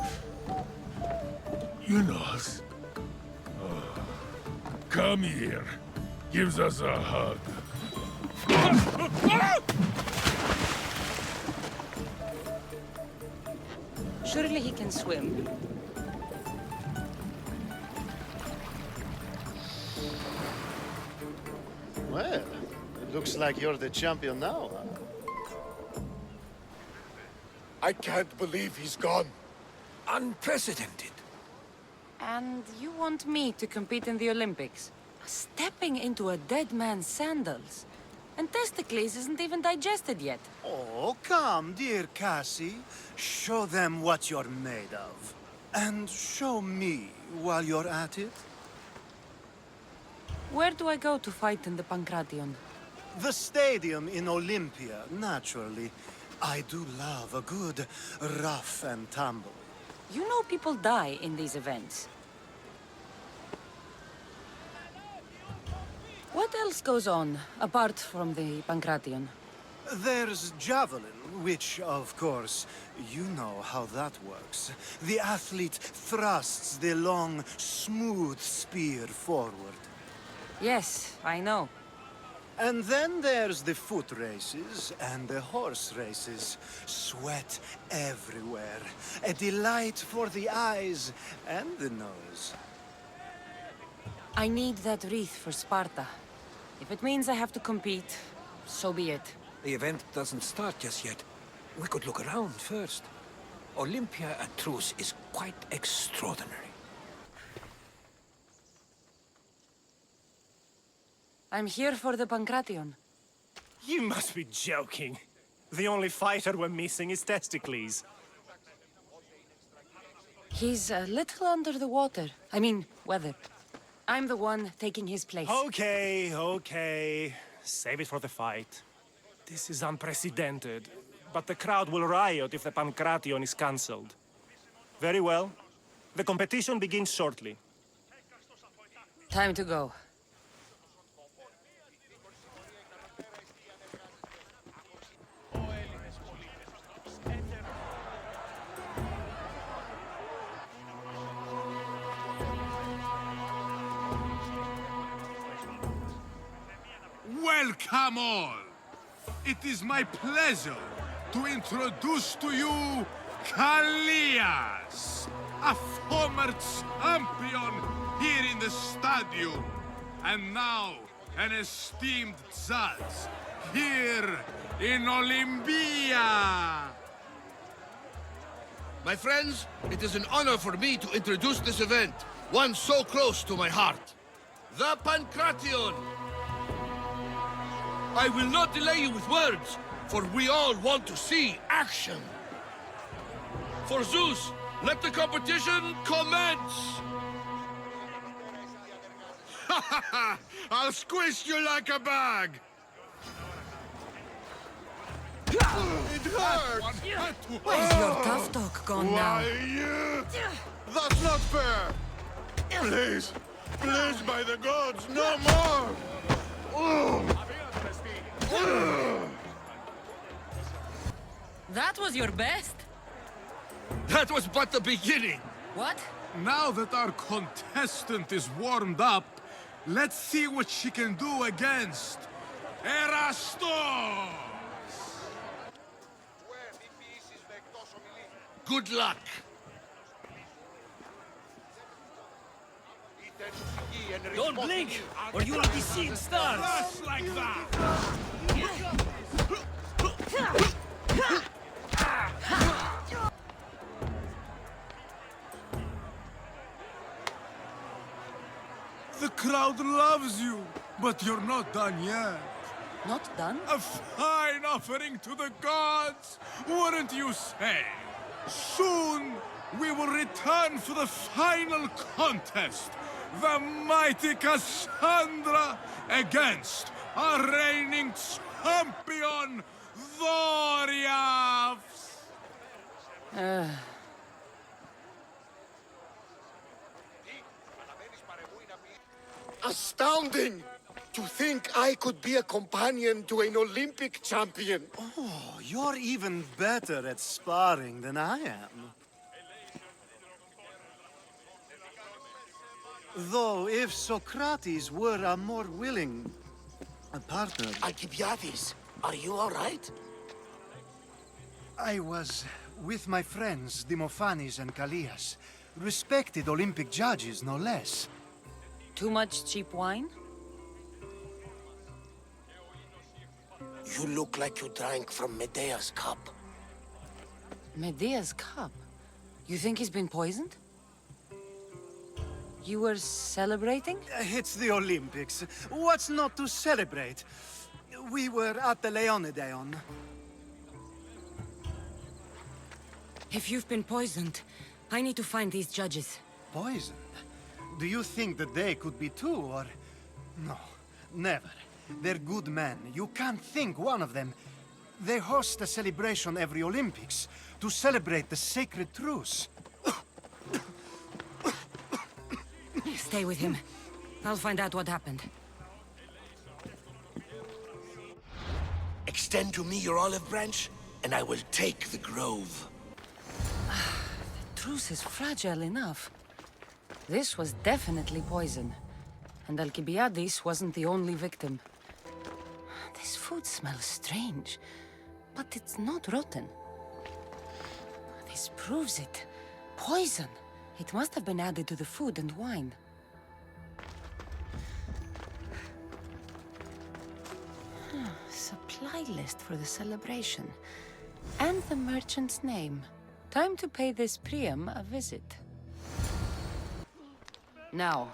You know. Come here. Gives us a hug. Surely he can swim. Well, it looks like you're the champion now, huh? I can't believe he's gone. Unprecedented. And you want me to compete in the Olympics? Stepping into a dead man's sandals. And Testicles isn't even digested yet. Oh, come, dear Cassie. Show them what you're made of. And show me while you're at it. Where do I go to fight in the Pancration? The stadium in Olympia, naturally. I do love a good rough and tumble. You know people die in these events. What else goes on, apart from the Pancration? There's javelin, which, of course, you know how that works. The athlete thrusts the long, smooth spear forward. Yes, I know. And then there's the foot races and the horse races. Sweat everywhere. A delight for the eyes and the nose. I need that wreath for Sparta. If it means I have to compete, so be it. The event doesn't start just yet. We could look around first. Olympia at truce is quite extraordinary. I'm here for the Pancration. You must be joking. The only fighter we're missing is Testicles. He's a little under the water. I mean, weather. I'm the one taking his place. Okay. Save it for the fight. This is unprecedented, but the crowd will riot if the Pancration is cancelled. Very well. The competition begins shortly. Time to go. Welcome all! It is my pleasure to introduce to you Callias, a former champion here in the stadium, and now an esteemed judge here in Olympia. My friends, it is an honor for me to introduce this event, one so close to my heart. The Pancration! I will not delay you with words, for we all want to see action. For Zeus, let the competition commence! Ha ha ha! I'll squish you like a bag! It hurts! Where's your tough talk gone now? That's not fair! Please, please, by the gods, no more! That was your best? That was but the beginning! What? Now that our contestant is warmed up, let's see what she can do against Erastos! Good luck! Don't blink, or you will be seeing stars! Just like that! The crowd loves you, but you're not done yet. Not done? A fine offering to the gods, wouldn't you say? Soon, we will return for the final contest. The mighty Kassandra against our reigning champion, Thorias! Astounding! To think I could be a companion to an Olympic champion. Oh, you're even better at sparring than I am. Though, if Socrates were a more willing partner... Alcibiades, are you all right? I was with my friends, Demophanes and Callias. Respected Olympic judges, no less. Too much cheap wine? You look like you drank from Medea's cup. Medea's cup? You think he's been poisoned? You were celebrating? It's the Olympics. What's not to celebrate? We were at the Leonidas. If you've been poisoned, I need to find these judges. Poisoned? Do you think that they could be too, or... No, never. They're good men. You can't think one of them. They host a celebration every Olympics to celebrate the sacred truce. Stay with him. I'll find out what happened. A Extend to me your olive branch, and I will take the grove. The truce is fragile enough. This was definitely poison. And Alcibiades wasn't the only victim. This food smells strange, but it's not rotten. This proves it. Poison! It must have been added to the food and wine. Supply list for the celebration. And the merchant's name. Time to pay this Priam a visit. Now,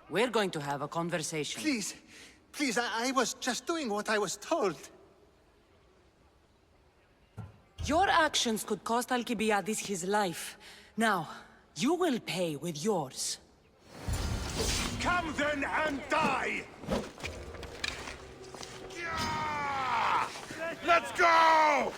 we're going to have a conversation. Please, please, I was just doing what I was told. Your actions could cost Alcibiades his life. Now, you will pay with yours. Come then and die! Let's go!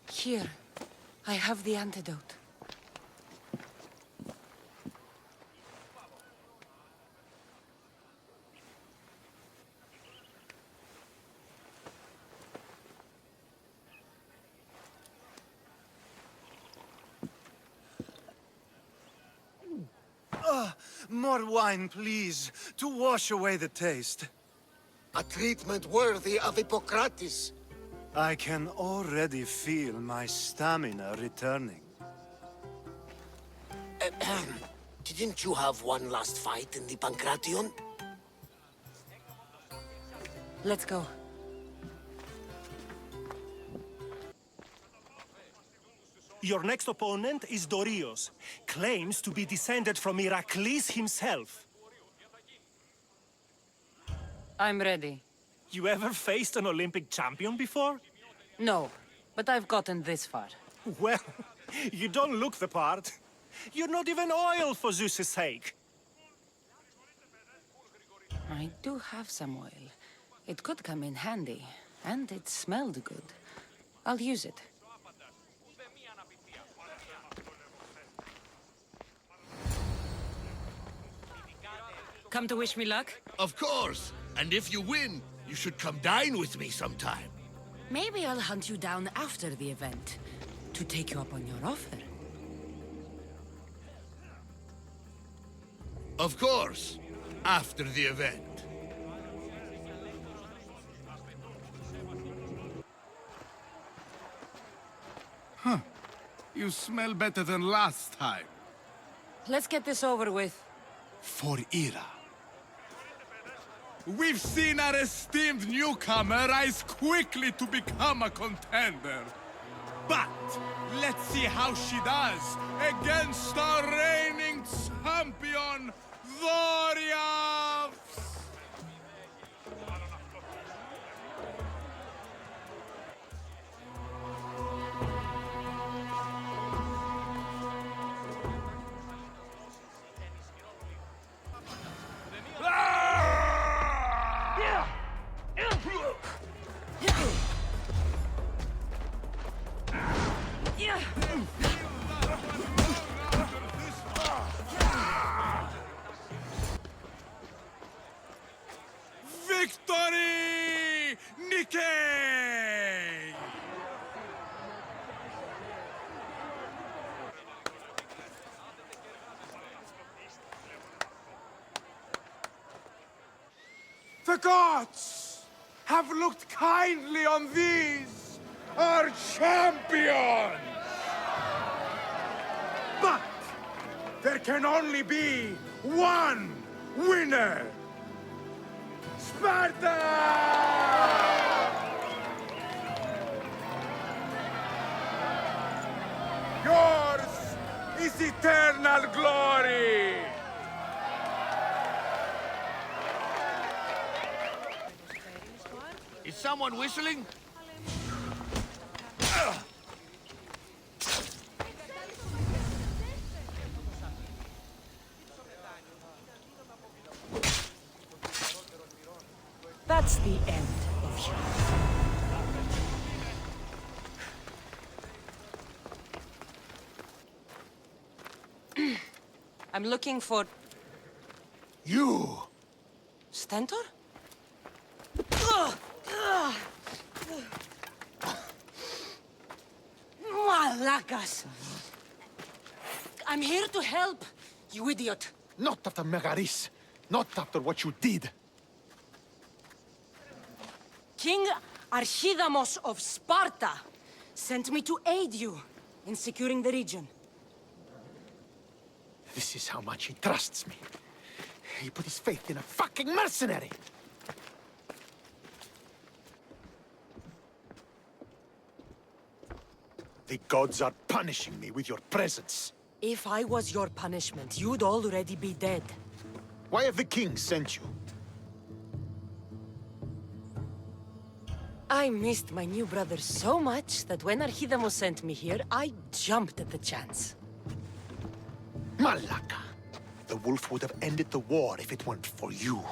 Here, I have the antidote. More wine, please, to wash away the taste. A treatment worthy of Hippocrates. I can already feel my stamina returning. Didn't you have one last fight in the Pancration? Let's go. Your next opponent is Dorios. Claims to be descended from Perikles himself. I'm ready. You ever faced an Olympic champion before? No, but I've gotten this far. Well, you don't look the part. You're not even oil for Zeus's sake. I do have some oil. It could come in handy, and it smelled good. I'll use it. Come to wish me luck? Of course! And if you win, you should come dine with me sometime. Maybe I'll hunt you down after the event, to take you up on your offer. Of course, after the event. Huh. You smell better than last time. Let's get this over with. For Ira. We've seen our esteemed newcomer rise quickly to become a contender. But let's see how she does against our reigning champion, Dorios! Victory! Nikkei! The gods have looked kindly on these, our champions! But there can only be one winner! Sparta! Yours is eternal glory! Is someone whistling? That's the end of you. I'm looking for... You! Stentor? Malacas! I'm here to help, you idiot. Not after Megaris. Not after what you did. King Archidamos of Sparta sent me to aid you in securing the region. This is how much he trusts me. He put his faith in a fucking mercenary! The gods are punishing me with your presence. If I was your punishment, you'd already be dead. Why have the king sent you? I missed my new brother so much that when Archidamos sent me here, I jumped at the chance. Malaka! The wolf would have ended the war if it weren't for you.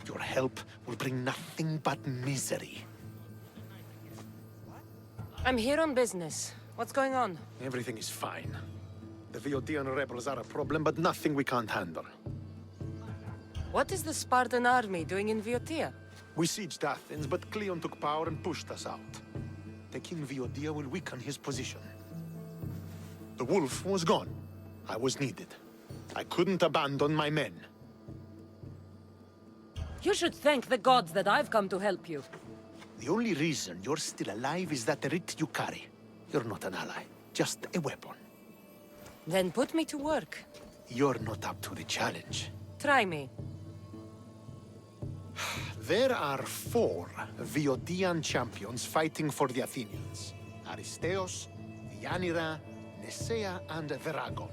Your help will bring nothing but misery. I'm here on business. What's going on? Everything is fine. The Viotian rebels are a problem, but nothing we can't handle. What is the Spartan army doing in Viotia? We sieged Athens, but Kleon took power and pushed us out. Taking Viotia will weaken his position. The wolf was gone. I was needed. I couldn't abandon my men. You should thank the gods that I've come to help you. The only reason you're still alive is that writ you carry. You're not an ally, just a weapon. Then put me to work. You're not up to the challenge. Try me. There are 4 Viotian champions fighting for the Athenians. Aristeos, Yanira, Nesea, and Veragon.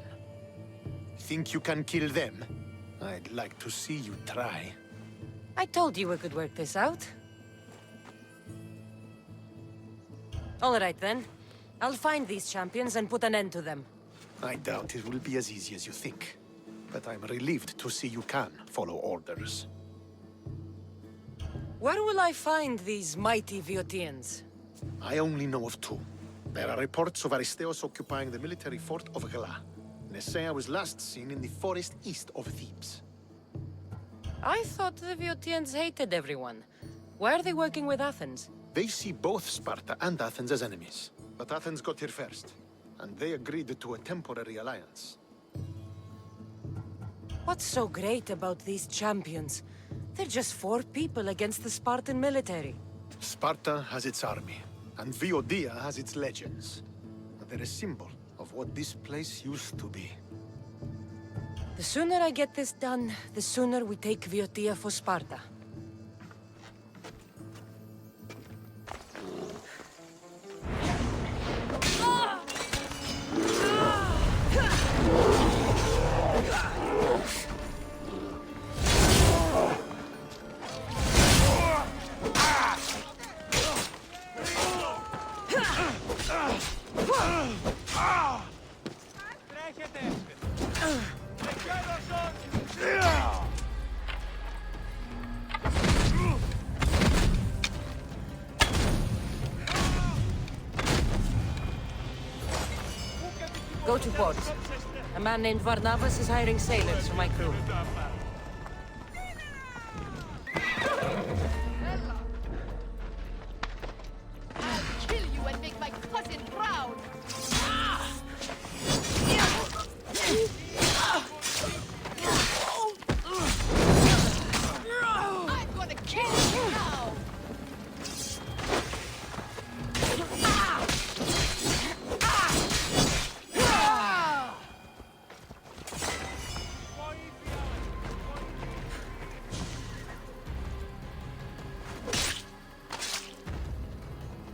Think you can kill them? I'd like to see you try. I told you we could work this out. All right, then. I'll find these champions and put an end to them. I doubt it will be as easy as you think. But I'm relieved to see you can follow orders. Where will I find these mighty Viotians? I only know of 2. There are reports of Aristeos occupying the military fort of Gela. Nesea was last seen in the forest east of Thebes. I thought the Viotians hated everyone. Why are they working with Athens? They see both Sparta and Athens as enemies. But Athens got here first, and they agreed to a temporary alliance. What's so great about these champions? They're just 4 people against the Spartan military. Sparta has its army, and Viotia has its legends. They're a symbol of what this place used to be. The sooner I get this done, the sooner we take Viotia for Sparta. Go to port. A man named Varnavas is hiring sailors for my crew. I'll kill you and make my cousin proud! I'm gonna kill you now!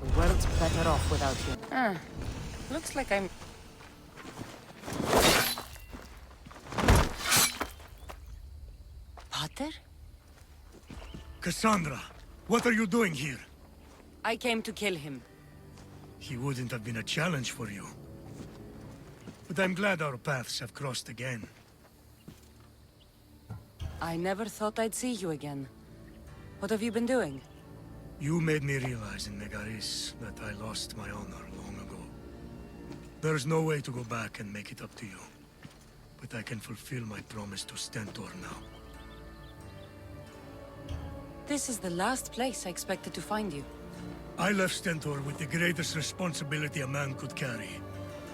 The world's better off without you. Looks like I'm... Potter? Kassandra, what are you doing here? I came to kill him. He wouldn't have been a challenge for you. But I'm glad our paths have crossed again. I never thought I'd see you again. What have you been doing? You made me realize in Megaris that I lost my honor long ago. There's no way to go back and make it up to you. But I can fulfill my promise to Stentor now. This is the last place I expected to find you. I left Stentor with the greatest responsibility a man could carry.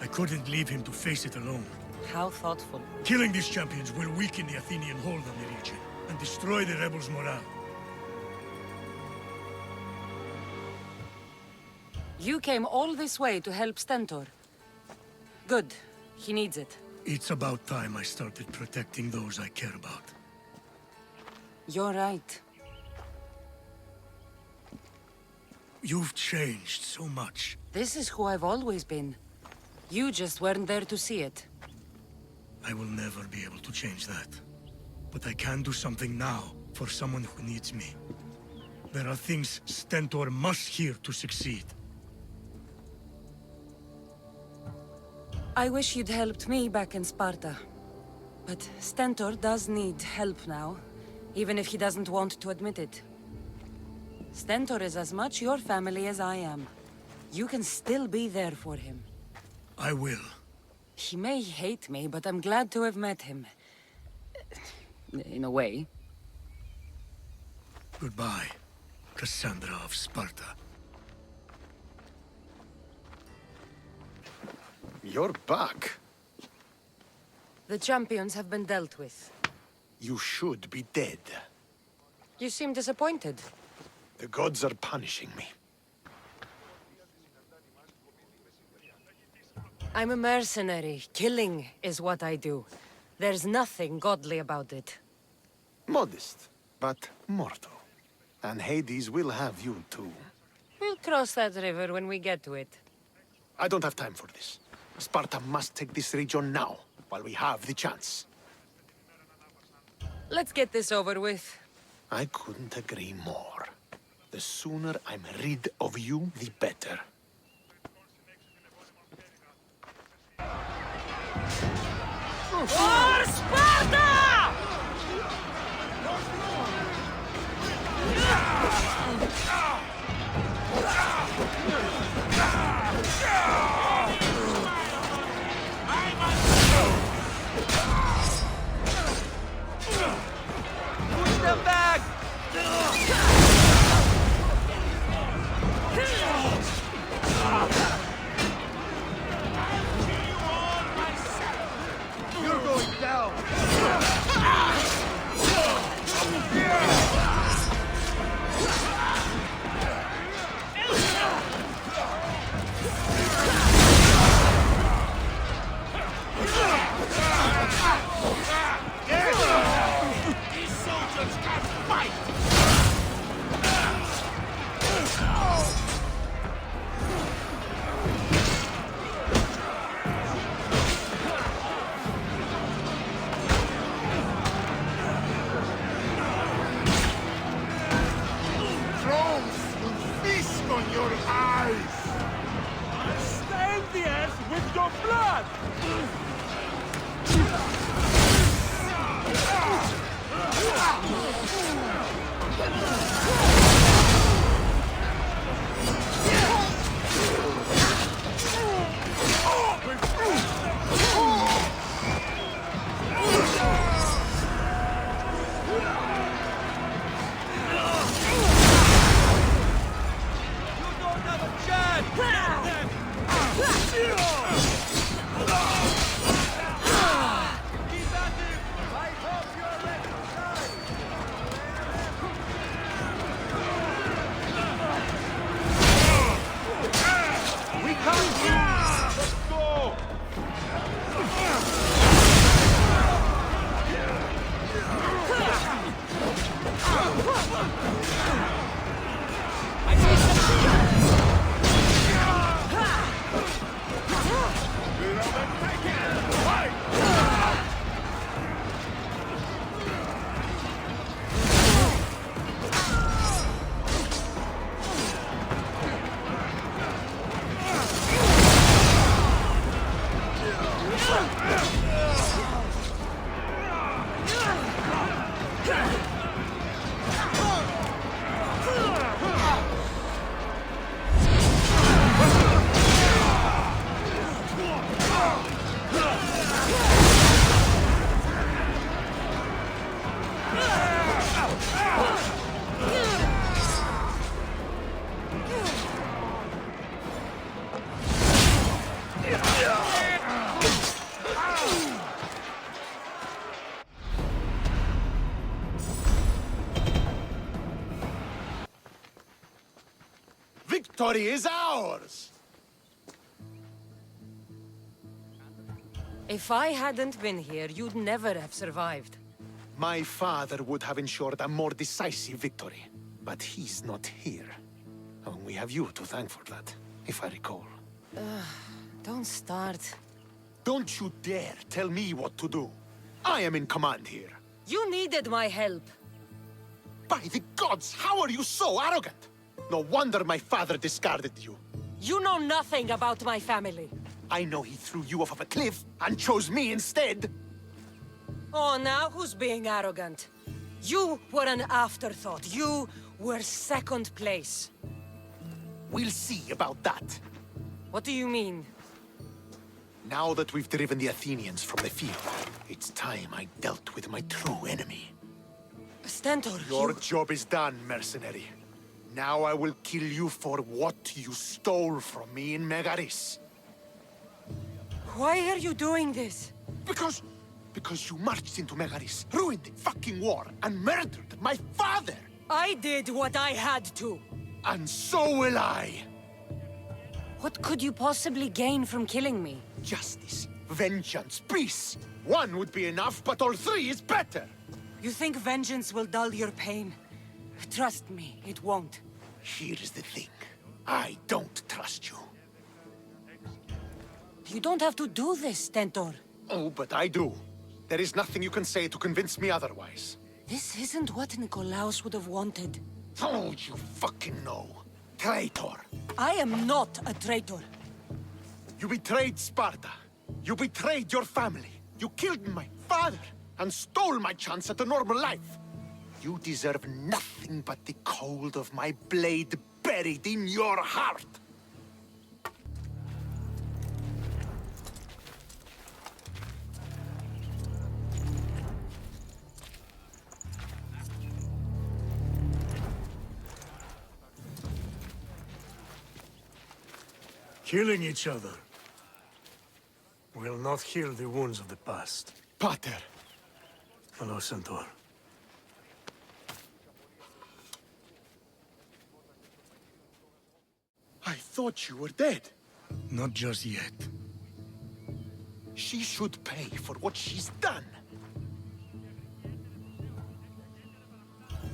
I couldn't leave him to face it alone. How thoughtful. Killing these champions will weaken the Athenian hold on the region and destroy the rebels' morale. You came all this way to help Stentor. Good. He needs it. It's about time I started protecting those I care about. You're right. You've changed so much. This is who I've always been. You just weren't there to see it. I will never be able to change that. But I can do something now for someone who needs me. There are things Stentor must hear to succeed. I wish you'd helped me back in Sparta. But Stentor does need help now, even if he doesn't want to admit it. Stentor is as much your family as I am. You can still be there for him. I will. He may hate me, but I'm glad to have met him. In a way. Goodbye, Kassandra of Sparta. You're back. The champions have been dealt with. You should be dead. You seem disappointed. The gods are punishing me. I'm a mercenary. Killing is what I do. There's nothing godly about it. Modest, but mortal. And Hades will have you too. We'll cross that river when we get to it. I don't have time for this. Sparta must take this region now, while we have the chance. Let's get this over with. I couldn't agree more. The sooner I'm rid of you, the better. For Sparta! Push them back! You're going down! These soldiers can't fight! Trolls will feast on your eyes! Stain the earth with your blood! victory is ours! If I hadn't been here, you'd never have survived. My father would have ensured a more decisive victory. But he's not here. Oh, we have you to thank for that, if I recall. Don't start. Don't you dare tell me what to do. I am in command here. You needed my help. By the gods, how are you so arrogant? No wonder my father discarded you. You know nothing about my family. I know he threw you off of a cliff and chose me instead. Oh, now who's being arrogant? You were an afterthought. You were second place. We'll see about that. What do you mean? Now that we've driven the Athenians from the field, it's time I dealt with my true enemy. Stentor, Your job is done, mercenary. Now I will kill you for what you stole from me in Megaris. Why are you doing this? Because you marched into Megaris, ruined the fucking war, and murdered my father! I did what I had to. And so will I! What could you possibly gain from killing me? Justice, vengeance, peace! One would be enough, but all three is better! You think vengeance will dull your pain? Trust me, it won't. Here's the thing. I don't trust you. You don't have to do this, Stentor. Oh, but I do. There is nothing you can say to convince me otherwise. This isn't what Nikolaos would have wanted. Oh, you fucking know. Traitor. I am not a traitor. You betrayed Sparta. You betrayed your family. You killed my father and stole my chance at a normal life. You deserve nothing but the cold of my blade buried in your heart. Killing each other will not heal the wounds of the past. Pater! Hello, Centaur. I thought you were dead. Not just yet. She should pay for what she's done.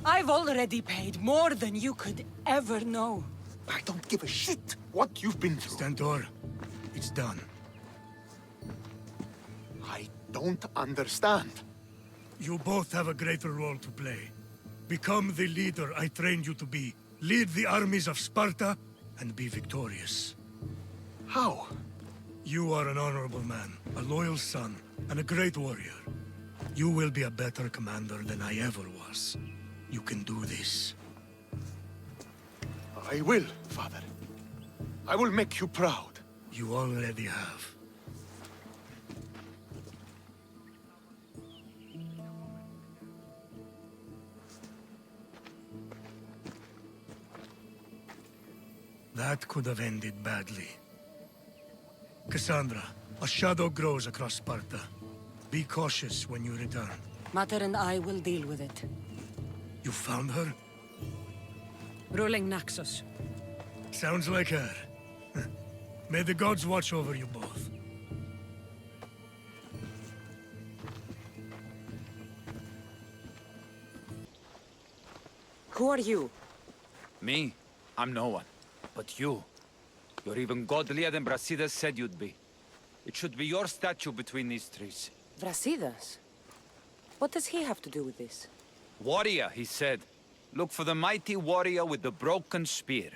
I've already paid more than you could ever know. I don't give a shit what you've been through. Stentor, it's done. I don't understand. You both have a greater role to play. Become the leader I trained you to be. Lead the armies of Sparta and be victorious. How? You are an honorable man, a loyal son, and a great warrior. You will be a better commander than I ever was. You can do this. I will, Father. I will make you proud. You already have. That could have ended badly. Kassandra, a shadow grows across Sparta. Be cautious when you return. Mater and I will deal with it. You found her? Ruling Naxos. Sounds like her. May the gods watch over you both. Who are you? Me? I'm no one. But you. You're even godlier than Brasidas said you'd be. It should be your statue between these trees. Brasidas? What does he have to do with this? Warrior, he said. Look for the mighty warrior with the broken spear.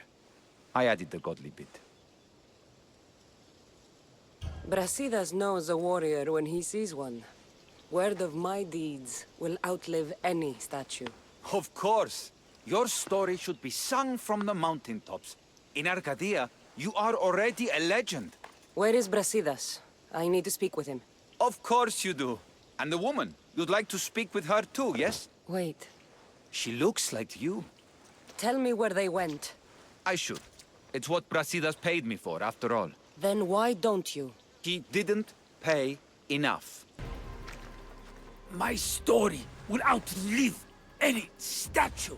I added the godly bit. Brasidas knows a warrior when he sees one. Word of my deeds will outlive any statue. Of course. Your story should be sung from the mountaintops. In Arcadia, you are already a legend. Where is Brasidas? I need to speak with him. Of course you do. And the woman, you'd like to speak with her too, yes? Wait. She looks like you. Tell me where they went. I should. It's what Brasidas paid me for, after all. Then why don't you? He didn't pay enough. My story will outlive any statue.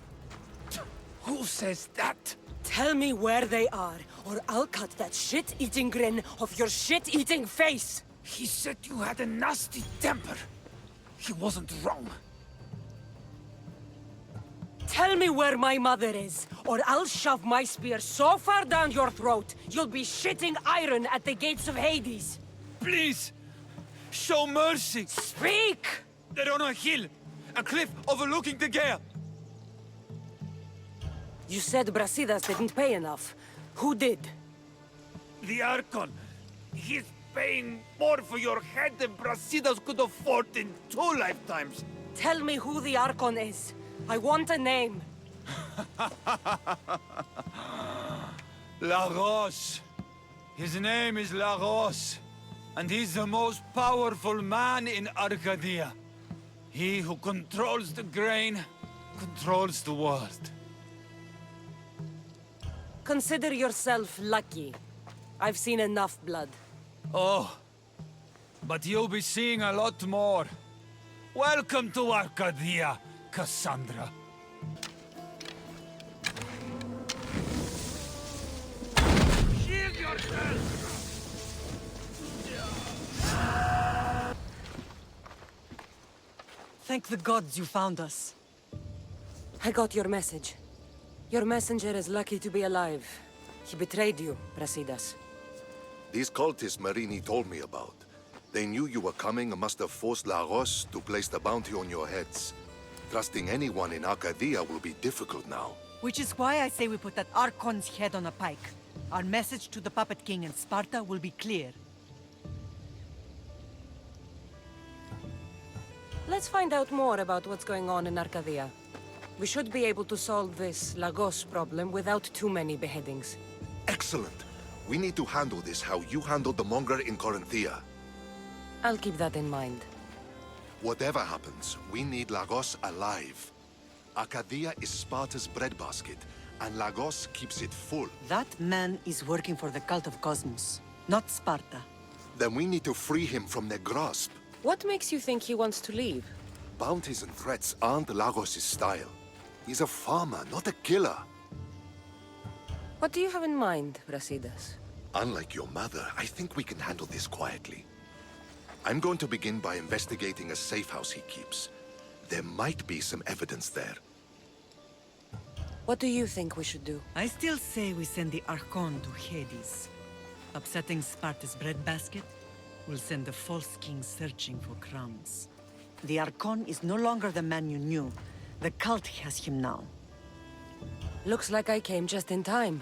Who says that? Tell me where they are, or I'll cut that shit-eating grin off your shit-eating face! He said you had a nasty temper. He wasn't wrong. Tell me where my mother is, or I'll shove my spear so far down your throat, you'll be shitting iron at the gates of Hades! Please! Show mercy! Speak! They're on a hill! A cliff overlooking the gale! You said Brasidas didn't pay enough. Who did? The Archon. He's paying more for your head than Brasidas could afford in 2 lifetimes. Tell me who the Archon is. I want a name. Lagos. His name is Lagos. And he's the most powerful man in Arcadia. He who controls the grain, controls the world. Consider yourself lucky. I've seen enough blood. Oh, but you'll be seeing a lot more. Welcome to Arcadia, Kassandra. Shield yourself! Thank the gods you found us. I got your message. Your messenger is lucky to be alive. He betrayed you, Brasidas. These cultists Myrinne told me about. They knew you were coming and must have forced Lagos to place the bounty on your heads. Trusting anyone in Arcadia will be difficult now. Which is why I say we put that Archon's head on a pike. Our message to the Puppet King in Sparta will be clear. Let's find out more about what's going on in Arcadia. We should be able to solve this Lagos problem without too many beheadings. Excellent. We need to handle this how you handled the monger in Corinthia. I'll keep that in mind. Whatever happens, we need Lagos alive. Arcadia is Sparta's breadbasket, and Lagos keeps it full. That man is working for the cult of Cosmos, not Sparta. Then we need to free him from their grasp. What makes you think he wants to leave? Bounties and threats aren't Lagos' style. He's a farmer, not a killer. What do you have in mind, Brasidas? Unlike your mother, I think we can handle this quietly. I'm going to begin by investigating a safe house he keeps. There might be some evidence there. What do you think we should do? I still say we send the Archon to Hades. Upsetting Sparta's breadbasket will send the false king searching for crumbs. The Archon is no longer the man you knew. The cult has him now. Looks like I came just in time.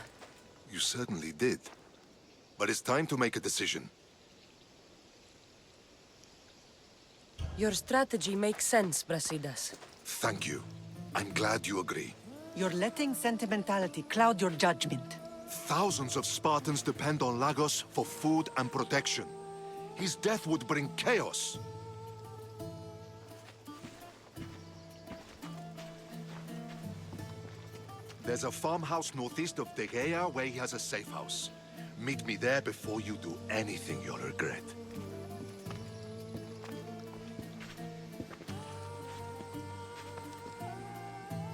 You certainly did. But it's time to make a decision. Your strategy makes sense, Brasidas. Thank you. I'm glad you agree. You're letting sentimentality cloud your judgment. Thousands of Spartans depend on Lagos for food and protection. His death would bring chaos. There's a farmhouse northeast of Tegea where he has a safe house. Meet me there before you do anything you'll regret.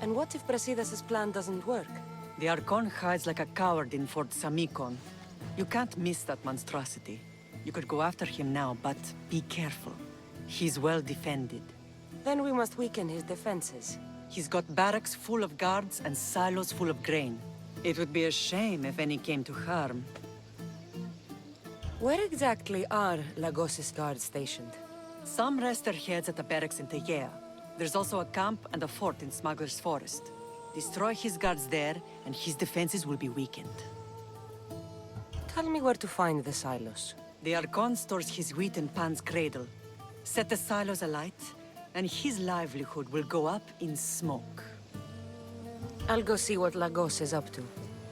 And what if Brasidas' plan doesn't work? The Archon hides like a coward in Fort Samikon. You can't miss that monstrosity. You could go after him now, but be careful. He's well defended. Then we must weaken his defenses. He's got barracks full of guards and silos full of grain. It would be a shame if any came to harm. Where exactly are Lagos' guards stationed? Some rest their heads at the barracks in Tegea. There's also a camp and a fort in Smuggler's Forest. Destroy his guards there, and his defenses will be weakened. Tell me where to find the silos. The Archon stores his wheat in Pan's cradle. Set the silos alight, and his livelihood will go up in smoke. I'll go see what Lagos is up to.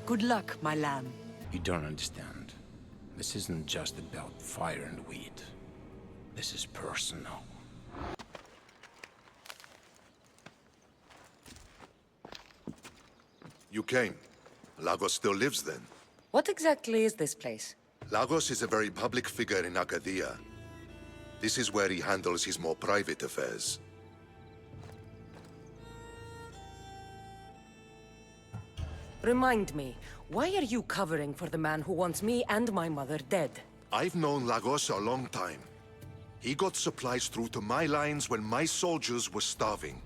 Good luck, my lamb. You don't understand. This isn't just about fire and wheat. This is personal. You came. Lagos still lives then? What exactly is this place? Lagos is a very public figure in Arcadia. This is where he handles his more private affairs. Remind me, why are you covering for the man who wants me and my mother dead? I've known Lagos a long time. He got supplies through to my lines when my soldiers were starving.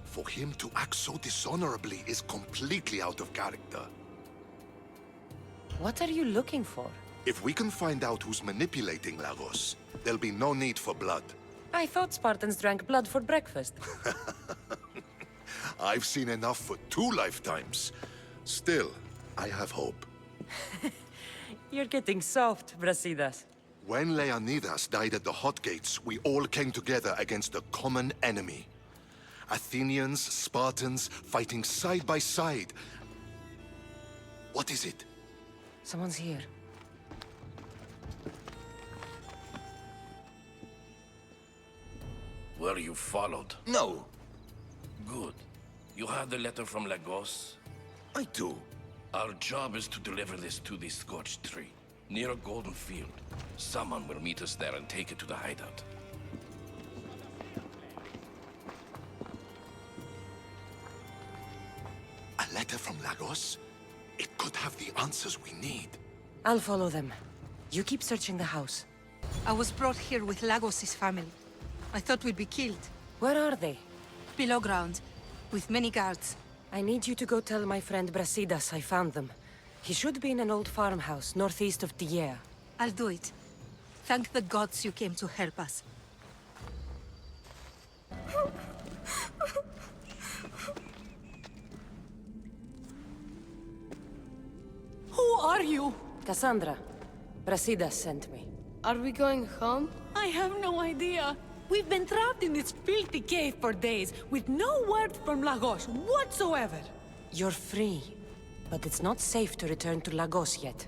For him to act so dishonorably is completely out of character. What are you looking for? If we can find out who's manipulating Lagos, there'll be no need for blood. I thought Spartans drank blood for breakfast. I've seen enough for 2 lifetimes. Still, I have hope. You're getting soft, Brasidas. When Leonidas died at the Hot Gates, we all came together against a common enemy. Athenians, Spartans, fighting side by side. What is it? Someone's here. Were you followed? No. Good. You have the letter from Lagos? I do. Our job is to deliver this to the scorched tree, near a golden field. Someone will meet us there and take it to the hideout. A letter from Lagos? It could have the answers we need. I'll follow them. You keep searching the house. I was brought here with Lagos' family. I thought we'd be killed. Where are they? Below ground, with many guards. I need you to go tell my friend Brasidas I found them. He should be in an old farmhouse northeast of Tygeia. I'll do it. Thank the gods you came to help us. Who are you? Kassandra. Brasidas sent me. Are we going home? I have no idea. We've been trapped in this filthy cave for days, with no word from Lagos whatsoever. You're free, but it's not safe to return to Lagos yet.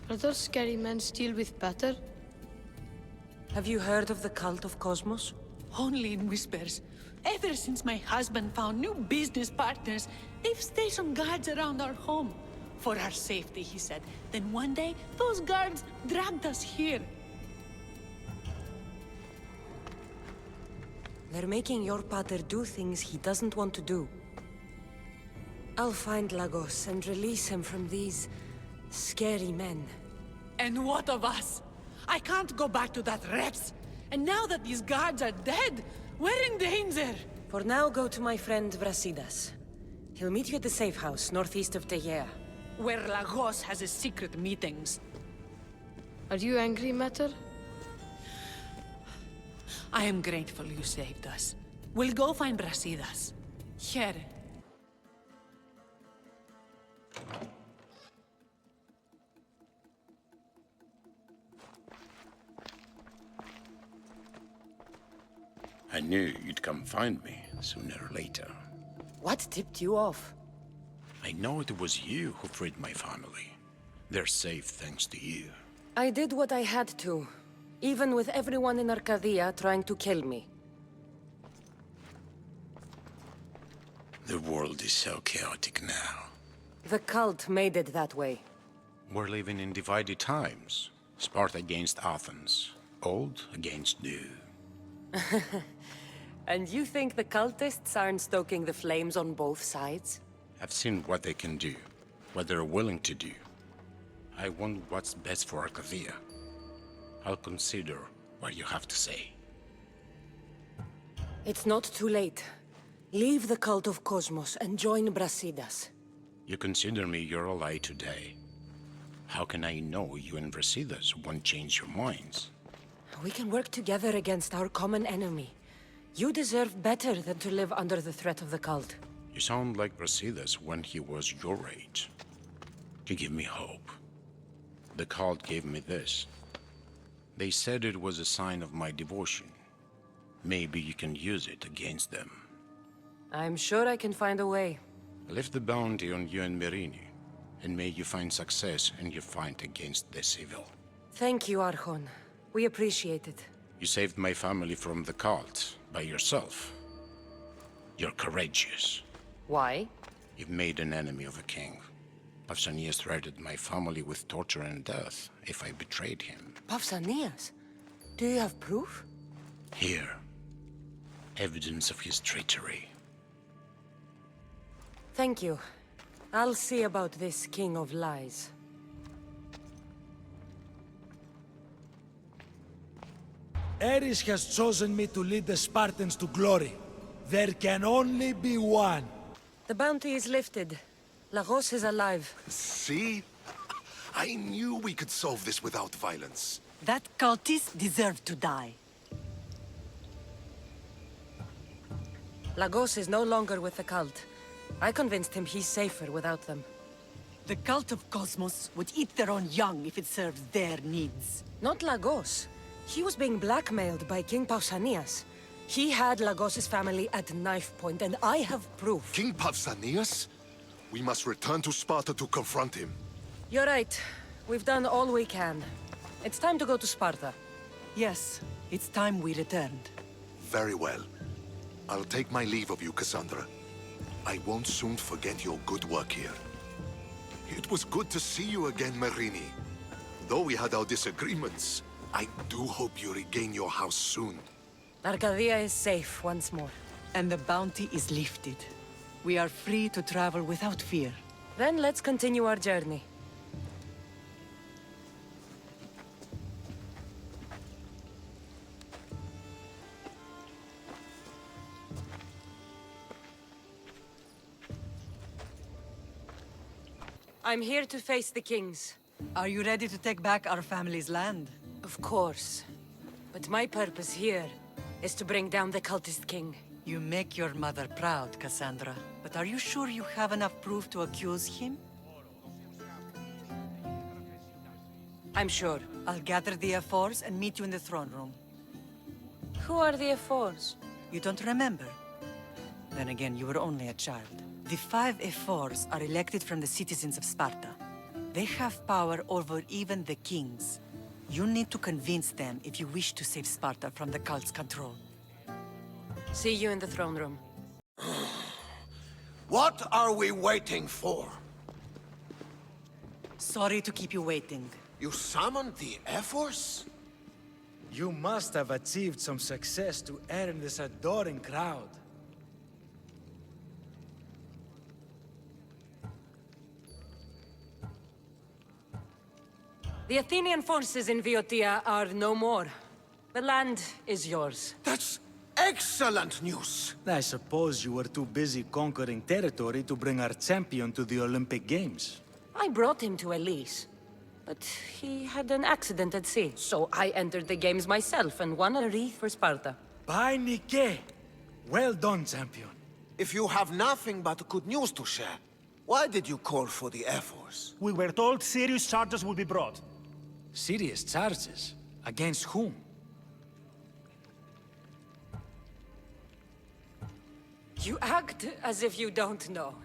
Are those scary men still with Pater? Have you heard of the cult of Cosmos? Only in whispers. Ever since my husband found new business partners, they've stationed guards around our home. For our safety, he said. Then one day, those guards dragged us here. They're making your pater do things he doesn't want to do. I'll find Lagos and release him from these scary men. And what of us? I can't go back to that Rex. And now that these guards are dead, we're in danger. For now, go to my friend Brasidas. He'll meet you at the safe house northeast of Tygeia. Where Lagos has his secret meetings. Are you angry, Mater? I am grateful you saved us. We'll go find Brasidas. Here. I knew you'd come find me sooner or later. What tipped you off? I know it was you who freed my family. They're safe thanks to you. I did what I had to, even with everyone in Arcadia trying to kill me. The world is so chaotic now. The cult made it that way. We're living in divided times. Sparta against Athens. Old against new. And you think the cultists aren't stoking the flames on both sides? I've seen what they can do, what they're willing to do. I want what's best for Arcadia. I'll consider what you have to say. It's not too late. Leave the cult of Cosmos and join Brasidas. You consider me your ally today. How can I know you and Brasidas won't change your minds? We can work together against our common enemy. You deserve better than to live under the threat of the cult. You sound like Brasidas when he was your age. You give me hope. The cult gave me this. They said it was a sign of my devotion. Maybe you can use it against them. I'm sure I can find a way. I left the bounty on you and Myrinne, and may you find success in your fight against the civil. Thank you, Archon. We appreciate it. You saved my family from the cult by yourself. You're courageous. Why? You've made an enemy of a king. Pausanias threatened my family with torture and death if I betrayed him. Pausanias? Do you have proof? Here. Evidence of his treachery. Thank you. I'll see about this king of lies. Ares has chosen me to lead the Spartans to glory. There can only be one. The bounty is lifted. Lagos is alive. See? I knew we could solve this without violence. That cultist deserved to die. Lagos is no longer with the cult. I convinced him he's safer without them. The cult of Cosmos would eat their own young if it serves their needs. Not Lagos. He was being blackmailed by King Pausanias. He had Lagos's family at knife point, and I have proof. King Pausanias? We must return to Sparta to confront him. You're right. We've done all we can. It's time to go to Sparta. Yes, it's time we returned. Very well. I'll take my leave of you, Kassandra. I won't soon forget your good work here. It was good to see you again, Myrinne. Though we had our disagreements, I do hope you regain your house soon. Arcadia is safe once more. And the bounty is lifted. We are free to travel without fear. Then let's continue our journey. I'm here to face the kings. Are you ready to take back our family's land? Of course. But my purpose here is to bring down the cultist king. You make your mother proud, Kassandra. But are you sure you have enough proof to accuse him? I'm sure. I'll gather the F4s and meet you in the throne room. Who are the F4s? You don't remember? Then again, you were only a child. The 5 F4s are elected from the citizens of Sparta. They have power over even the kings. You need to convince them if you wish to save Sparta from the cult's control. See you in the throne room. What are we waiting for? Sorry to keep you waiting. You summoned the F-Force? You must have achieved some success to earn this adoring crowd. The Athenian forces in Viotia are no more. The land is yours. That's excellent news! I suppose you were too busy conquering territory to bring our champion to the Olympic Games. I brought him to Elise, but he had an accident at sea, so I entered the games myself and won a wreath for Sparta. By Nike! Well done, champion. If you have nothing but good news to share, why did you call for the Air Force? We were told serious charges will be brought. Serious charges? Against whom? You act as if you don't know.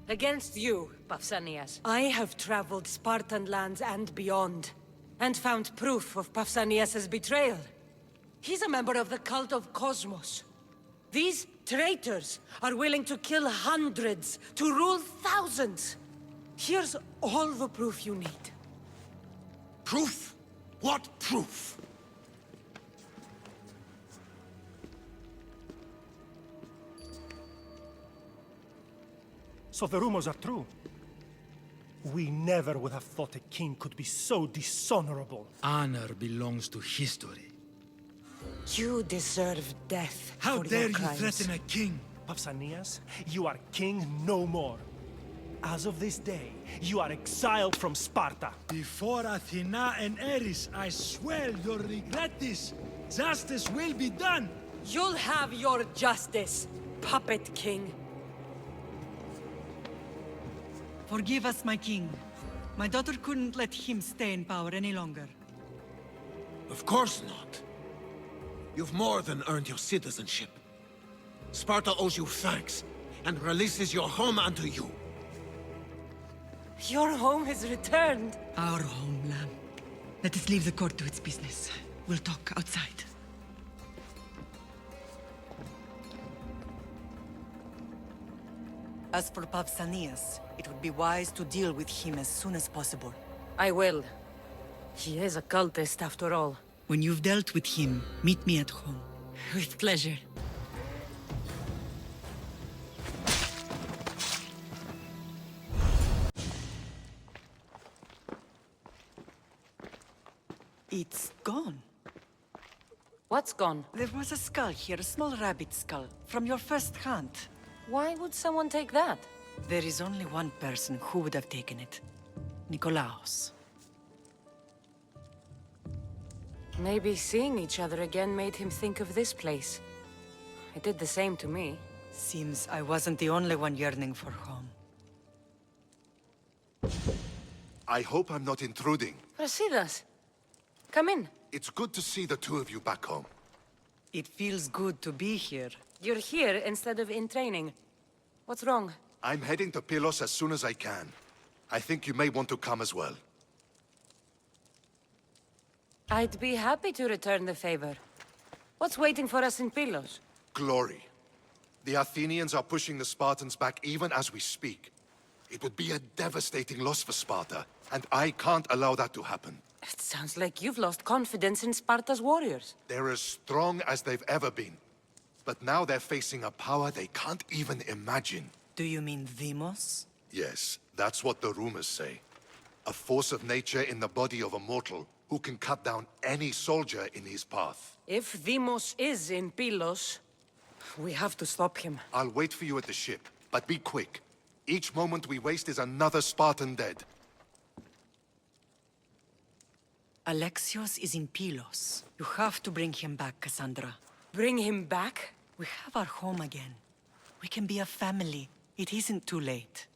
Against you, Pausanias. I have traveled Spartan lands and beyond, and found proof of Pausanias' betrayal. He's a member of the cult of Cosmos. These traitors are willing to kill hundreds to rule thousands. Here's all the proof you need. Proof? What proof? So the rumors are true. We never would have thought a king could be so dishonorable. Honor belongs to history. You deserve death. How for dare your you crimes. threaten a king? Pausanias, you are king no more. As of this day, you are exiled from Sparta. Before Athena and Ares, I swear you'll regret this. Justice will be done. You'll have your justice, puppet king. Forgive us, my king. My daughter couldn't let him stay in power any longer. Of course not. You've more than earned your citizenship. Sparta owes you thanks, and releases your home unto you. Your home is returned. Our homeland. Let us leave the court to its business. We'll talk outside. As for Pausanias, it would be wise to deal with him as soon as possible. I will. He is a cultist after all. When you've dealt with him, meet me at home. With pleasure. It's gone. What's gone? There was a skull here, a small rabbit skull, from your first hunt. Why would someone take that? There is only one person who would have taken it. Nikolaos. Maybe seeing each other again made him think of this place. It did the same to me. Seems I wasn't the only one yearning for home. I hope I'm not intruding. Brasidas, come in. It's good to see the two of you back home. It feels good to be here. You're here instead of in training. What's wrong? I'm heading to Pylos as soon as I can. I think you may want to come as well. I'd be happy to return the favor. What's waiting for us in Pylos? Glory. The Athenians are pushing the Spartans back even as we speak. It would be a devastating loss for Sparta, and I can't allow that to happen. It sounds like you've lost confidence in Sparta's warriors. They're as strong as they've ever been. But now they're facing a power they can't even imagine. Do you mean Deimos? Yes, that's what the rumors say. A force of nature in the body of a mortal who can cut down any soldier in his path. If Deimos is in Pylos, we have to stop him. I'll wait for you at the ship, but be quick. Each moment we waste is another Spartan dead. Alexios is in Pylos. You have to bring him back, Kassandra. Bring him back? We have our home again. We can be a family. It isn't too late.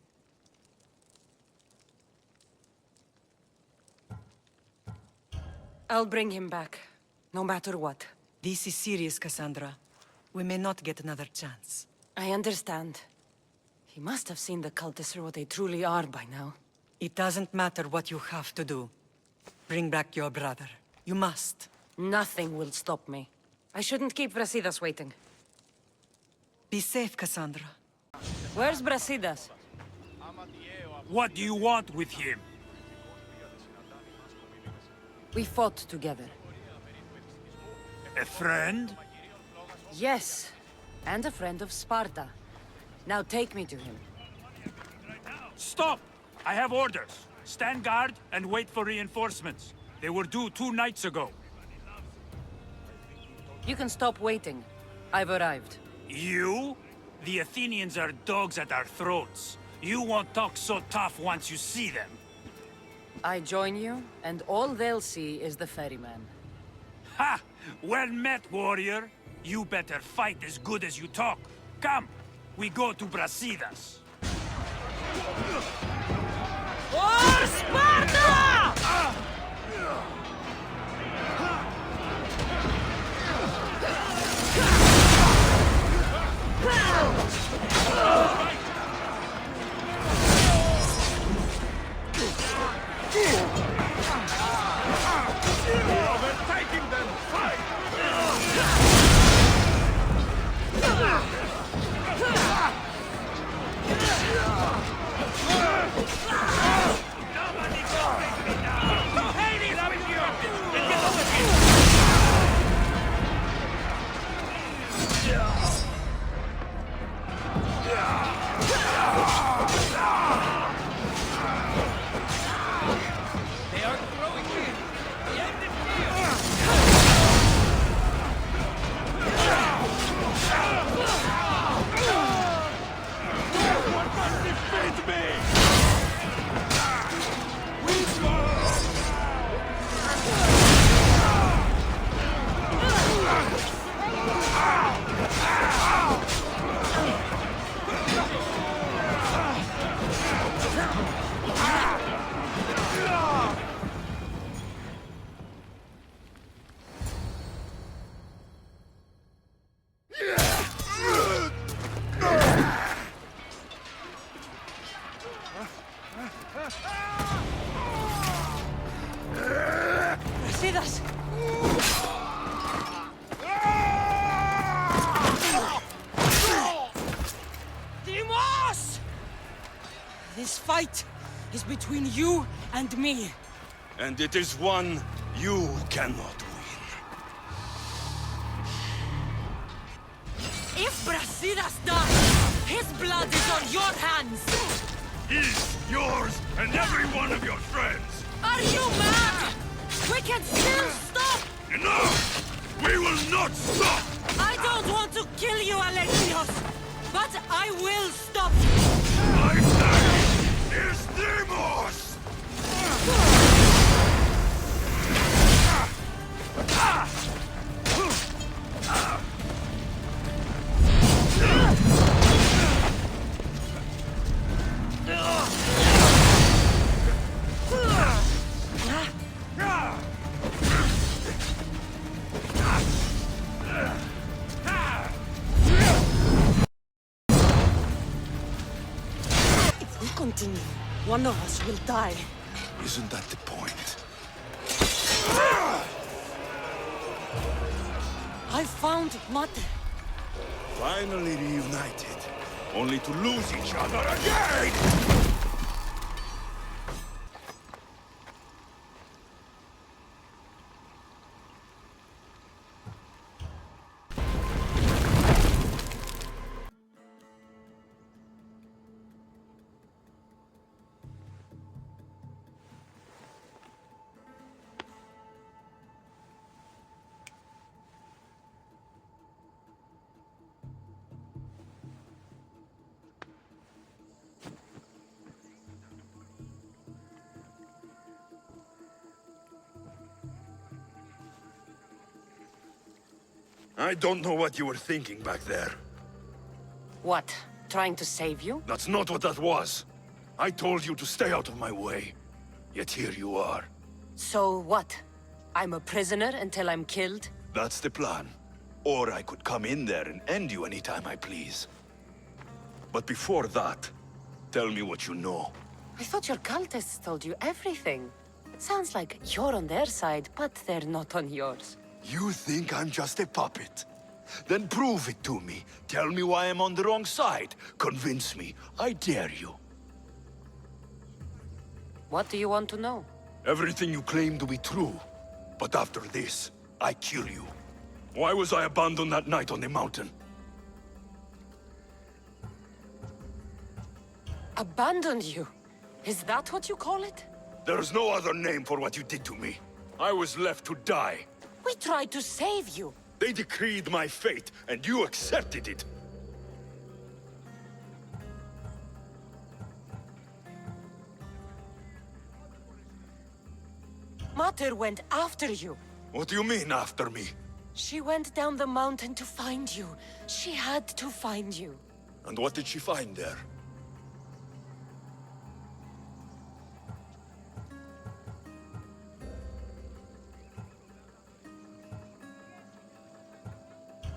I'll bring him back, no matter what. This is serious, Kassandra. We may not get another chance. I understand. He must have seen the cultists for what they truly are by now. It doesn't matter what you have to do. Bring back your brother. You must. Nothing will stop me. I shouldn't keep Brasidas waiting. Be safe, Kassandra. Where's Brasidas? What do you want with him? We fought together. A friend? Yes, and a friend of Sparta. Now take me to him. Stop! I have orders. Stand guard and wait for reinforcements. They were due 2 nights ago. You can stop waiting. I've arrived. You? The Athenians are dogs at our throats. You won't talk so tough once you see them. I join you, and all they'll see is the ferryman. Ha! Well met, warrior. You better fight as good as you talk. Come, we go to Brasidas. For Sparta! Overtaking them! Fight! Nobody can take me down! Hades with you! And get over here! They are throwing in! The end is near! What must defeat me? Brasidas! Deimos! This fight is between you and me. And it is one you cannot win. If Brasidas dies, his blood is on your hands! His, yours, and every one of your friends! Are you mad? We can still stop! Enough! We will not stop! I don't want to kill you, Alexios! But I will stop! My name is Deimos! If we continue, one of us will die. Isn't that the point? I found Mater. Finally reunited, only to lose each other again! I don't know what you were thinking back there. What? Trying to save you? That's not what that was. I told you to stay out of my way. Yet here you are. So what? I'm a prisoner until I'm killed? That's the plan. Or I could come in there and end you anytime I please. But before that, tell me what you know. I thought your cultists told you everything. Sounds like you're on their side, but they're not on yours. You think I'm just a puppet? Then prove it to me. Tell me why I'm on the wrong side. Convince me. I dare you. What do you want to know? Everything you claim to be true. But after this, I kill you. Why was I abandoned that night on the mountain? Abandoned you? Is that what you call it? There's no other name for what you did to me. I was left to die. We tried to save you. They decreed my fate, and you accepted it. Mater went after you. What do you mean, after me? She went down the mountain to find you. She had to find you. And what did she find there?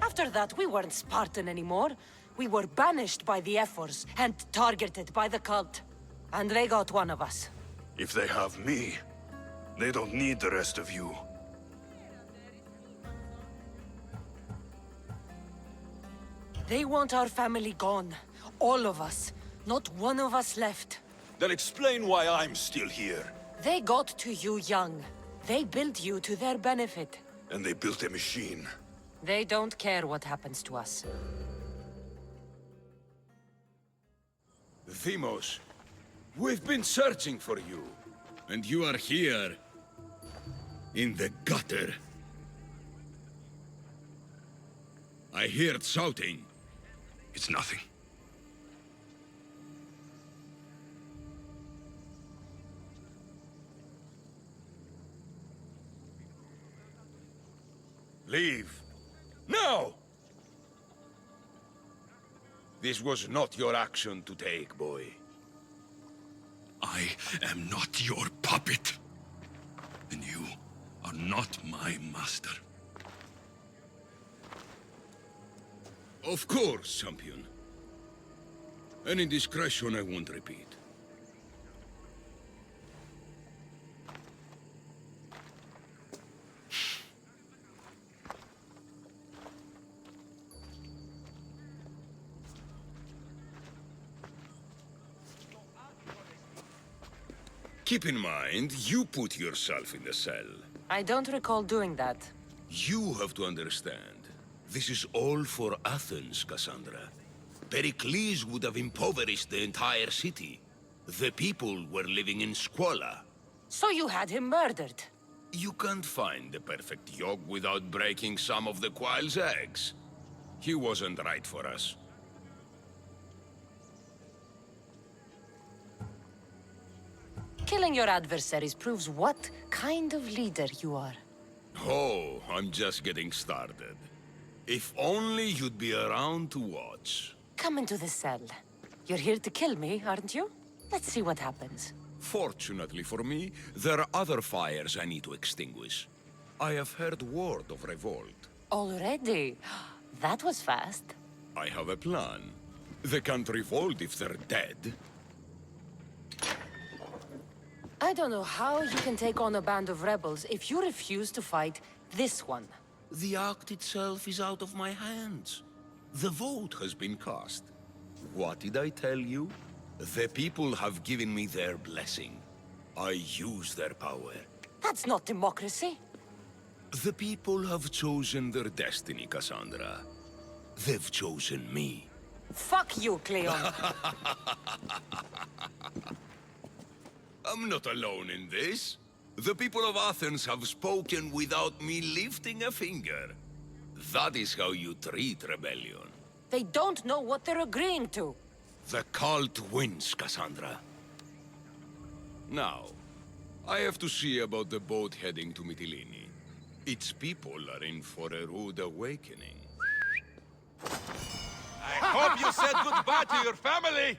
After that, we weren't Spartan anymore. We were banished by the Ephors and targeted by the cult. And they got one of us. If they have me, they don't need the rest of you. They want our family gone. All of us. Not one of us left. Then explain why I'm still here. They got to you young. They built you to their benefit. And they built a machine. They don't care what happens to us. Deimos, we've been searching for you. And you are here. In the gutter. I heard shouting. It's nothing. Leave. Now! This was not your action to take, boy. I am not your puppet. And you are not my master. Of course, champion. Any indiscretion I won't repeat. Keep in mind, you put yourself in the cell. I don't recall doing that. You have to understand. This is all for Athens, Kassandra. Perikles would have impoverished the entire city. The people were living in squalor. So you had him murdered? You can't find the perfect yolk without breaking some of the quail's eggs. He wasn't right for us. Killing your adversaries proves what kind of leader you are. Oh, I'm just getting started. If only you'd be around to watch. Come into the cell. You're here to kill me, aren't you? Let's see what happens. Fortunately for me, there are other fires I need to extinguish. I have heard word of revolt. Already? That was fast. I have a plan. They can't revolt if they're dead. I don't know how you can take on a band of rebels if you refuse to fight this one. The act itself is out of my hands. The vote has been cast. What did I tell you? The people have given me their blessing. I use their power. That's not democracy. The people have chosen their destiny, Kassandra. They've chosen me. Fuck you, Kleon. I'm not alone in this. The people of Athens have spoken without me lifting a finger. That is how you treat rebellion. They don't know what they're agreeing to. The cult wins, Kassandra. Now, I have to see about the boat heading to Mytilene. Its people are in for a rude awakening. I hope you said goodbye to your family!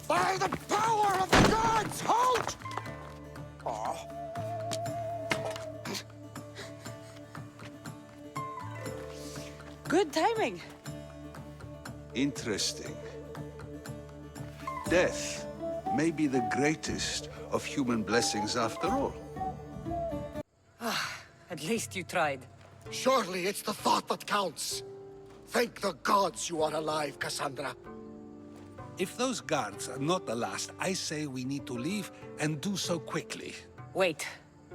By the power of the gods, halt! Good timing. Interesting. Death may be the greatest of human blessings after all. At least you tried. Surely it's the thought that counts. Thank the gods you are alive, Kassandra. If those guards are not the last, I say we need to leave and do so quickly. Wait.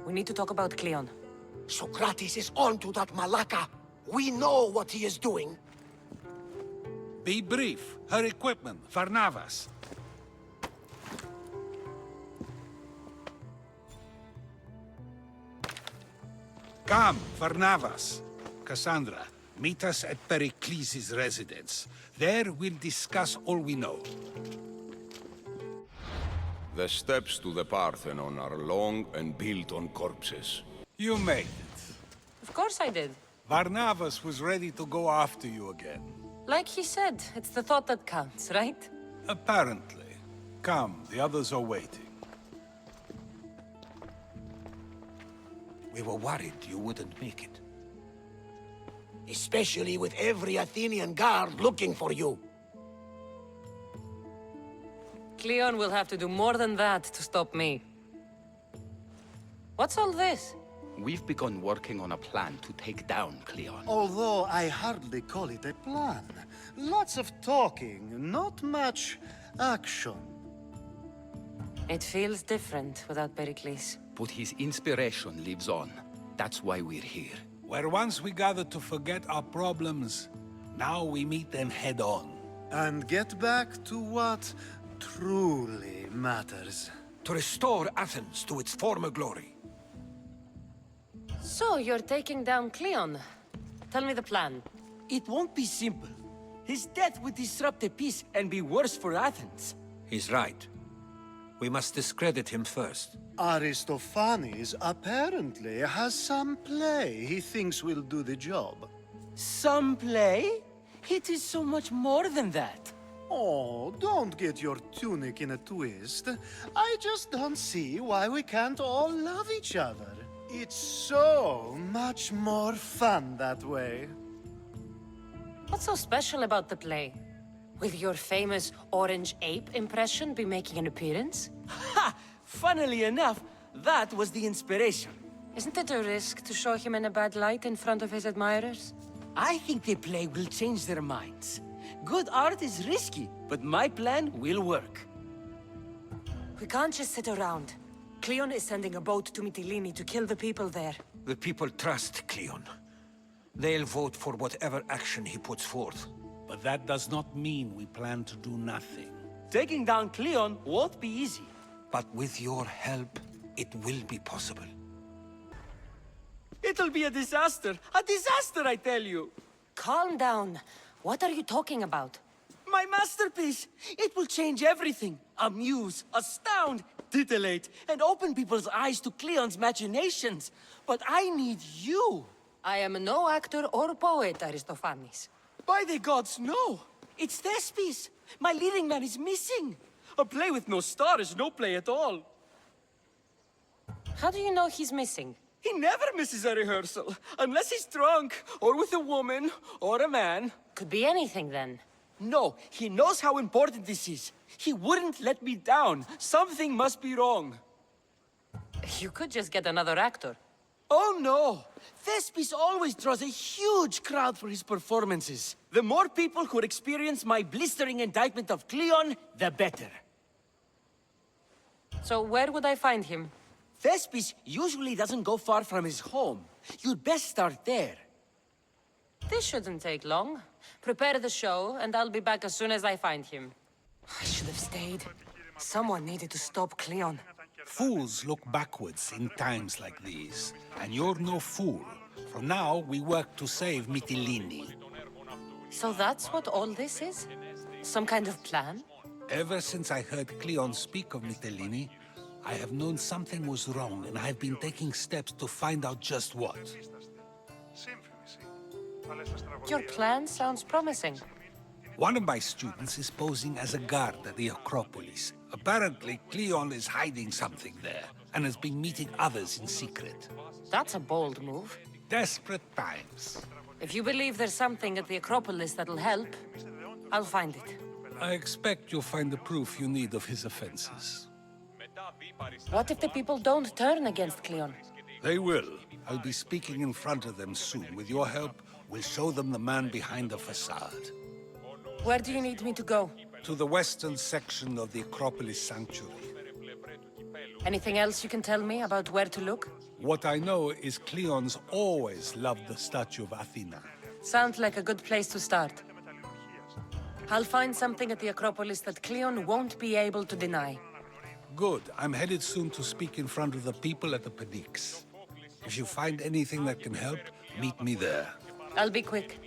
We need to talk about Kleon. Socrates is on to that Malaka. We know what he is doing. Be brief. Her equipment, Varnavas. Come, Varnavas. Kassandra, meet us at Perikles' residence. There we'll discuss all we know. The steps to the Parthenon are long and built on corpses. You made it. Of course I did. Varnavas was ready to go after you again. Like he said, it's the thought that counts, right? Apparently. Come, the others are waiting. We were worried you wouldn't make it. Especially with every Athenian guard looking for you. Kleon will have to do more than that to stop me. What's all this? We've begun working on a plan to take down Kleon. Although I hardly call it a plan. Lots of talking, not much action. It feels different without Perikles. But his inspiration lives on. That's why we're here. Where once we gathered to forget our problems, now we meet them head on. And get back to what truly matters. To restore Athens to its former glory. So, you're taking down Kleon. Tell me the plan. It won't be simple. His death would disrupt the peace and be worse for Athens. He's right. We must discredit him first. Aristophanes apparently has some play he thinks will do the job. Some play? It is so much more than that. Oh, don't get your tunic in a twist. I just don't see why we can't all love each other. It's so much more fun that way. What's so special about the play? Will your famous orange ape impression be making an appearance? Ha! Funnily enough, that was the inspiration. Isn't it a risk to show him in a bad light in front of his admirers? I think the play will change their minds. Good art is risky, but my plan will work. We can't just sit around. Kleon is sending a boat to Mytilene to kill the people there. The people trust Kleon. They'll vote for whatever action he puts forth. But that does not mean we plan to do nothing. Taking down Kleon won't be easy. But with your help, it will be possible. It'll be a disaster! A disaster, I tell you! Calm down. What are you talking about? My masterpiece! It will change everything. Amuse, astound, titillate, and open people's eyes to Kleon's machinations. But I need you! I am no actor or poet, Aristophanes. By the gods, no! It's Thespis! My leading man is missing! A play with no star is no play at all. How do you know he's missing? He never misses a rehearsal, unless he's drunk, or with a woman, or a man. Could be anything then. No, he knows how important this is. He wouldn't let me down. Something must be wrong. You could just get another actor. Oh no! Thespis always draws a huge crowd for his performances. The more people who experience my blistering indictment of Kleon, the better. So where would I find him? Thespis usually doesn't go far from his home. You'd best start there. This shouldn't take long. Prepare the show, and I'll be back as soon as I find him. I should have stayed. Someone needed to stop Kleon. Fools look backwards in times like these. And you're no fool. From now, we work to save Mytilene. So that's what all this is? Some kind of plan? Ever since I heard Kleon speak of Mytilene, I have known something was wrong, and I've been taking steps to find out just what. Your plan sounds promising. One of my students is posing as a guard at the Acropolis. Apparently, Kleon is hiding something there, and has been meeting others in secret. That's a bold move. Desperate times. If you believe there's something at the Acropolis that'll help, I'll find it. I expect you'll find the proof you need of his offenses. What if the people don't turn against Kleon? They will. I'll be speaking in front of them soon. With your help, we'll show them the man behind the facade. Where do you need me to go? To the western section of the Acropolis Sanctuary. Anything else you can tell me about where to look? What I know is Kleon's always loved the statue of Athena. Sounds like a good place to start. I'll find something at the Acropolis that Kleon won't be able to deny. Good. I'm headed soon to speak in front of the people at the Perikles. If you find anything that can help, meet me there. I'll be quick.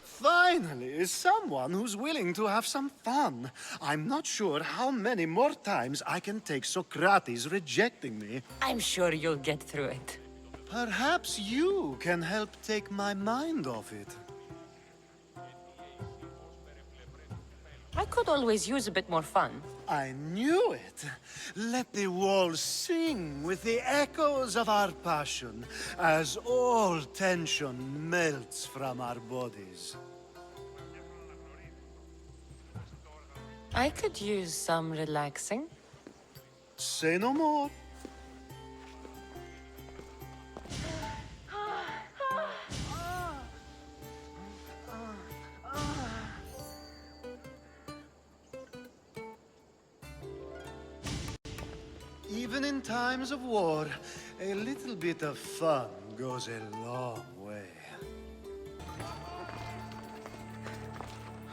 Finally, someone who's willing to have some fun. I'm not sure how many more times I can take Socrates rejecting me. I'm sure you'll get through it. Perhaps you can help take my mind off it. I could always use a bit more fun. I knew it. Let the walls sing with the echoes of our passion as all tension melts from our bodies. I could use some relaxing. Say no more. Even in times of war, a little bit of fun goes a long way.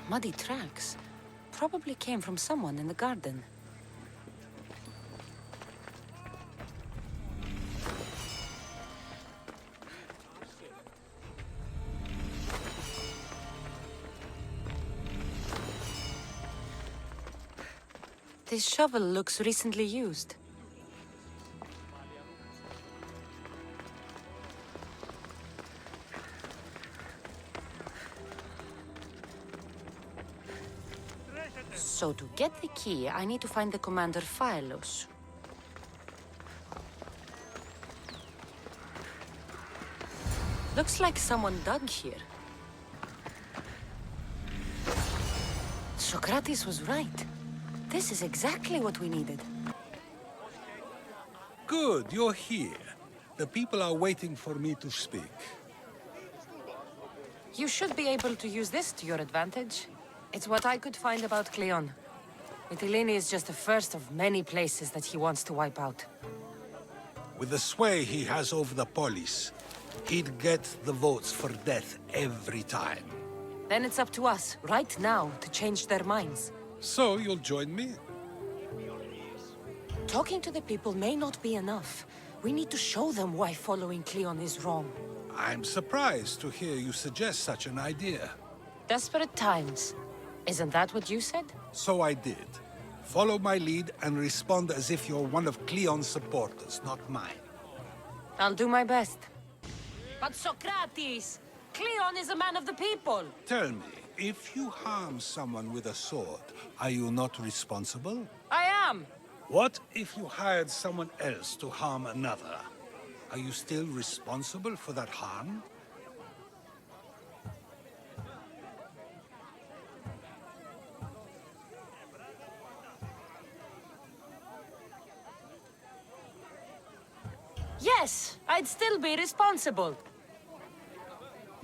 Muddy tracks. Probably came from someone in the garden. This shovel looks recently used. So to get the key, I need to find the commander Pylos. Looks like someone dug here. Socrates was right. This is exactly what we needed. Good, you're here. The people are waiting for me to speak. You should be able to use this to your advantage. It's what I could find about Kleon. Mytilene is just the first of many places that he wants to wipe out. With the sway he has over the polis, he'd get the votes for death every time. Then it's up to us, right now, to change their minds. So you'll join me? Talking to the people may not be enough. We need to show them why following Kleon is wrong. I'm surprised to hear you suggest such an idea. Desperate times. Isn't that what you said? So I did. Follow my lead and respond as if you're one of Kleon's supporters, not mine. I'll do my best. But Socrates! Kleon is a man of the people! Tell me, if you harm someone with a sword, are you not responsible? I am! What if you hired someone else to harm another? Are you still responsible for that harm? Yes, I'd still be responsible.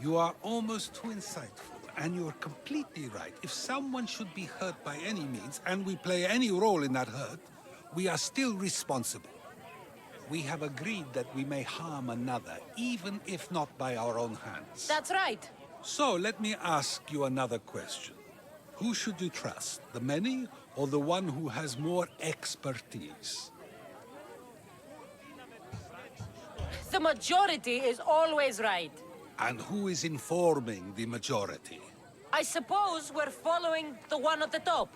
You are almost too insightful, and you're completely right. If someone should be hurt by any means, and we play any role in that hurt, we are still responsible. We have agreed that we may harm another, even if not by our own hands. That's right. So let me ask you another question. Who should you trust, the many or the one who has more expertise? The majority is always right. And who is informing the majority? I suppose we're following the one at the top.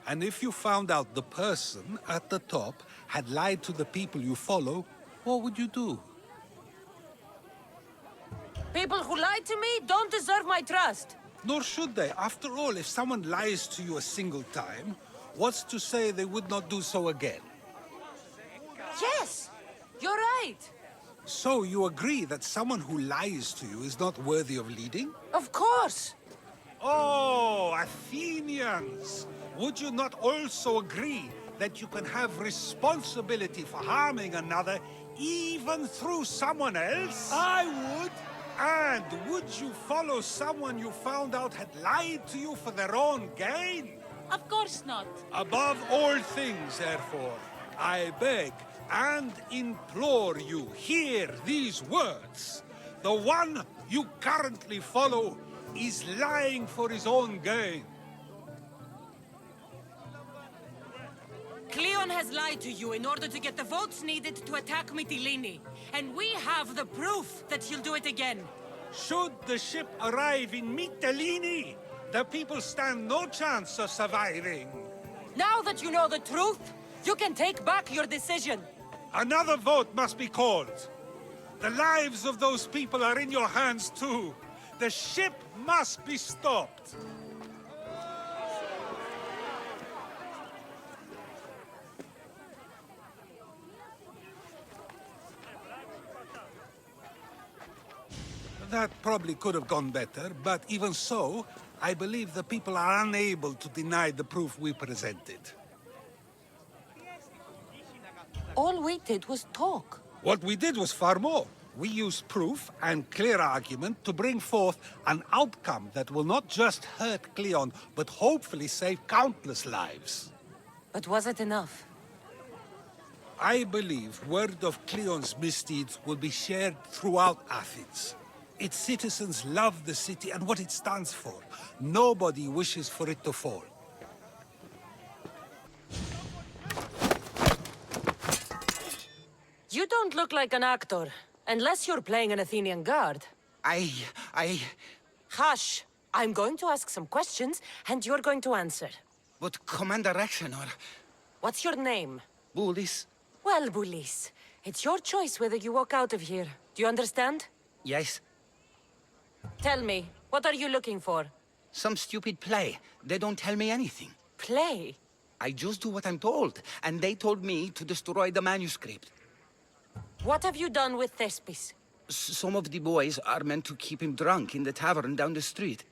And if you found out the person at the top had lied to the people you follow, what would you do? People who lie to me don't deserve my trust. Nor should they. After all, if someone lies to you a single time, what's to say they would not do so again? Yes, you're right. So you agree that someone who lies to you is not worthy of leading? Of course. Oh, Athenians! Would you not also agree that you can have responsibility for harming another even through someone else? I would! And would you follow someone you found out had lied to you for their own gain? Of course not. Above all things, therefore, I beg and implore you, hear these words. The one you currently follow is lying for his own gain. Kleon has lied to you in order to get the votes needed to attack Mytilene. And we have the proof that he'll do it again. Should the ship arrive in Mytilene, the people stand no chance of surviving. Now that you know the truth, you can take back your decision. Another vote must be called. The lives of those people are in your hands too. The ship must be stopped. That probably could have gone better, but even so, I believe the people are unable to deny the proof we presented. All we did was talk. What we did was far more. We used proof and clear argument to bring forth an outcome that will not just hurt Kleon, but hopefully save countless lives. But was it enough? I believe word of Kleon's misdeeds will be shared throughout Athens. Its citizens love the city and what it stands for. Nobody wishes for it to fall. You don't look like an actor, unless you're playing an Athenian guard. Hush! I'm going to ask some questions, and you're going to answer. But Commander Rexenor... What's your name? Bulis. Well, Bulis, it's your choice whether you walk out of here. Do you understand? Yes. Tell me, what are you looking for? Some stupid play. They don't tell me anything. Play? I just do what I'm told, and they told me to destroy the manuscript. What have you done with Thespis? Some of the boys are meant to keep him drunk in the tavern down the street.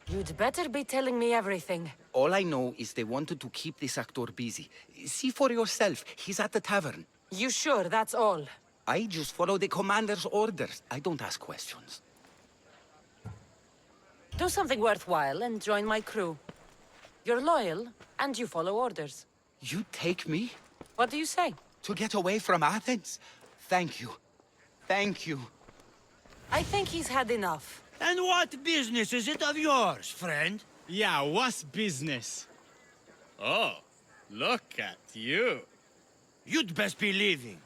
You'd better be telling me everything. All I know is they wanted to keep this actor busy. See for yourself, he's at the tavern. You sure that's all? I just follow the commander's orders. I don't ask questions. Do something worthwhile and join my crew. You're loyal, and you follow orders. You take me? What do you say? To get away from Athens? Thank you. Thank you. I think he's had enough. And what business is it of yours, friend? Yeah, what's business? Oh, look at you. You'd best be leaving.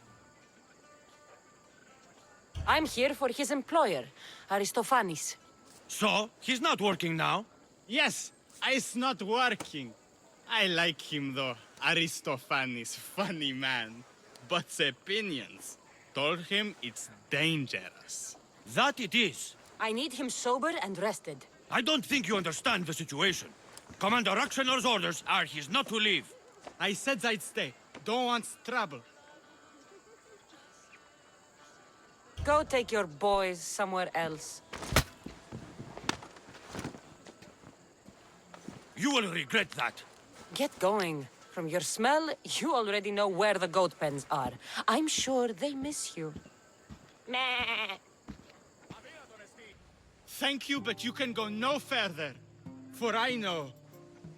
I'm here for his employer, Aristophanes. So, he's not working now? Yes, it's not working. I like him though, Aristophanes, funny man. But the opinions told him it's dangerous. That it is. I need him sober and rested. I don't think you understand the situation. Commander Aksenor's orders are he's not to leave. I said I'd stay. Don't want trouble. Go take your boys somewhere else. You will regret that. Get going. From your smell, you already know where the goat pens are. I'm sure they miss you. Meh. Thank you, but you can go no further. For I know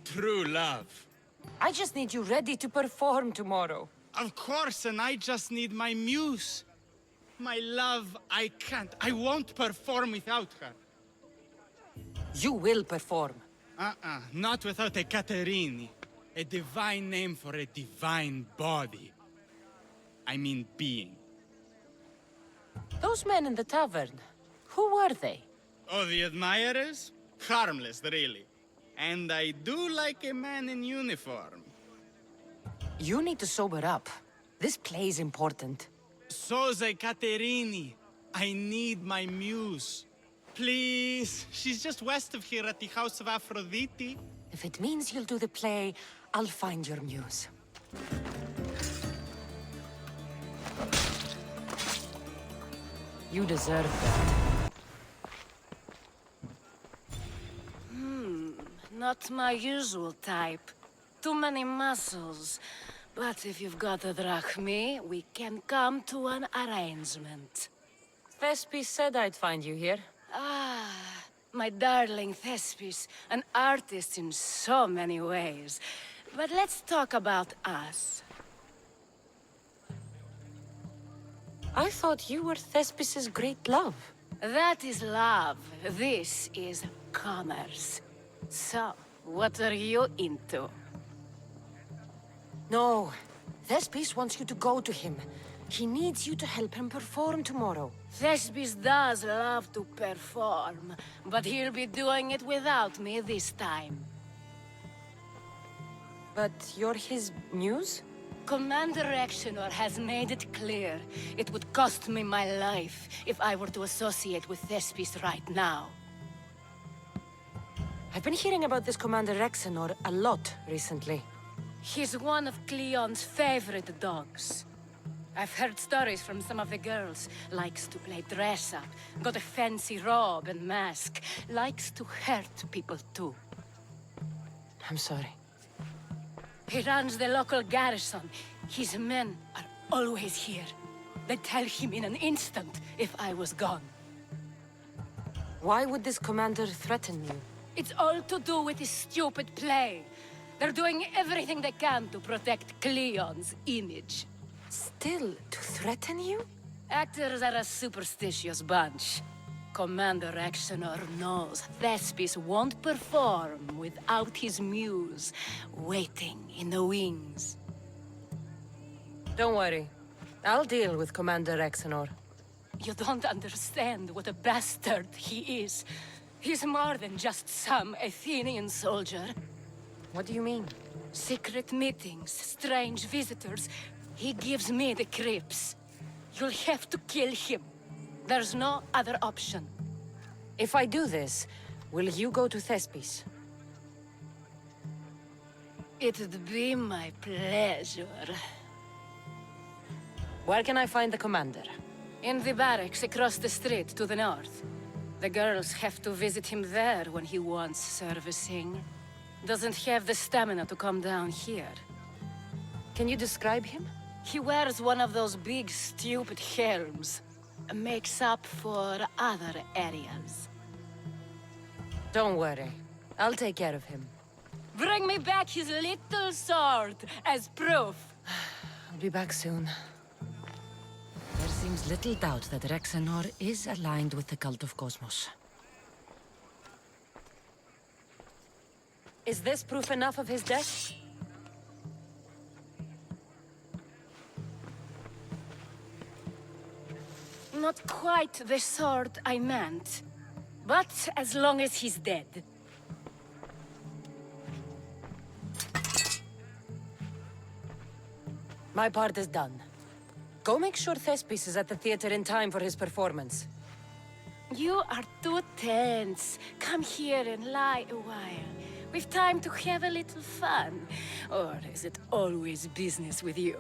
true love. I just need you ready to perform tomorrow. Of course, and I just need my muse. My love, I can't. I won't perform without her. You will perform. Not without a Caterini. A divine name for a divine body. I mean being. Those men in the tavern, who were they? Oh, the admirers? Harmless, really. And I do like a man in uniform. You need to sober up. This play is important. So the Caterini. I need my muse. Please, she's just west of here at the House of Aphrodite. If it means you'll do the play, I'll find your muse. You deserve that. Not my usual type. Too many muscles. But if you've got a drachmi, we can come to an arrangement. Thespis said I'd find you here. Ah, my darling Thespis, an artist in so many ways. But let's talk about us. I thought you were Thespis's great love. That is love. This is commerce. So, what are you into? No. Thespis wants you to go to him. He needs you to help him perform tomorrow. Thespis does love to perform, but he'll be doing it without me this time. But you're his muse? Commander Exenor has made it clear it would cost me my life if I were to associate with Thespis right now. I've been hearing about this Commander Exenor a lot recently. He's one of Kleon's favorite dogs. I've heard stories from some of the girls. Likes to play dress-up, got a fancy robe and mask. Likes to hurt people too. I'm sorry. He runs the local garrison. His men are always here. They'd tell him in an instant if I was gone. Why would this commander threaten you? It's all to do with his stupid play. They're doing everything they can to protect Kleon's image. Still, to threaten you? Actors are a superstitious bunch. Commander Exenor knows Thespis won't perform without his muse waiting in the wings. Don't worry. I'll deal with Commander Exenor. You don't understand what a bastard he is. He's more than just some Athenian soldier. What do you mean? Secret meetings, strange visitors. He gives me the creeps. You'll have to kill him. There's no other option. If I do this, will you go to Thespis? It'd be my pleasure. Where can I find the commander? In the barracks across the street to the north. The girls have to visit him there when he wants servicing. Doesn't have the stamina to come down here. Can you describe him? He wears one of those big, stupid helms. Makes up for other areas. Don't worry. I'll take care of him. Bring me back his little sword as proof. I'll be back soon. There seems little doubt that Rexenor is aligned with the cult of Cosmos. Is this proof enough of his death? Not quite the sword I meant. But as long as he's dead. My part is done. Go make sure Thespis is at the theater in time for his performance. You are too tense. Come here and lie a while. We've time to have a little fun. Or is it always business with you?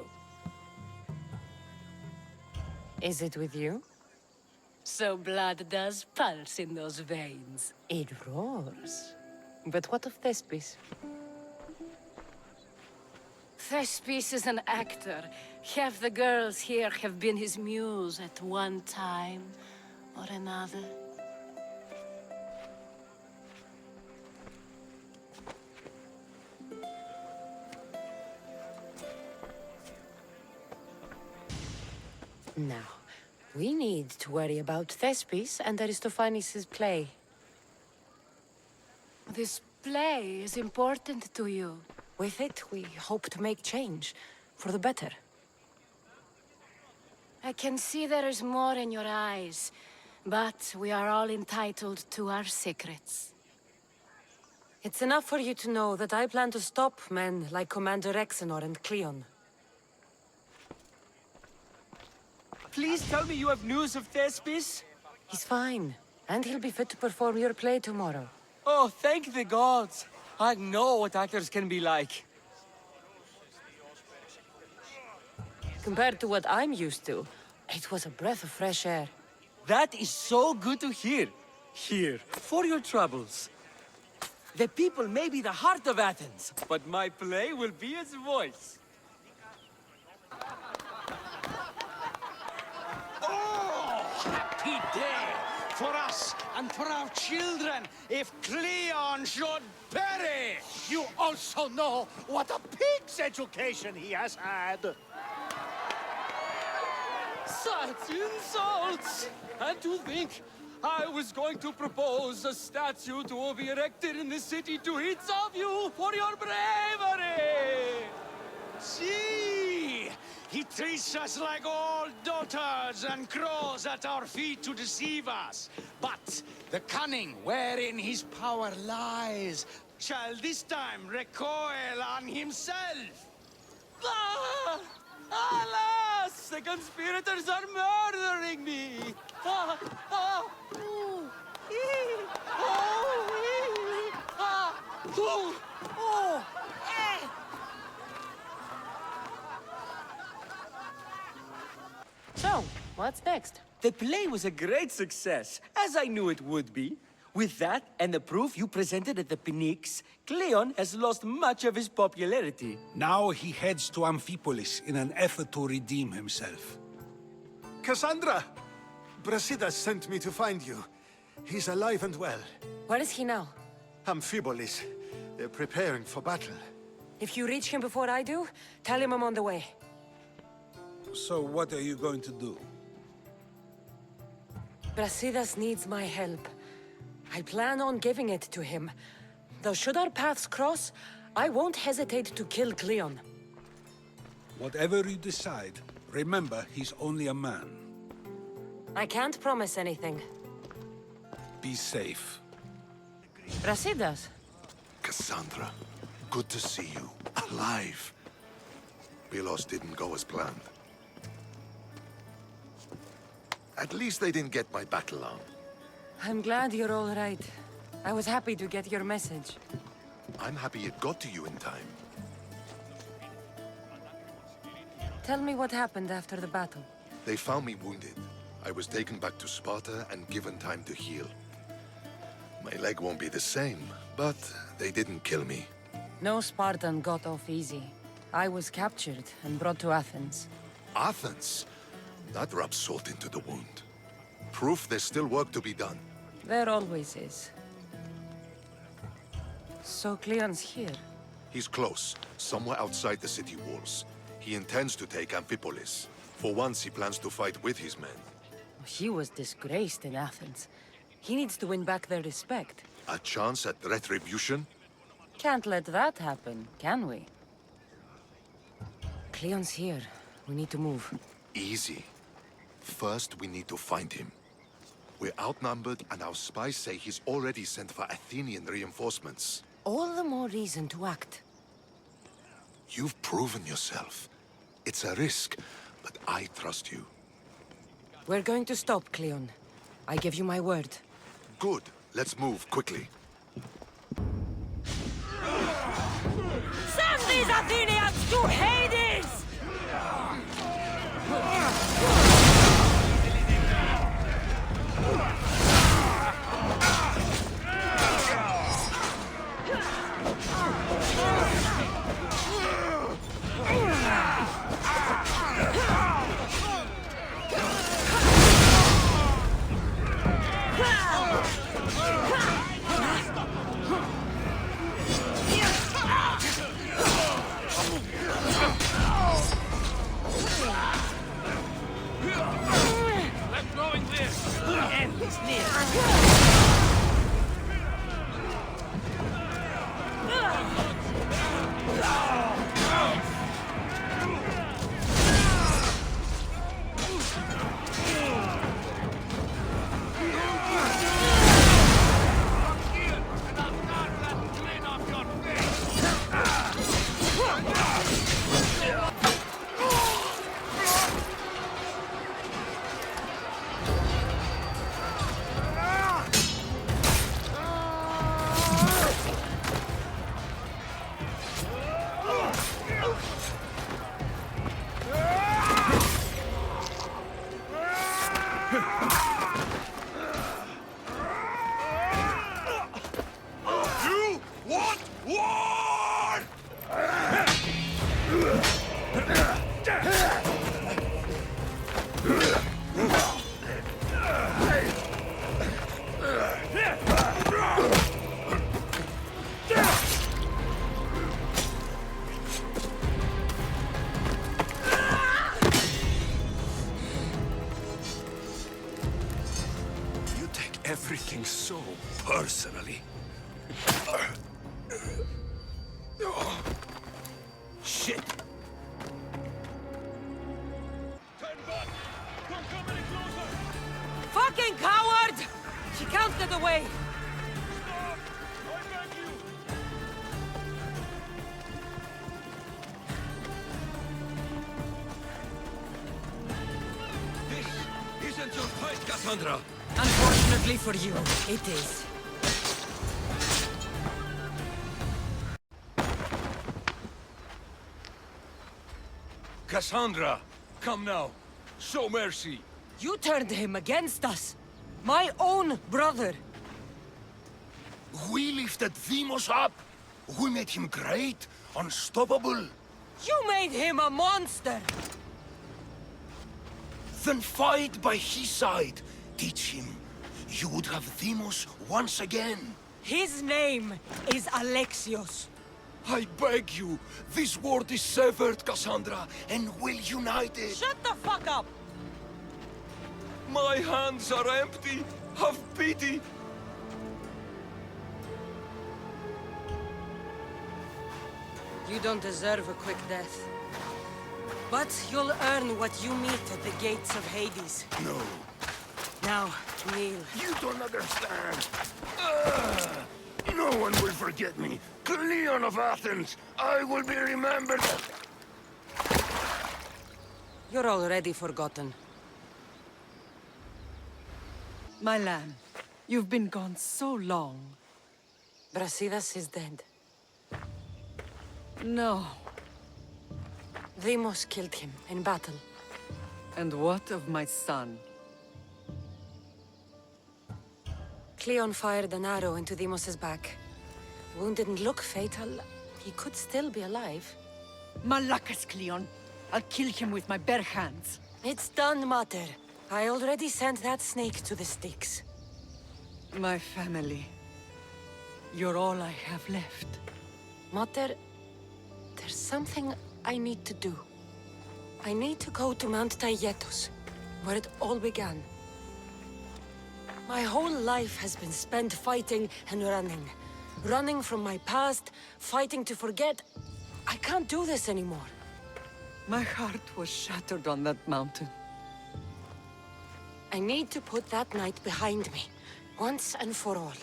Is it with you? So blood does pulse in those veins. It roars. But what of Thespis? Thespis is an actor. Half the girls here have been his muse at one time or another. Now, we need to worry about Thespis and Aristophanes' play. This play is important to you. With it, we hope to make change, for the better. I can see there is more in your eyes, but we are all entitled to our secrets. It's enough for you to know that I plan to stop men like Commander Rexenor and Kleon. Please tell me you have news of Thespis? He's fine, and he'll be fit to perform your play tomorrow. Oh, thank the gods! I know what actors can be like. Compared to what I'm used to, it was a breath of fresh air. That is so good to hear. Here, for your troubles. The people may be the heart of Athens, but my play will be its voice. Happy day for us and for our children if Kleon should perish! You also know what a pig's education he has had. Such insults! And to think I was going to propose a statue to be erected in the city to each of you for your bravery! See! He treats us like old daughters and crows at our feet to deceive us. But the cunning wherein his power lies shall this time recoil on himself. Ah! Alas! The conspirators are murdering me! Ah! Ah! Ooh! Ee! Oh! Ee! Ah! Ooh! Oh! Eh! So, what's next? The play was a great success, as I knew it would be. With that, and the proof you presented at the Pnyx, Kleon has lost much of his popularity. Now he heads to Amphipolis in an effort to redeem himself. Kassandra! Brasidas sent me to find you. He's alive and well. Where is he now? Amphipolis. They're preparing for battle. If you reach him before I do, tell him I'm on the way. So what are you going to do? Brasidas needs my help. I plan on giving it to him. Though should our paths cross, I won't hesitate to kill Kleon. Whatever you decide, remember he's only a man. I can't promise anything. Be safe. Brasidas? Kassandra, good to see you. Alive. Pylos didn't go as planned. At least they didn't get my battle arm. I'm glad you're all right. I was happy to get your message. I'm happy it got to you in time. Tell me what happened after the battle. They found me wounded. I was taken back to Sparta and given time to heal. My leg won't be the same, but they didn't kill me. No Spartan got off easy. I was captured and brought to Athens. Athens? That rubs salt into the wound. Proof there's still work to be done. There always is. So Kleon's here? He's close, somewhere outside the city walls. He intends to take Amphipolis. For once, he plans to fight with his men. He was disgraced in Athens. He needs to win back their respect. A chance at retribution? Can't let that happen, can we? Kleon's here. We need to move. Easy. First, we need to find him. We're outnumbered, and our spies say he's already sent for Athenian reinforcements. All the more reason to act. You've proven yourself. It's a risk, but I trust you. We're going to stop, Kleon. I give you my word. Good. Let's move quickly. Send these Athenians to Hades! Everything so personally. Shit! Fucking coward! She counted away! This isn't your fight, Kassandra! Unfortunately for you, it is. Kassandra, come now. Show mercy. You turned him against us. My own brother. We lifted Deimos up. We made him great, unstoppable. You made him a monster. Then fight by his side. Teach him. You would have Deimos once again. His name is Alexios. I beg you, this word is severed, Kassandra, and we'll unite it. Shut the fuck up! My hands are empty. Have pity. You don't deserve a quick death. But you'll earn what you meet at the gates of Hades. No. Now, kneel. You don't understand. No one will forget me. Kleon of Athens, I will be remembered. You're already forgotten. My lamb, you've been gone so long. Brasidas is dead. No. Deimos killed him in battle. And what of my son? Kleon fired an arrow into Deimos' back. Wound didn't look fatal. He could still be alive. Malakas, Kleon. I'll kill him with my bare hands. It's done, Mater. I already sent that snake to the Styx. My family. You're all I have left. Mater, there's something I need to do. I need to go to Mount Taygetos, where it all began. My whole life has been spent fighting and running. Running from my past, fighting to forget. I can't do this anymore. My heart was shattered on that mountain. I need to put that night behind me, once and for all.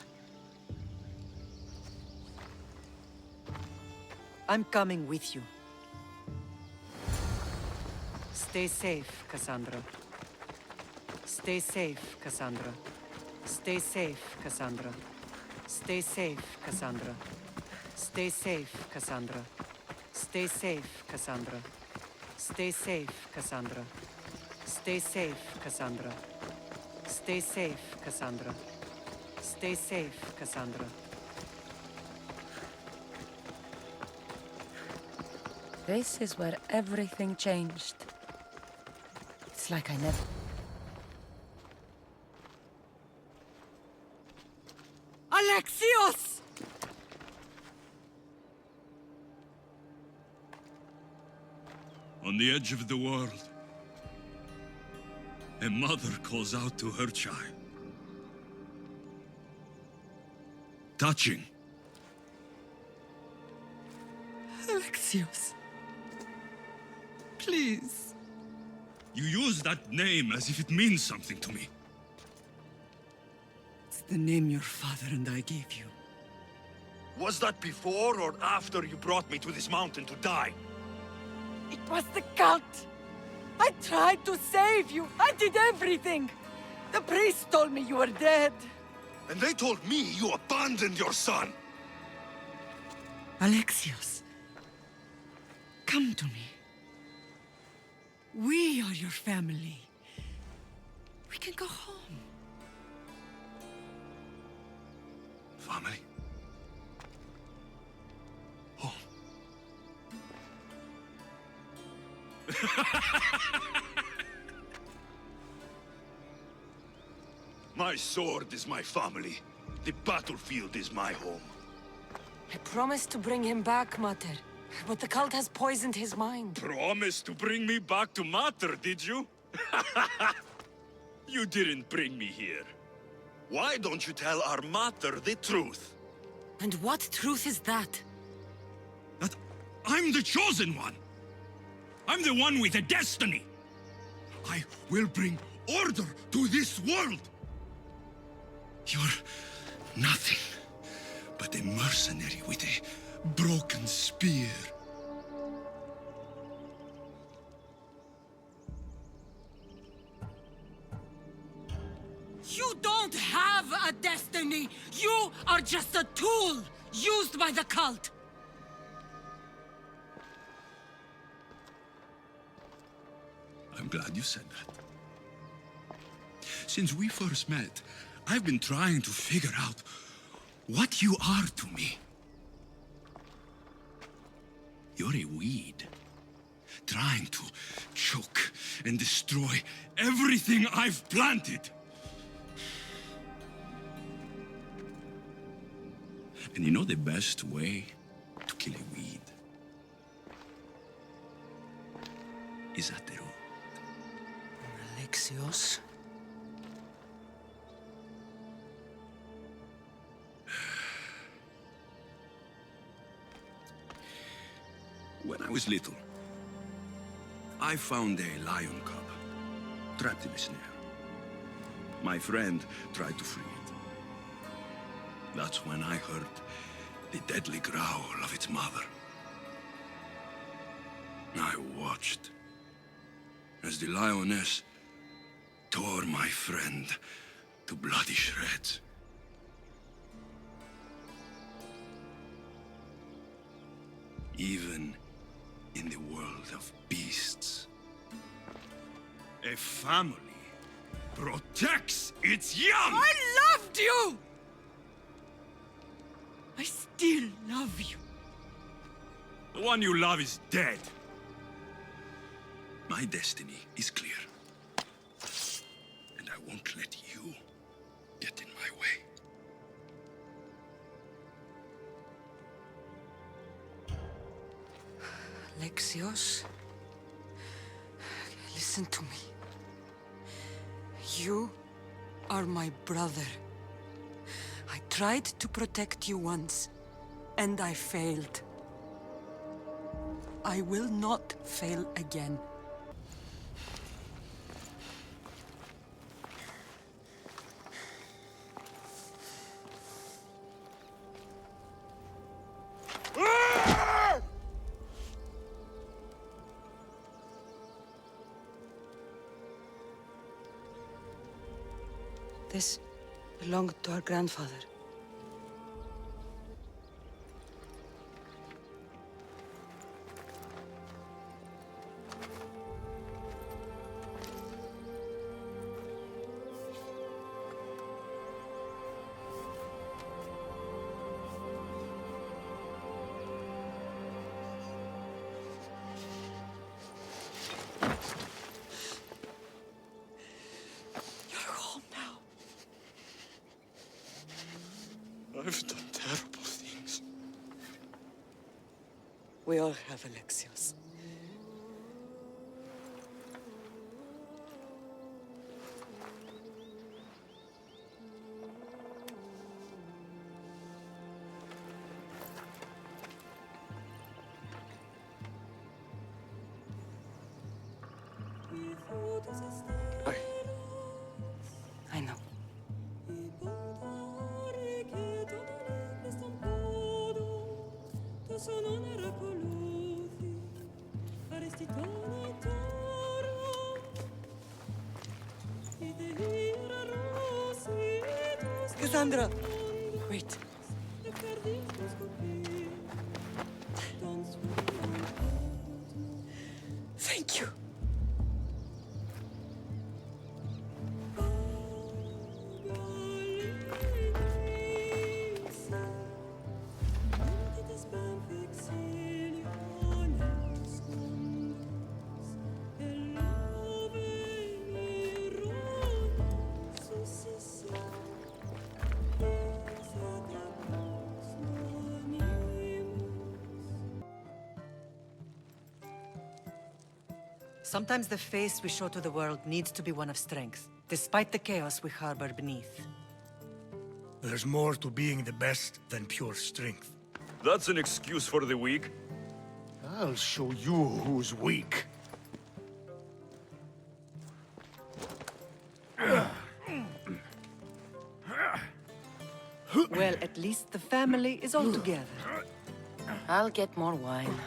I'm coming with you. Stay safe, Kassandra. Stay safe, Kassandra. Stay safe, Kassandra. Stay safe, Kassandra. Stay safe, Kassandra. Stay safe, Kassandra. Stay safe, Kassandra. Stay safe, Kassandra. Stay safe, Kassandra. Stay safe, Kassandra. This is where everything changed. It's like I never... Alexios! On the edge of the world, a mother calls out to her child. Touching. Alexios. Please. You use that name as if it means something to me. It's the name your father and I gave you. Was that before or after you brought me to this mountain to die? It was the cult! I tried to save you! I did everything! The priest told me you were dead! And they told me you abandoned your son! Alexios, come to me. We are your family. We can go home. Family? Home? My sword is my family. The battlefield is my home. I promised to bring him back, Mater. But the cult has poisoned his mind. Promised to bring me back to Mater, did you? You didn't bring me here. Why don't you tell our Mater the truth? And what truth is that? That I'm the chosen one! I'm the one with a destiny! I will bring order to this world! You're nothing but a mercenary with a broken spear. You don't have a destiny! You are just a tool used by the cult! I'm glad you said that. Since we first met, I've been trying to figure out what you are to me. You're a weed, trying to choke and destroy everything I've planted. And you know the best way to kill a weed is at the root. Alexios? When I was little, I found a lion cub trapped in a snare. My friend tried to free it. That's when I heard the deadly growl of its mother. I watched as the lioness tore my friend to bloody shreds. Even in the world of beasts, a family protects its young! I loved you! I still love you. The one you love is dead. My destiny is clear. And I won't let you get in my way. Alexios, listen to me. You are my brother. I tried to protect you once, and I failed. I will not fail again. This belonged to our grandfather. I've done terrible things. We all have, Alexios. I know. Kassandra! Wait. Thank you. Sometimes the face we show to the world needs to be one of strength, despite the chaos we harbor beneath. There's more to being the best than pure strength. That's an excuse for the weak. I'll show you who's weak. Well, at least the family is all together. I'll get more wine.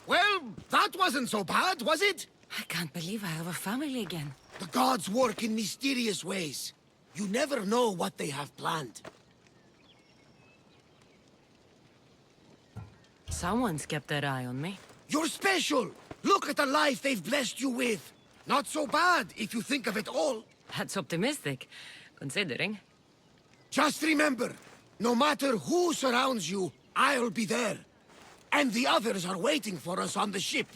Well, that wasn't so bad, was it? I can't believe I have a family again. The gods work in mysterious ways. You never know what they have planned. Someone's kept their eye on me. You're special! Look at the life they've blessed you with! Not so bad, if you think of it all. That's optimistic, considering. Just remember, no matter who surrounds you, I'll be there. And the others are waiting for us on the ship.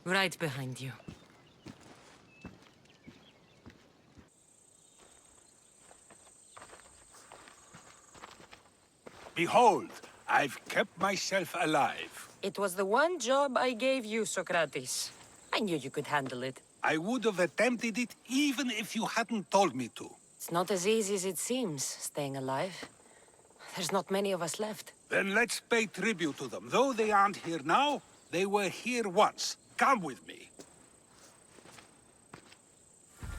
Right behind you. Behold, I've kept myself alive. It was the one job I gave you, Socrates. I knew you could handle it. I would have attempted it even if you hadn't told me to. It's not as easy as it seems, staying alive. There's not many of us left. Then let's pay tribute to them. Though they aren't here now, they were here once. Come with me.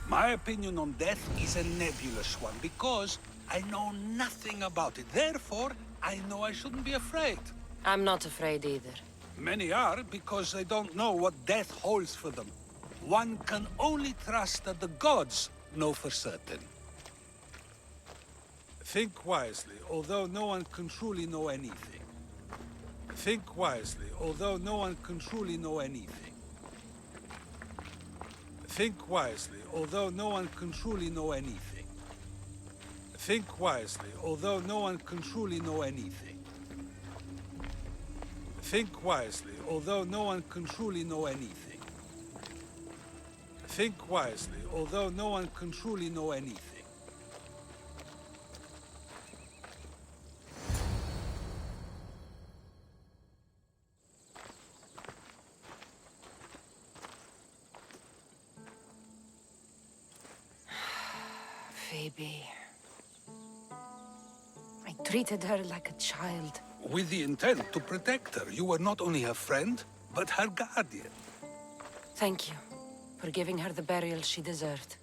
My opinion on death is a nebulous one, because I know nothing about it. Therefore, I know I shouldn't be afraid. I'm not afraid either. Many are, because they don't know what death holds for them. One can only trust that the gods know for certain. Think wisely, although no one can truly know anything. Think wisely, although no one can truly know anything. Think wisely, although no one can truly know anything. Think wisely, although no one can truly know anything. Think wisely, although no one can truly know anything. Think wisely, although no one can truly know anything. Phoebe. I treated her like a child. With the intent to protect her, you were not only her friend, but her guardian. Thank you for giving her the burial she deserved.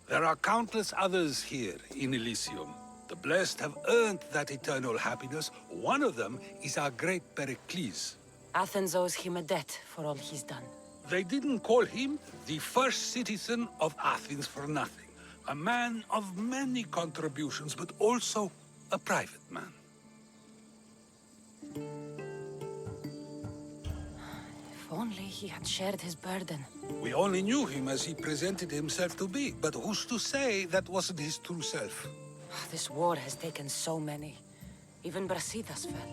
There are countless others here in Elysium. The blessed have earned that eternal happiness. One of them is our great Perikles. Athens owes him a debt for all he's done. They didn't call him the first citizen of Athens for nothing. A man of many contributions, but also a private man. If only he had shared his burden. We only knew him as he presented himself to be, but who's to say that wasn't his true self? This war has taken so many. Even Brasidas fell.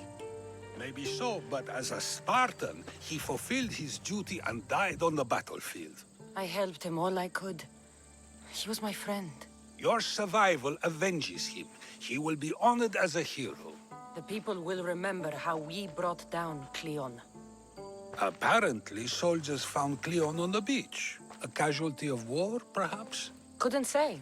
Maybe so, but as a Spartan, he fulfilled his duty and died on the battlefield. I helped him all I could. He was my friend. Your survival avenges him. He will be honored as a hero. The people will remember how we brought down Kleon. Apparently, soldiers found Kleon on the beach. A casualty of war, perhaps? Couldn't say.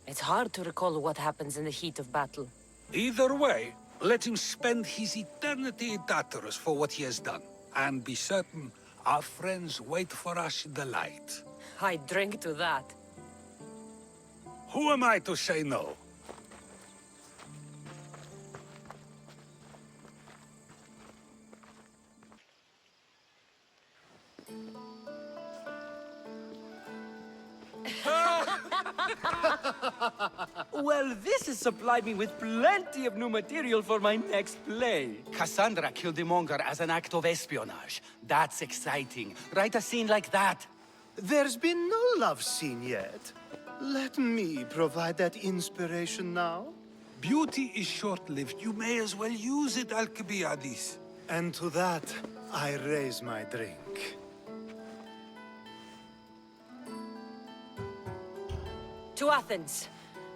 It's hard to recall what happens in the heat of battle. Either way, let him spend his eternity in Tartarus for what he has done. And be certain, our friends wait for us in the light. I drink to that. Who am I to say no? Well, this has supplied me with plenty of new material for my next play. Cassandra killed the monger as an act of espionage. That's exciting. Write a scene like that. There's been no love scene yet. Let me provide that inspiration now. Beauty is short-lived. You may as well use it, Alcibiades. And to that, I raise my drink. To Athens,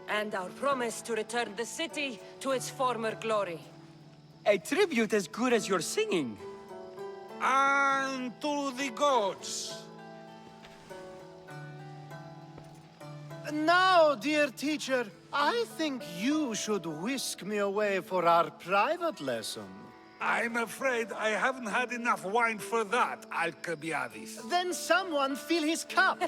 and our promise to return the city to its former glory. A tribute as good as your singing. And to the gods. Now, dear teacher, I think you should whisk me away for our private lesson. I'm afraid I haven't had enough wine for that, Alcibiades. Then someone fill his cup.